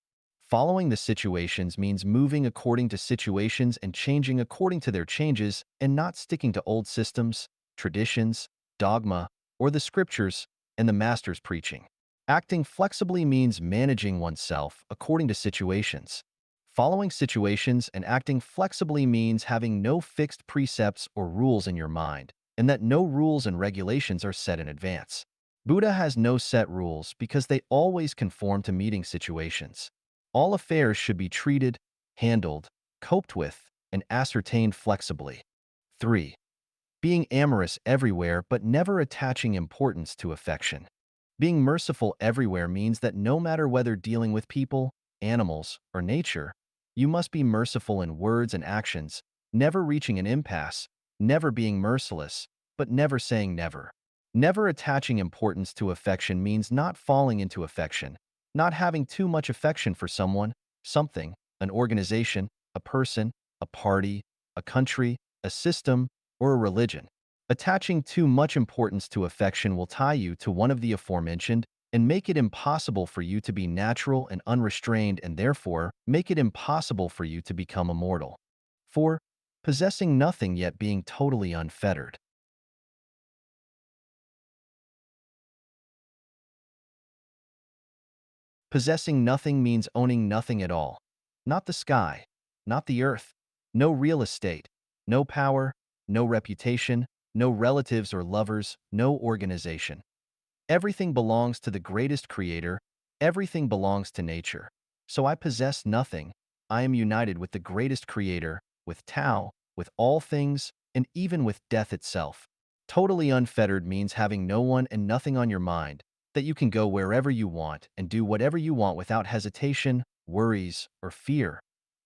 Following the situations means moving according to situations and changing according to their changes and not sticking to old systems, traditions, dogma, or the scriptures and the master's preaching. Acting flexibly means managing oneself according to situations. Following situations and acting flexibly means having no fixed precepts or rules in your mind, and that no rules and regulations are set in advance. Buddha has no set rules because they always conform to meeting situations. All affairs should be treated, handled, coped with, and ascertained flexibly. 3. Being amorous everywhere but never attaching importance to affection. Being merciful everywhere means that no matter whether dealing with people, animals, or nature, you must be merciful in words and actions, never reaching an impasse, never being merciless, but never saying never. Never attaching importance to affection means not falling into affection, not having too much affection for someone, something, an organization, a person, a party, a country, a system, or a religion. Attaching too much importance to affection will tie you to one of the aforementioned and make it impossible for you to be natural and unrestrained and therefore make it impossible for you to become immortal. 4. Possessing nothing yet being totally unfettered. Possessing nothing means owning nothing at all. Not the sky, not the earth, no real estate, no power, no reputation, no relatives or lovers, no organization. Everything belongs to the greatest creator, everything belongs to nature. So I possess nothing. I am united with the greatest creator, with Tao, with all things, and even with death itself. Totally unfettered means having no one and nothing on your mind, that you can go wherever you want and do whatever you want without hesitation, worries, or fear,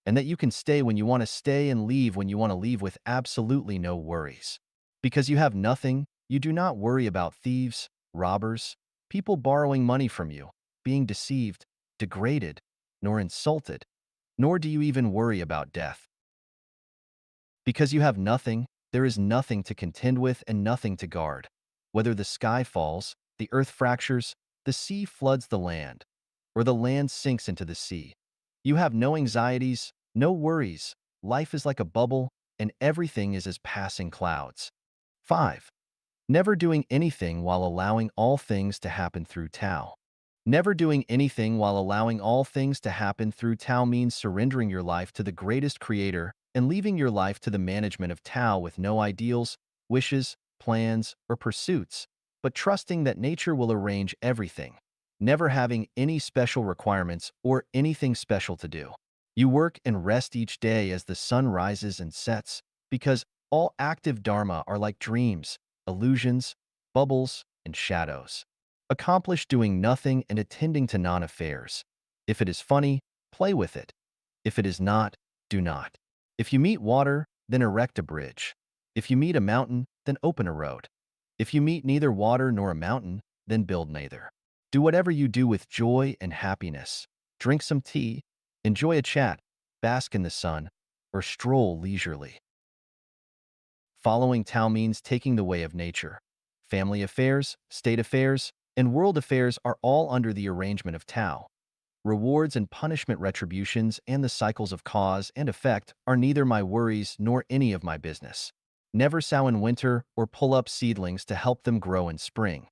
and that you can stay when you want to stay and leave when you want to leave with absolutely no worries. Because you have nothing, you do not worry about thieves, robbers, people borrowing money from you, being deceived, degraded, nor insulted, nor do you even worry about death. Because you have nothing, there is nothing to contend with and nothing to guard. Whether the sky falls, the earth fractures, the sea floods the land, or the land sinks into the sea. You have no anxieties, no worries. Life is like a bubble, and everything is as passing clouds. 5. Never doing anything while allowing all things to happen through Tao. Never doing anything while allowing all things to happen through Tao means surrendering your life to the greatest creator and leaving your life to the management of Tao with no ideals, wishes, plans, or pursuits, but trusting that nature will arrange everything, never having any special requirements or anything special to do. You work and rest each day as the sun rises and sets, because all active dharma are like dreams, illusions, bubbles, and shadows. Accomplish doing nothing and attending to non-affairs. If it is funny, play with it. If it is not, do not. If you meet water, then erect a bridge. If you meet a mountain, then open a road. If you meet neither water nor a mountain, then build neither. Do whatever you do with joy and happiness. Drink some tea, enjoy a chat, bask in the sun, or stroll leisurely. Following Tao means taking the way of nature. Family affairs, state affairs, and world affairs are all under the arrangement of Tao. Rewards and punishment retributions and the cycles of cause and effect are neither my worries nor any of my business. Never sow in winter or pull up seedlings to help them grow in spring.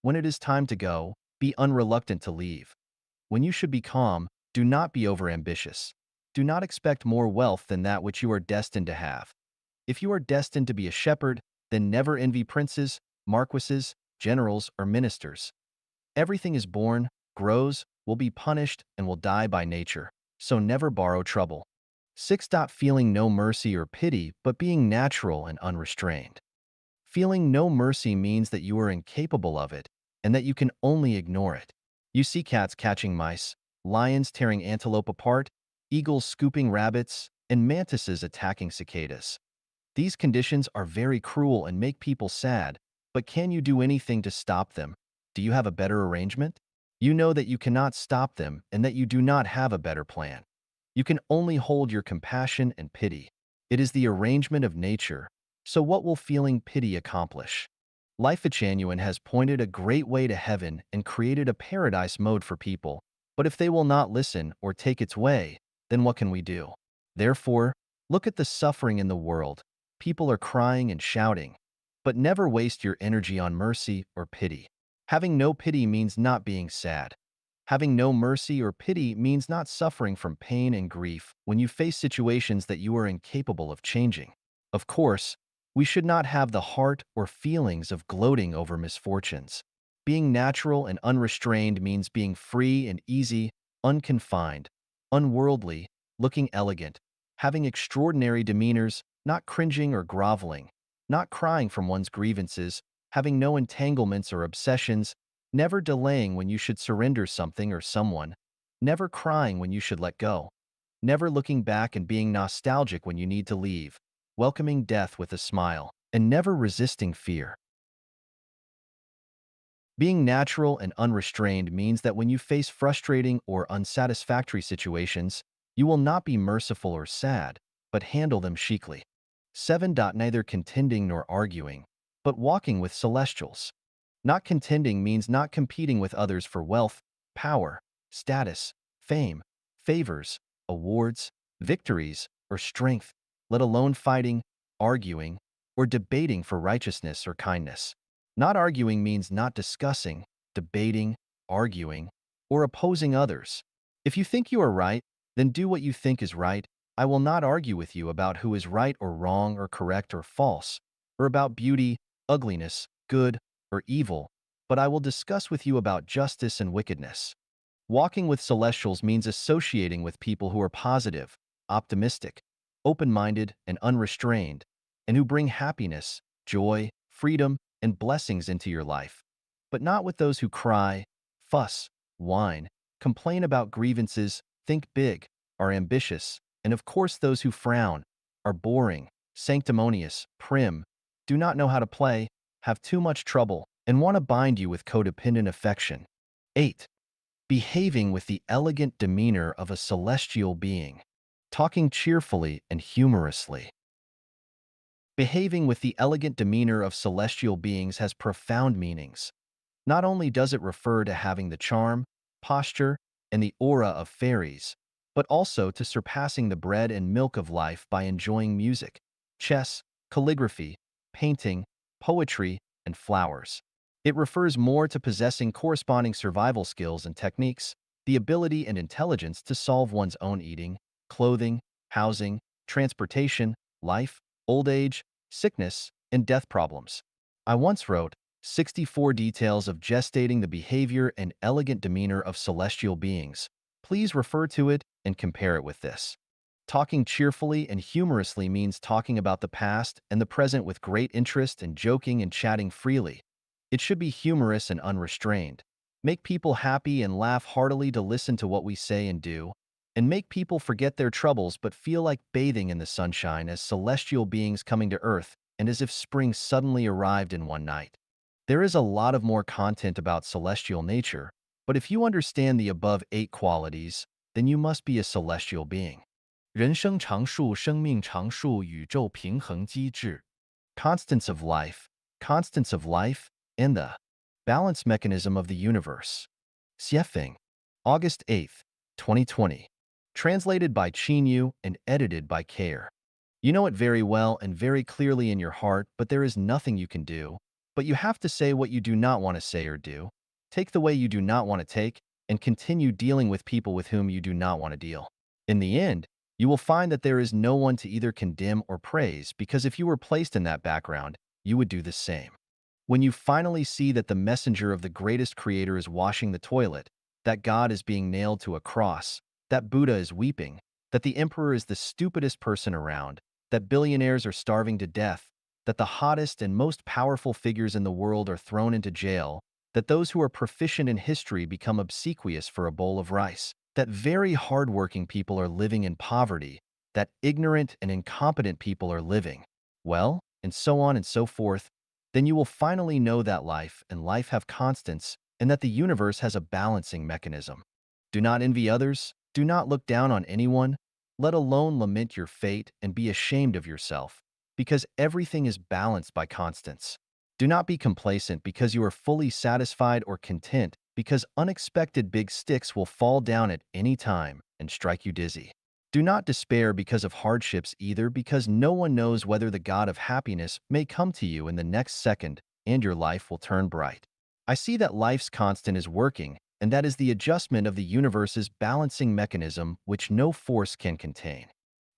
When it is time to go, be unreluctant to leave. When you should be calm, do not be overambitious. Do not expect more wealth than that which you are destined to have. If you are destined to be a shepherd, then never envy princes, marquises, generals, or ministers. Everything is born, grows, will be punished, and will die by nature, so never borrow trouble. 6. Feeling no mercy or pity, but being natural and unrestrained. Feeling no mercy means that you are incapable of it, and that you can only ignore it. You see cats catching mice, lions tearing antelope apart, eagles scooping rabbits, and mantises attacking cicadas. These conditions are very cruel and make people sad, but can you do anything to stop them? Do you have a better arrangement? You know that you cannot stop them and that you do not have a better plan. You can only hold your compassion and pity. It is the arrangement of nature. So what will feeling pity accomplish? Life Genuine has pointed a great way to heaven and created a paradise mode for people. But if they will not listen or take its way, then what can we do? Therefore, look at the suffering in the world. People are crying and shouting. But never waste your energy on mercy or pity. Having no pity means not being sad. Having no mercy or pity means not suffering from pain and grief when you face situations that you are incapable of changing. Of course, we should not have the heart or feelings of gloating over misfortunes. Being natural and unrestrained means being free and easy, unconfined, unworldly, looking elegant, having extraordinary demeanors, not cringing or groveling, not crying from one's grievances, having no entanglements or obsessions, never delaying when you should surrender something or someone, never crying when you should let go, never looking back and being nostalgic when you need to leave, welcoming death with a smile, and never resisting fear. Being natural and unrestrained means that when you face frustrating or unsatisfactory situations, you will not be merciful or sad, but handle them chicly. 7. Neither contending nor arguing, but walking with celestials. Not contending means not competing with others for wealth, power, status, fame, favors, awards, victories, or strength, let alone fighting, arguing, or debating for righteousness or kindness. Not arguing means not discussing, debating, arguing, or opposing others. If you think you are right, then do what you think is right. I will not argue with you about who is right or wrong or correct or false, or about beauty, ugliness, good, or evil, but I will discuss with you about justice and wickedness. Walking with celestials means associating with people who are positive, optimistic, open-minded, and unrestrained, and who bring happiness, joy, freedom, and blessings into your life, but not with those who cry, fuss, whine, complain about grievances, think big, are ambitious, and of course those who frown, are boring, sanctimonious, prim, do not know how to play, have too much trouble, and want to bind you with codependent affection. 8. Behaving with the elegant demeanor of a celestial being. Talking cheerfully and humorously. Behaving with the elegant demeanor of celestial beings has profound meanings. Not only does it refer to having the charm, posture, and the aura of fairies, but also to surpassing the bread and milk of life by enjoying music, chess, calligraphy, painting, poetry, and flowers. It refers more to possessing corresponding survival skills and techniques, the ability and intelligence to solve one's own eating, clothing, housing, transportation, life, old age, sickness, and death problems. I once wrote, 64 details of gestating the behavior and elegant demeanor of celestial beings. Please refer to it and compare it with this. Talking cheerfully and humorously means talking about the past and the present with great interest and joking and chatting freely. It should be humorous and unrestrained. Make people happy and laugh heartily to listen to what we say and do, and make people forget their troubles but feel like bathing in the sunshine as celestial beings coming to Earth and as if spring suddenly arrived in one night. There is a lot of more content about celestial nature, but if you understand the above 8 qualities, then you must be a celestial being. 人生常数、生命常数、宇宙平衡机制 Constants of life, and the balance mechanism of the universe. Xiefeng, August 8th, 2020. Translated by Qinyu and edited by Care. You know it very well and very clearly in your heart, but there is nothing you can do. But you have to say what you do not want to say or do, take the way you do not want to take, and continue dealing with people with whom you do not want to deal. In the end, you will find that there is no one to either condemn or praise, because if you were placed in that background, you would do the same. When you finally see that the messenger of the greatest creator is washing the toilet, that God is being nailed to a cross, that Buddha is weeping, that the emperor is the stupidest person around, that billionaires are starving to death, that the hottest and most powerful figures in the world are thrown into jail, that those who are proficient in history become obsequious for a bowl of rice, that very hardworking people are living in poverty, that ignorant and incompetent people are living, well, and so on and so forth, then you will finally know that life and life have constants and that the universe has a balancing mechanism. Do not envy others, do not look down on anyone, let alone lament your fate and be ashamed of yourself, because everything is balanced by constants. Do not be complacent because you are fully satisfied or content, because unexpected big sticks will fall down at any time and strike you dizzy. Do not despair because of hardships either, because no one knows whether the God of happiness may come to you in the next second and your life will turn bright. I see that life's constant is working, and that is the adjustment of the universe's balancing mechanism which no force can contain.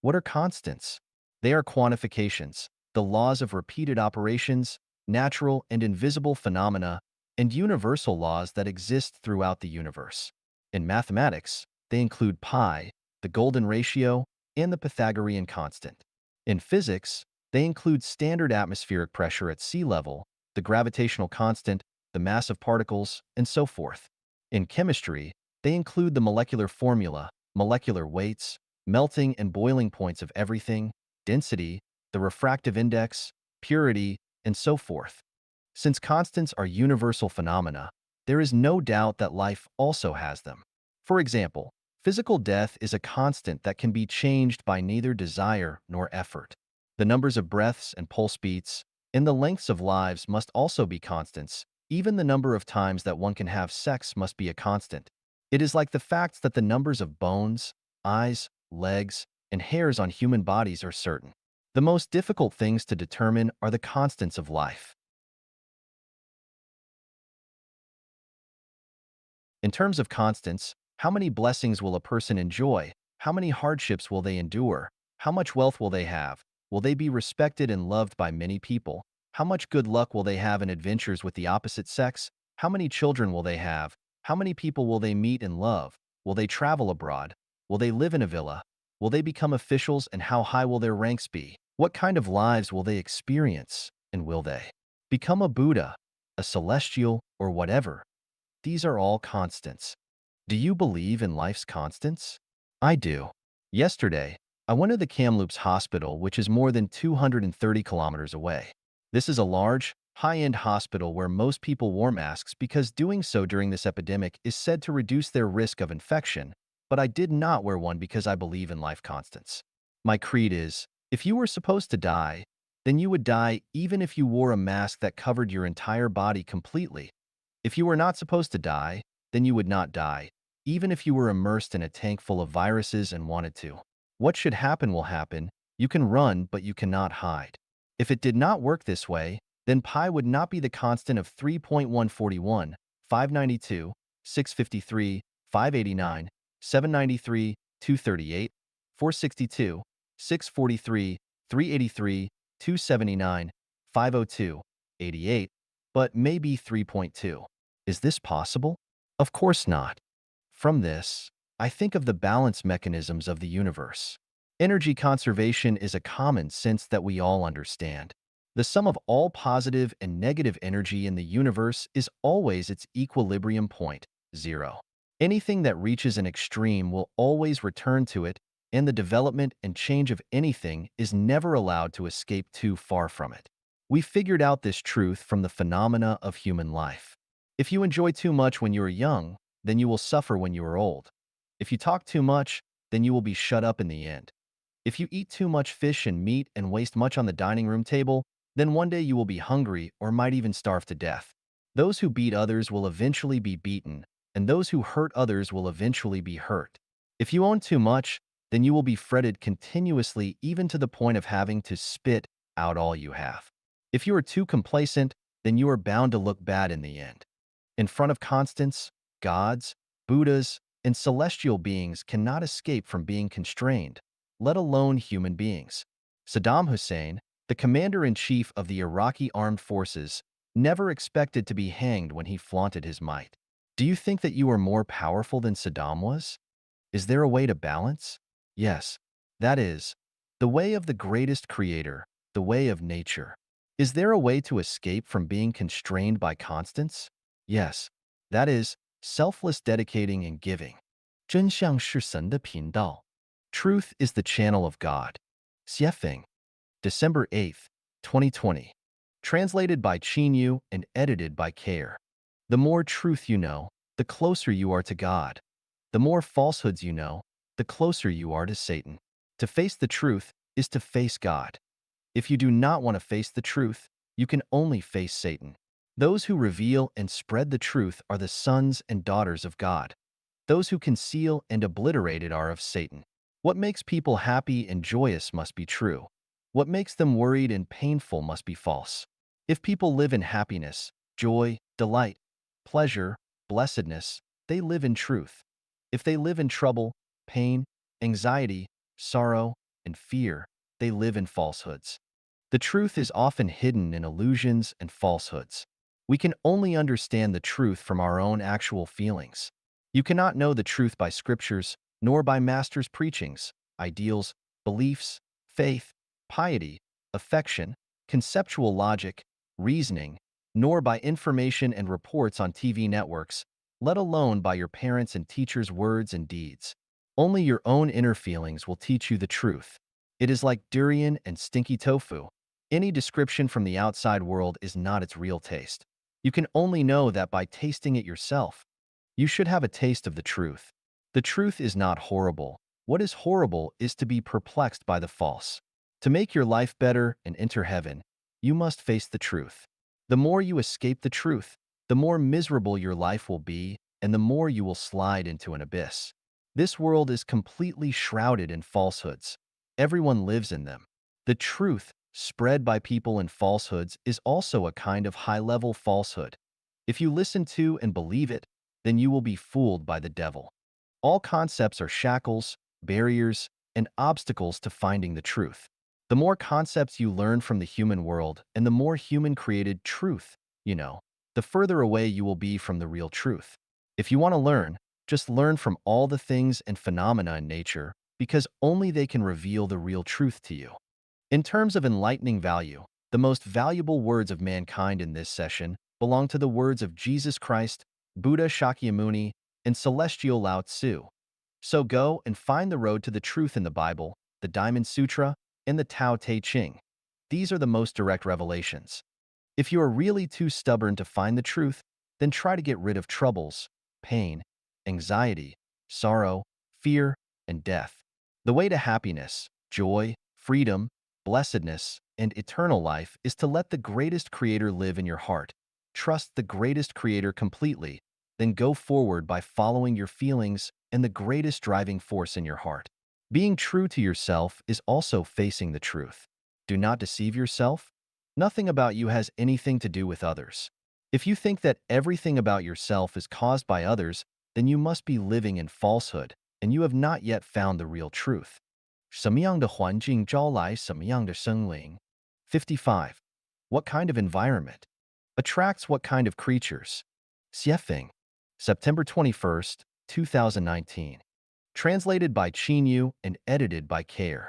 What are constants? They are quantifications, the laws of repeated operations, natural and invisible phenomena, and universal laws that exist throughout the universe. In mathematics, they include pi, the golden ratio, and the Pythagorean constant. In physics, They include standard atmospheric pressure at sea level, the gravitational constant, the mass of particles, and so forth. In chemistry, they include the molecular formula, molecular weights, melting and boiling points of everything, density, the refractive index, purity, and so forth. Since constants are universal phenomena, there is no doubt that life also has them. For example, physical death is a constant that can be changed by neither desire nor effort. The numbers of breaths and pulse beats, and the lengths of lives must also be constants. Even the number of times that one can have sex must be a constant. It is like the fact that the numbers of bones, eyes, legs, and hairs on human bodies are certain. The most difficult things to determine are the constants of life. In terms of constants, how many blessings will a person enjoy? How many hardships will they endure? How much wealth will they have? Will they be respected and loved by many people? How much good luck will they have in adventures with the opposite sex? How many children will they have? How many people will they meet and love? Will they travel abroad? Will they live in a villa? Will they become officials, and how high will their ranks be? What kind of lives will they experience? And will they become a Buddha, a celestial, or whatever? These are all constants. Do you believe in life's constants? I do. Yesterday, I went to the Kamloops Hospital, which is more than 230 kilometers away. This is a large, high-end hospital where most people wore masks because doing so during this epidemic is said to reduce their risk of infection, but I did not wear one because I believe in life constants. My creed is, if you were supposed to die, then you would die even if you wore a mask that covered your entire body completely. If you were not supposed to die, then you would not die, even if you were immersed in a tank full of viruses and wanted to. What should happen will happen. You can run, but you cannot hide. If it did not work this way, then pi would not be the constant of 3.141, 592, 653, 589, 793, 238, 462, 643, 383, 279, 502, 88, but maybe 3.2. Is this possible? Of course not. From this, I think of the balance mechanisms of the universe. Energy conservation is a common sense that we all understand. The sum of all positive and negative energy in the universe is always its equilibrium point, zero. Anything that reaches an extreme will always return to it, and the development and change of anything is never allowed to escape too far from it. We figured out this truth from the phenomena of human life. If you enjoy too much when you are young, then you will suffer when you are old. If you talk too much, then you will be shut up in the end. If you eat too much fish and meat and waste much on the dining room table, then one day you will be hungry or might even starve to death. Those who beat others will eventually be beaten, and those who hurt others will eventually be hurt. If you own too much, then you will be fretted continuously, even to the point of having to spit out all you have. If you are too complacent, then you are bound to look bad in the end. In front of constants, gods, Buddhas, and celestial beings cannot escape from being constrained, let alone human beings. Saddam Hussein, the commander-in-chief of the Iraqi armed forces, never expected to be hanged when he flaunted his might. Do you think that you are more powerful than Saddam was? Is there a way to balance? Yes, that is, the way of the greatest creator, the way of nature. Is there a way to escape from being constrained by constants? Yes, that is, selfless dedicating and giving. 真相是神的频道. Truth is the channel of God. Xiefeng, December 8th, 2020. Translated by Qin Yu and edited by Care. The more truth you know, the closer you are to God. The more falsehoods you know, the closer you are to Satan. To face the truth is to face God. If you do not want to face the truth, you can only face Satan. Those who reveal and spread the truth are the sons and daughters of God. Those who conceal and obliterate it are of Satan. What makes people happy and joyous must be true. What makes them worried and painful must be false. If people live in happiness, joy, delight, pleasure, blessedness, they live in truth. If they live in trouble, pain, anxiety, sorrow, and fear, they live in falsehoods. The truth is often hidden in illusions and falsehoods. We can only understand the truth from our own actual feelings. You cannot know the truth by scriptures, nor by masters' preachings, ideals, beliefs, faith, piety, affection, conceptual logic, reasoning, nor by information and reports on TV networks, let alone by your parents' and teachers' words and deeds. Only your own inner feelings will teach you the truth. It is like durian and stinky tofu. Any description from the outside world is not its real taste. You can only know that by tasting it yourself. You should have a taste of the truth. The truth is not horrible. What is horrible is to be perplexed by the false. To make your life better and enter heaven, you must face the truth. The more you escape the truth, the more miserable your life will be, and the more you will slide into an abyss. This world is completely shrouded in falsehoods. Everyone lives in them. The truth, spread by people in falsehoods, is also a kind of high-level falsehood. If you listen to and believe it, then you will be fooled by the devil. All concepts are shackles, barriers, and obstacles to finding the truth. The more concepts you learn from the human world and the more human-created truth, the further away you will be from the real truth. If you want to learn, just learn from all the things and phenomena in nature because only they can reveal the real truth to you. In terms of enlightening value, the most valuable words of mankind in this session belong to the words of Jesus Christ, Buddha Shakyamuni, and celestial Lao Tzu. So go and find the road to the truth in the Bible, the Diamond Sutra, and the Tao Te Ching. These are the most direct revelations. If you are really too stubborn to find the truth, then try to get rid of troubles, pain, anxiety, sorrow, fear, and death. The way to happiness, joy, freedom, blessedness, and eternal life is to let the greatest Creator live in your heart. Trust the greatest Creator completely, then go forward by following your feelings and the greatest driving force in your heart. Being true to yourself is also facing the truth. Do not deceive yourself. Nothing about you has anything to do with others. If you think that everything about yourself is caused by others, then you must be living in falsehood, and you have not yet found the real truth. 什么样的环境招来什么样的生灵? 55. What kind of environment attracts what kind of creatures? Xiefeng, September 21st, 2019. Translated by Qin Yu and edited by Care.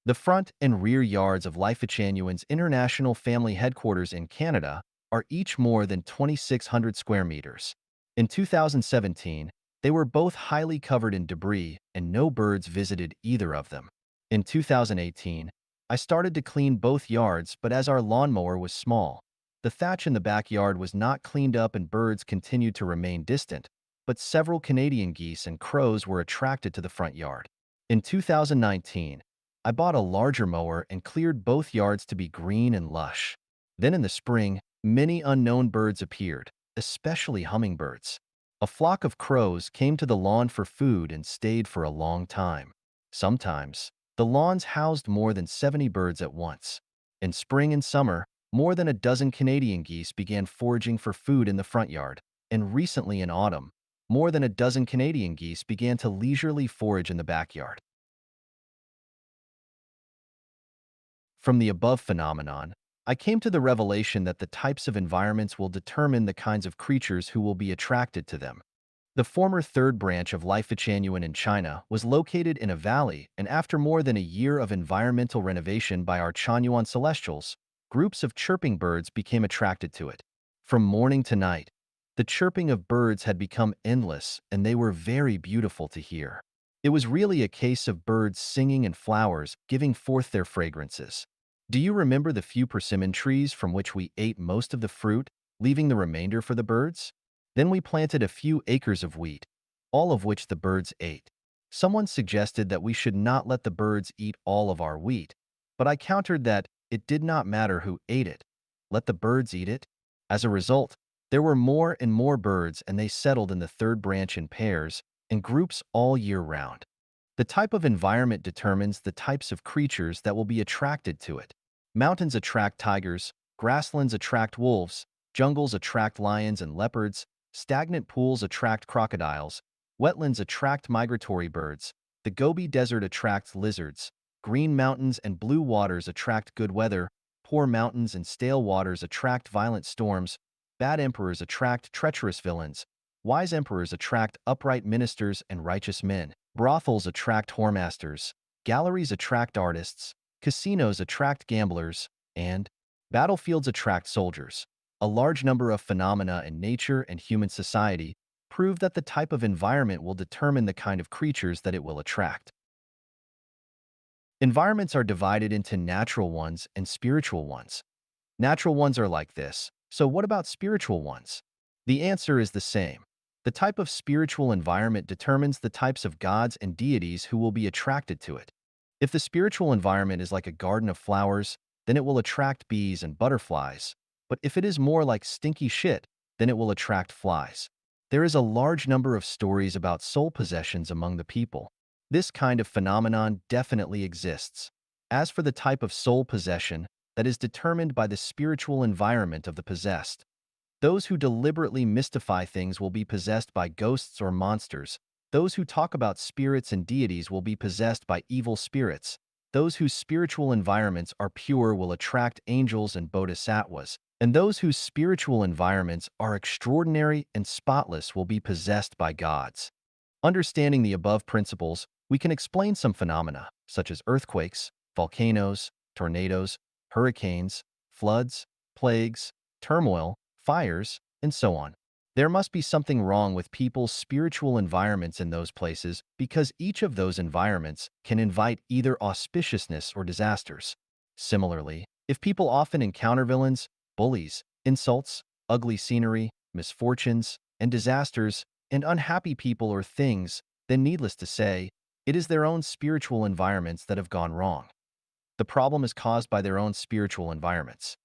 The front and rear yards of Life-Chanuan's International Family Headquarters in Canada are each more than 2,600 square meters. In 2017, they were both highly covered in debris and no birds visited either of them. In 2018, I started to clean both yards, but as our lawnmower was small, the thatch in the backyard was not cleaned up and birds continued to remain distant, but several Canadian geese and crows were attracted to the front yard. In 2019, I bought a larger mower and cleared both yards to be green and lush. Then in the spring, many unknown birds appeared, especially hummingbirds. A flock of crows came to the lawn for food and stayed for a long time. Sometimes, the lawns housed more than 70 birds at once. In spring and summer, more than a dozen Canadian geese began foraging for food in the front yard, and recently in autumn, more than a dozen Canadian geese began to leisurely forage in the backyard. From the above phenomenon, I came to the revelation that the types of environments will determine the kinds of creatures who will be attracted to them. The former third branch of Life-Chanuan in China was located in a valley, and after more than a year of environmental renovation by our Chanyuan Celestials, groups of chirping birds became attracted to it. From morning to night, the chirping of birds had become endless, and they were very beautiful to hear. It was really a case of birds singing and flowers giving forth their fragrances. Do you remember the few persimmon trees from which we ate most of the fruit, leaving the remainder for the birds? Then we planted a few acres of wheat, all of which the birds ate. Someone suggested that we should not let the birds eat all of our wheat, but I countered that it did not matter who ate it. Let the birds eat it. As a result, there were more and more birds, and they settled in the third branch in pairs and groups all year round. The type of environment determines the types of creatures that will be attracted to it. Mountains attract tigers, grasslands attract wolves, jungles attract lions and leopards, stagnant pools attract crocodiles, wetlands attract migratory birds, the Gobi Desert attracts lizards, green mountains and blue waters attract good weather, poor mountains and stale waters attract violent storms, bad emperors attract treacherous villains, wise emperors attract upright ministers and righteous men, brothels attract whoremasters, galleries attract artists, casinos attract gamblers, and battlefields attract soldiers. A large number of phenomena in nature and human society prove that the type of environment will determine the kind of creatures that it will attract. Environments are divided into natural ones and spiritual ones. Natural ones are like this. So what about spiritual ones? The answer is the same. The type of spiritual environment determines the types of gods and deities who will be attracted to it. If the spiritual environment is like a garden of flowers, then it will attract bees and butterflies. But if it is more like stinky shit, then it will attract flies. There is a large number of stories about soul possessions among the people. This kind of phenomenon definitely exists. As for the type of soul possession, that is determined by the spiritual environment of the possessed. Those who deliberately mystify things will be possessed by ghosts or monsters. Those who talk about spirits and deities will be possessed by evil spirits. Those whose spiritual environments are pure will attract angels and bodhisattvas. And those whose spiritual environments are extraordinary and spotless will be possessed by gods. Understanding the above principles, we can explain some phenomena, such as earthquakes, volcanoes, tornadoes, hurricanes, floods, plagues, turmoil, fires, and so on. There must be something wrong with people's spiritual environments in those places because each of those environments can invite either auspiciousness or disasters. Similarly, if people often encounter villains, bullies, insults, ugly scenery, misfortunes, and disasters, and unhappy people or things, then needless to say, it is their own spiritual environments that have gone wrong. The problem is caused by their own spiritual environments.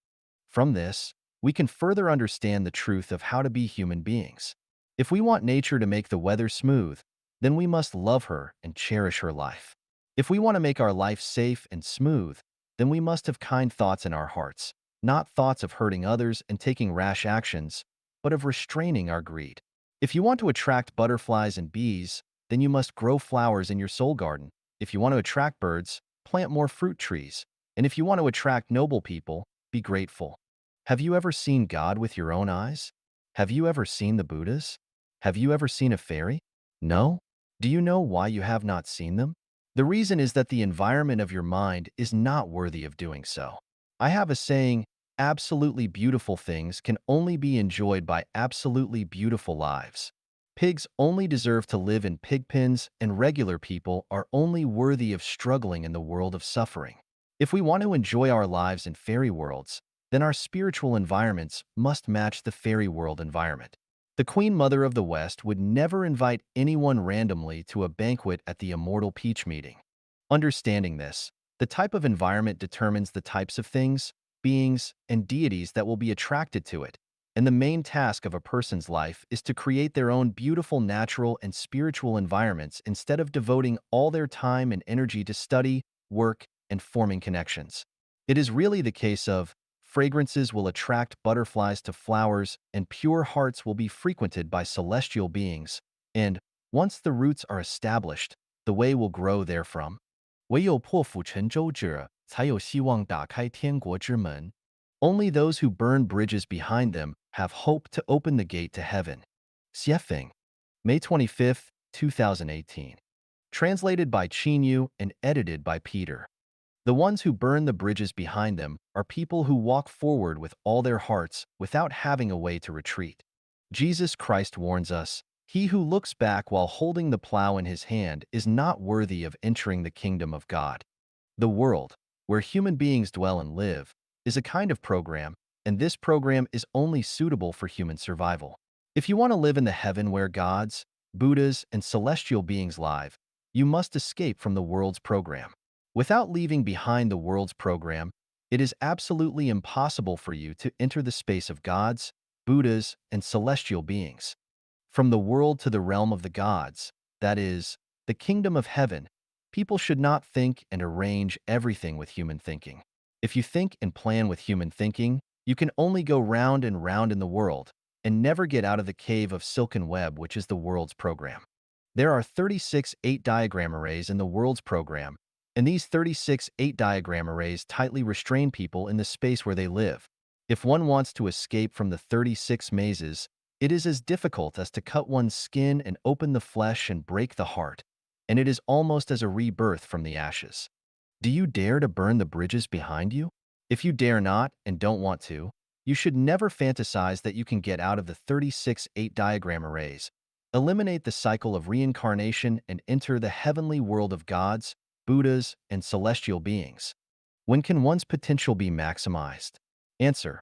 From this, we can further understand the truth of how to be human beings. If we want nature to make the weather smooth, then we must love her and cherish her life. If we want to make our life safe and smooth, then we must have kind thoughts in our hearts, not thoughts of hurting others and taking rash actions, but of restraining our greed. If you want to attract butterflies and bees, then you must grow flowers in your soul garden. If you want to attract birds, plant more fruit trees. And if you want to attract noble people, be grateful. Have you ever seen God with your own eyes? Have you ever seen the Buddhas? Have you ever seen a fairy? No? Do you know why you have not seen them? The reason is that the environment of your mind is not worthy of doing so. I have a saying, absolutely beautiful things can only be enjoyed by absolutely beautiful lives. Pigs only deserve to live in pig pens, and regular people are only worthy of struggling in the world of suffering. If we want to enjoy our lives in fairy worlds, then our spiritual environments must match the fairy world environment. The Queen Mother of the West would never invite anyone randomly to a banquet at the Immortal Peach meeting. Understanding this, the type of environment determines the types of things, beings, and deities that will be attracted to it, and the main task of a person's life is to create their own beautiful natural and spiritual environments instead of devoting all their time and energy to study, work, and forming connections. It is really the case of fragrances will attract butterflies to flowers, and pure hearts will be frequented by celestial beings, and once the roots are established, the way will grow therefrom. 唯有破釜沉舟者，才有希望打开天国之门. Only those who burn bridges behind them have hope to open the gate to heaven. Xiefeng, May 25, 2018. Translated by Qin Yu and edited by Peter. The ones who burn the bridges behind them are people who walk forward with all their hearts without having a way to retreat. Jesus Christ warns us, "He who looks back while holding the plow in his hand is not worthy of entering the kingdom of God." The world, where human beings dwell and live, is a kind of program, and this program is only suitable for human survival. If you want to live in the heaven where gods, Buddhas, and celestial beings live, you must escape from the world's program. Without leaving behind the world's program, it is absolutely impossible for you to enter the space of gods, Buddhas, and celestial beings. From the world to the realm of the gods, that is, the kingdom of heaven, people should not think and arrange everything with human thinking. If you think and plan with human thinking, you can only go round and round in the world and never get out of the cave of silken web which is the world's program. There are 36 8-diagram arrays in the world's program, and these 36 8-diagram arrays tightly restrain people in the space where they live. If one wants to escape from the 36 mazes, it is as difficult as to cut one's skin and open the flesh and break the heart, and it is almost as a rebirth from the ashes. Do you dare to burn the bridges behind you? If you dare not and don't want to, you should never fantasize that you can get out of the 36-8 diagram arrays. Eliminate the cycle of reincarnation and enter the heavenly world of gods, Buddhas, and celestial beings. When can one's potential be maximized? Answer: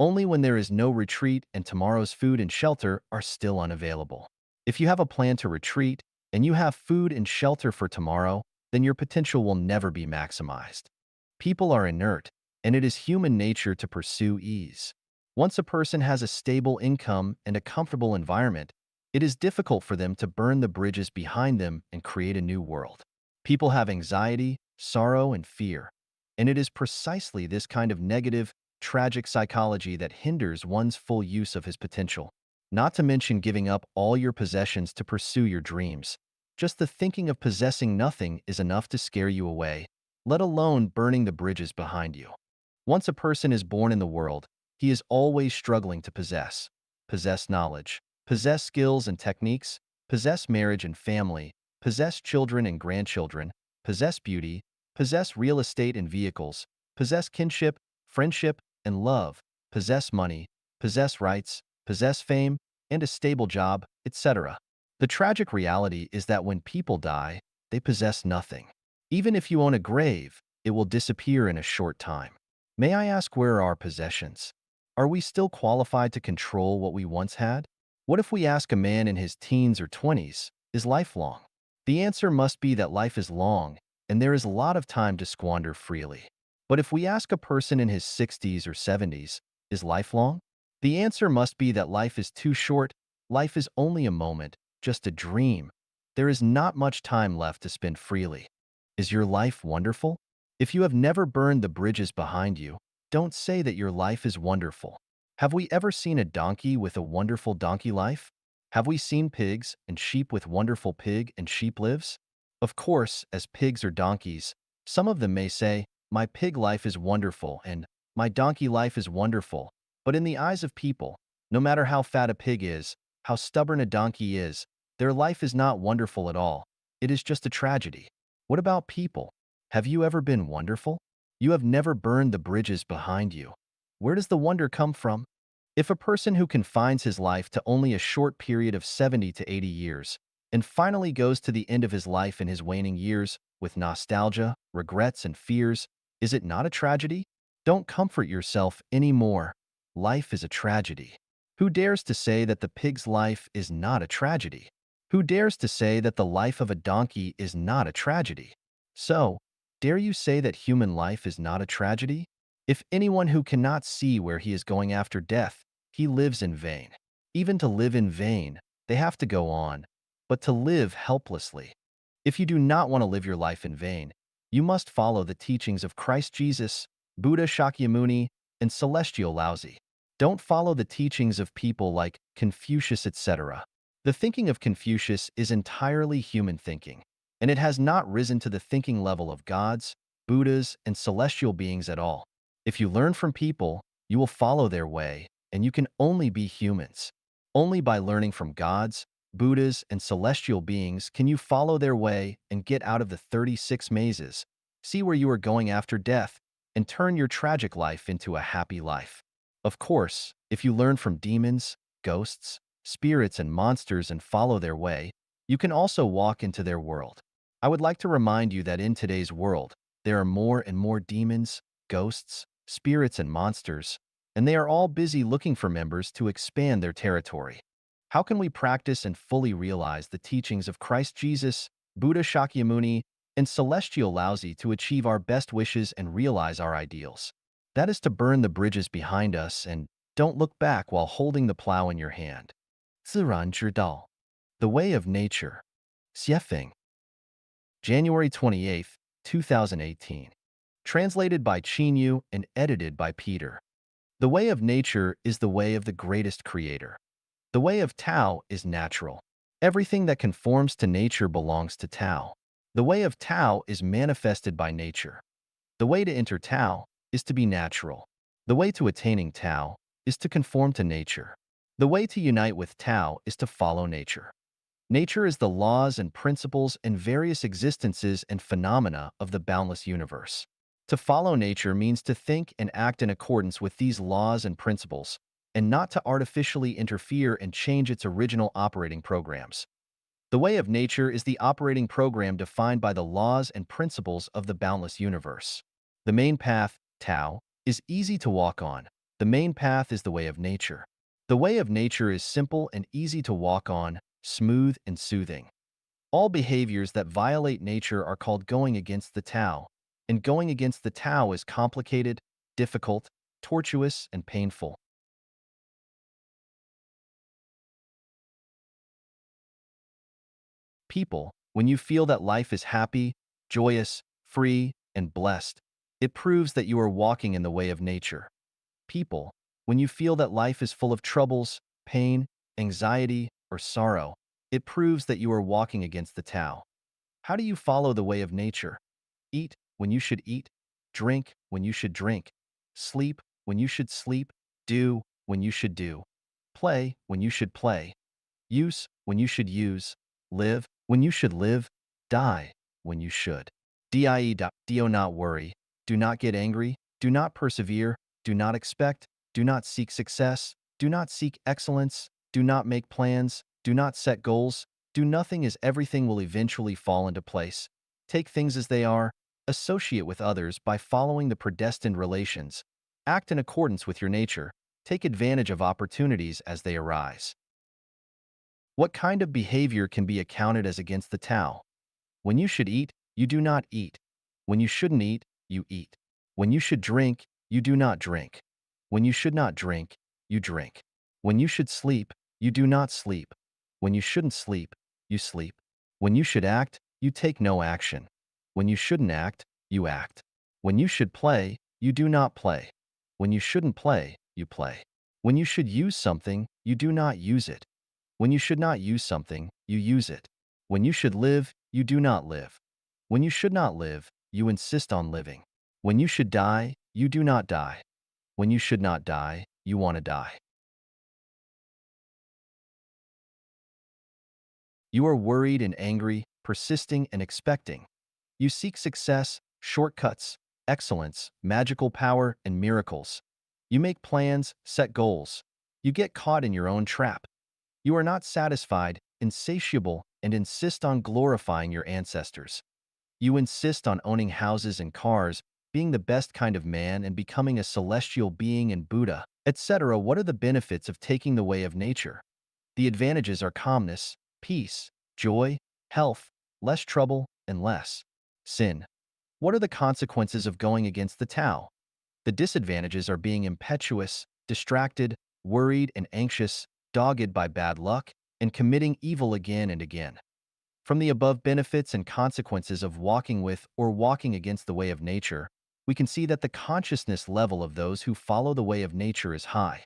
only when there is no retreat and tomorrow's food and shelter are still unavailable. If you have a plan to retreat and you have food and shelter for tomorrow, then your potential will never be maximized. People are inert, and it is human nature to pursue ease. Once a person has a stable income and a comfortable environment, it is difficult for them to burn the bridges behind them and create a new world. People have anxiety, sorrow, and fear, and it is precisely this kind of negative, tragic psychology that hinders one's full use of his potential. Not to mention giving up all your possessions to pursue your dreams. Just the thinking of possessing nothing is enough to scare you away, let alone burning the bridges behind you. Once a person is born in the world, he is always struggling to possess knowledge, possess skills and techniques, possess marriage and family, possess children and grandchildren, possess beauty, possess real estate and vehicles, possess kinship, friendship, and love, possess money, possess rights, possess fame, and a stable job, etc. The tragic reality is that when people die, they possess nothing. Even if you own a grave, it will disappear in a short time. May I ask, where are our possessions? Are we still qualified to control what we once had? What if we ask a man in his teens or 20s, is life long? The answer must be that life is long, and there is a lot of time to squander freely. But if we ask a person in his 60s or 70s, is life long? The answer must be that life is too short, life is only a moment, just a dream. There is not much time left to spend freely. Is your life wonderful? If you have never burned the bridges behind you, don't say that your life is wonderful. Have we ever seen a donkey with a wonderful donkey life? Have we seen pigs and sheep with wonderful pig and sheep lives? Of course, as pigs or donkeys, some of them may say, my pig life is wonderful and my donkey life is wonderful. But in the eyes of people, no matter how fat a pig is, how stubborn a donkey is, their life is not wonderful at all. It is just a tragedy. What about people? Have you ever been wonderful? You have never burned the bridges behind you. Where does the wonder come from? If a person who confines his life to only a short period of 70 to 80 years, and finally goes to the end of his life in his waning years with nostalgia, regrets, and fears, is it not a tragedy? Don't comfort yourself anymore. Life is a tragedy. Who dares to say that the pig's life is not a tragedy? Who dares to say that the life of a donkey is not a tragedy? So, dare you say that human life is not a tragedy? If anyone who cannot see where he is going after death, he lives in vain. Even to live in vain, they have to go on, but to live helplessly. If you do not want to live your life in vain, you must follow the teachings of Christ Jesus, Buddha Shakyamuni, and Celestial Laozi. Don't follow the teachings of people like Confucius, etc. The thinking of Confucius is entirely human thinking, and it has not risen to the thinking level of gods, Buddhas, and celestial beings at all. If you learn from people, you will follow their way, and you can only be humans. Only by learning from gods, Buddhas, and celestial beings can you follow their way and get out of the 36 mazes, see where you are going after death, and turn your tragic life into a happy life. Of course, if you learn from demons, ghosts, spirits, and monsters and follow their way, you can also walk into their world. I would like to remind you that in today's world, there are more and more demons, ghosts, spirits, and monsters, and they are all busy looking for members to expand their territory. How can we practice and fully realize the teachings of Christ Jesus, Buddha Shakyamuni, and Celestial Laozi to achieve our best wishes and realize our ideals? That is to burn the bridges behind us and don't look back while holding the plow in your hand. 自然之道, The Way of Nature. Xiefeng. January 28, 2018. Translated by Qinyu and edited by Peter. The way of nature is the way of the greatest creator. The way of Tao is natural. Everything that conforms to nature belongs to Tao. The way of Tao is manifested by nature. The way to enter Tao is to be natural. The way to attaining Tao is to conform to nature. The way to unite with Tao is to follow nature. Nature is the laws and principles and various existences and phenomena of the boundless universe. To follow nature means to think and act in accordance with these laws and principles, and not to artificially interfere and change its original operating programs. The way of nature is the operating program defined by the laws and principles of the boundless universe. The main path, Tao, is easy to walk on. The main path is the way of nature. The way of nature is simple and easy to walk on, smooth and soothing. All behaviors that violate nature are called going against the Tao, and going against the Tao is complicated, difficult, tortuous, and painful. People, when you feel that life is happy, joyous, free, and blessed, it proves that you are walking in the way of nature. People, when you feel that life is full of troubles, pain, anxiety, or sorrow, it proves that you are walking against the Tao. How do you follow the way of nature? Eat when you should eat, drink when you should drink, sleep when you should sleep, do when you should do, play when you should play, use when you should use, live when you should live, die when you should. Do not worry, do not get angry, do not persevere, do not expect, do not seek success, do not seek excellence, do not make plans, do not set goals, do nothing as everything will eventually fall into place. Take things as they are, associate with others by following the predestined relations, act in accordance with your nature, take advantage of opportunities as they arise. What kind of behavior can be accounted as against the Tao? When you should eat, you do not eat. When you shouldn't eat, you eat. When you should drink, you do not drink. When you should not drink, you drink. When you should sleep, you do not sleep. When you shouldn't sleep, you sleep. When you should act, you take no action. When you shouldn't act, you act. When you should play, you do not play. When you shouldn't play, you play. When you should use something, you do not use it. When you should not use something, you use it. When you should live, you do not live. When you should not live, you insist on living. When you should die, you do not die. When you should not die, you want to die. You are worried and angry, persisting and expecting. You seek success, shortcuts, excellence, magical power, and miracles. You make plans, set goals. You get caught in your own trap. You are not satisfied, insatiable, and insist on glorifying your ancestors. You insist on owning houses and cars, being the best kind of man and becoming a celestial being and Buddha, etc. What are the benefits of taking the way of nature? The advantages are calmness, peace, joy, health, less trouble, and less sin. What are the consequences of going against the Tao? The disadvantages are being impetuous, distracted, worried and anxious, dogged by bad luck, and committing evil again and again. From the above benefits and consequences of walking with or walking against the way of nature, we can see that the consciousness level of those who follow the way of nature is high.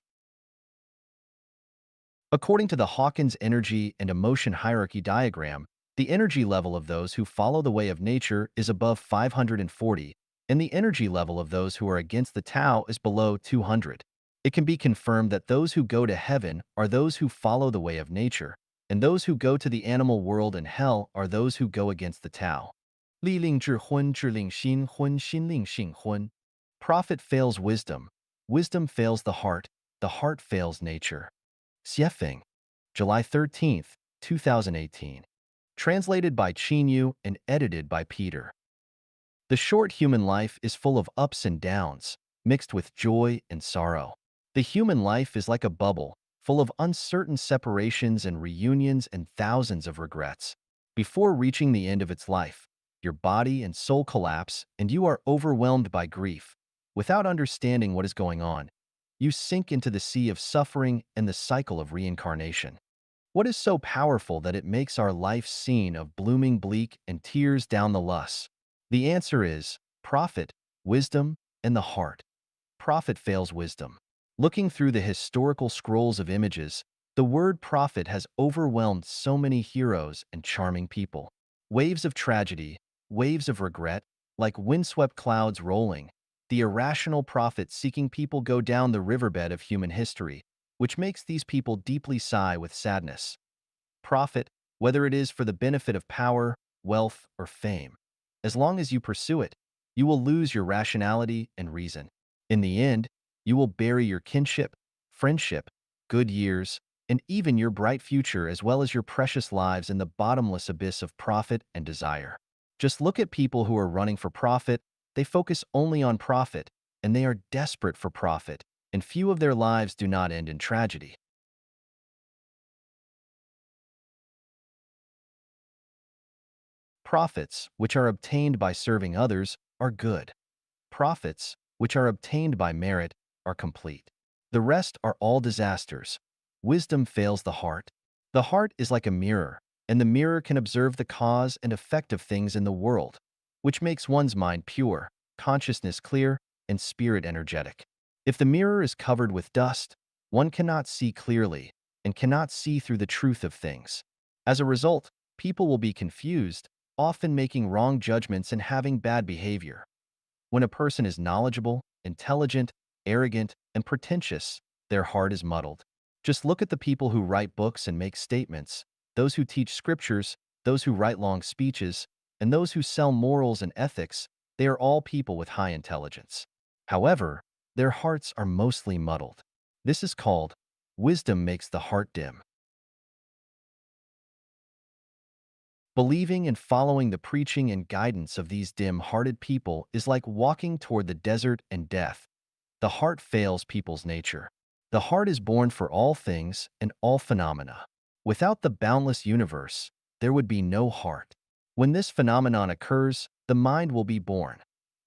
According to the Hawkins energy and emotion hierarchy diagram, the energy level of those who follow the way of nature is above 540, and the energy level of those who are against the Tao is below 200. It can be confirmed that those who go to heaven are those who follow the way of nature, and those who go to the animal world and hell are those who go against the Tao. Li ling zhi hun, zhi ling xin hun, xin ling xing hun. Profit fails wisdom, wisdom fails the heart fails nature. Xiefeng, July 13th, 2018. Translated by Qin Yu and edited by Peter. The short human life is full of ups and downs, mixed with joy and sorrow. The human life is like a bubble, full of uncertain separations and reunions and thousands of regrets. Before reaching the end of its life, your body and soul collapse and you are overwhelmed by grief. Without understanding what is going on, you sink into the sea of suffering and the cycle of reincarnation. What is so powerful that it makes our life scene of blooming bleak and tears down the lus? The answer is profit, wisdom, and the heart. Profit fails wisdom. Looking through the historical scrolls of images, the word prophet has overwhelmed so many heroes and charming people. Waves of tragedy, waves of regret, like windswept clouds rolling, the irrational prophet seeking people go down the riverbed of human history, which makes these people deeply sigh with sadness. Profit, whether it is for the benefit of power, wealth, or fame. As long as you pursue it, you will lose your rationality and reason. In the end, you will bury your kinship, friendship, good years, and even your bright future as well as your precious lives in the bottomless abyss of profit and desire. Just look at people who are running for profit. They focus only on profit, and they are desperate for profit, and few of their lives do not end in tragedy. Profits, which are obtained by serving others, are good. Profits, which are obtained by merit, are complete. The rest are all disasters. Wisdom fails the heart. The heart is like a mirror, and the mirror can observe the cause and effect of things in the world, which makes one's mind pure, consciousness clear, and spirit energetic. If the mirror is covered with dust, one cannot see clearly and cannot see through the truth of things. As a result, people will be confused, often making wrong judgments and having bad behavior. When a person is knowledgeable, intelligent, arrogant, and pretentious, their heart is muddled. Just look at the people who write books and make statements, those who teach scriptures, those who write long speeches, and those who sell morals and ethics. They are all people with high intelligence. However, their hearts are mostly muddled. This is called wisdom makes the heart dim. Believing and following the preaching and guidance of these dim-hearted people is like walking toward the desert and death. The heart fails people's nature. The heart is born for all things and all phenomena. Without the boundless universe, there would be no heart. When this phenomenon occurs, the mind will be born.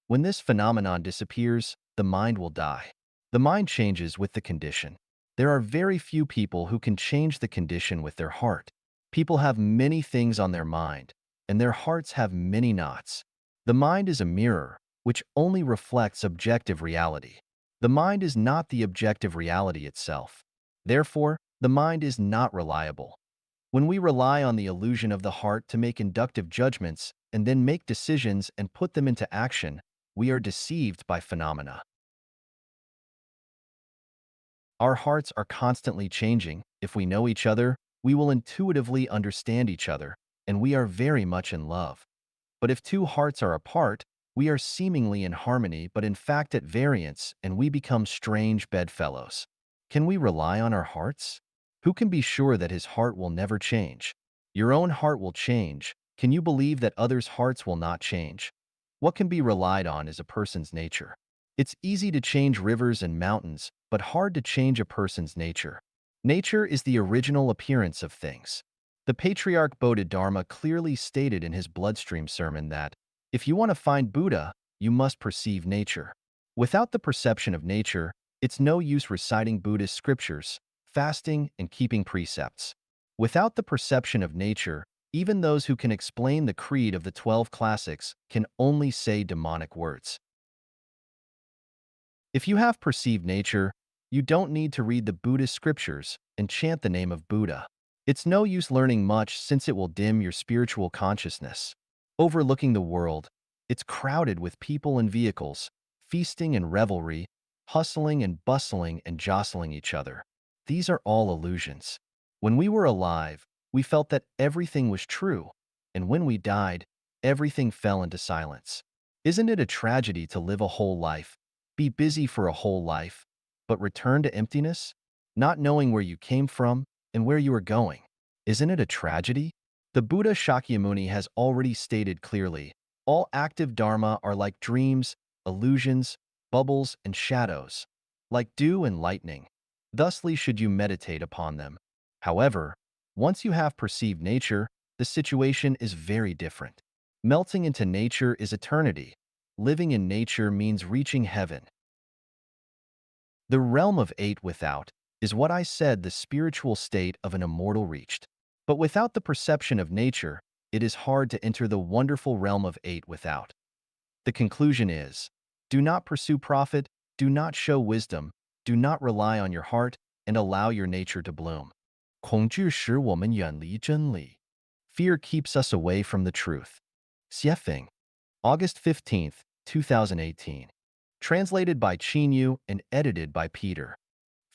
When this phenomenon disappears, the mind will die. The mind changes with the condition. There are very few people who can change the condition with their heart. People have many things on their mind, and their hearts have many knots. The mind is a mirror, which only reflects objective reality. The mind is not the objective reality itself. Therefore, the mind is not reliable. When we rely on the illusion of the heart to make inductive judgments and then make decisions and put them into action, we are deceived by phenomena. Our hearts are constantly changing. If we know each other, we will intuitively understand each other, and we are very much in love. But if two hearts are apart, we are seemingly in harmony but in fact at variance, and we become strange bedfellows. Can we rely on our hearts? Who can be sure that his heart will never change? Your own heart will change. Can you believe that others' hearts will not change? What can be relied on is a person's nature. It's easy to change rivers and mountains, but hard to change a person's nature. Nature is the original appearance of things. The Patriarch Bodhidharma clearly stated in his Bloodstream sermon that, if you want to find Buddha, you must perceive nature. Without the perception of nature, it's no use reciting Buddhist scriptures, fasting, and keeping precepts. Without the perception of nature, even those who can explain the creed of the 12 classics can only say demonic words. If you have perceived nature, you don't need to read the Buddhist scriptures and chant the name of Buddha. It's no use learning much since it will dim your spiritual consciousness. Overlooking the world, it's crowded with people and vehicles, feasting and revelry, hustling and bustling and jostling each other. These are all illusions. When we were alive, we felt that everything was true, and when we died, everything fell into silence. Isn't it a tragedy to live a whole life, be busy for a whole life, but return to emptiness, not knowing where you came from and where you are going? Isn't it a tragedy? The Buddha Shakyamuni has already stated clearly, all active dharma are like dreams, illusions, bubbles, and shadows, like dew and lightning. Thusly should you meditate upon them. However, once you have perceived nature, the situation is very different. Melting into nature is eternity. Living in nature means reaching heaven. The realm of eight without is what I said the spiritual state of an immortal reached. But without the perception of nature, it is hard to enter the wonderful realm of eight without. The conclusion is, do not pursue profit, do not show wisdom, do not rely on your heart, and allow your nature to bloom. 恐惧使我们远离真理. Fear keeps us away from the truth. Xiefeng, August 15th, 2018. Translated by Qin Yu and edited by Peter.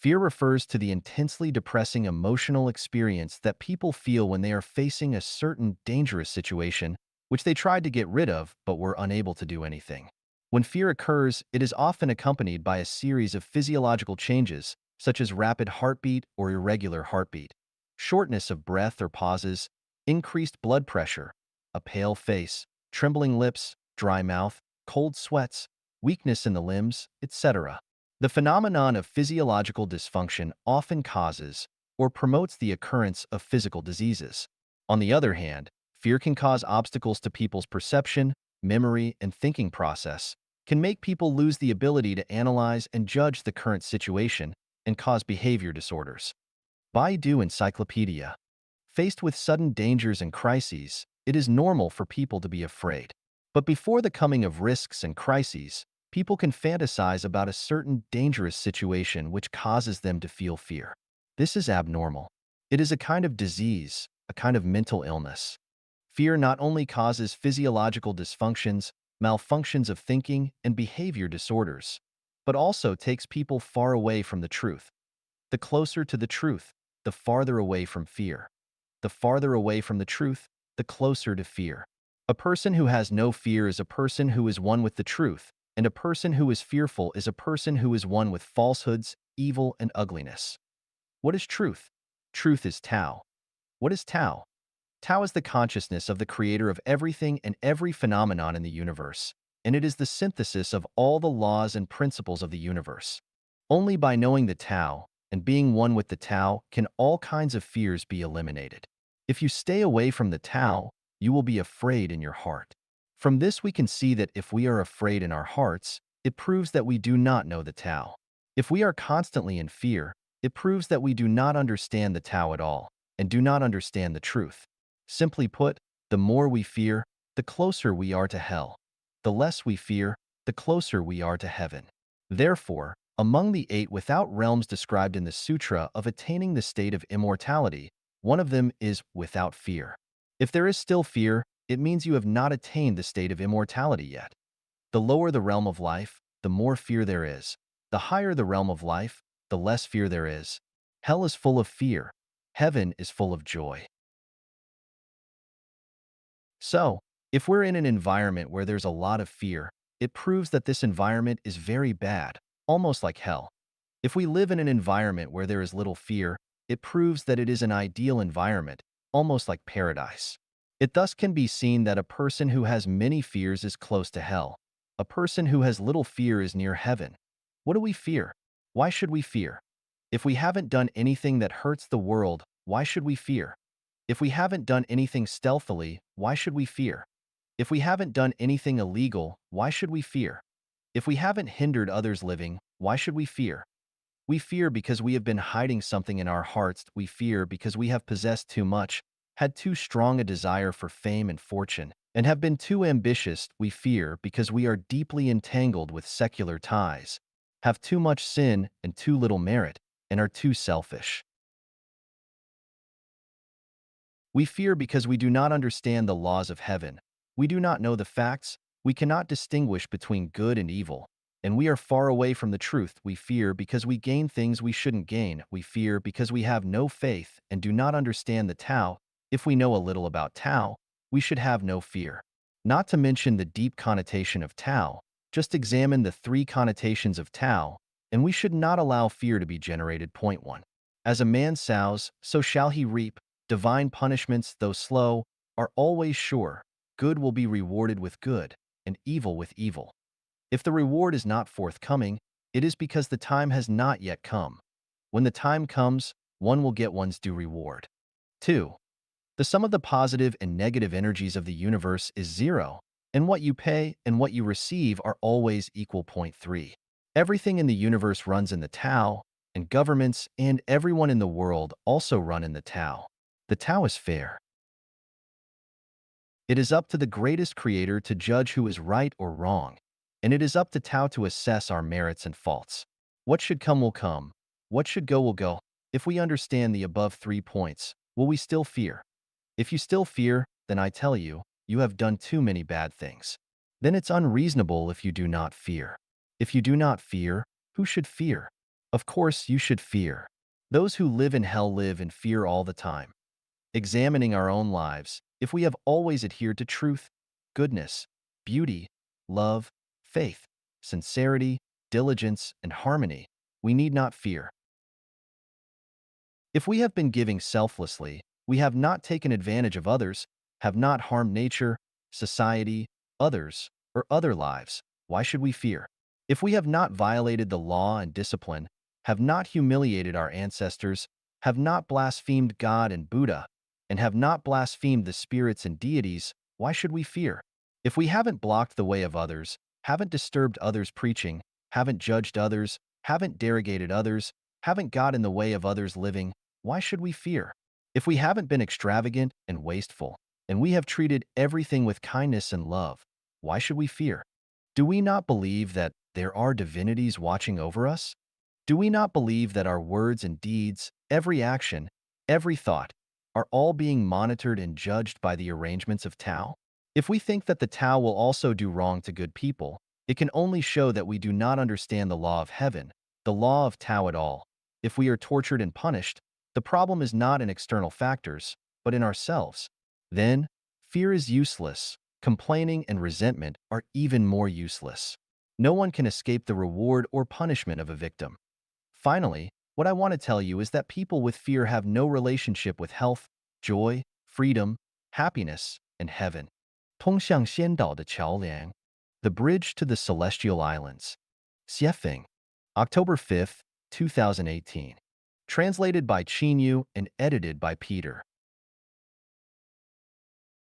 Fear refers to the intensely depressing emotional experience that people feel when they are facing a certain dangerous situation, which they tried to get rid of but were unable to do anything. When fear occurs, it is often accompanied by a series of physiological changes, such as rapid heartbeat or irregular heartbeat, shortness of breath or pauses, increased blood pressure, a pale face, trembling lips, dry mouth, cold sweats, weakness in the limbs, etc. The phenomenon of physiological dysfunction often causes or promotes the occurrence of physical diseases. On the other hand, fear can cause obstacles to people's perception, memory, and thinking process, can make people lose the ability to analyze and judge the current situation, and cause behavior disorders. Baidu Encyclopedia. Faced with sudden dangers and crises, it is normal for people to be afraid. But before the coming of risks and crises, people can fantasize about a certain dangerous situation which causes them to feel fear. This is abnormal. It is a kind of disease, a kind of mental illness. Fear not only causes physiological dysfunctions, malfunctions of thinking, and behavior disorders, but also takes people far away from the truth. The closer to the truth, the farther away from fear. The farther away from the truth, the closer to fear. A person who has no fear is a person who is one with the truth, and a person who is fearful is a person who is one with falsehoods, evil, and ugliness. What is truth? Truth is Tao. What is Tao? Tao is the consciousness of the creator of everything and every phenomenon in the universe, and it is the synthesis of all the laws and principles of the universe. Only by knowing the Tao and being one with the Tao can all kinds of fears be eliminated. If you stay away from the Tao, you will be afraid in your heart. From this we can see that if we are afraid in our hearts, it proves that we do not know the Tao. If we are constantly in fear, it proves that we do not understand the Tao at all, and do not understand the truth. Simply put, the more we fear, the closer we are to hell. The less we fear, the closer we are to heaven. Therefore, among the 8 without realms described in the Sutra of attaining the state of immortality, one of them is without fear. If there is still fear, it means you have not attained the state of immortality yet. The lower the realm of life, the more fear there is. The higher the realm of life, the less fear there is. Hell is full of fear. Heaven is full of joy. So, if we're in an environment where there's a lot of fear, it proves that this environment is very bad, almost like hell. If we live in an environment where there is little fear, it proves that it is an ideal environment, almost like paradise. It thus can be seen that a person who has many fears is close to hell. A person who has little fear is near heaven. What do we fear? Why should we fear? If we haven't done anything that hurts the world, why should we fear? If we haven't done anything stealthily, why should we fear? If we haven't done anything illegal, why should we fear? If we haven't hindered others living, why should we fear? We fear because we have been hiding something in our hearts. We fear because we have possessed too much, had too strong a desire for fame and fortune, and have been too ambitious. We fear because we are deeply entangled with secular ties, have too much sin and too little merit, and are too selfish. We fear because we do not understand the laws of heaven. We do not know the facts. We cannot distinguish between good and evil. And we are far away from the truth. We fear because we gain things we shouldn't gain. We fear because we have no faith and do not understand the Tao. If we know a little about Tao, we should have no fear. Not to mention the deep connotation of Tao. Just examine the 3 connotations of Tao, and we should not allow fear to be generated. Point 1. As a man sows, so shall he reap. Divine punishments, though slow, are always sure. Good will be rewarded with good, and evil with evil. If the reward is not forthcoming, it is because the time has not yet come. When the time comes, one will get one's due reward. 2. The sum of the positive and negative energies of the universe is 0, and what you pay and what you receive are always equal. Point 3. Everything in the universe runs in the Tao, and governments and everyone in the world also run in the Tao. The Tao is fair. It is up to the greatest creator to judge who is right or wrong, and it is up to Tao to assess our merits and faults. What should come will come. What should go will go. If we understand the above 3 points, will we still fear? If you still fear, then I tell you, you have done too many bad things. Then it's unreasonable if you do not fear. If you do not fear, who should fear? Of course, you should fear. Those who live in hell live in fear all the time. Examining our own lives, if we have always adhered to truth, goodness, beauty, love, faith, sincerity, diligence, and harmony, we need not fear. If we have been giving selflessly, we have not taken advantage of others, have not harmed nature, society, others, or other lives, why should we fear? If we have not violated the law and discipline, have not humiliated our ancestors, have not blasphemed God and Buddha, and have not blasphemed the spirits and deities, why should we fear? If we haven't blocked the way of others, haven't disturbed others' preaching, haven't judged others, haven't derogated others, haven't got in the way of others living, why should we fear? If we haven't been extravagant and wasteful, and we have treated everything with kindness and love, why should we fear? Do we not believe that there are divinities watching over us? Do we not believe that our words and deeds, every action, every thought, are all being monitored and judged by the arrangements of Tao? If we think that the Tao will also do wrong to good people, it can only show that we do not understand the law of heaven, the law of Tao at all. If we are tortured and punished, the problem is not in external factors, but in ourselves. Then, fear is useless. Complaining and resentment are even more useless. No one can escape the reward or punishment of a victim. Finally, what I want to tell you is that people with fear have no relationship with health, joy, freedom, happiness, and heaven. 通向仙岛的桥梁, The Bridge to the Celestial Islands. Xiefeng, October 5, 2018. Translated by Qinyu and edited by Peter.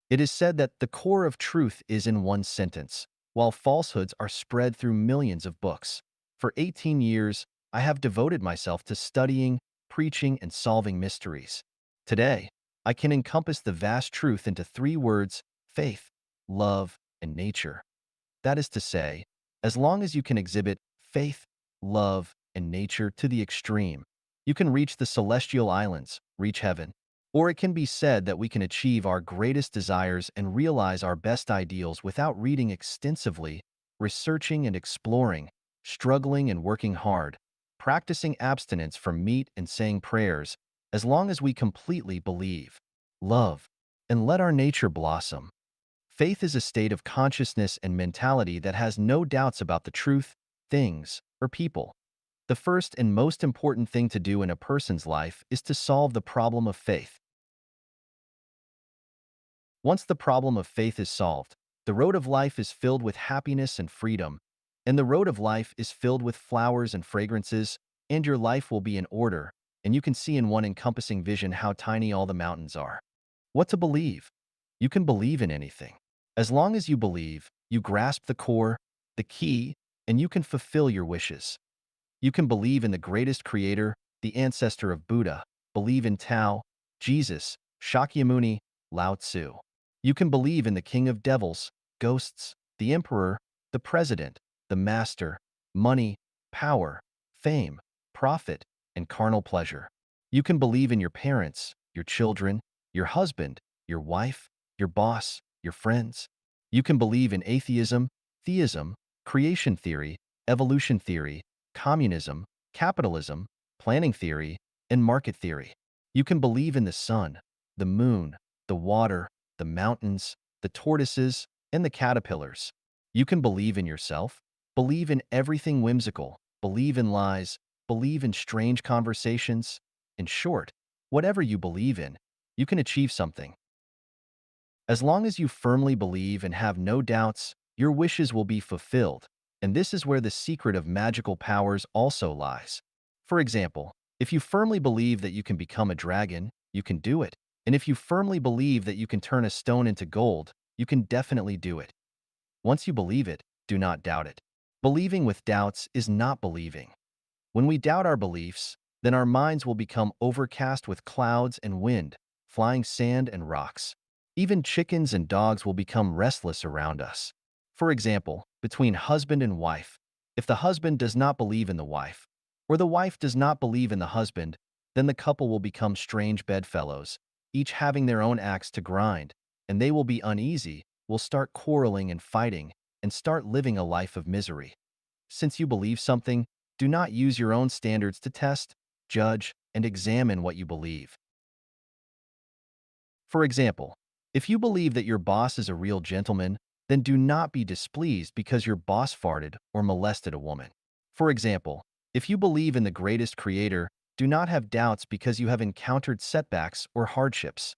It is said that the core of truth is in one sentence, while falsehoods are spread through millions of books. For 18 years, I have devoted myself to studying, preaching, and solving mysteries. Today, I can encompass the vast truth into 3 words: faith, love, and nature. That is to say, as long as you can exhibit faith, love, and nature to the extreme, you can reach the celestial islands, reach heaven. Or it can be said that we can achieve our greatest desires and realize our best ideals without reading extensively, researching and exploring, struggling and working hard, practicing abstinence from meat and saying prayers, as long as we completely believe, love, and let our nature blossom. Faith is a state of consciousness and mentality that has no doubts about the truth, things, or people. The first and most important thing to do in a person's life is to solve the problem of faith. Once the problem of faith is solved, the road of life is filled with happiness and freedom, and the road of life is filled with flowers and fragrances, and your life will be in order, and you can see in one encompassing vision how tiny all the mountains are. What to believe? You can believe in anything. As long as you believe, you grasp the core, the key, and you can fulfill your wishes. You can believe in the greatest creator, the ancestor of Buddha, believe in Tao, Jesus, Shakyamuni, Lao Tzu. You can believe in the king of devils, ghosts, the emperor, the president, the master, money, power, fame, profit, and carnal pleasure. You can believe in your parents, your children, your husband, your wife, your boss, your friends. You can believe in atheism, theism, creation theory, evolution theory, communism, capitalism, planning theory, and market theory. You can believe in the sun, the moon, the water, the mountains, the tortoises, and the caterpillars. You can believe in yourself, believe in everything whimsical, believe in lies, believe in strange conversations. In short, whatever you believe in, you can achieve something. As long as you firmly believe and have no doubts, your wishes will be fulfilled, and this is where the secret of magical powers also lies. For example, if you firmly believe that you can become a dragon, you can do it. And if you firmly believe that you can turn a stone into gold, you can definitely do it. Once you believe it, do not doubt it. Believing with doubts is not believing. When we doubt our beliefs, then our minds will become overcast with clouds and wind, flying sand and rocks. Even chickens and dogs will become restless around us. For example, between husband and wife, if the husband does not believe in the wife, or the wife does not believe in the husband, then the couple will become strange bedfellows, each having their own axe to grind, and they will be uneasy, will start quarreling and fighting, and start living a life of misery. Since you believe something, Do not use your own standards to test, judge, and examine what you believe. For example, if you believe that your boss is a real gentleman, then do not be displeased because your boss farted or molested a woman. For example, if you believe in the greatest creator, do not have doubts because you have encountered setbacks or hardships.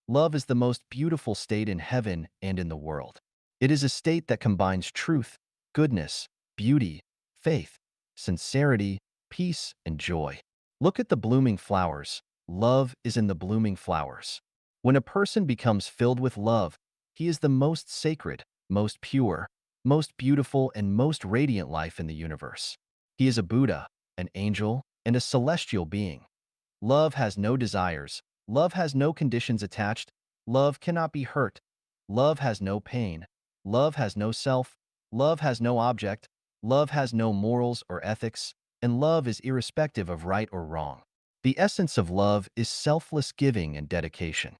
Love is the most beautiful state in heaven and in the world. It is a state that combines truth, goodness, beauty, faith, sincerity, peace, and joy. Look at the blooming flowers. Love is in the blooming flowers. When a person becomes filled with love, he is the most sacred, most pure, most beautiful, and most radiant life in the universe. He is a Buddha, an angel, and a celestial being. Love has no desires. Love has no conditions attached. Love cannot be hurt. Love has no pain. Love has no self. Love has no object. Love has no morals or ethics. And love is irrespective of right or wrong. The essence of love is selfless giving and dedication.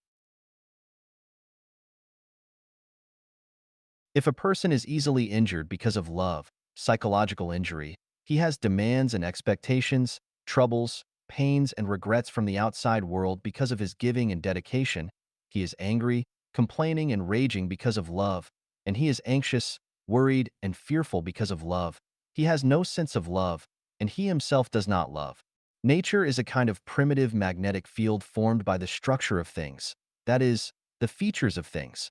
If a person is easily injured because of love, psychological injury, he has demands and expectations, troubles, pains, and regrets from the outside world because of his giving and dedication. He is angry, complaining, and raging because of love, and he is anxious, worried, and fearful because of love. He has no sense of love, and he himself does not love. Nature is a kind of primitive magnetic field formed by the structure of things, that is, the features of things.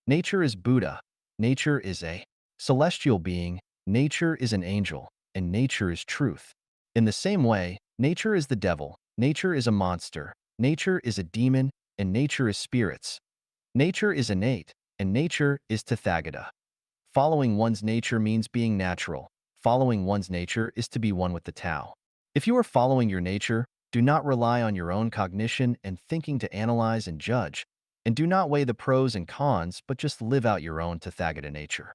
Nature is Buddha. Nature is a celestial being. Nature is an angel, and nature is truth. In the same way, nature is the devil. Nature is a monster. Nature is a demon, and nature is spirits. Nature is innate, and nature is Tathagata. Following one's nature means being natural. Following one's nature is to be one with the Tao. If you are following your nature, do not rely on your own cognition and thinking to analyze and judge, and do not weigh the pros and cons, but just live out your own Tathagata nature.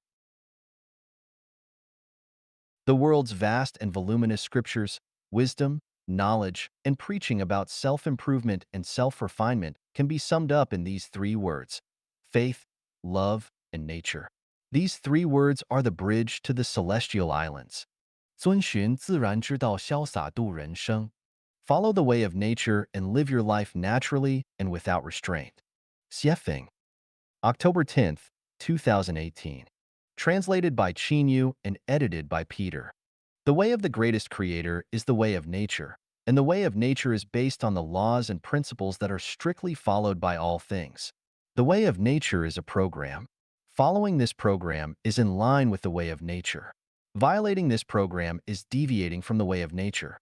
The world's vast and voluminous scriptures, wisdom, knowledge, and preaching about self-improvement and self-refinement can be summed up in these three words: faith, love, and nature. These three words are the bridge to the celestial islands. 遵循自然之道，潇洒度人生. Follow the way of nature and live your life naturally and without restraint. Xiefeng. October 10th, 2018. Translated by Qin Yu and edited by Peter. The way of the greatest creator is the way of nature, and the way of nature is based on the laws and principles that are strictly followed by all things. The way of nature is a program. Following this program is in line with the way of nature. Violating this program is deviating from the way of nature.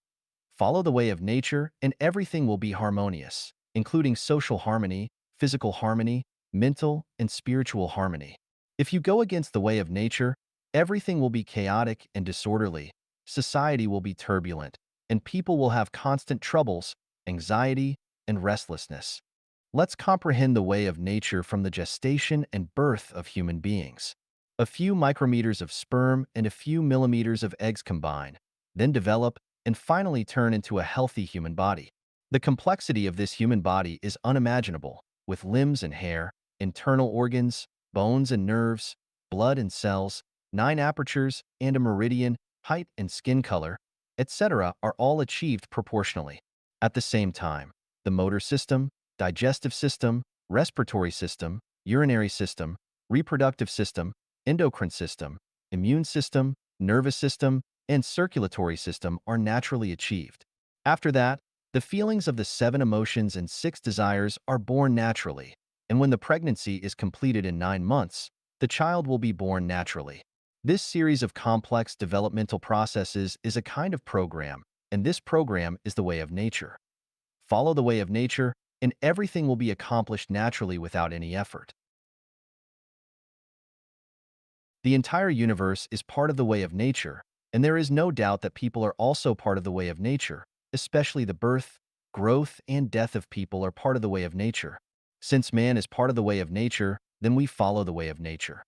Follow the way of nature and everything will be harmonious, including social harmony, physical harmony, mental and spiritual harmony. If you go against the way of nature, everything will be chaotic and disorderly, society will be turbulent, and people will have constant troubles, anxiety, and restlessness. Let's comprehend the way of nature from the gestation and birth of human beings. A few micrometers of sperm and a few millimeters of eggs combine, then develop, and finally turn into a healthy human body. The complexity of this human body is unimaginable, with limbs and hair, internal organs, bones and nerves, blood and cells, 9 apertures, and a meridian, height and skin color, etc. are all achieved proportionally. At the same time, the motor system, digestive system, respiratory system, urinary system, reproductive system, endocrine system, immune system, nervous system, and circulatory system are naturally achieved. After that, the feelings of the 7 emotions and 6 desires are born naturally, and when the pregnancy is completed in 9 months, the child will be born naturally. This series of complex developmental processes is a kind of program, and this program is the way of nature. Follow the way of nature, and everything will be accomplished naturally without any effort. The entire universe is part of the way of nature, and there is no doubt that people are also part of the way of nature, especially the birth, growth, and death of people are part of the way of nature. Since man is part of the way of nature, then we follow the way of nature.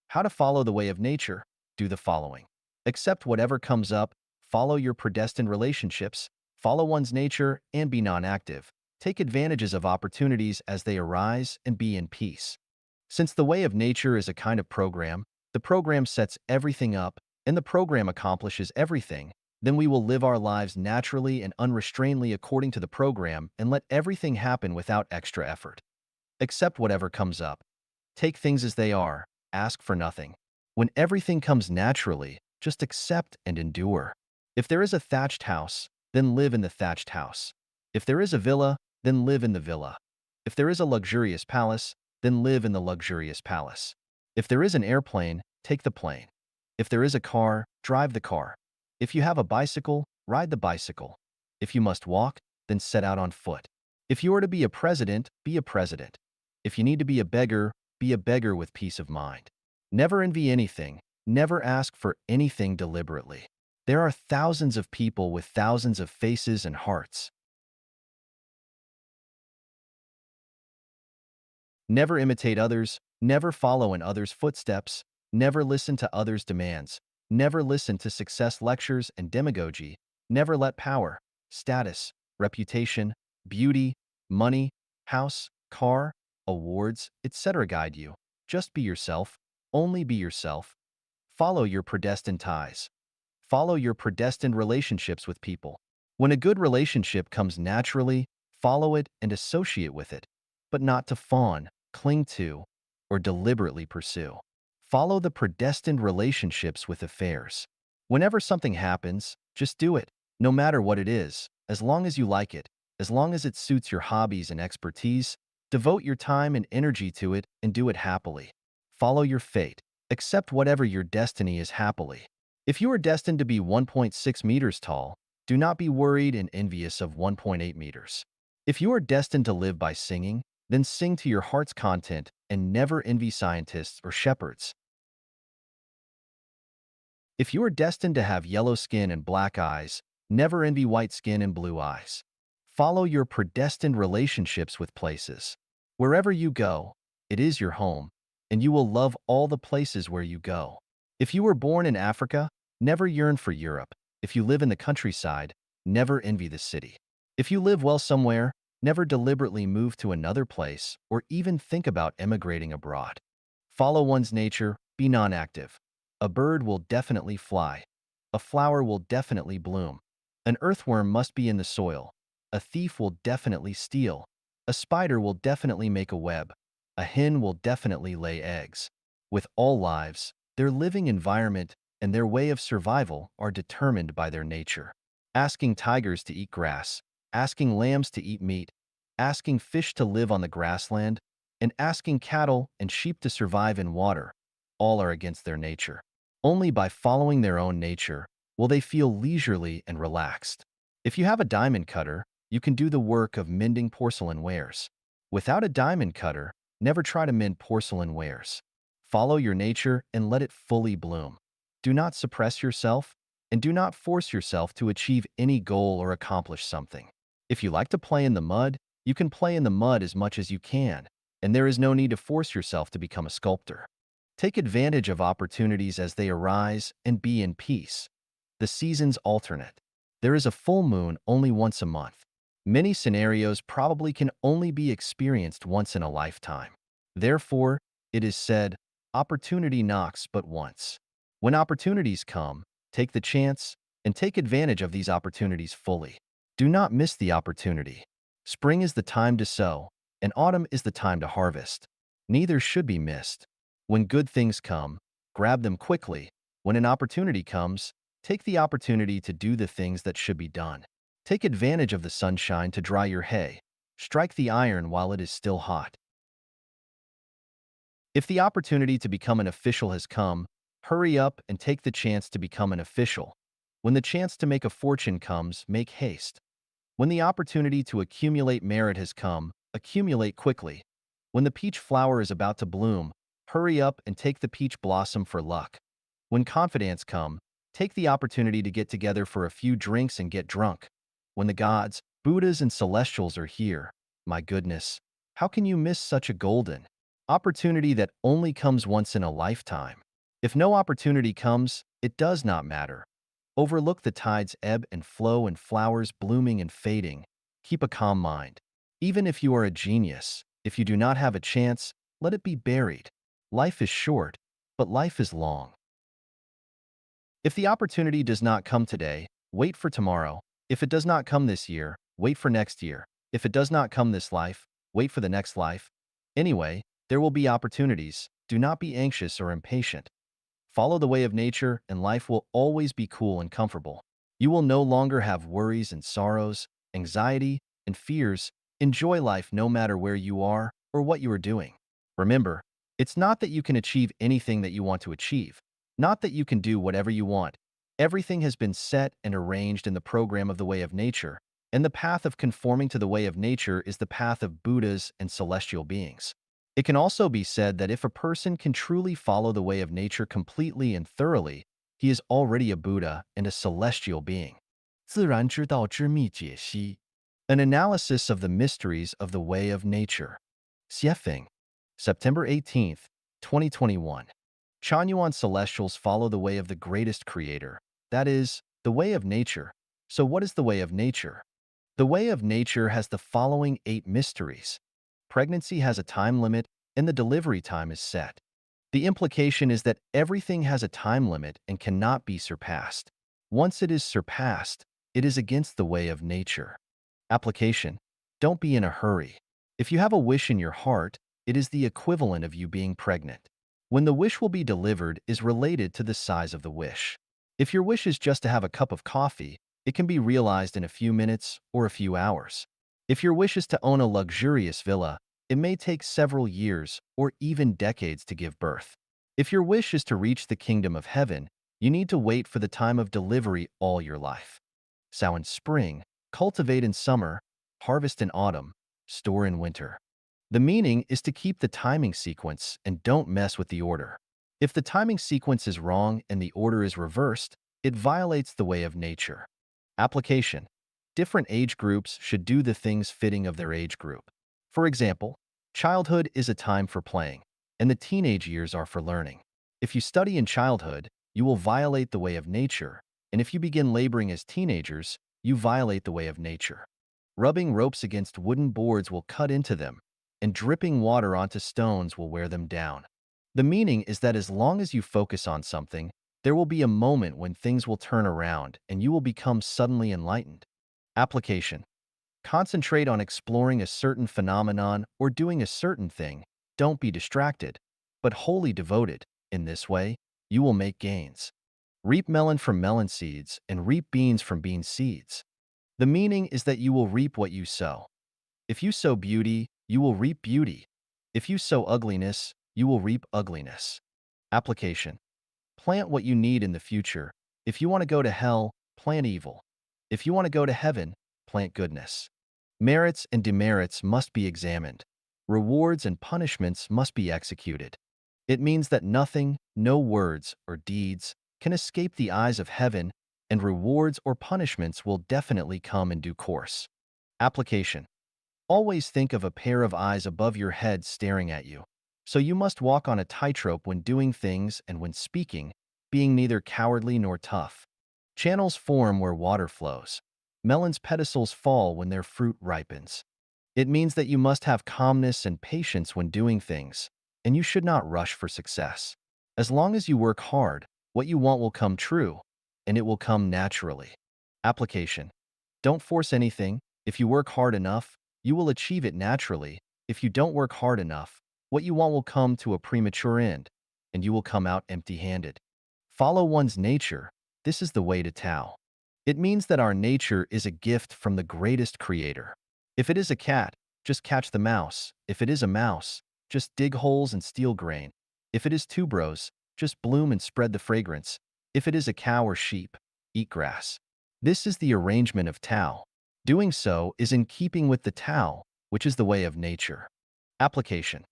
How to follow the way of nature? Do the following. Accept whatever comes up, follow your predestined relationships, follow one's nature, and be non-active. Take advantages of opportunities as they arise and be in peace. Since the way of nature is a kind of program, the program sets everything up, and the program accomplishes everything, Then we will live our lives naturally and unrestrainedly according to the program and let everything happen without extra effort. Accept whatever comes up. Take things as they are. Ask for nothing. When everything comes naturally, just accept and endure. If there is a thatched house, then live in the thatched house. If there is a villa, then live in the villa. If there is a luxurious palace, then live in the luxurious palace. If there is an airplane, take the plane. If there is a car, drive the car. If you have a bicycle, ride the bicycle. If you must walk, then set out on foot. If you are to be a president, be a president. If you need to be a beggar with peace of mind. Never envy anything. Never ask for anything deliberately. There are thousands of people with thousands of faces and hearts. Never imitate others. Never follow in others' footsteps. Never listen to others' demands. Never listen to success lectures and demagogy. Never let power, status, reputation, beauty, money, house, car, awards, etc. guide you. Just be yourself. Only be yourself. Follow your predestined ties. Follow your predestined relationships with people. When a good relationship comes naturally, follow it and associate with it, but not to fawn, cling to, or deliberately pursue. Follow the predestined relationships with affairs. Whenever something happens, just do it, no matter what it is, as long as you like it, as long as it suits your hobbies and expertise. Devote your time and energy to it and do it happily. Follow your fate. Accept whatever your destiny is happily. If you are destined to be 1.6 meters tall, do not be worried and envious of 1.8 meters. If you are destined to live by singing, then sing to your heart's content and never envy scientists or shepherds. If you are destined to have yellow skin and black eyes, never envy white skin and blue eyes. Follow your predestined relationships with places. Wherever you go, it is your home, and you will love all the places where you go. If you were born in Africa, never yearn for Europe. If you live in the countryside, never envy the city. If you live well somewhere, never deliberately move to another place or even think about emigrating abroad. Follow one's nature, be non-active. A bird will definitely fly. A flower will definitely bloom. An earthworm must be in the soil. A thief will definitely steal. A spider will definitely make a web. A hen will definitely lay eggs. With all lives, their living environment and their way of survival are determined by their nature. Asking tigers to eat grass, asking lambs to eat meat, asking fish to live on the grassland, and asking cattle and sheep to survive in water, all are against their nature. Only by following their own nature will they feel leisurely and relaxed. If you have a diamond cutter, you can do the work of mending porcelain wares. Without a diamond cutter, never try to mend porcelain wares. Follow your nature and let it fully bloom. Do not suppress yourself, and do not force yourself to achieve any goal or accomplish something. If you like to play in the mud, you can play in the mud as much as you can, and there is no need to force yourself to become a sculptor. Take advantage of opportunities as they arise and be in peace. The seasons alternate. There is a full moon only once a month. Many scenarios probably can only be experienced once in a lifetime. Therefore, it is said, opportunity knocks but once. When opportunities come, take the chance and take advantage of these opportunities fully. Do not miss the opportunity. Spring is the time to sow, and autumn is the time to harvest. Neither should be missed. When good things come, grab them quickly. When an opportunity comes, take the opportunity to do the things that should be done. Take advantage of the sunshine to dry your hay. Strike the iron while it is still hot. If the opportunity to become an official has come, hurry up and take the chance to become an official. When the chance to make a fortune comes, make haste. When the opportunity to accumulate merit has come, accumulate quickly. When the peach flower is about to bloom, hurry up and take the peach blossom for luck. When confidence come, take the opportunity to get together for a few drinks and get drunk. When the gods, Buddhas, and celestials are here, my goodness, how can you miss such a golden opportunity that only comes once in a lifetime? If no opportunity comes, it does not matter. Overlook the tides ebb and flow and flowers blooming and fading. Keep a calm mind. Even if you are a genius, if you do not have a chance, let it be buried. Life is short, but life is long. If the opportunity does not come today, Wait for tomorrow. If it does not come this year, wait for next year. If it does not come this life, wait for the next life. Anyway, there will be opportunities. Do not be anxious or impatient. Follow the way of nature, and life will always be cool and comfortable. You will no longer have worries and sorrows, anxiety and fears. Enjoy life no matter where you are or what you are doing. Remember, it's not that you can achieve anything that you want to achieve, not that you can do whatever you want. Everything has been set and arranged in the program of the way of nature, and the path of conforming to the way of nature is the path of Buddhas and celestial beings. It can also be said that if a person can truly follow the way of nature completely and thoroughly, he is already a Buddha and a celestial being. 自然之道之秘解析 An analysis of the mysteries of the way of nature. Xiefeng, September 18th, 2021. Chanyuan celestials follow the way of the greatest creator, that is, the way of nature. So what is the way of nature? The way of nature has the following 8 mysteries. Pregnancy has a time limit, and the delivery time is set. The implication is that everything has a time limit and cannot be surpassed. Once it is surpassed, it is against the way of nature. Application: don't be in a hurry. If you have a wish in your heart, it is the equivalent of you being pregnant. When the wish will be delivered is related to the size of the wish. If your wish is just to have a cup of coffee, it can be realized in a few minutes or a few hours. If your wish is to own a luxurious villa, it may take several years or even decades to give birth. If your wish is to reach the kingdom of heaven, you need to wait for the time of delivery all your life. Sow in spring, cultivate in summer, harvest in autumn, store in winter. The meaning is to keep the timing sequence and don't mess with the order. If the timing sequence is wrong and the order is reversed, it violates the way of nature. Application: different age groups should do the things fitting of their age group. For example, childhood is a time for playing, and the teenage years are for learning. If you study in childhood, you will violate the way of nature, and if you begin laboring as teenagers, you violate the way of nature. Rubbing ropes against wooden boards will cut into them, and dripping water onto stones will wear them down. The meaning is that as long as you focus on something, there will be a moment when things will turn around and you will become suddenly enlightened. Application: concentrate on exploring a certain phenomenon or doing a certain thing. Don't be distracted, but wholly devoted. In this way, you will make gains. Reap melon from melon seeds and reap beans from bean seeds. The meaning is that you will reap what you sow. If you sow beauty, you will reap beauty. If you sow ugliness, you will reap ugliness. Application: plant what you need in the future. If you want to go to hell, plant evil. If you want to go to heaven, plant goodness. Merits and demerits must be examined. Rewards and punishments must be executed. It means that nothing, no words or deeds, can escape the eyes of heaven, and rewards or punishments will definitely come in due course. Application: always think of a pair of eyes above your head staring at you. So you must walk on a tightrope when doing things and when speaking, being neither cowardly nor tough. Channels form where water flows. Melons' pedicels fall when their fruit ripens. It means that you must have calmness and patience when doing things, and you should not rush for success. As long as you work hard, what you want will come true, and it will come naturally. Application: don't force anything. If you work hard enough, you will achieve it naturally. If you don't work hard enough, what you want will come to a premature end, and you will come out empty-handed. Follow one's nature. This is the way to Tao. It means that our nature is a gift from the greatest creator. If it is a cat, just catch the mouse. If it is a mouse, just dig holes and steal grain. If it is tuberose, just bloom and spread the fragrance. If it is a cow or sheep, eat grass. This is the arrangement of Tao. Doing so is in keeping with the Tao, which is the way of nature. Application: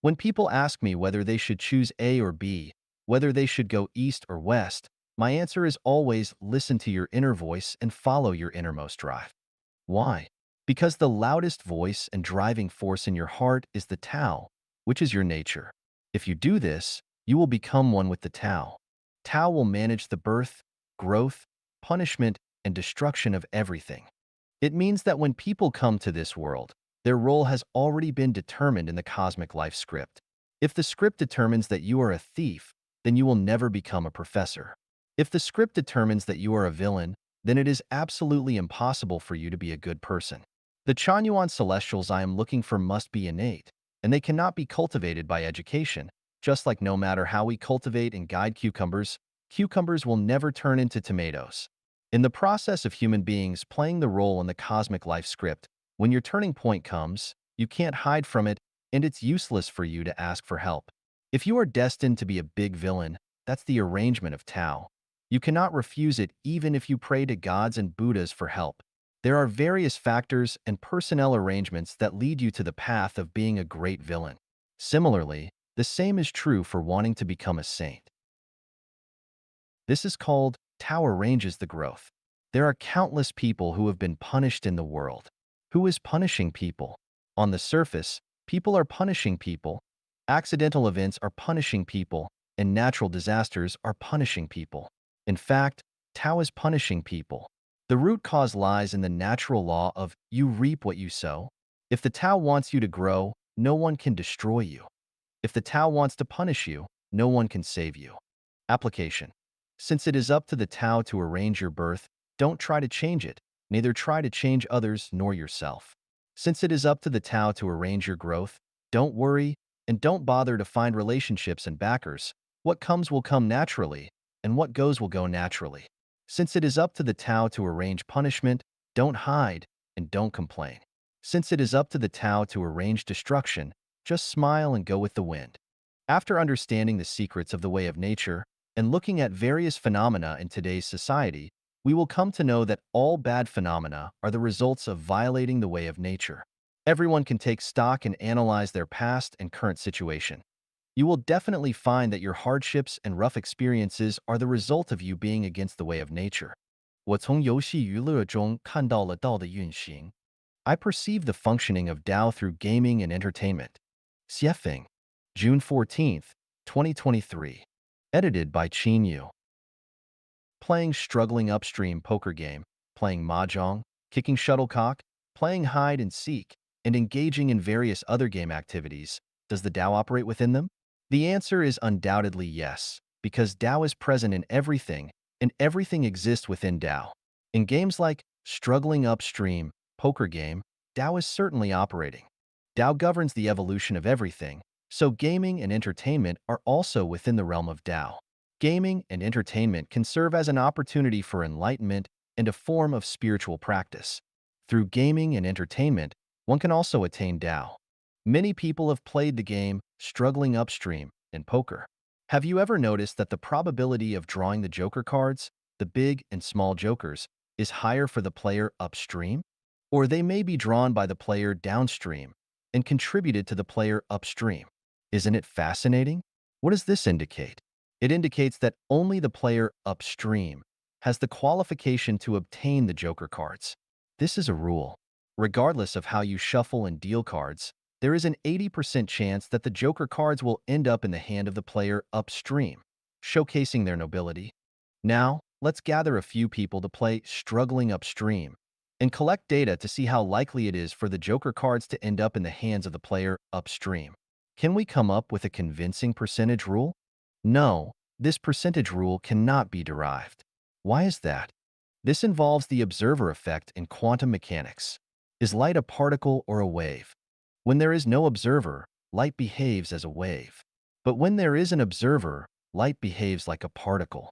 when people ask me whether they should choose A or B, whether they should go east or west, my answer is always listen to your inner voice and follow your innermost drive. Why? Because the loudest voice and driving force in your heart is the Tao, which is your nature. If you do this, you will become one with the Tao. Tao will manage the birth, growth, punishment, and destruction of everything. It means that when people come to this world, their role has already been determined in the cosmic life script. If the script determines that you are a thief, then you will never become a professor. If the script determines that you are a villain, then it is absolutely impossible for you to be a good person. The Chanyuan celestials I am looking for must be innate, and they cannot be cultivated by education, just like no matter how we cultivate and guide cucumbers, cucumbers will never turn into tomatoes. In the process of human beings playing the role in the cosmic life script, when your turning point comes, you can't hide from it, and it's useless for you to ask for help. If you are destined to be a big villain, that's the arrangement of Tao. You cannot refuse it even if you pray to gods and Buddhas for help. There are various factors and personnel arrangements that lead you to the path of being a great villain. Similarly, the same is true for wanting to become a saint. This is called Tao arranges the growth. There are countless people who have been punished in the world. Who is punishing people? On the surface, people are punishing people. Accidental events are punishing people, and natural disasters are punishing people. In fact, Tao is punishing people. The root cause lies in the natural law of you reap what you sow. If the Tao wants you to grow, no one can destroy you. If the Tao wants to punish you, no one can save you. Application. Since it is up to the Tao to arrange your birth, don't try to change it, neither try to change others nor yourself. Since it is up to the Tao to arrange your growth, don't worry and don't bother to find relationships and backers. What comes will come naturally, and what goes will go naturally. Since it is up to the Tao to arrange punishment, don't hide and don't complain. Since it is up to the Tao to arrange destruction, just smile and go with the wind. After understanding the secrets of the way of nature and looking at various phenomena in today's society, we will come to know that all bad phenomena are the results of violating the way of nature. Everyone can take stock and analyze their past and current situation. You will definitely find that your hardships and rough experiences are the result of you being against the way of nature. 我从游戏娱乐中看到了道的运行. I perceive the functioning of Tao through gaming and entertainment. Xiefeng, June 14th, 2023. Edited by Qin Yu. Playing struggling upstream poker game, playing mahjong, kicking shuttlecock, playing hide and seek, and engaging in various other game activities, does the Tao operate within them? The answer is undoubtedly yes, because Tao is present in everything, and everything exists within Tao. In games like struggling upstream, poker game, Tao is certainly operating. Tao governs the evolution of everything, so gaming and entertainment are also within the realm of Tao. Gaming and entertainment can serve as an opportunity for enlightenment and a form of spiritual practice. Through gaming and entertainment, one can also attain Tao. Many people have played the game struggling upstream in poker. Have you ever noticed that the probability of drawing the joker cards, the big and small jokers, is higher for the player upstream? Or they may be drawn by the player downstream and contributed to the player upstream. Isn't it fascinating? What does this indicate? It indicates that only the player upstream has the qualification to obtain the joker cards. This is a rule. Regardless of how you shuffle and deal cards, there is an 80% chance that the joker cards will end up in the hand of the player upstream, showcasing their nobility. Now, let's gather a few people to play struggling upstream and collect data to see how likely it is for the joker cards to end up in the hands of the player upstream. Can we come up with a convincing percentage rule? No, this percentage rule cannot be derived. Why is that? This involves the observer effect in quantum mechanics. Is light a particle or a wave? When there is no observer, light behaves as a wave. But when there is an observer, light behaves like a particle.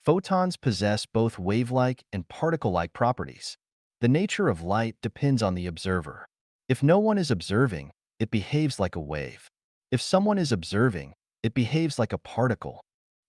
Photons possess both wave-like and particle-like properties. The nature of light depends on the observer. If no one is observing, it behaves like a wave. If someone is observing, it behaves like a particle.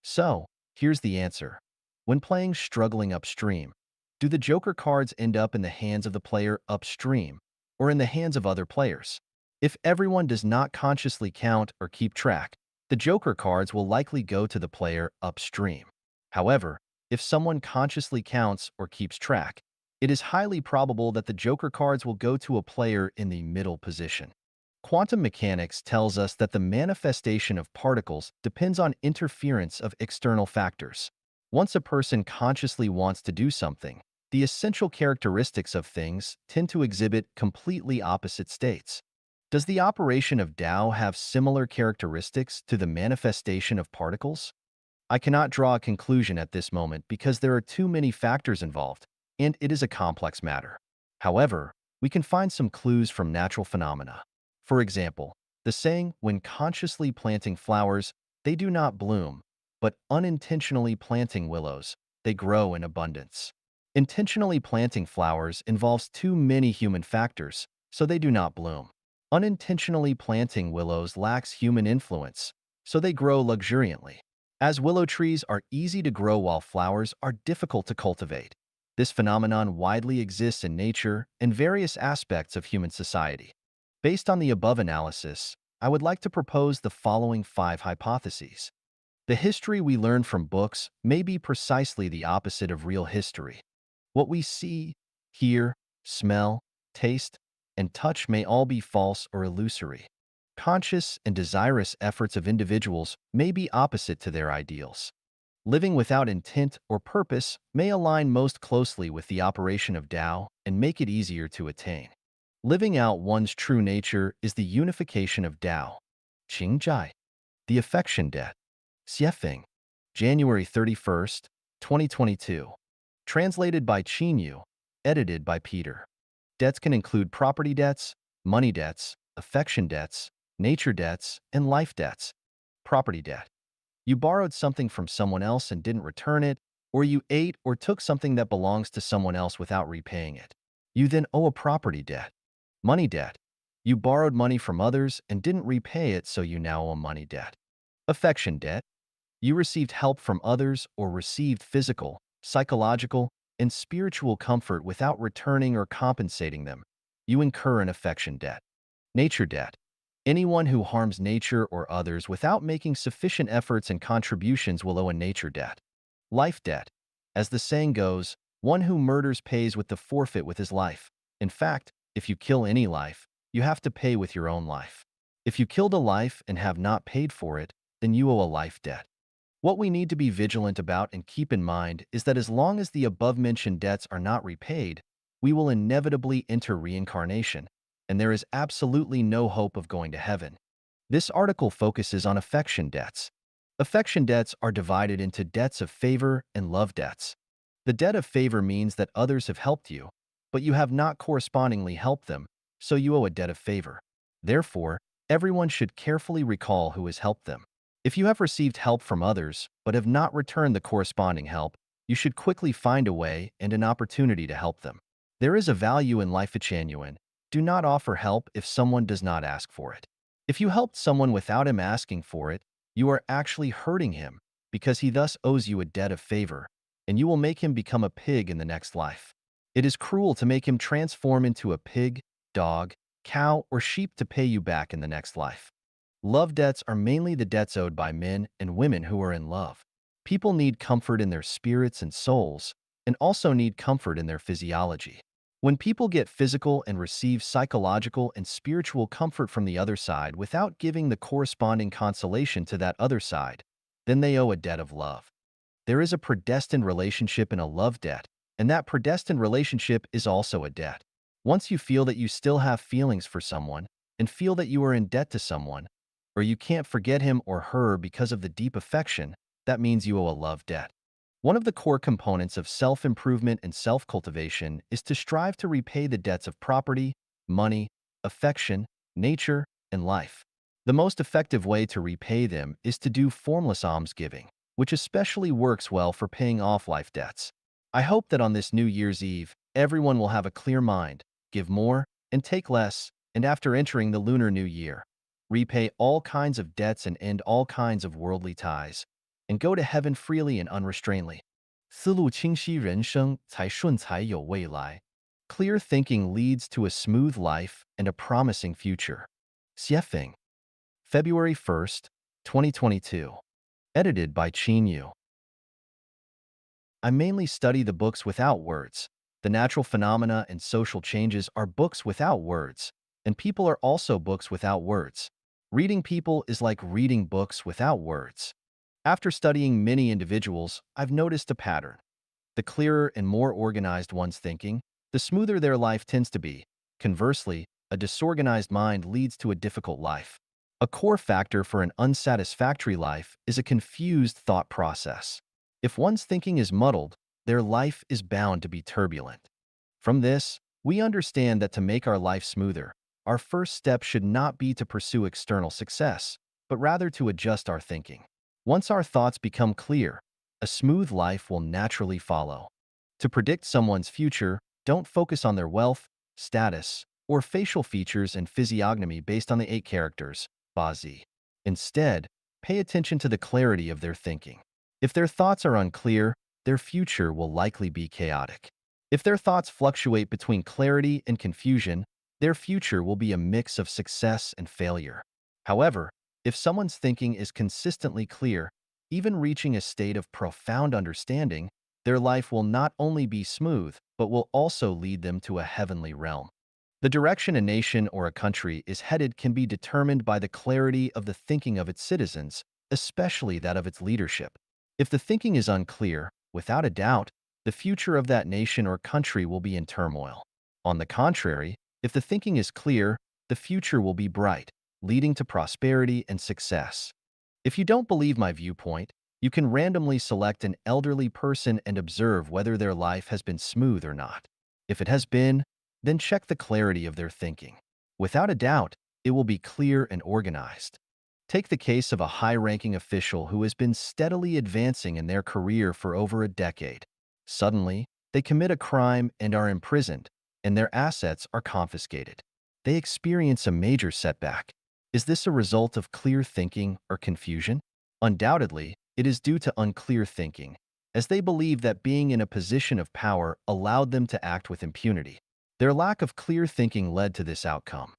So, here's the answer. When playing struggling upstream, do the joker cards end up in the hands of the player upstream or in the hands of other players? If everyone does not consciously count or keep track, the joker cards will likely go to the player upstream. However, if someone consciously counts or keeps track, it is highly probable that the joker cards will go to a player in the middle position. Quantum mechanics tells us that the manifestation of particles depends on interference of external factors. Once a person consciously wants to do something, the essential characteristics of things tend to exhibit completely opposite states. Does the operation of Tao have similar characteristics to the manifestation of particles? I cannot draw a conclusion at this moment because there are too many factors involved. and it is a complex matter. However, we can find some clues from natural phenomena. For example, the saying, when consciously planting flowers, they do not bloom, but unintentionally planting willows, they grow in abundance. Intentionally planting flowers involves too many human factors, so they do not bloom. Unintentionally planting willows lacks human influence, so they grow luxuriantly. As willow trees are easy to grow while flowers are difficult to cultivate. This phenomenon widely exists in nature and various aspects of human society. Based on the above analysis, I would like to propose the following 5 hypotheses. The history we learn from books may be precisely the opposite of real history. What we see, hear, smell, taste, and touch may all be false or illusory. Conscious and desirous efforts of individuals may be opposite to their ideals. Living without intent or purpose may align most closely with the operation of Tao and make it easier to attain. Living out one's true nature is the unification of Tao. Qingjai, the affection debt. Xiefeng, January 31st, 2022. Translated by Qinyu, edited by Peter. Debts can include property debts, money debts, affection debts, nature debts, and life debts. Property debt. You borrowed something from someone else and didn't return it, or you ate or took something that belongs to someone else without repaying it. You then owe a property debt. Money debt. You borrowed money from others and didn't repay it, so you now owe a money debt. Affection debt. You received help from others or received physical, psychological, and spiritual comfort without returning or compensating them. You incur an affection debt. Nature debt. Anyone who harms nature or others without making sufficient efforts and contributions will owe a nature debt. Life debt. As the saying goes, one who murders pays with the forfeit with his life. In fact, if you kill any life, you have to pay with your own life. If you killed a life and have not paid for it, then you owe a life debt. What we need to be vigilant about and keep in mind is that as long as the above-mentioned debts are not repaid, we will inevitably enter reincarnation, and there is absolutely no hope of going to heaven. This article focuses on affection debts. Affection debts are divided into debts of favor and love debts. The debt of favor means that others have helped you, but you have not correspondingly helped them, so you owe a debt of favor. Therefore, everyone should carefully recall who has helped them. If you have received help from others but have not returned the corresponding help, you should quickly find a way and an opportunity to help them. There is a value in life. Genuine. Do not offer help if someone does not ask for it. If you helped someone without him asking for it, you are actually hurting him because he thus owes you a debt of favor, and you will make him become a pig in the next life. It is cruel to make him transform into a pig, dog, cow, or sheep to pay you back in the next life. Love debts are mainly the debts owed by men and women who are in love. People need comfort in their spirits and souls, and also need comfort in their physiology. When people get physical and receive psychological and spiritual comfort from the other side without giving the corresponding consolation to that other side, then they owe a debt of love. There is a predestined relationship in a love debt, and that predestined relationship is also a debt. Once you feel that you still have feelings for someone and feel that you are in debt to someone, or you can't forget him or her because of the deep affection, that means you owe a love debt. One of the core components of self-improvement and self-cultivation is to strive to repay the debts of property, money, affection, nature, and life. The most effective way to repay them is to do formless almsgiving, which especially works well for paying off life debts. I hope that on this New Year's Eve, everyone will have a clear mind, give more, and take less, and after entering the Lunar New Year, repay all kinds of debts and end all kinds of worldly ties, and go to heaven freely and unrestrainedly. 思路清晰，人生才顺才有未来. Clear thinking leads to a smooth life and a promising future. Xiefeng, February 1st, 2022. Edited by Qin Yu. I mainly study the books without words. The natural phenomena and social changes are books without words, and people are also books without words. Reading people is like reading books without words. After studying many individuals, I've noticed a pattern. The clearer and more organized one's thinking, the smoother their life tends to be. Conversely, a disorganized mind leads to a difficult life. A core factor for an unsatisfactory life is a confused thought process. If one's thinking is muddled, their life is bound to be turbulent. From this, we understand that to make our life smoother, our first step should not be to pursue external success, but rather to adjust our thinking. Once our thoughts become clear, a smooth life will naturally follow. To predict someone's future, don't focus on their wealth, status, or facial features and physiognomy based on the 8 characters, Bazi. Instead, pay attention to the clarity of their thinking. If their thoughts are unclear, their future will likely be chaotic. If their thoughts fluctuate between clarity and confusion, their future will be a mix of success and failure. However, if someone's thinking is consistently clear, even reaching a state of profound understanding, their life will not only be smooth, but will also lead them to a heavenly realm. The direction a nation or a country is headed can be determined by the clarity of the thinking of its citizens, especially that of its leadership. If the thinking is unclear, without a doubt, the future of that nation or country will be in turmoil. On the contrary, if the thinking is clear, the future will be bright, leading to prosperity and success. If you don't believe my viewpoint, you can randomly select an elderly person and observe whether their life has been smooth or not. If it has been, then check the clarity of their thinking. Without a doubt, it will be clear and organized. Take the case of a high-ranking official who has been steadily advancing in their career for over a decade. Suddenly, they commit a crime and are imprisoned, and their assets are confiscated. They experience a major setback. Is this a result of clear thinking or confusion? Undoubtedly, it is due to unclear thinking, as they believe that being in a position of power allowed them to act with impunity. Their lack of clear thinking led to this outcome.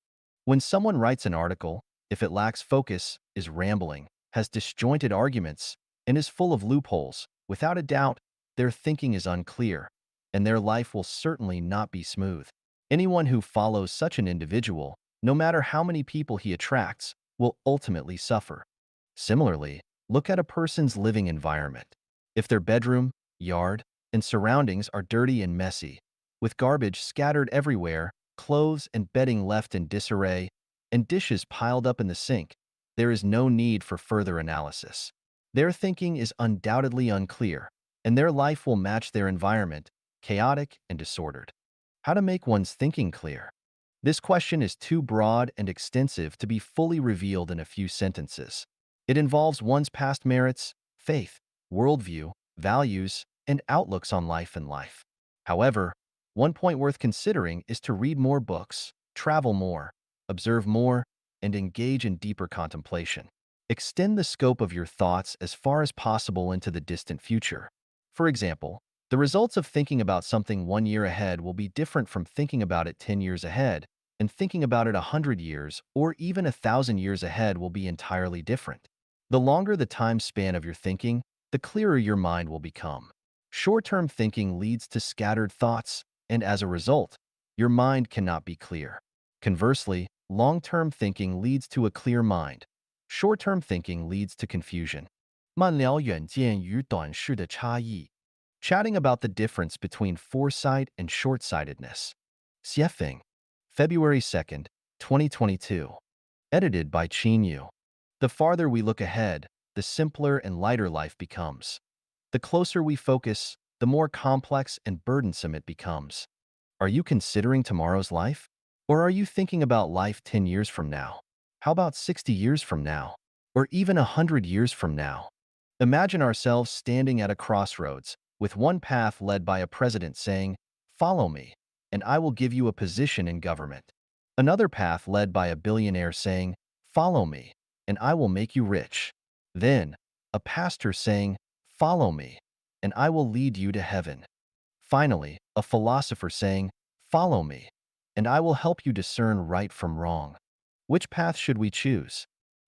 When someone writes an article, if it lacks focus, is rambling, has disjointed arguments, and is full of loopholes, without a doubt, their thinking is unclear, and their life will certainly not be smooth. Anyone who follows such an individual, no matter how many people he attracts, will ultimately suffer. Similarly, look at a person's living environment. If their bedroom, yard, and surroundings are dirty and messy, with garbage scattered everywhere, clothes and bedding left in disarray, and dishes piled up in the sink, there is no need for further analysis. Their thinking is undoubtedly unclear, and their life will match their environment, chaotic and disordered. How to make one's thinking clear? This question is too broad and extensive to be fully revealed in a few sentences. It involves one's past merits, faith, worldview, values, and outlooks on life and life. However, one point worth considering is to read more books, travel more, observe more, and engage in deeper contemplation. Extend the scope of your thoughts as far as possible into the distant future. For example, the results of thinking about something 1 year ahead will be different from thinking about it 10 years ahead, and thinking about it 100 years or even 1,000 years ahead will be entirely different. The longer the time span of your thinking, the clearer your mind will become. Short-term thinking leads to scattered thoughts, and as a result, your mind cannot be clear. Conversely, long-term thinking leads to a clear mind. Short-term thinking leads to confusion. 慢聊远见与短视的差异 Chatting about the difference between foresight and short-sightedness. Xiefeng, February 2nd, 2022. Edited by Qin Yu. The farther we look ahead, the simpler and lighter life becomes. The closer we focus, the more complex and burdensome it becomes. Are you considering tomorrow's life? Or are you thinking about life 10 years from now? How about 60 years from now? Or even 100 years from now? Imagine ourselves standing at a crossroads, with one path led by a president saying, "Follow me, and I will give you a position in government." Another path led by a billionaire saying, "Follow me, and I will make you rich." Then, a pastor saying, "Follow me, and I will lead you to heaven." Finally, a philosopher saying, "Follow me, and I will help you discern right from wrong." Which path should we choose?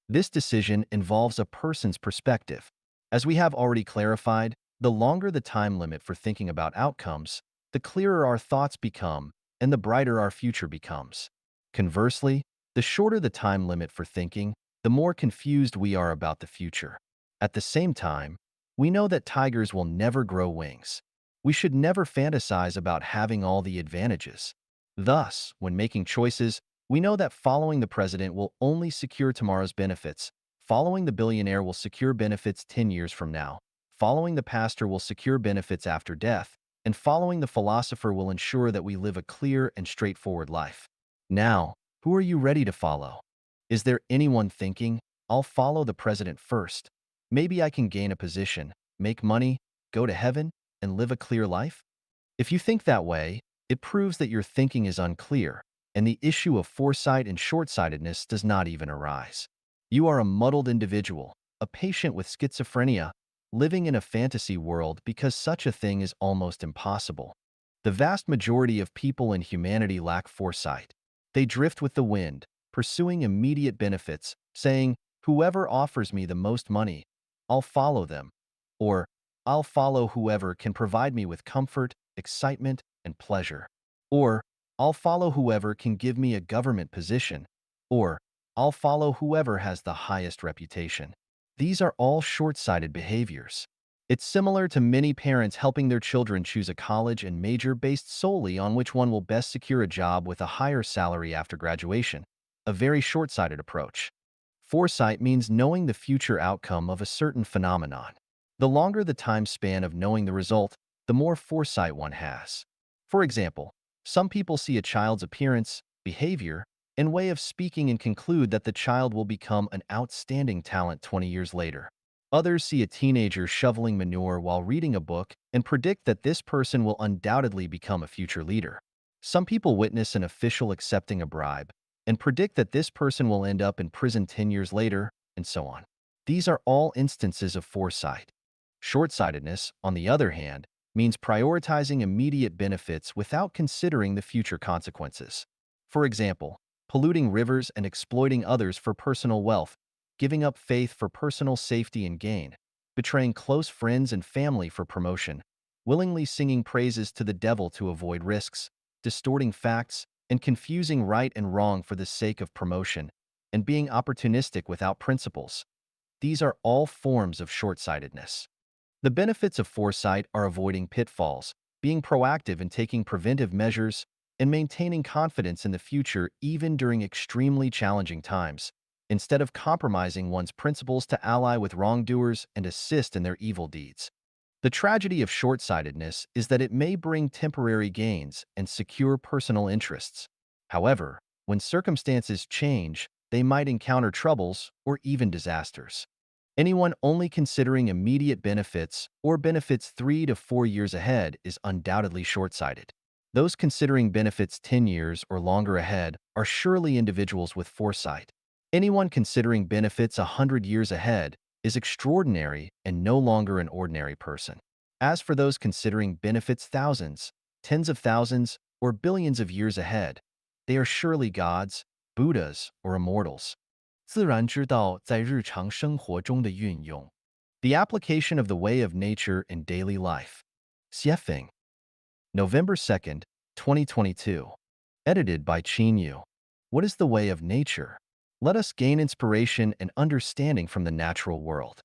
This decision involves a person's perspective. As we have already clarified, the longer the time limit for thinking about outcomes, the clearer our thoughts become and the brighter our future becomes. Conversely, the shorter the time limit for thinking, the more confused we are about the future. At the same time, we know that tigers will never grow wings. We should never fantasize about having all the advantages. Thus, when making choices, we know that following the president will only secure tomorrow's benefits, following the billionaire will secure benefits 10 years from now, following the pastor will secure benefits after death, and following the philosopher will ensure that we live a clear and straightforward life. Now, who are you ready to follow? Is there anyone thinking, I'll follow the president first? Maybe I can gain a position, make money, go to heaven, and live a clear life? If you think that way, it proves that your thinking is unclear, and the issue of foresight and short-sightedness does not even arise. You are a muddled individual, a patient with schizophrenia, living in a fantasy world because such a thing is almost impossible. The vast majority of people in humanity lack foresight. They drift with the wind, pursuing immediate benefits, saying, whoever offers me the most money, I'll follow them. Or, I'll follow whoever can provide me with comfort, excitement, and pleasure. Or, I'll follow whoever can give me a government position. Or, I'll follow whoever has the highest reputation. These are all short-sighted behaviors. It's similar to many parents helping their children choose a college and major based solely on which one will best secure a job with a higher salary after graduation, a very short-sighted approach. Foresight means knowing the future outcome of a certain phenomenon. The longer the time span of knowing the result, the more foresight one has. For example, some people see a child's appearance, behavior, and way of speaking and conclude that the child will become an outstanding talent 20 years later. Others see a teenager shoveling manure while reading a book and predict that this person will undoubtedly become a future leader. Some people witness an official accepting a bribe and predict that this person will end up in prison 10 years later, and so on. These are all instances of foresight. Short-sightedness, on the other hand, means prioritizing immediate benefits without considering the future consequences. For example, polluting rivers and exploiting others for personal wealth, giving up faith for personal safety and gain, betraying close friends and family for promotion, willingly singing praises to the devil to avoid risks, distorting facts, and confusing right and wrong for the sake of promotion, and being opportunistic without principles. These are all forms of short-sightedness. The benefits of foresight are avoiding pitfalls, being proactive in taking preventive measures, and maintaining confidence in the future even during extremely challenging times, instead of compromising one's principles to ally with wrongdoers and assist in their evil deeds. The tragedy of short-sightedness is that it may bring temporary gains and secure personal interests. However, when circumstances change, they might encounter troubles or even disasters. Anyone only considering immediate benefits or benefits 3 to 4 years ahead is undoubtedly short-sighted. Those considering benefits 10 years or longer ahead are surely individuals with foresight. Anyone considering benefits 100 years ahead is extraordinary and no longer an ordinary person. As for those considering benefits thousands, tens of thousands, or billions of years ahead, they are surely gods, Buddhas, or immortals. 自然之道在日常生活中的运用. The application of the way of nature in daily life. Xiefeng. November 2nd, 2022. Edited by Qin Yu. What is the way of nature? Let us gain inspiration and understanding from the natural world.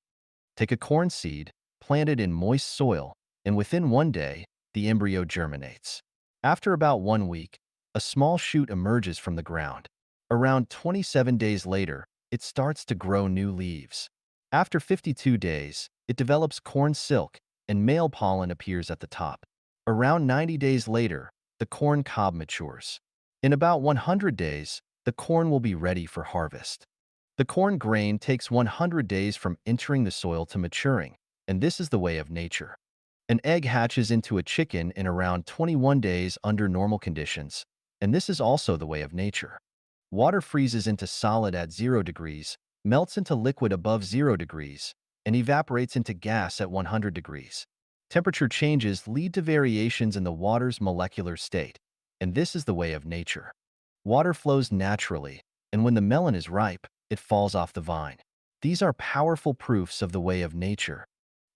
Take a corn seed, plant it in moist soil, and within 1 day, the embryo germinates. After about 1 week, a small shoot emerges from the ground. Around 27 days later, it starts to grow new leaves. After 52 days, it develops corn silk, and male pollen appears at the top. Around 90 days later, the corn cob matures. In about 100 days, the corn will be ready for harvest. The corn grain takes 100 days from entering the soil to maturing, and this is the way of nature. An egg hatches into a chicken in around 21 days under normal conditions, and this is also the way of nature. Water freezes into solid at 0 degrees, melts into liquid above 0 degrees, and evaporates into gas at 100 degrees. Temperature changes lead to variations in the water's molecular state, and this is the way of nature. Water flows naturally, and when the melon is ripe, it falls off the vine. These are powerful proofs of the way of nature.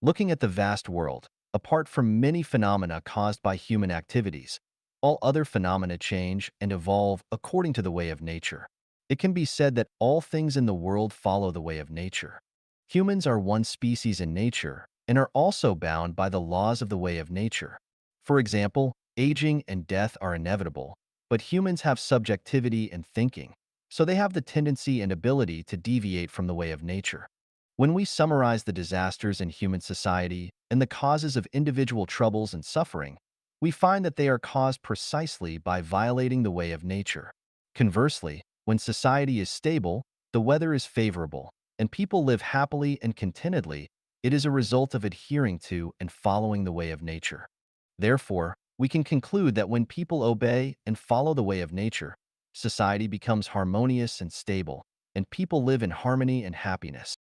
Looking at the vast world, apart from many phenomena caused by human activities, all other phenomena change and evolve according to the way of nature. It can be said that all things in the world follow the way of nature. Humans are one species in nature and are also bound by the laws of the way of nature. For example, aging and death are inevitable, but humans have subjectivity and thinking, so they have the tendency and ability to deviate from the way of nature. When we summarize the disasters in human society and the causes of individual troubles and suffering, we find that they are caused precisely by violating the way of nature. Conversely, when society is stable, the weather is favorable, and people live happily and contentedly, it is a result of adhering to and following the way of nature. Therefore, we can conclude that when people obey and follow the way of nature, society becomes harmonious and stable, and people live in harmony and happiness.